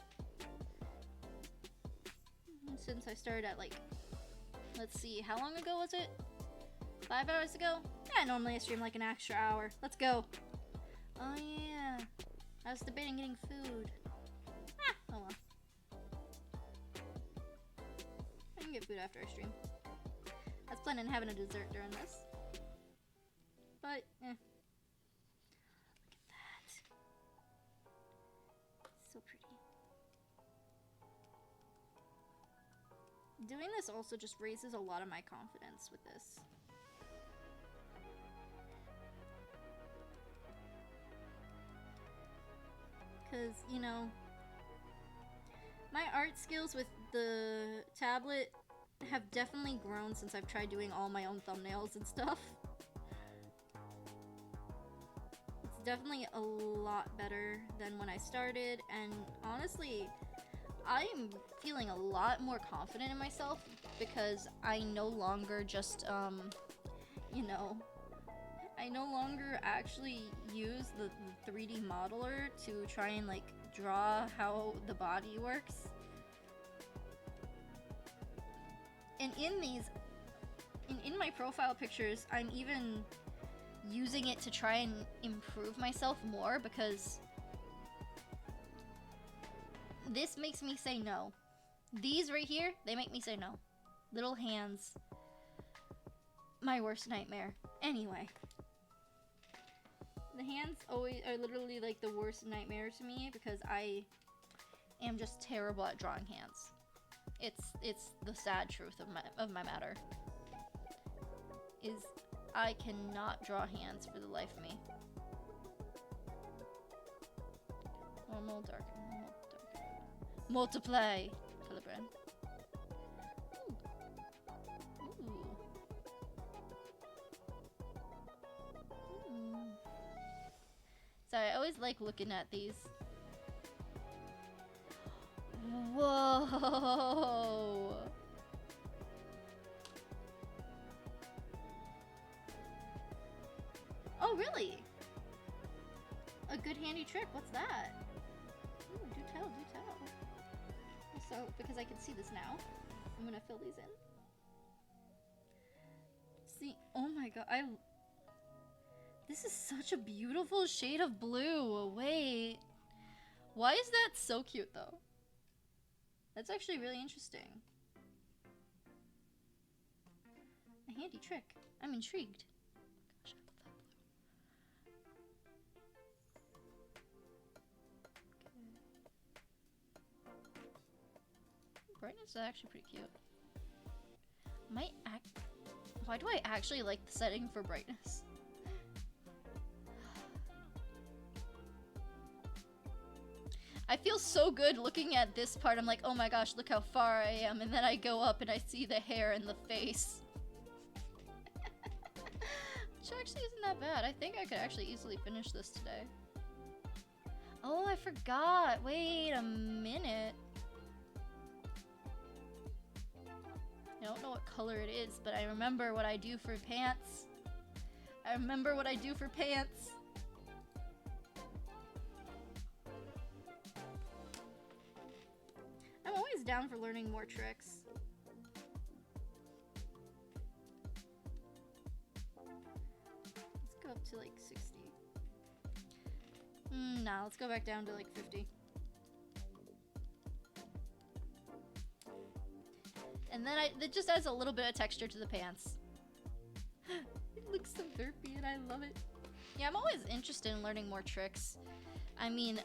A: And since I started at, like, let's see, how long ago was it? 5 hours ago? Yeah, normally I stream like an extra hour. Let's go. Oh, yeah. I was debating getting food. Ah, oh well. I can get food after I stream. I was planning on having a dessert during this. But, eh. Look at that. So pretty. Doing this also just raises a lot of my confidence with this. Because, you know, my art skills with the tablet have definitely grown since I've tried doing all my own thumbnails and stuff. It's definitely a lot better than when I started, and honestly, I'm feeling a lot more confident in myself because I no longer just, you know, I no longer actually use the 3D modeler to try and, like, draw how the body works. And in these, in my profile pictures, I'm even using it to try and improve myself more, because this makes me say no. These right here, they make me say no. Little hands. My worst nightmare. Anyway. The hands always are literally like the worst nightmare to me because I am just terrible at drawing hands. It's the sad truth of my matter. Is I cannot draw hands for the life of me. Normal, dark, normal, dark. Multiply! Color brand. Ooh. Ooh. Sorry, I always like looking at these. Whoa! Oh, really? A good handy trick. What's that? Ooh, do tell, do tell. So, because I can see this now, I'm gonna fill these in. See, oh my god, this is such a beautiful shade of blue. Wait. Why is that so cute, though? That's actually really interesting. A handy trick. I'm intrigued. Gosh, I love that blue. Brightness is actually pretty cute. Why do I actually like the setting for brightness? I feel so good looking at this part. I'm like, oh my gosh, look how far I am. And then I go up and I see the hair and the face. Which actually isn't that bad. I think I could actually easily finish this today. Oh, I forgot. Wait a minute. I don't know what color it is, but I remember what I do for pants. I remember what I do for pants. I'm always down for learning more tricks. Let's go up to like 60. Nah, let's go back down to like 50. And then it just adds a little bit of texture to the pants. It looks so derpy and I love it. Yeah, I'm always interested in learning more tricks. I mean,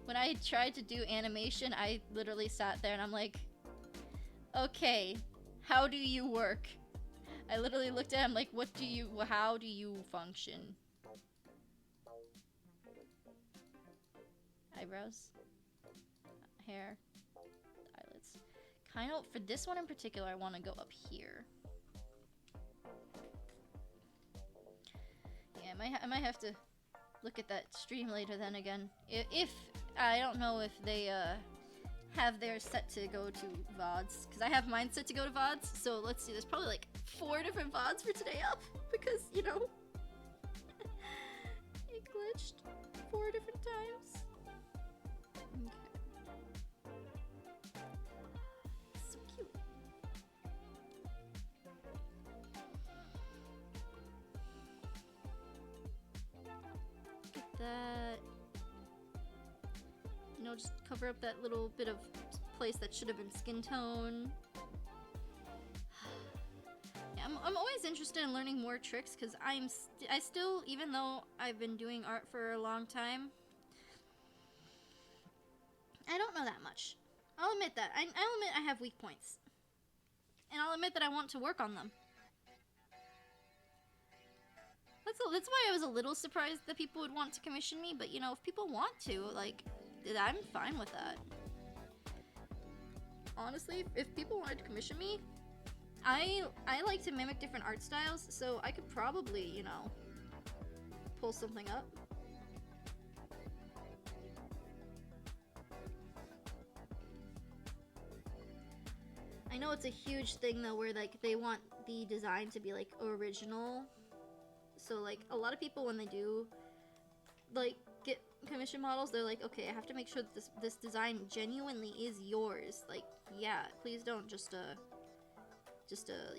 A: when I tried to do animation, I literally sat there and I'm like, okay, how do you work? I literally looked at him like, how do you function? Eyebrows, hair, eyelids. Kind of, for this one in particular, I want to go up here. Yeah, I might have to look at that stream later then again. If I don't know if they have theirs set to go to VODs, because I have mine set to go to VODs, so let's see, there's probably like 4 different VODs for today up, because, you know, it glitched 4 different times. Okay. So cute. Look at that. You know, just cover up that little bit of place that should have been skin tone. Yeah, I'm always interested in learning more tricks because I still, even though I've been doing art for a long time, I don't know that much. I'll admit that. I'll admit I have weak points. And I'll admit that I want to work on them. That's why I was a little surprised that people would want to commission me, but you know, if people want to, like, I'm fine with that. Honestly, if people wanted to commission me, I like to mimic different art styles, so I could probably, you know, pull something up. I know it's a huge thing though, where like they want the design to be like original. So like a lot of people, when they do like get commission models, they're like, okay, I have to make sure that this design genuinely is yours. Like, yeah, please don't just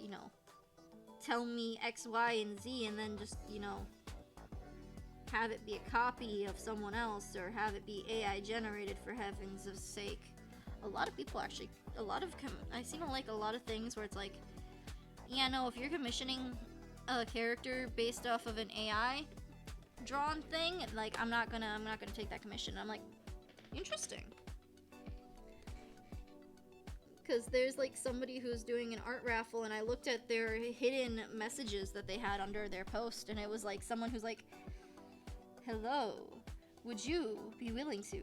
A: you know, tell me X, Y, and Z and then just, you know, have it be a copy of someone else or have it be AI generated, for heaven's sake. A lot of people actually, I've seen like a lot of things where it's like, yeah, no, if you're commissioning a character based off of an AI drawn thing, like I'm not gonna take that commission. I'm like, interesting. because there's like somebody who's doing an art raffle, and I looked at their hidden messages that they had under their post, and it was like someone who's like, hello, would you be willing to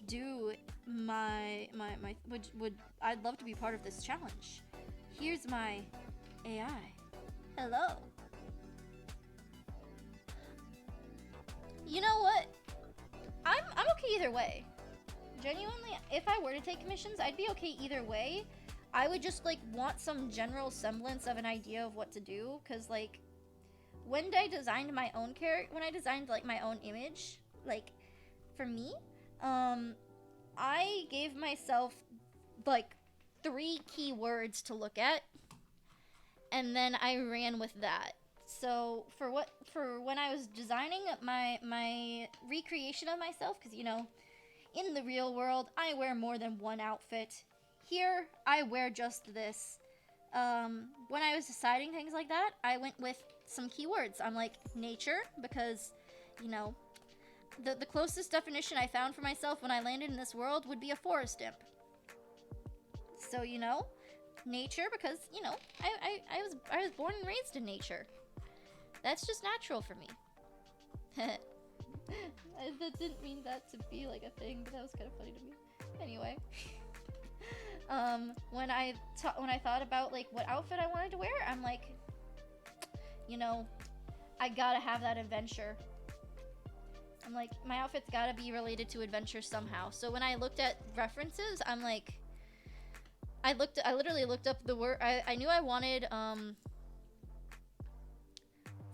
A: do I'd love to be part of this challenge. Here's my AI. Hello. You know what? I'm okay either way. Genuinely, if I were to take commissions, I'd be okay either way. I would just like want some general semblance of an idea of what to do, because like when I designed my own when I designed like my own image, like for me, I gave myself like 3 keywords to look at, and then I ran with that. So for when I was designing my recreation of myself, because you know, in the real world, I wear more than one outfit. Here, I wear just this. When I was deciding things like that, I went with some keywords. I'm like, nature, because, you know, the closest definition I found for myself when I landed in this world would be a forest imp. So, you know, nature, because, you know, I was born and raised in nature. That's just natural for me. That didn't mean that to be like a thing, but that was kind of funny to me. Anyway, when I thought about like what outfit I wanted to wear, I'm like, you know, I gotta have that adventure. I'm like, my outfit's gotta be related to adventure somehow. So when I looked at references, I'm like, I literally looked up the word. I knew I wanted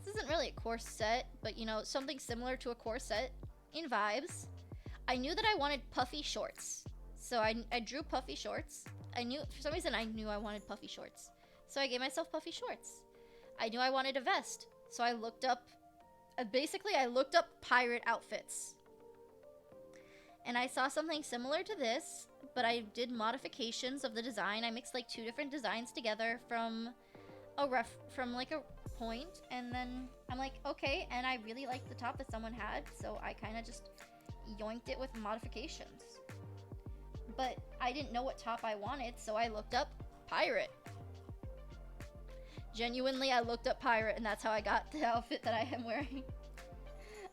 A: this isn't really a corset, but you know, something similar to a corset in vibes. I knew that I wanted puffy shorts. So I drew puffy shorts. For some reason I knew I wanted puffy shorts. So I gave myself puffy shorts. I knew I wanted a vest. So I looked up, basically I looked up pirate outfits. And I saw something similar to this, but I did modifications of the design. I mixed like 2 different designs together from like a point, and then I'm like, okay, and I really liked the top that someone had, so I kind of just yoinked it with modifications. But I didn't know what top I wanted, so I looked up pirate. Genuinely, I looked up pirate, and that's how I got the outfit that I am wearing.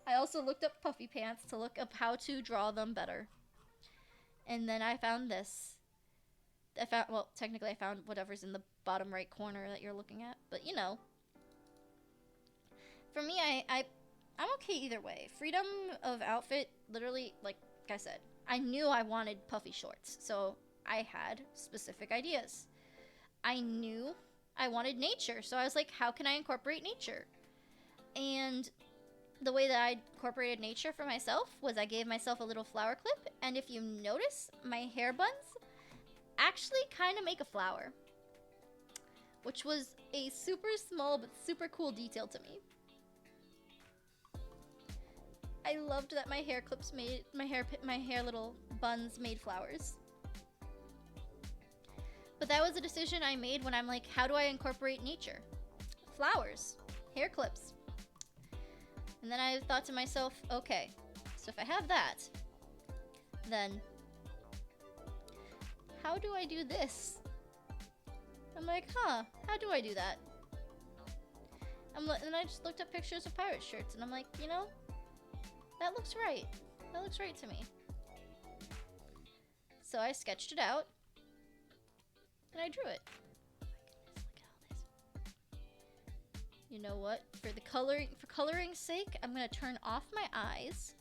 A: I also looked up puffy pants to look up how to draw them better. And then I found this. Well, technically I found whatever's in the bottom right corner that you're looking at, but you know. For me, I'm okay either way. Freedom of outfit, literally, like I said, I knew I wanted puffy shorts, so I had specific ideas. I knew I wanted nature, so I was like, how can I incorporate nature? And the way that I incorporated nature for myself was I gave myself a little flower clip, and if you notice, my hair buns actually kind of make a flower, which was a super small but super cool detail to me. I loved that my hair clips made my hair little buns made flowers. But that was a decision I made when I'm like, how do I incorporate nature? Flowers, hair clips. And then I thought to myself, okay, so if I have that, then how do I do this? I'm like, how do I do that? And I just looked up pictures of pirate shirts, and I'm like, you know, that looks right. That looks right to me. So I sketched it out, and I drew it. Oh my goodness, look at all this. You know what? For coloring's sake, I'm gonna turn off my eyes.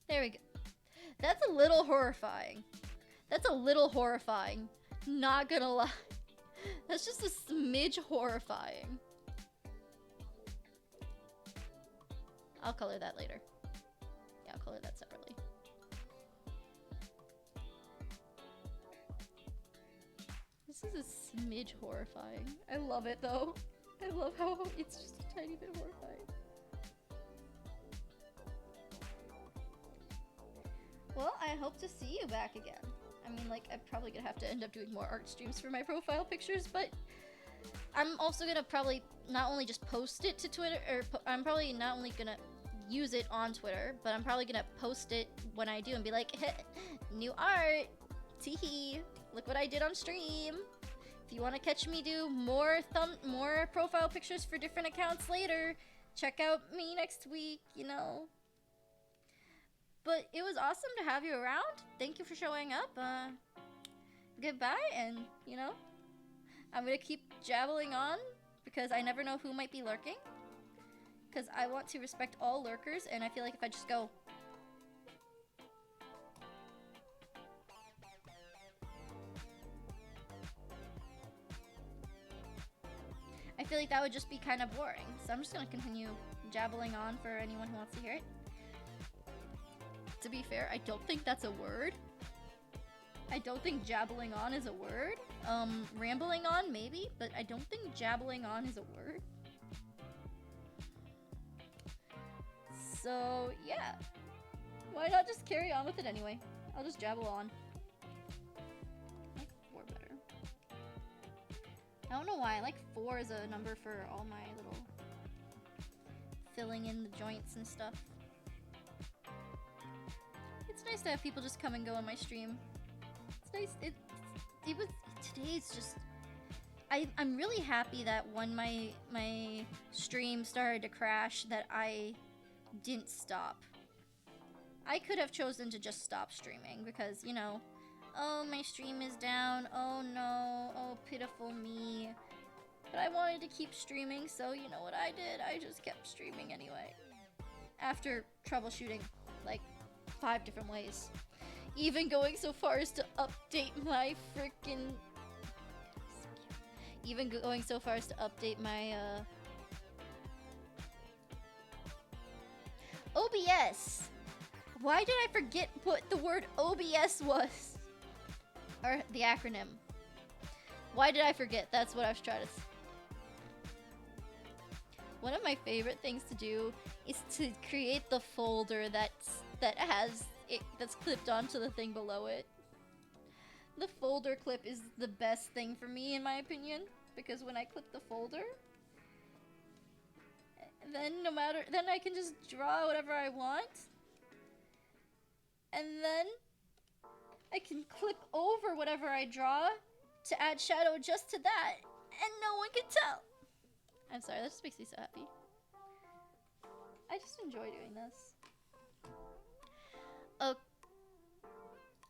A: There we go. That's a little horrifying. Not gonna lie. That's just a smidge horrifying. I'll color that later. Yeah, I'll color that separately. This is a smidge horrifying. I love it though. I love how it's just a tiny bit horrifying. Well, I hope to see you back again. I mean, like, I'm probably gonna have to end up doing more art streams for my profile pictures, but I'm also gonna probably not only just post it to Twitter, or I'm probably not only gonna use it on Twitter, but I'm probably gonna post it when I do and be like, new art! Teehee. Look what I did on stream. If you want to catch me do more profile pictures for different accounts later, check out me next week, you know. But it was awesome to have you around. Thank you for showing up. Goodbye, and, you know, I'm gonna keep jabbling on because I never know who might be lurking. Because I want to respect all lurkers, and I feel like if I just go... I feel like that would just be kind of boring. So I'm just gonna continue jabbling on for anyone who wants to hear it. To be fair, I don't think that's a word. I don't think jabbling on is a word. Rambling on, maybe, but I don't think jabbling on is a word. So, yeah. Why not just carry on with it anyway? I'll just jabble on. I like 4 better. I don't know why. I like 4 as a number for all my little filling in the joints and stuff. It's nice to have people just come and go on my stream. It's nice. It was today's just. I'm really happy that when my stream started to crash, that I didn't stop. I could have chosen to just stop streaming because, you know, oh, my stream is down. Oh no. Oh, pitiful me. But I wanted to keep streaming, so you know what I did? I just kept streaming anyway. After troubleshooting, like, 5 different ways. Even going so far as to update my freaking... Even going so far as to update my, OBS! Why did I forget what the word OBS was? Or the acronym. Why did I forget? That's what I was trying to say. One of my favorite things to do is to create the folder that's clipped onto the thing below it. The folder clip is the best thing for me, in my opinion, because when I clip the folder, then then I can just draw whatever I want, and then I can clip over whatever I draw to add shadow just to that, and no one can tell. I'm sorry, that just makes me so happy. I just enjoy doing this. Oh,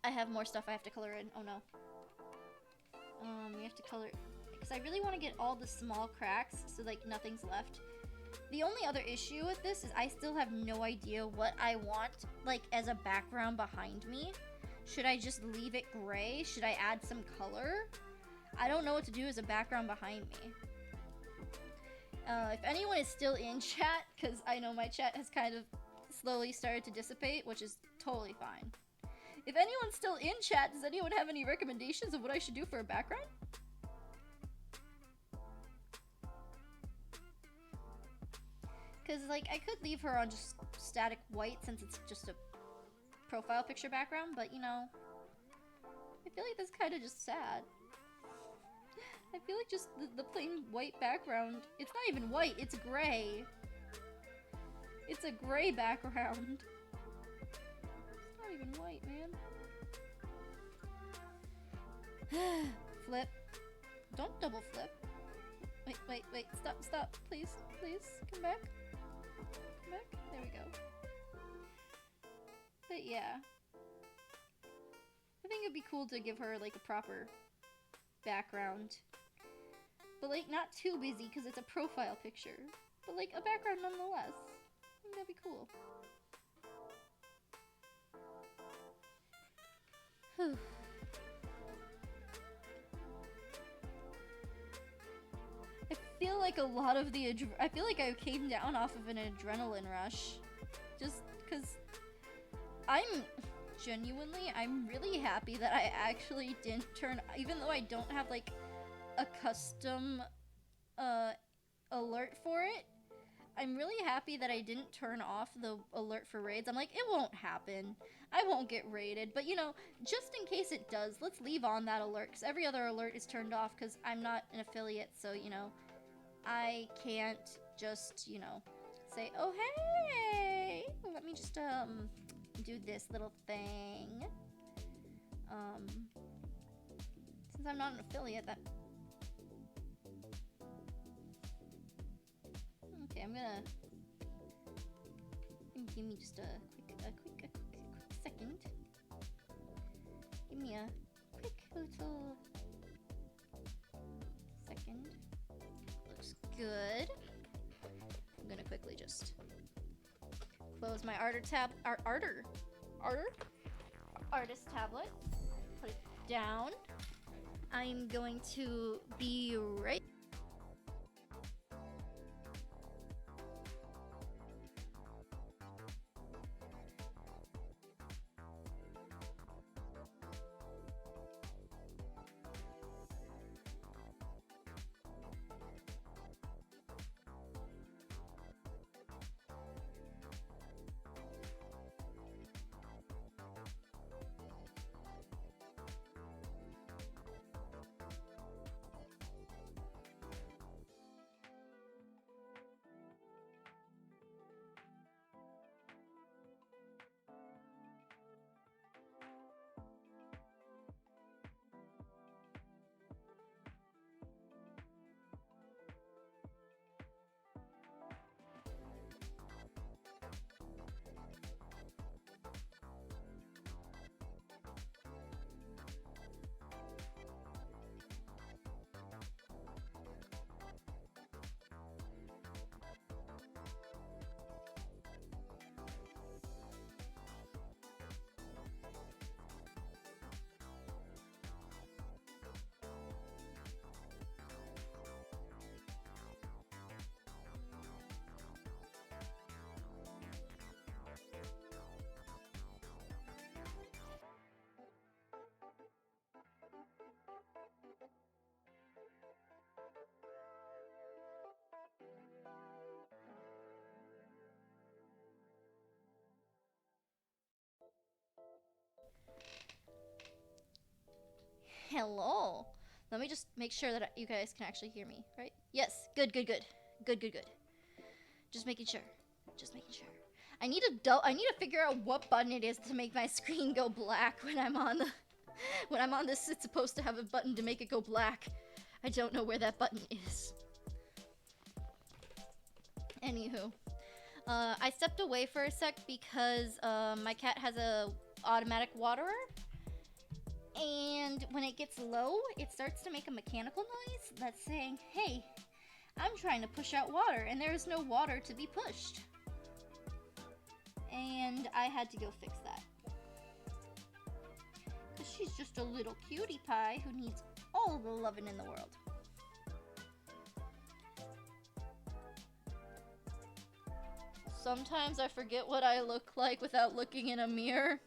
A: I have more stuff I have to color in. Oh no. We have to color, because I really want to get all the small cracks so like nothing's left. The only other issue with this is I still have no idea what I want like as a background behind me. Should I just leave it gray? Should I add some color? I don't know what to do as a background behind me. If anyone is still in chat, because I know my chat has kind of slowly started to dissipate, which is totally fine. If anyone's still in chat, does anyone have any recommendations of what I should do for a background? Because, like, I could leave her on just static white since it's just a profile picture background, but, you know, I feel like that's kind of just sad. I feel like just the plain white background, it's not even white, it's gray. It's a gray background. It's not even white, man. Flip. Don't double flip. Wait, stop, please, come back. Come back, there we go. But yeah. I think it'd be cool to give her, like, a proper background. But, like, not too busy, because it's a profile picture. But, like, a background nonetheless. I think that'd be cool. Whew. I feel like a lot of the I feel like I came down off of an adrenaline rush. Just because I'm really happy that I actually didn't turn, even though I don't have like a custom alert for it, I'm really happy that I didn't turn off the alert for raids. I'm like, it won't happen. I won't get raided. But, you know, just in case it does, let's leave on that alert, because every other alert is turned off because I'm not an affiliate, so, you know, I can't just, you know, say, oh, hey, let me just, do this little thing. Since I'm not an affiliate, that... Okay, I'm gonna... Give me just a quick second. Give me a quick little second. Looks good. I'm gonna quickly just close my artist tablet. Put it down. I'm going to be right. Hello. Let me just make sure that you guys can actually hear me, right? Yes. Good. Just making sure. I need to figure out what button it is to make my screen go black when I'm on the when I'm on this. It's supposed to have a button to make it go black. I don't know where that button is. Anywho, I stepped away for a sec because my cat has a automatic waterer. And when it gets low, it starts to make a mechanical noise that's saying, hey, I'm trying to push out water, and there is no water to be pushed. And I had to go fix that. Because she's just a little cutie pie who needs all the loving in the world. Sometimes I forget what I look like without looking in a mirror.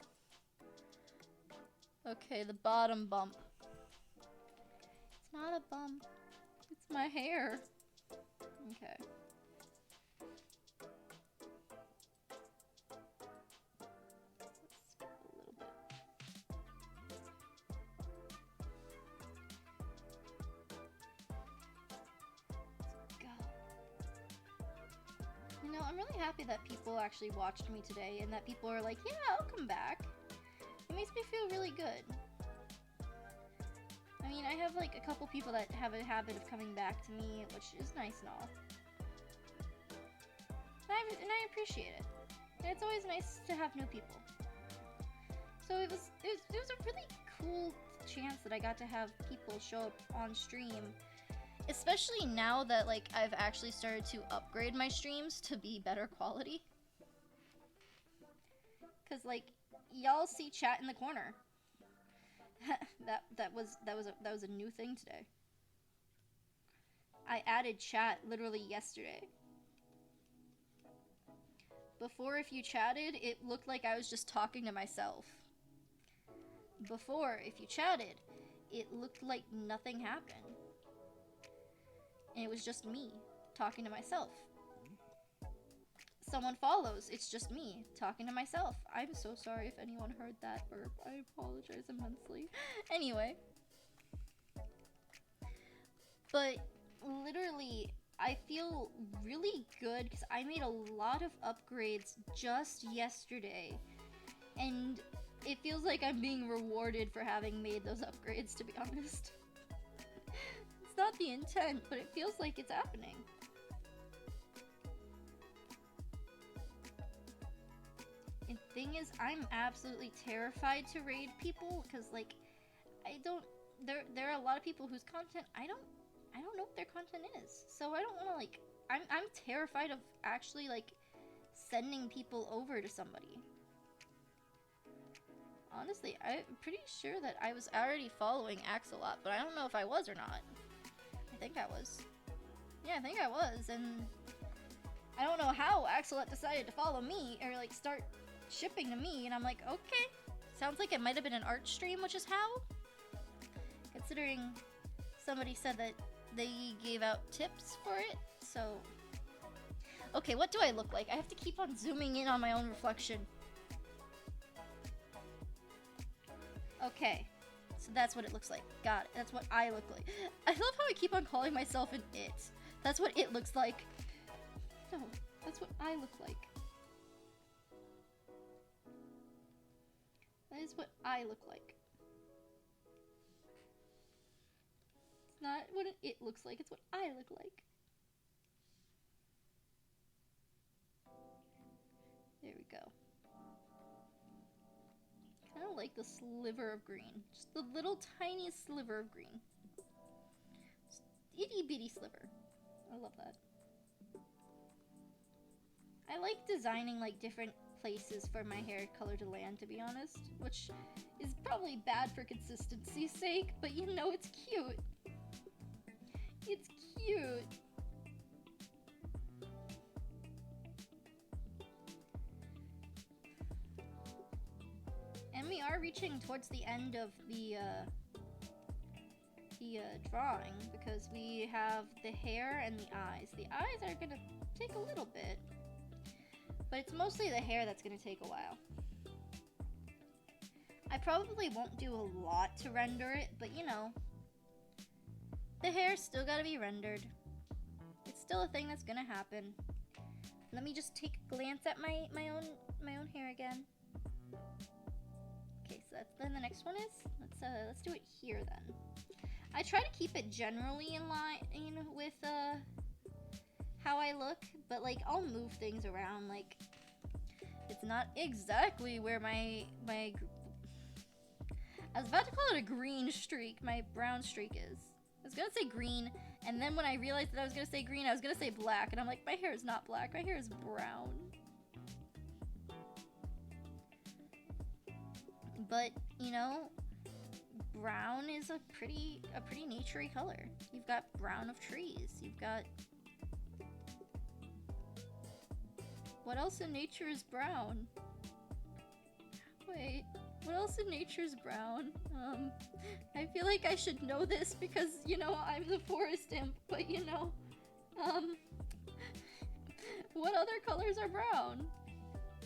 A: Okay, the bottom bump. It's not a bump. It's my hair. Okay. Let's skip a little bit. Let's go. You know, I'm really happy that people actually watched me today and that people are like, yeah, I'll come back. It makes me feel really good. I mean, I have like a couple people that have a habit of coming back to me, which is nice and all. And I appreciate it. And it's always nice to have new people. So it was a really cool chance that I got to have people show up on stream. Especially now that like I've actually started to upgrade my streams to be better quality. 'Cause like y'all see chat in the corner. that was a new thing today. I added chat literally yesterday. Before, if you chatted, it looked like I was just talking to myself. Before, if you chatted, it looked like nothing happened. And it was just me talking to myself. Someone follows, it's just me talking to myself. I'm so sorry if anyone heard that burp. I apologize immensely. Anyway. But literally, I feel really good because I made a lot of upgrades just yesterday. And it feels like I'm being rewarded for having made those upgrades, to be honest. It's not the intent, but it feels like it's happening. And thing is, I'm absolutely terrified to raid people, because, like, I don't... There are a lot of people whose content I don't know what their content is. So I don't want to, like... I'm terrified of actually, like, sending people over to somebody. Honestly, I'm pretty sure that I was already following Axolot, but I don't know if I was or not. I think I was. Yeah, I think I was, and I don't know how Axolot decided to follow me, or, like, start shipping to me, and I'm like, okay. Sounds like it might have been an art stream, which is how? Considering somebody said that they gave out tips for it, so... Okay, what do I look like? I have to keep on zooming in on my own reflection. Okay, so that's what it looks like. Got it. That's what I look like. I love how I keep on calling myself an it. That's what it looks like. No, that's what I look like. That is what I look like. It's not what it looks like, it's what I look like. There we go. I don't like the sliver of green. Just the little tiniest sliver of green. Just itty bitty sliver. I love that. I like designing like different places for my hair color to land, to be honest, which is probably bad for consistency's sake, but you know, it's cute. It's cute. And we are reaching towards the end of the drawing, because we have the hair and the eyes. The eyes are gonna take a little bit, but it's mostly the hair that's gonna take a while. I probably won't do a lot to render it, but you know, the hair's still gotta be rendered. It's still a thing that's gonna happen. Let me just take a glance at my own hair again. Okay, so that's then the next one is let's do it here then. I try to keep it generally in line with how I look, but like I'll move things around. Like it's not exactly where my I was about to call it a green streak. My brown streak is. I was gonna say green, and then when I realized that I was gonna say green, I was gonna say black, and I'm like, my hair is not black. My hair is brown. But you know, brown is a pretty naturey color. You've got brown of trees. You've got what else in nature is brown? Wait, what else in nature is brown? I feel like I should know this because you know I'm the forest imp. But you know, what other colors are brown?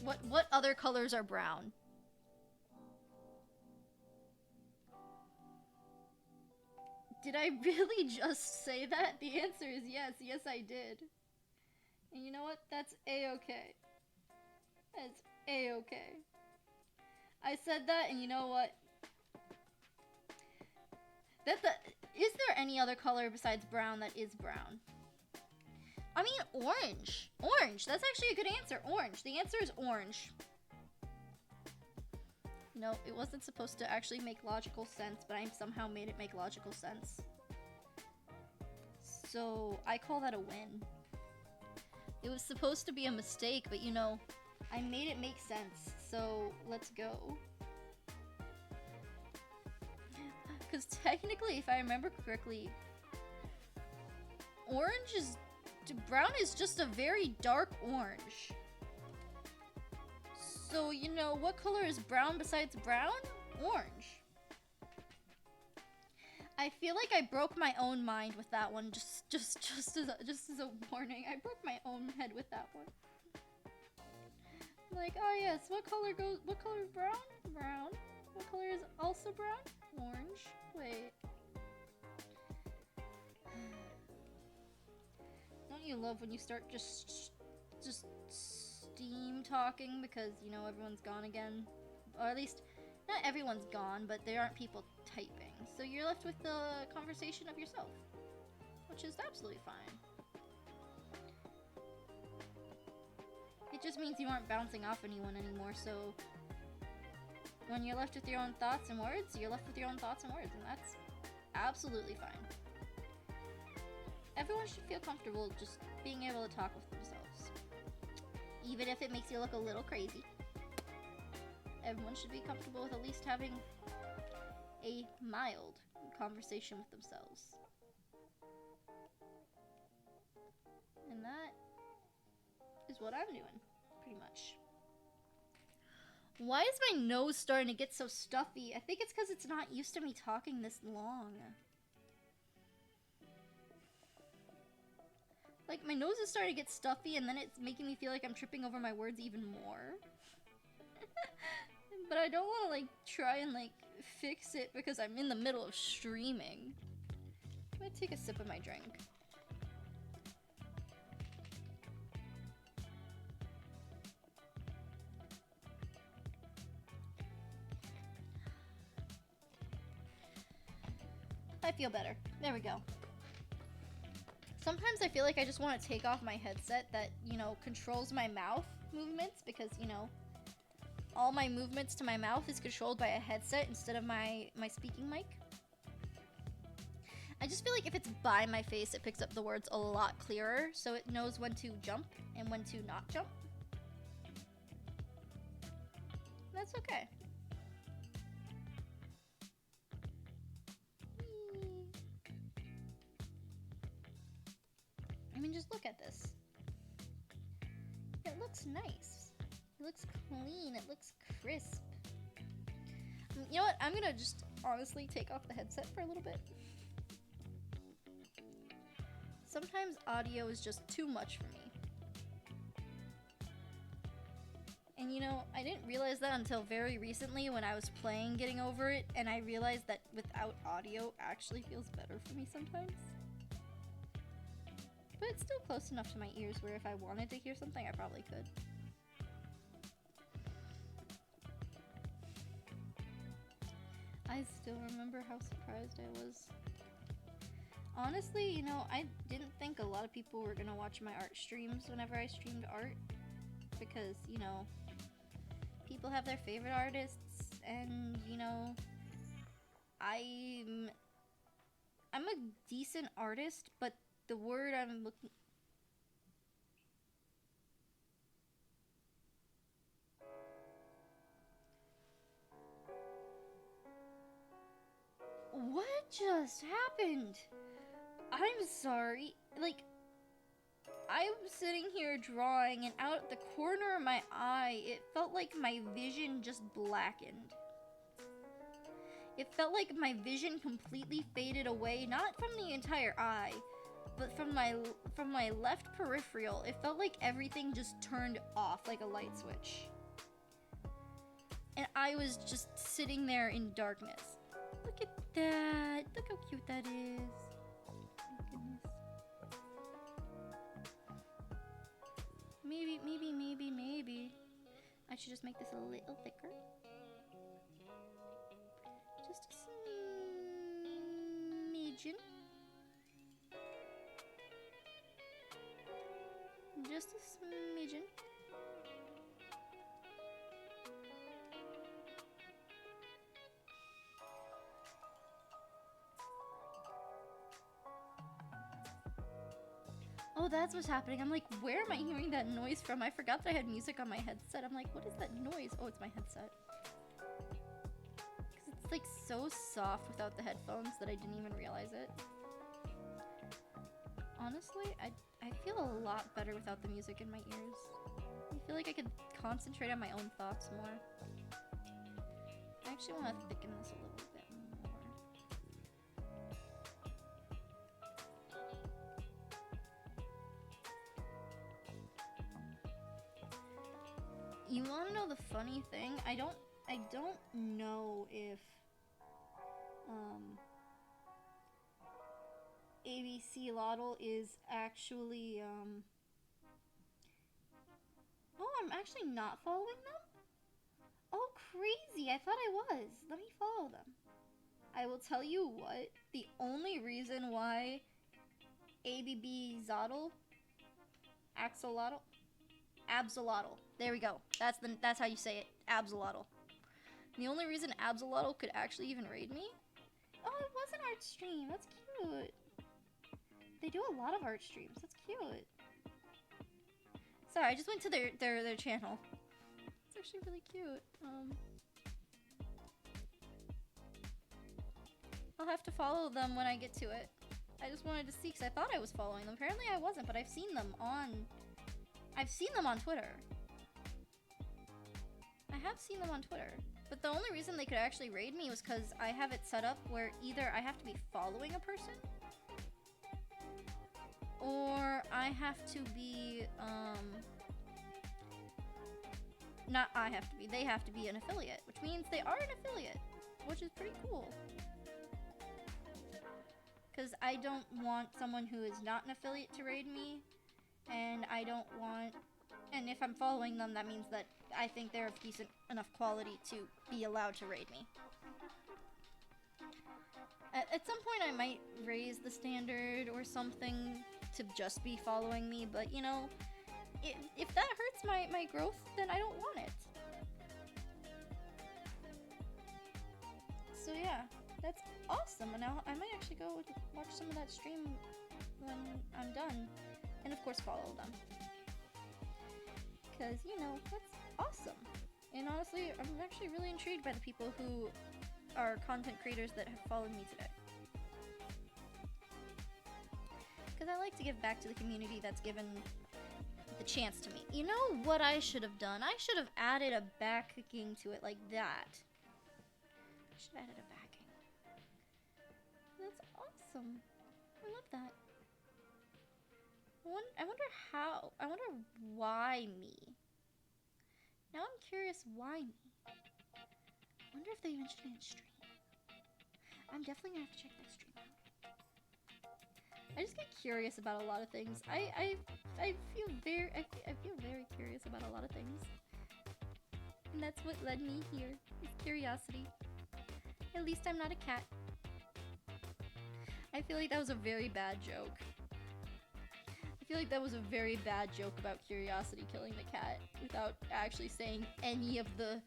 A: What other colors are brown? Did I really just say that? The answer is yes. Yes, I did. And you know what? That's a-okay. That's a-okay. I said that, and you know what? Is there any other color besides brown that is brown? I mean, orange. Orange. That's actually a good answer. Orange. The answer is orange. No, it wasn't supposed to actually make logical sense, but I somehow made it make logical sense. So, I call that a win. It was supposed to be a mistake, but you know, I made it make sense, so let's go. Because technically, if I remember correctly, brown is just a very dark orange. So, you know, what color is brown besides brown? Orange. I feel like I broke my own mind with that one, just as a warning. I broke my own head with that one. Like, oh yes, what color is brown? Brown. What color is also brown? Orange. Wait. Don't you love when you start just steam talking because, you know, everyone's gone again? Or at least not everyone's gone, but there aren't people typing. So you're left with the conversation of yourself, which is absolutely fine. It just means you aren't bouncing off anyone anymore, so when you're left with your own thoughts and words, you're left with your own thoughts and words, and that's absolutely fine. Everyone should feel comfortable just being able to talk with themselves. Even if it makes you look a little crazy. Everyone should be comfortable with at least having a mild conversation with themselves. And that is what I'm doing, pretty much. Why is my nose starting to get so stuffy? I think it's because it's not used to me talking this long. Like, my nose is starting to get stuffy, and then it's making me feel like I'm tripping over my words even more. But I don't want to, like, try and, like, fix it because I'm in the middle of streaming. I'm gonna take a sip of my drink. I feel better. There we go. Sometimes I feel like I just want to take off my headset that, you know, controls my mouth movements because, you know, all my movements to my mouth is controlled by a headset instead of my speaking mic. I just feel like if it's by my face, it picks up the words a lot clearer, so it knows when to jump and when to not jump. That's okay. I mean, just look at this. It looks nice. It looks clean. It looks crisp. You know what? I'm gonna just honestly take off the headset for a little bit. Sometimes audio is just too much for me. And you know, I didn't realize that until very recently when I was playing Getting Over It, and I realized that without audio actually feels better for me sometimes. But it's still close enough to my ears where if I wanted to hear something, I probably could. I still remember how surprised I was. Honestly, you know, I didn't think a lot of people were gonna watch my art streams whenever I streamed art. Because, you know, people have their favorite artists, and, you know, I'm a decent artist, but the word I'm looking... What just happened? I'm sorry. Like, I'm sitting here drawing, and out the corner of my eye, it felt like my vision just blackened. It felt like my vision completely faded away, not from the entire eye, but from my left peripheral. It felt like everything just turned off like a light switch. And I was just sitting there in darkness. Look at that. Look how cute that is. Oh my goodness. Maybe. I should just make this a little thicker. Just a smidgen. Just a smidgen. Oh, that's what's happening. I'm like, where am I hearing that noise from? I forgot that I had music on my headset. I'm like, what is that noise? Oh, it's my headset. Because it's like so soft without the headphones that I didn't even realize it. Honestly, I feel a lot better without the music in my ears. I feel like I could concentrate on my own thoughts more. I actually want to thicken this a little bit more. You want to know the funny thing? I don't know if ABC Lotl is actually Oh, I'm actually not following them? Oh crazy. I thought I was. Let me follow them. I will tell you what, the only reason why ABB Zottle, Axolotl, Absolotl. There we go. That's how you say it. Absolotl. The only reason Absolotl could actually even raid me? Oh, it was an art stream. That's cute. They do a lot of art streams. That's cute. Sorry, I just went to their channel. It's actually really cute. I'll have to follow them when I get to it. I just wanted to see because I thought I was following them. Apparently I wasn't, but I've seen them on Twitter. I have seen them on Twitter. But the only reason they could actually raid me was because I have it set up where either I have to be following a person or I have to be, not I have to be, they have to be an affiliate, which means they are an affiliate, which is pretty cool. Because I don't want someone who is not an affiliate to raid me, and I don't want, and if I'm following them, that means that I think they're of decent enough quality to be allowed to raid me. At some point I might raise the standard or something to just be following me, but you know, if that hurts my growth, then I don't want it. So yeah, that's awesome, and now I might actually go and watch some of that stream when I'm done, and of course follow them. Because, you know, that's awesome. And honestly, I'm actually really intrigued by the people who are content creators that have followed me today. Because I like to give back to the community that's given the chance to me. You know what I should have done? I should have added a backing to it like that. I should have added a backing. That's awesome. I love that. I wonder how. I wonder why me. Now I'm curious why me. I wonder if they mentioned it in stream. I'm definitely gonna have to check that stream out. I just get curious about a lot of things. I feel very curious about a lot of things. And that's what led me here, is curiosity. At least I'm not a cat. I feel like that was a very bad joke. I feel like that was a very bad joke about curiosity killing the cat without actually saying any of the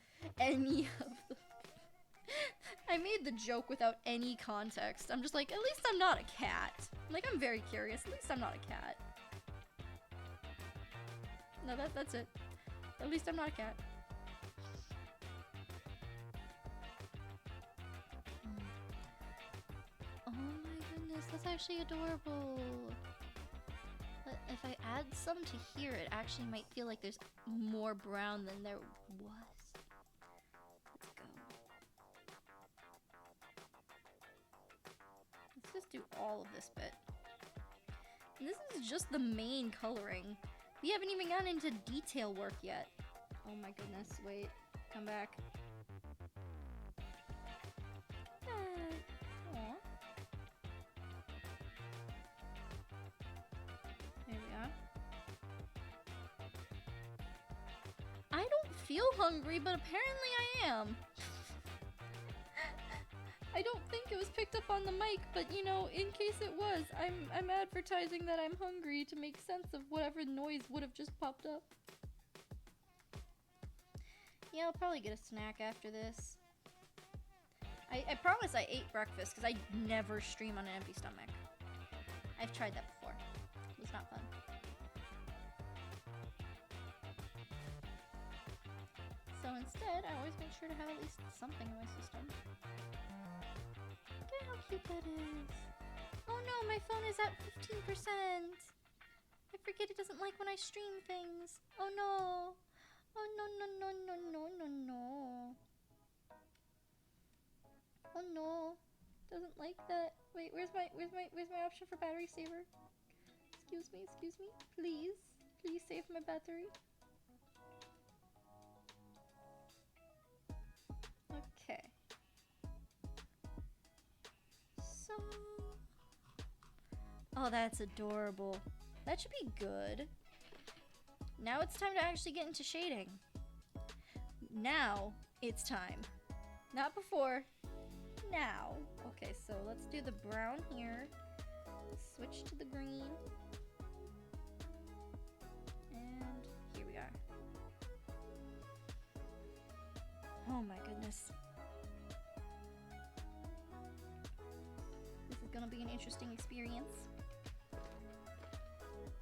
A: I made the joke without any context. I'm just like, at least I'm not a cat. Like, I'm very curious. At least I'm not a cat. No, that's it. At least I'm not a cat. Oh my goodness, that's actually adorable. But if I add some to here, it actually might feel like there's more brown than there was. Let's go. Let's just do all of this bit. And this is just the main coloring. We haven't even gotten into detail work yet. Oh my goodness, wait. Come back. Aww. There we are. I don't feel hungry, but apparently I am. I don't think it was picked up on the mic, but you know, in case it was, I'm advertising that I'm hungry to make sense of whatever noise would have just popped up. Yeah, I'll probably get a snack after this. I promise I ate breakfast, because I never stream on an empty stomach. I've tried that before. It was not fun. So instead, I always make sure to have at least something in my system. Look at how cute that is. Oh no, my phone is at 15%. I forget it doesn't like when I stream things. Oh no. Oh no no no no no no no. Oh no. Doesn't like that. Wait, where's my option for battery saver? Excuse me, please. Please save my battery. Okay. So, oh, that's adorable. That should be good. Now it's time to actually get into shading. Now, It's time. Not before. Now. Okay, so let's do the brown here. Switch to the green. And here we are. Oh my goodness. This is gonna be an interesting experience.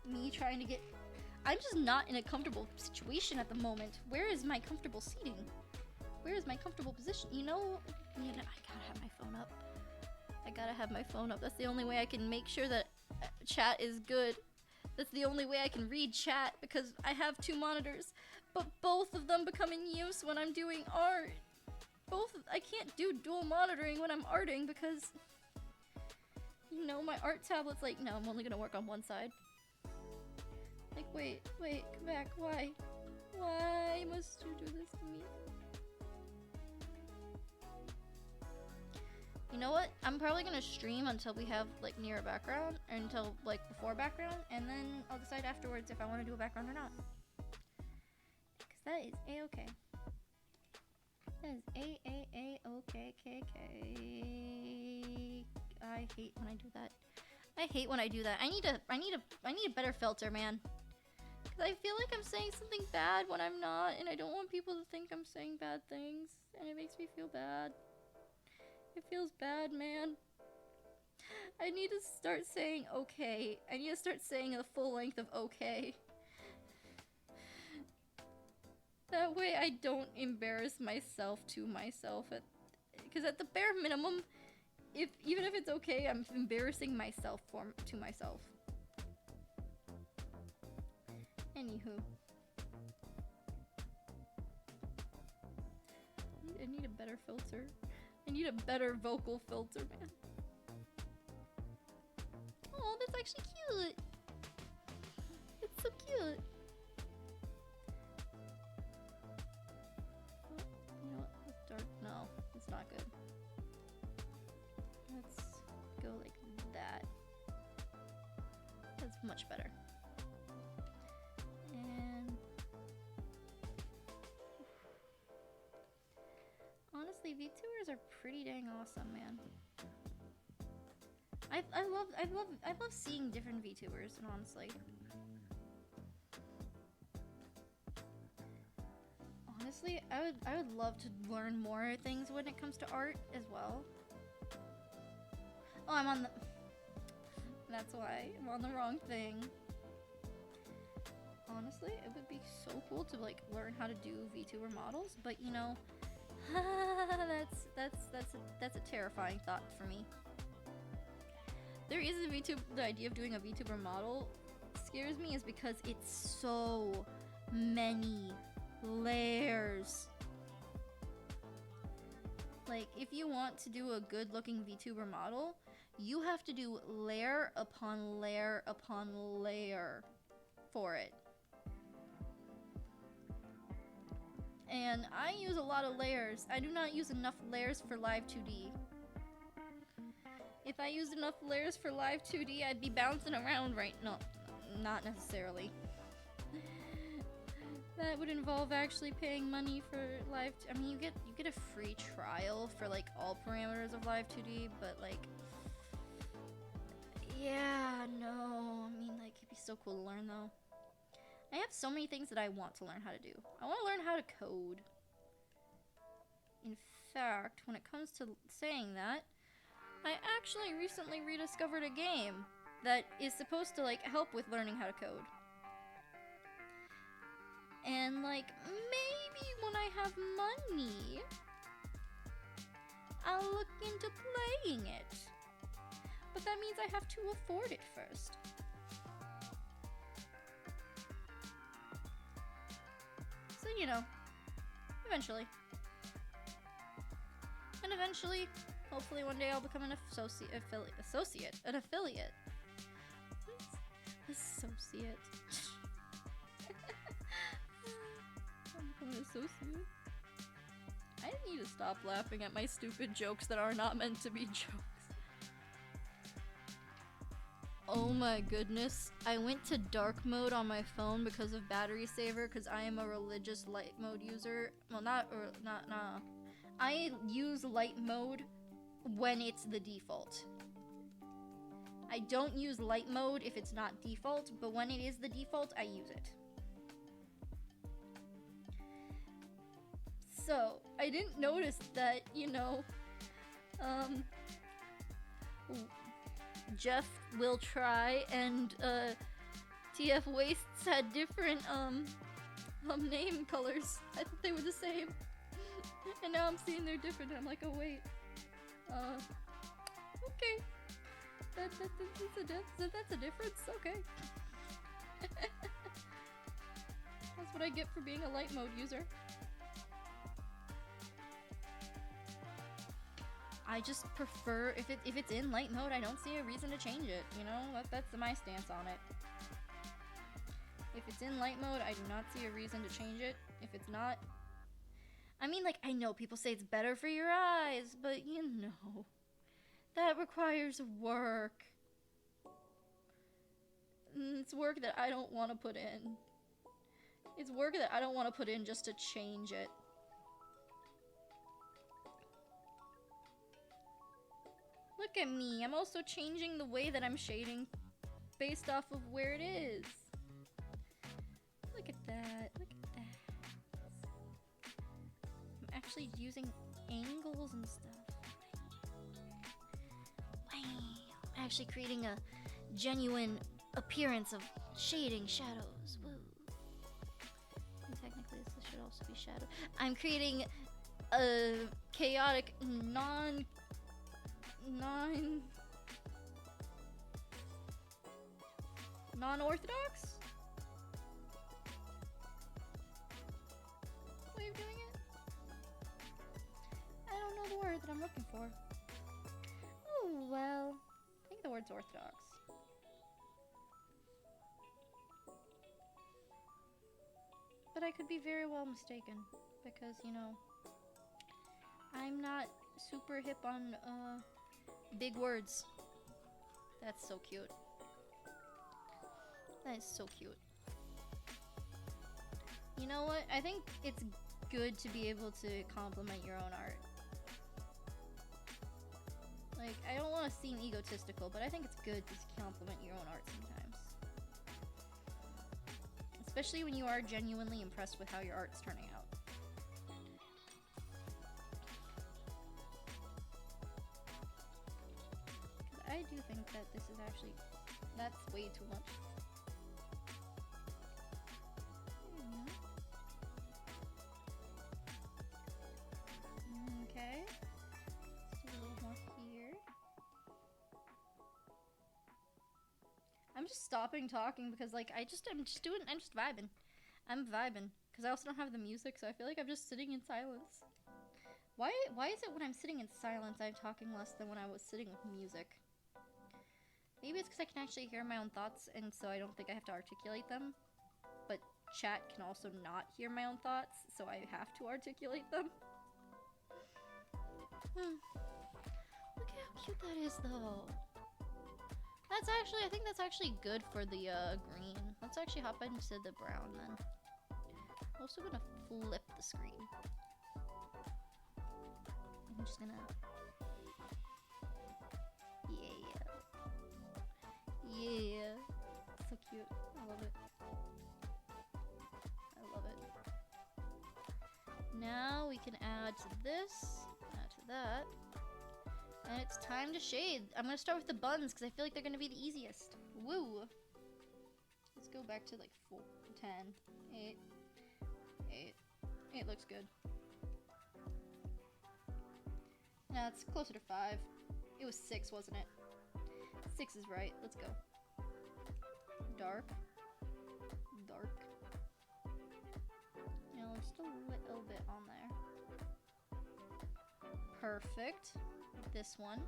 A: Me trying to get... I'm just not in a comfortable situation at the moment. Where is my comfortable seating? Where is my comfortable position? You know, I gotta have my phone up. I gotta have my phone up. That's the only way I can make sure that chat is good. That's the only way I can read chat, because I have two monitors, but both of them become in use when I'm doing art. I can't do dual monitoring when I'm arting because, you know, my art tablet's like, no, I'm only gonna work on one side. Like, wait, come back, why? Why must you do this to me? You know what? I'm probably gonna stream until we have, like, near a background, or until, like, before background, and then I'll decide afterwards if I want to do a background or not. Because that is A-okay. That is A-A-A-okay-K-K. I hate when I do that. I hate when I do that. I need a better filter, man. Because I feel like I'm saying something bad when I'm not, and I don't want people to think I'm saying bad things, and it makes me feel bad. It feels bad, man. I need to start saying okay. I need to start saying the full length of okay. That way I don't embarrass myself to myself. Because at the bare minimum, even if it's okay, I'm embarrassing myself to myself. Anywho. I need a better filter. I need a better vocal filter, man. Oh, that's actually cute. It's so cute. Oh, you know what? Let's start. No, it's not good. Let's go like that. That's much better. And honestly, VTubers are pretty dang awesome, man. I love seeing different VTubers, and honestly. Honestly, I would love to learn more things when it comes to art as well. Oh, I'm on the... That's why. I'm on the wrong thing. Honestly, it would be so cool to, like, learn how to do VTuber models, but, you know... that's a terrifying thought for me. The reason the idea of doing a VTuber model scares me is because it's so many layers. Like, if you want to do a good looking VTuber model, you have to do layer upon layer upon layer for it. And I use a lot of layers. I do not use enough layers for live 2D. If I used enough layers for live 2D, I'd be bouncing around right now. Not necessarily. That would involve actually paying money for live. I mean, you get a free trial for like all parameters of live 2D, but like, yeah, no. I mean, like, it'd be so cool to learn though. I have so many things that I want to learn how to do. I want to learn how to code. In fact, when it comes to saying that, I actually recently rediscovered a game that is supposed to, like, help with learning how to code. And, like, maybe when I have money, I'll look into playing it. But that means I have to afford it first. So, you know, eventually. And eventually, hopefully one day I'll become an associate. Associate. I'll become an associate. I need to stop laughing at my stupid jokes that are not meant to be jokes. Oh my goodness. I went to dark mode on my phone because of battery saver because I am a religious light mode user. Well, not. I use light mode when it's the default. I don't use light mode if it's not default, but when it is the default, I use it. So, I didn't notice that, you know, Jeff Will Try and TF Wastes had different name colors. I thought they were the same. And now I'm seeing they're different and I'm like, oh wait. Okay. That's a difference, okay. That's what I get for being a light mode user. I just prefer, if it's in light mode, I don't see a reason to change it, you know? That's my stance on it. If it's in light mode, I do not see a reason to change it. If it's not... I mean, like, I know people say it's better for your eyes, but you know... That requires work. It's work that I don't want to put in. It's work that I don't want to put in just to change it. Look at me, I'm also changing the way that I'm shading based off of where it is. Look at that, look at that. I'm actually using angles and stuff. Wow. I'm actually creating a genuine appearance of shading shadows. Woo. And technically this should also be shadow. I'm creating a chaotic non-orthodox way of doing it? I don't know the word that I'm looking for. Oh, well, I think the word's orthodox. But I could be very well mistaken, because, you know, I'm not super hip on, big words. That's so cute. That is so cute. You know what? I think it's good to be able to compliment your own art. Like, I don't want to seem egotistical, but I think it's good to compliment your own art sometimes. Especially when you are genuinely impressed with how your art's turning out. I do think that this is actually, that's way too much. Okay. Let's do a little more here. I'm just stopping talking because, like, I'm just vibing. I'm vibing. Because I also don't have the music, so I feel like I'm just sitting in silence. Why is it when I'm sitting in silence, I'm talking less than when I was sitting with music? Maybe it's because I can actually hear my own thoughts, and so I don't think I have to articulate them. But chat can also not hear my own thoughts, so I have to articulate them. Look at how cute that is, though. That's actually, I think that's actually good for the green. Let's actually hop into the brown then. I'm also gonna flip the screen. I'm just gonna... Yeah. So cute. I love it. I love it. Now we can add to this, add to that. And it's time to shade. I'm gonna start with the buns because I feel like they're gonna be the easiest. Woo! Let's go back to like 4, 10, 8, 8. 8 looks good. No, it's closer to 5. It was 6, wasn't it? 6 is right. Let's go. Dark. Dark. You know, just a little bit on there. Perfect. This one.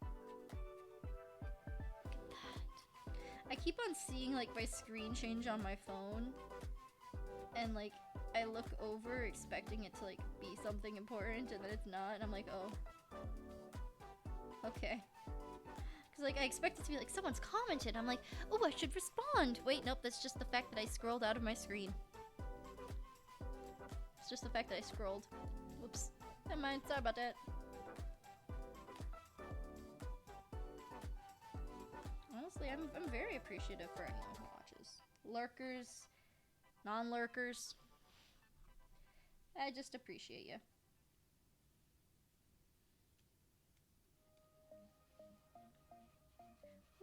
A: Look at that. I keep on seeing, like, my screen change on my phone. And, like, I look over expecting it to, like, be something important, and then it's not, and I'm like, oh. Okay. Because, like, I expect it to be like, someone's commented. I'm like, oh, I should respond. Wait, nope, that's just the fact that I scrolled out of my screen. It's just the fact that I scrolled. Whoops. Never mind, sorry about that. Honestly, I'm very appreciative for anyone who watches. Lurkers, non-lurkers. I just appreciate you.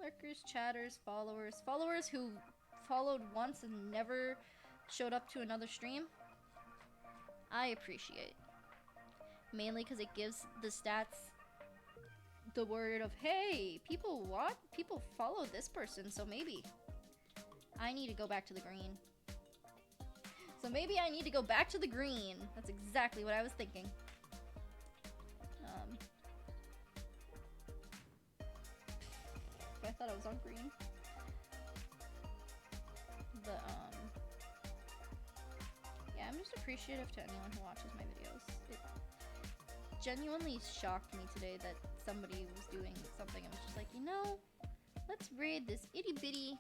A: Lurkers, chatters, followers. Followers who followed once and never showed up to another stream. I appreciate. Mainly because it gives the stats the word of, hey, people follow this person, so maybe I need to go back to the green. So maybe I need to go back to the green. That's exactly what I was thinking. I thought I was on green. But, yeah, I'm just appreciative to anyone who watches my videos. It genuinely shocked me today that somebody was doing something and was just like, you know, let's raid this itty bitty.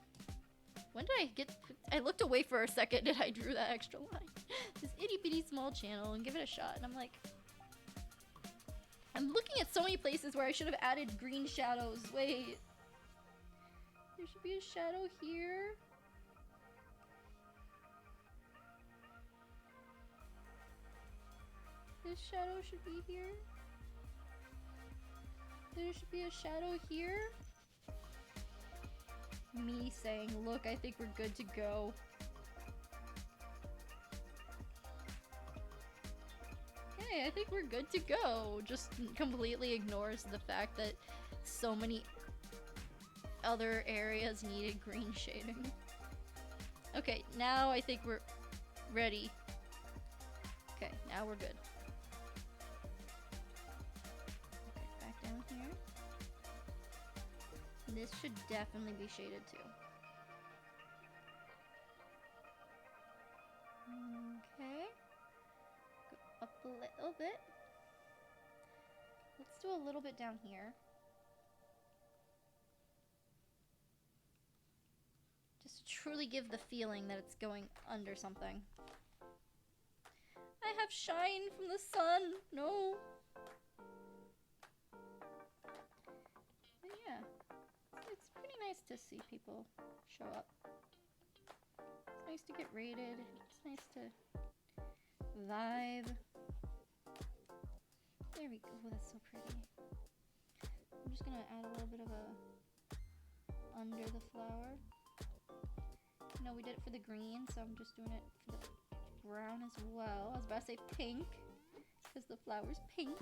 A: When did I get? I looked away for a second and I drew that extra line. This itty bitty small channel and give it a shot. And I'm like, I'm looking at so many places where I should have added green shadows. Wait. There should be a shadow here. This shadow should be here. There should be a shadow here. Me saying, look, I think we're good to go. Hey, I think we're good to go. Just completely ignores the fact that so many other areas needed green shading. Okay, now I think we're ready. Okay, now we're good. Okay, back down here. This should definitely be shaded too. Okay. Go up a little bit. Let's do a little bit down here. Just to truly give the feeling that it's going under something. I have shine from the sun. No. But yeah. It's pretty nice to see people show up. It's nice to get rated. It's nice to vibe. There we go. Oh, that's so pretty. I'm just gonna add a little bit of a under the flower. No, we did it for the green, so I'm just doing it for the brown as well. I was about to say pink, because the flower's pink.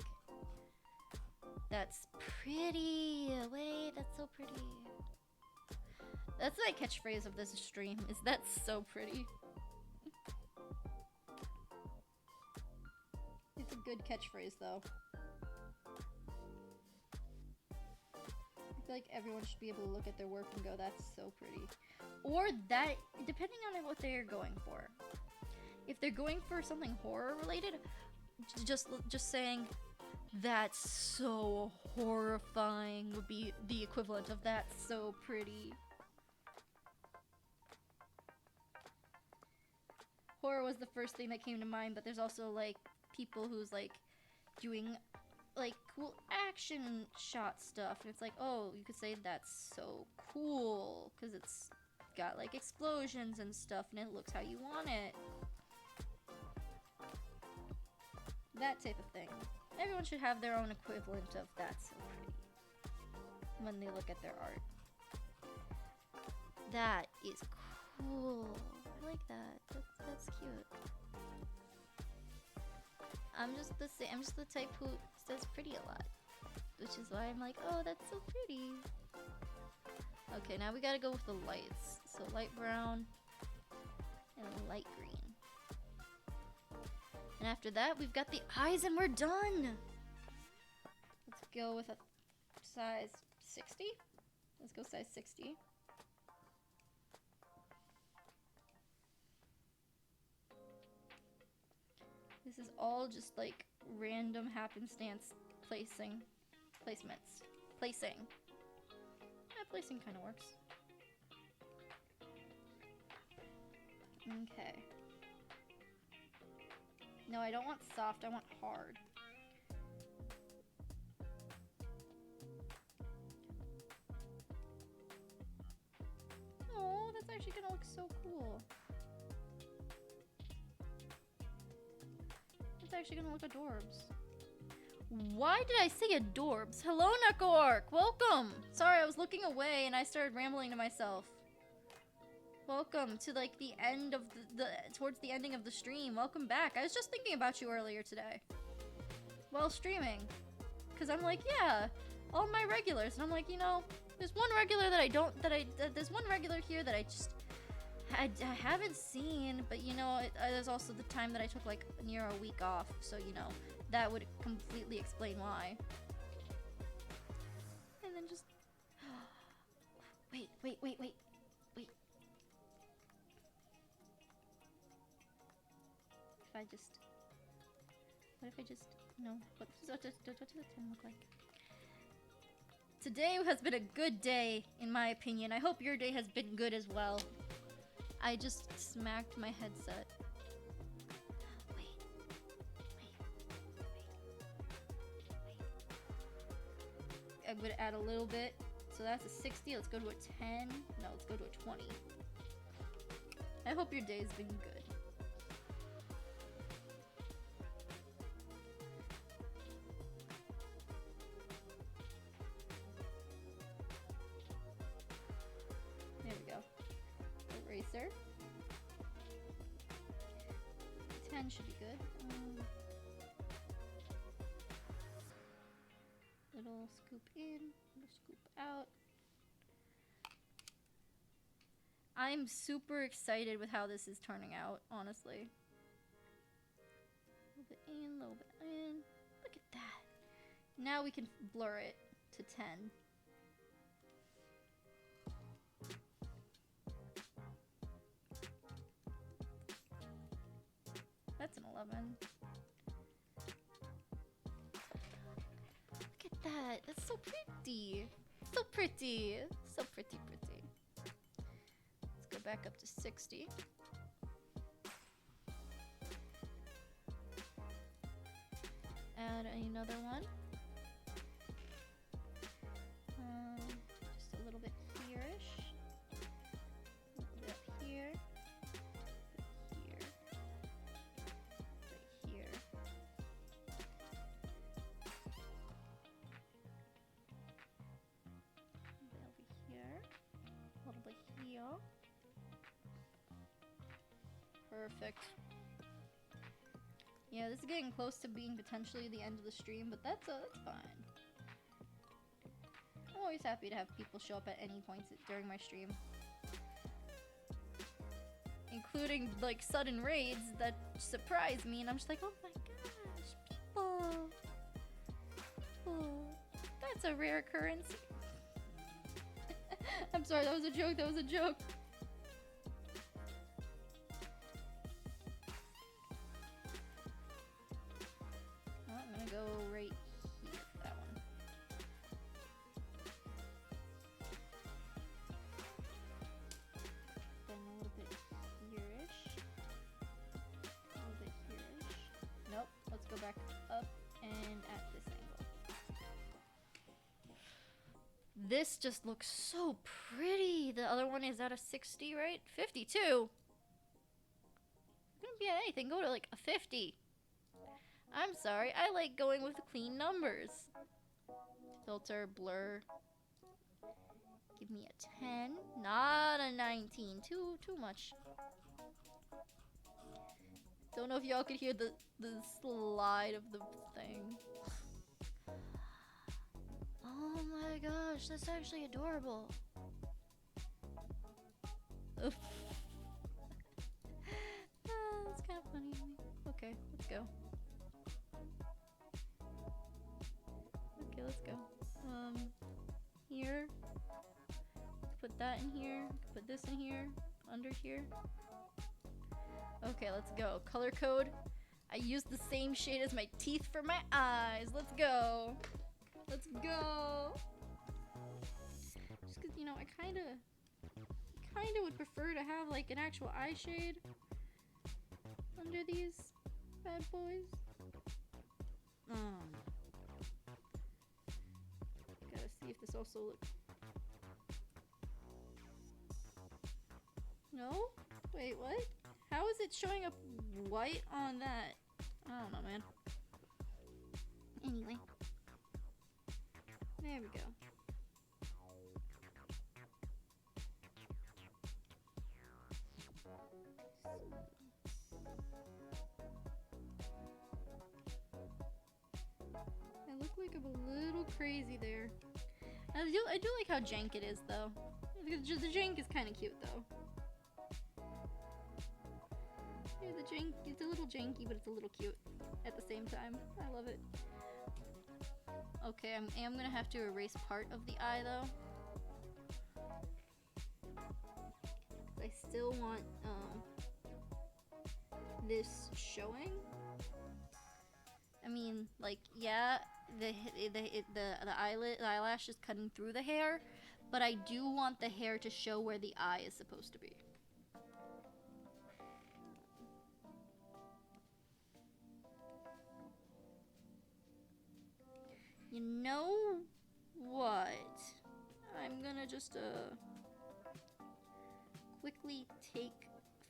A: That's pretty. Wait, that's so pretty. That's my catchphrase of this stream, is that's so pretty. It's a good catchphrase, though. I feel like everyone should be able to look at their work and go, that's so pretty. Or that, depending on what they're going for. If they're going for something horror related, just saying, that's so horrifying would be the equivalent of that's so pretty. Horror was the first thing that came to mind, but there's also like people who's like doing like cool action shot stuff, and it's like, oh, you could say that's so cool because it's got like explosions and stuff and it looks how you want it. That type of thing. Everyone should have their own equivalent of that's so pretty when they look at their art. That is cool. I like that. That's cute. I'm just the type who says pretty a lot, which is why I'm like, oh, that's so pretty. Okay, now we gotta go with the lights. So light brown and light green. And after that, we've got the eyes and we're done. Let's go with a size 60. Let's go size 60. This is all just like random happenstance placing. Splicing kind of works. Okay. No, I don't want soft, I want hard. Oh, that's actually gonna look so cool. It's actually gonna look adorbs. Why did I say adorbs? Hello, Nekoark! Welcome! Sorry, I was looking away and I started rambling to myself. Welcome to like the end of towards the ending of the stream. Welcome back. I was just thinking about you earlier today. While streaming. Cause I'm like, yeah, all my regulars. And I'm like, you know, there's one regular that I don't, there's one regular here that I haven't seen, but you know, there's also the time that I took like near a week off. So, you know, that would completely explain why. And then just, wait. What if I just, no, what does the 10 look like? Today has been a good day, in my opinion. I hope your day has been good as well. I just smacked my headset. Wait. I'm gonna add a little bit. So that's a 60, let's go to a 10. No, let's go to a 20. I hope your day's been good. There we go. Eraser. 10 should be good. Little scoop in, little scoop out. I'm super excited with how this is turning out, honestly. A little bit in, a little bit in. Look at that. Now we can blur it to 10. That's an 11. Look at that. That's so pretty. So pretty. So pretty. Let's go back up to 60. Add another one. Just a little bit here-ish. A little bit up here. Perfect. Yeah, this is getting close to being potentially the end of the stream, but that's fine. I'm always happy to have people show up at any points during my stream. Including, like, sudden raids that surprise me, and I'm just like, oh my gosh, people! Oh, that's a rare occurrence. I'm sorry, that was a joke, I'm gonna go right here for that one. Then a little bit here-ish. A little bit here-ish. Nope, let's go back up and at this angle. This just looks so pretty. The other one is at a 60, right? 52. Couldn't be at anything. Go to like a 50. I'm sorry. I like going with clean numbers. Filter, blur. Give me a 10. Not a 19. Too much. Don't know if y'all could hear the slide of the thing. Oh my gosh, that's actually adorable. That's kind of funny to me. Okay, let's go. Okay, let's go. Here. Put that in here. Put this in here. Under here. Okay, let's go. Color code. I used the same shade as my teeth for my eyes. Let's go. Let's go. Just 'cause, you know, I kind of would prefer to have like an actual eye shade under these bad boys. Gotta see if this also looks. No? Wait, what? How is it showing up white on that? I don't know, man. Anyway. There we go. I look like I'm a little crazy there. I do like how jank it is, though. The jank is kind of cute, though. Yeah, the jank, it's a little janky, but it's a little cute at the same time. I love it. Okay, I am gonna have to erase part of the eye, though. I still want, this showing. I mean, like, yeah, the eyelash is cutting through the hair, but I do want the hair to show where the eye is supposed to be. You know what? I'm gonna just, quickly take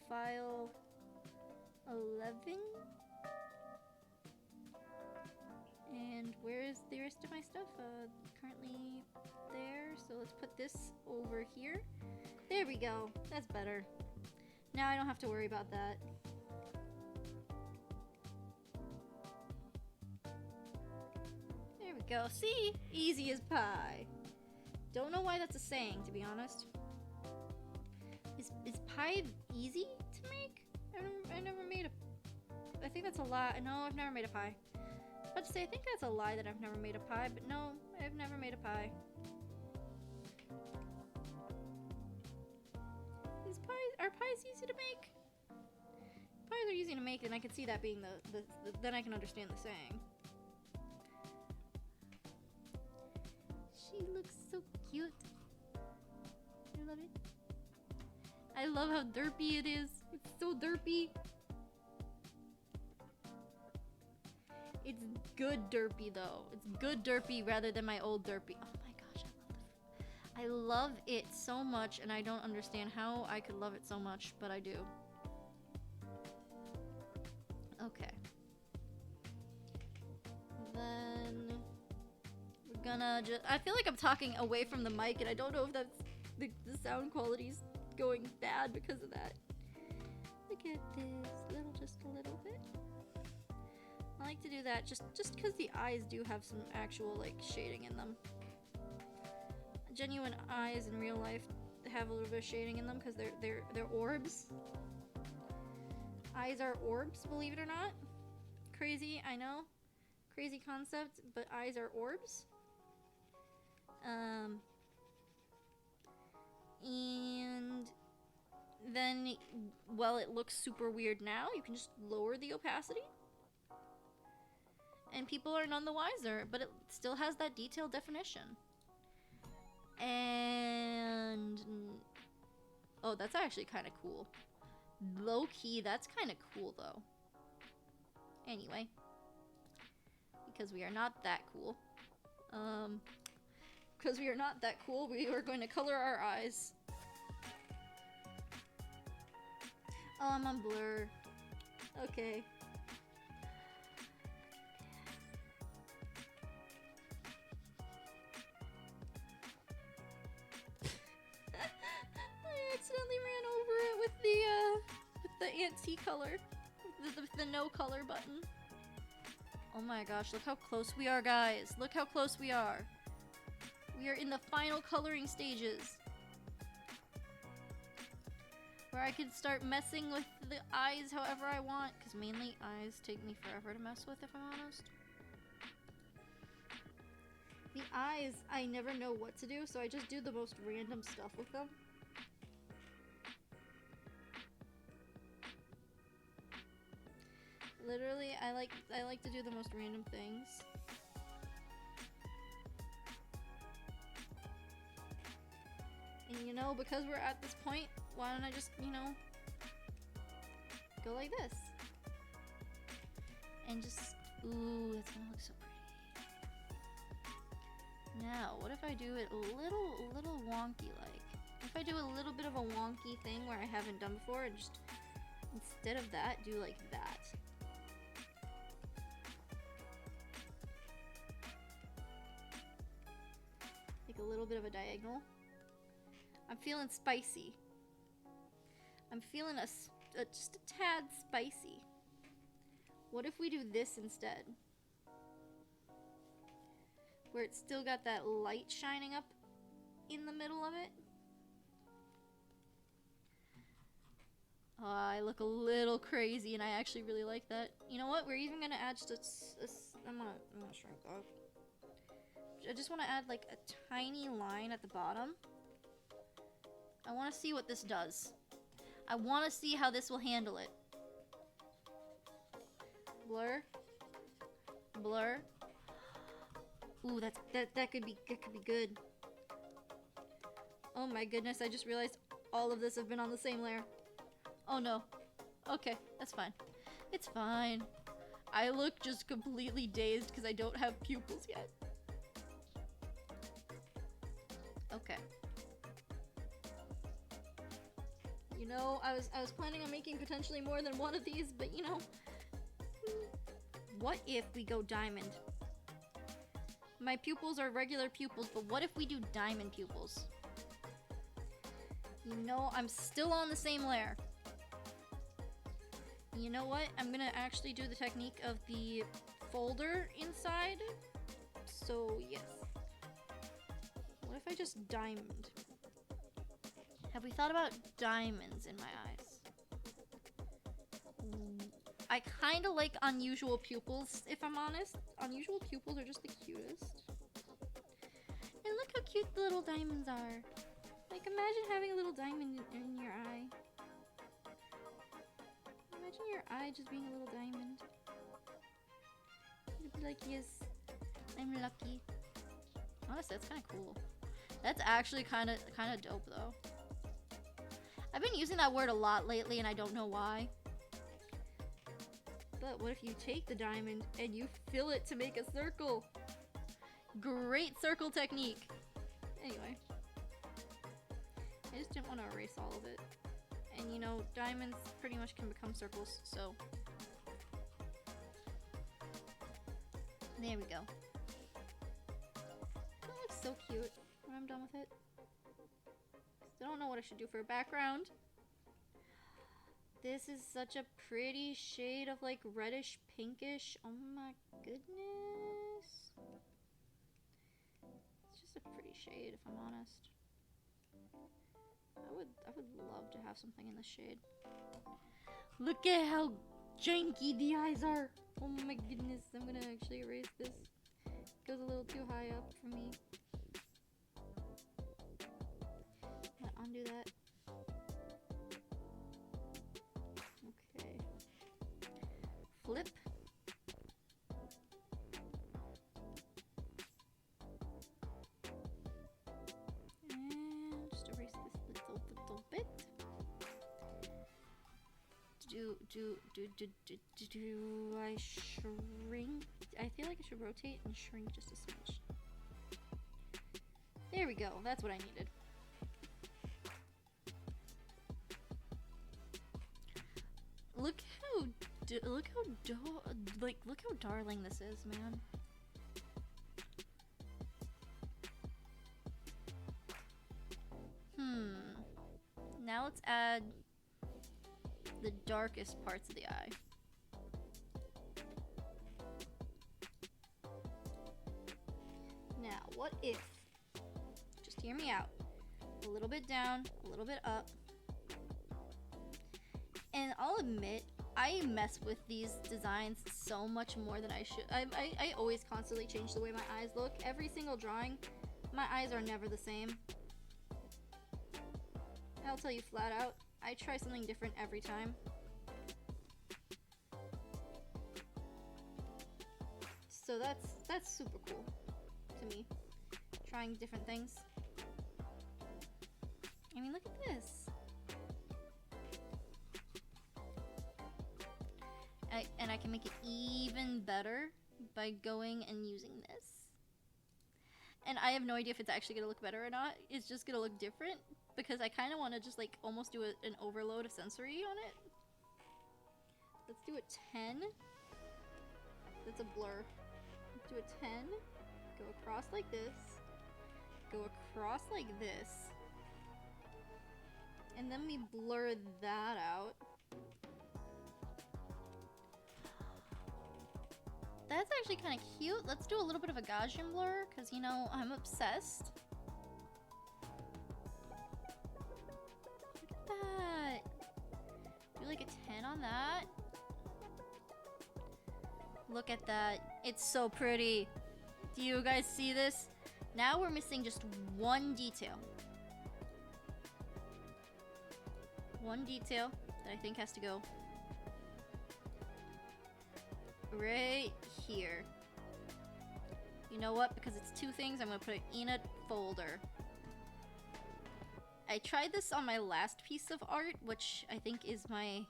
A: file 11. And where's the rest of my stuff? Currently there. So let's put this over here. There we go. That's better. Now I don't have to worry about that. There we go. See? Easy as pie. Don't know why that's a saying, to be honest. Is pie easy to make? I never made a... I think that's a lie. No, I've never made a pie. I was about to say, I think that's a lie that I've never made a pie, but no, I've never made a pie. Are pies easy to make? Pies are easy to make, and I can see that being then I can understand the saying. She looks so cute. I love it. I love how derpy it is. It's so derpy. It's good derpy though. It's good derpy rather than my old derpy. Oh my gosh, I love it so much, and I don't understand how I could love it so much, but I do. Okay. Then we're gonna just... I feel like I'm talking away from the mic, and I don't know if that's the sound quality's going bad because of that. Look at this, just a little bit. I like to do that just because the eyes do have some actual like shading in them. Genuine eyes in real life have a little bit of shading in them because they're orbs. Eyes are orbs, believe it or not. Crazy, I know. Crazy concept, but eyes are orbs. And then, while it looks super weird now, you can just lower the opacity. And people are none the wiser, but it still has that detailed definition. And... oh, that's actually kind of cool. Low-key, that's kind of cool, though. Anyway. Because we are not that cool. Because we are not that cool, we are going to color our eyes. Oh, I'm on blur. Okay. I accidentally ran over it with the anti-color. The no color button. Oh my gosh, look how close we are, guys. Look how close we are. We are in the final coloring stages. Where I can start messing with the eyes however I want. Because mainly eyes take me forever to mess with, if I'm honest. The eyes, I never know what to do, so I just do the most random stuff with them. Literally, I like to do the most random things. you know, because we're at this point, why don't I just, you know, go like this? And just, ooh, that's gonna look so pretty. Now, what if I do it a little wonky like? If I do a little bit of a wonky thing where I haven't done before and just, instead of that, do like that. Like a little bit of a diagonal. I'm feeling spicy. I'm feeling just a tad spicy. What if we do this instead? Where it's still got that light shining up in the middle of it. I look a little crazy and I actually really like that. You know what? We're even gonna add just I'm gonna shrink off. I just want to add like a tiny line at the bottom. I want to see what this does. I want to see how this will handle it. Blur. Blur. Ooh, that could be good. Oh my goodness, I just realized all of this have been on the same layer. Oh no. Okay, that's fine. It's fine. I look just completely dazed because I don't have pupils yet. Okay. You know, I was planning on making potentially more than one of these, but you know, what if we go diamond? My pupils are regular pupils, but what if we do diamond pupils? You know, I'm still on the same layer. You know what? I'm gonna actually do the technique of the folder inside. So, yes. What if I just diamond? Have we thought about diamonds in my eyes? I kind of like unusual pupils, if I'm honest. Unusual pupils are just the cutest. And look how cute the little diamonds are. Like, imagine having a little diamond in your eye. Imagine your eye just being a little diamond. You'd be like, yes, I'm lucky. Honestly, that's kind of cool. That's actually kind of dope, though. I've been using that word a lot lately, and I don't know why. But what if you take the diamond and you fill it to make a circle? Great circle technique. Anyway. I just didn't want to erase all of it. And you know, diamonds pretty much can become circles, so. There we go. That looks so cute when I'm done with it. Still don't know what I should do for a background. This is such a pretty shade of like reddish pinkish. Oh my goodness. It's just a pretty shade if I'm honest. I would love to have something in this shade. Look at how janky the eyes are. Oh my goodness, I'm gonna actually erase this. It goes a little too high up for me. Undo that. Okay. Flip. And just erase this little bit. Do I shrink? I feel like I should rotate and shrink just a smidge. There we go. That's what I needed. Look how darling this is, man. Now let's add the darkest parts of the eye. Now, what if, just hear me out, a little bit down, a little bit up, and I'll admit, I mess with these designs so much more than I should. I always constantly change the way my eyes look. Every single drawing, my eyes are never the same. I'll tell you flat out, I try something different every time. So that's super cool to me, trying different things. mean, look at this. And I can make it even better by going and using this. And I have no idea if it's actually gonna look better or not. It's just gonna look different because I kind of want to just like almost do an overload of sensory on it. Let's do a 10. That's a blur. Let's do a 10. Go across like this. Go across like this. And then we blur that out. That's actually kind of cute. Let's do a little bit of a Gaussian blur, because, you know, I'm obsessed. Look at that. Do like a 10 on that. Look at that. It's so pretty. Do you guys see this? Now we're missing just one detail. One detail that I think has to go right here. You know what? Because it's two things, I'm gonna put it in a folder. I tried this on my last piece of art, which I think is my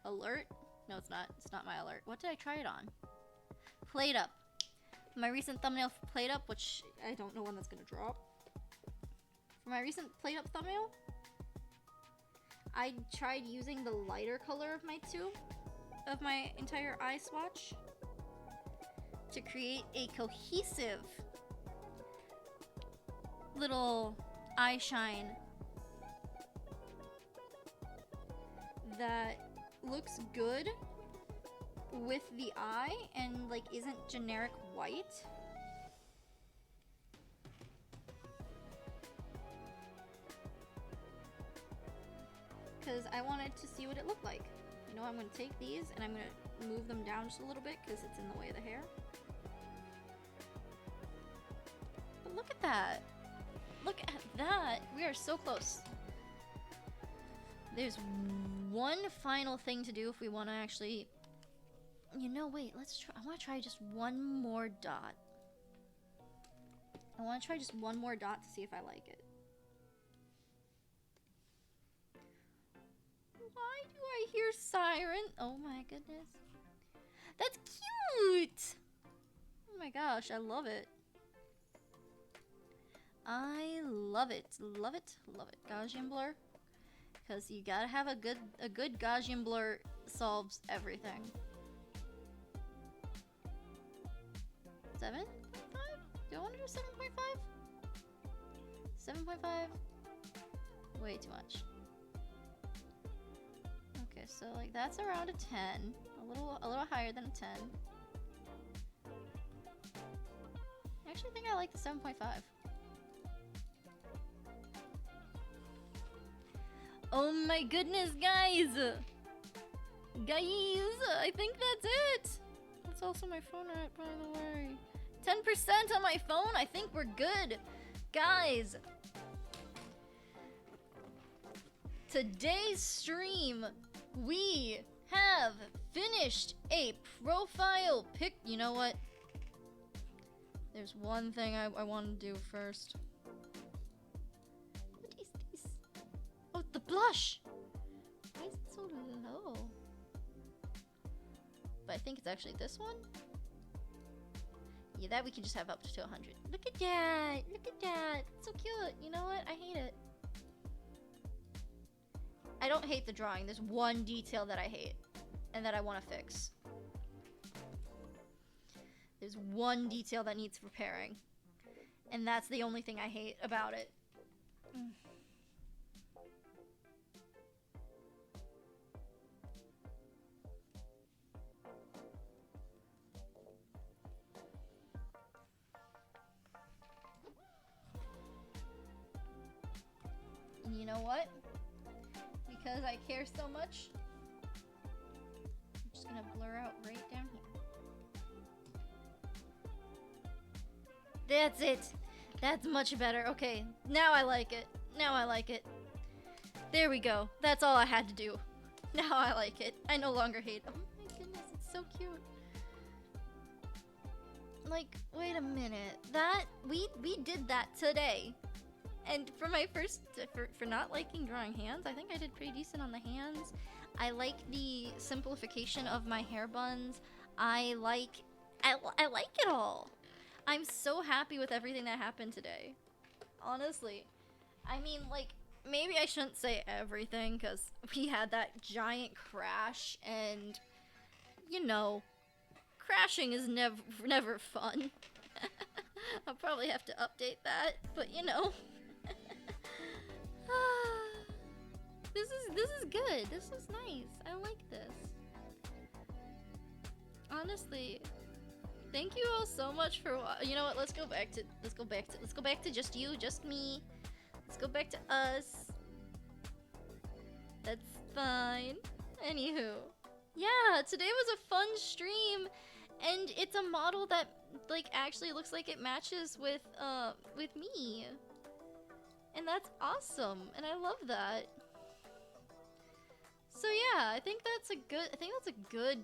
A: alert. No, it's not. It's not my alert. What did I try it on? Plate Up. My recent thumbnail for Plate Up, which I don't know when that's gonna drop. For my recent Plate Up thumbnail, I tried using the lighter color of my tube, of my entire eye swatch, to create a cohesive little eye shine that looks good with the eye and like isn't generic white. Because I wanted to see what it looked like. You know, I'm going to take these and I'm going to move them down just a little bit because it's in the way of the hair. But look at that. Look at that. We are so close. There's one final thing to do if we want to actually... You know, wait, let's try... I want to try just one more dot. I want to try just one more dot to see if I like it. Why do I hear Siren? Oh my goodness. That's cute! Oh my gosh, I love it. I love it. Love it. Love it. Gaussian blur. Because you gotta have a good Gaussian blur solves everything. 7.5? Do I want to do 7.5? 7.5? Way too much. Okay, so like that's around a 10. A little higher than a 10. I actually think I like the 7.5. Oh my goodness, guys! Guys, I think that's it! That's also my phone app, by the way. 10% on my phone? I think we're good. Guys, today's stream, we have finished a profile pic. You know what? There's one thing I want to do first. What is this? Oh, the blush! Why is it so low? But I think it's actually this one. Yeah, that we can just have up to 100. Look at that! Look at that! It's so cute! You know what? I hate it. I don't hate the drawing. There's one detail that I hate. And that I want to fix. There's one detail that needs repairing. And that's the only thing I hate about it. And you know what? Because I care so much, I'm just gonna blur out right down here. That's it. That's much better. Okay, now I like it. Now I like it. There we go. That's all I had to do. Now I like it. I no longer hate. Oh my goodness, it's so cute. Like, wait a minute. That we did that today. And for my first, for not liking drawing hands, I think I did pretty decent on the hands. I like the simplification of my hair buns. I like it all. I'm so happy with everything that happened today. Honestly. I mean, like, maybe I shouldn't say everything, because we had that giant crash, and, you know, crashing is never fun. I'll probably have to update that, but you know. This is good. This is nice. I like this. Honestly, thank you all so much for you know what? Let's go back to just you, just me. Let's go back to us. That's fine. Anywho, yeah, today was a fun stream, and it's a model that like actually looks like it matches with me, and that's awesome, and I love that. So yeah, I think that's a good.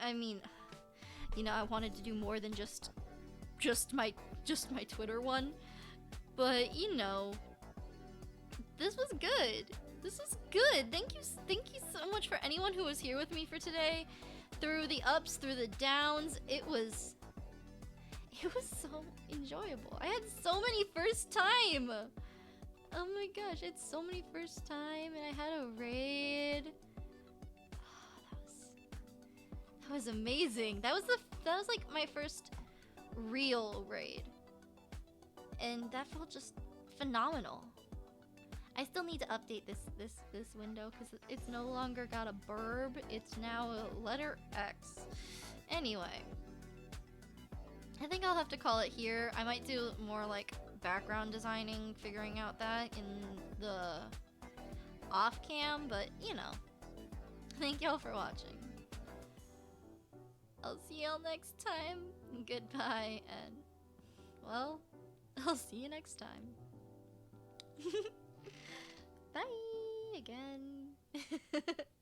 A: I mean, you know, I wanted to do more than just my Twitter one, but you know, this was good. This is good. Thank you so much for anyone who was here with me for today, through the ups, through the downs. It was so enjoyable. I had so many first time. Oh my gosh, it's so many first time, and I had a raid. Oh, that was amazing. That was like my first real raid, and that felt just phenomenal. I still need to update this window because it's no longer got a burb. It's now a letter X. Anyway, I think I'll have to call it here. I might do more like background designing, figuring out that in the off cam, but you know. Thank y'all for watching. I'll see y'all next time. Goodbye, and well, I'll see you next time. Bye again.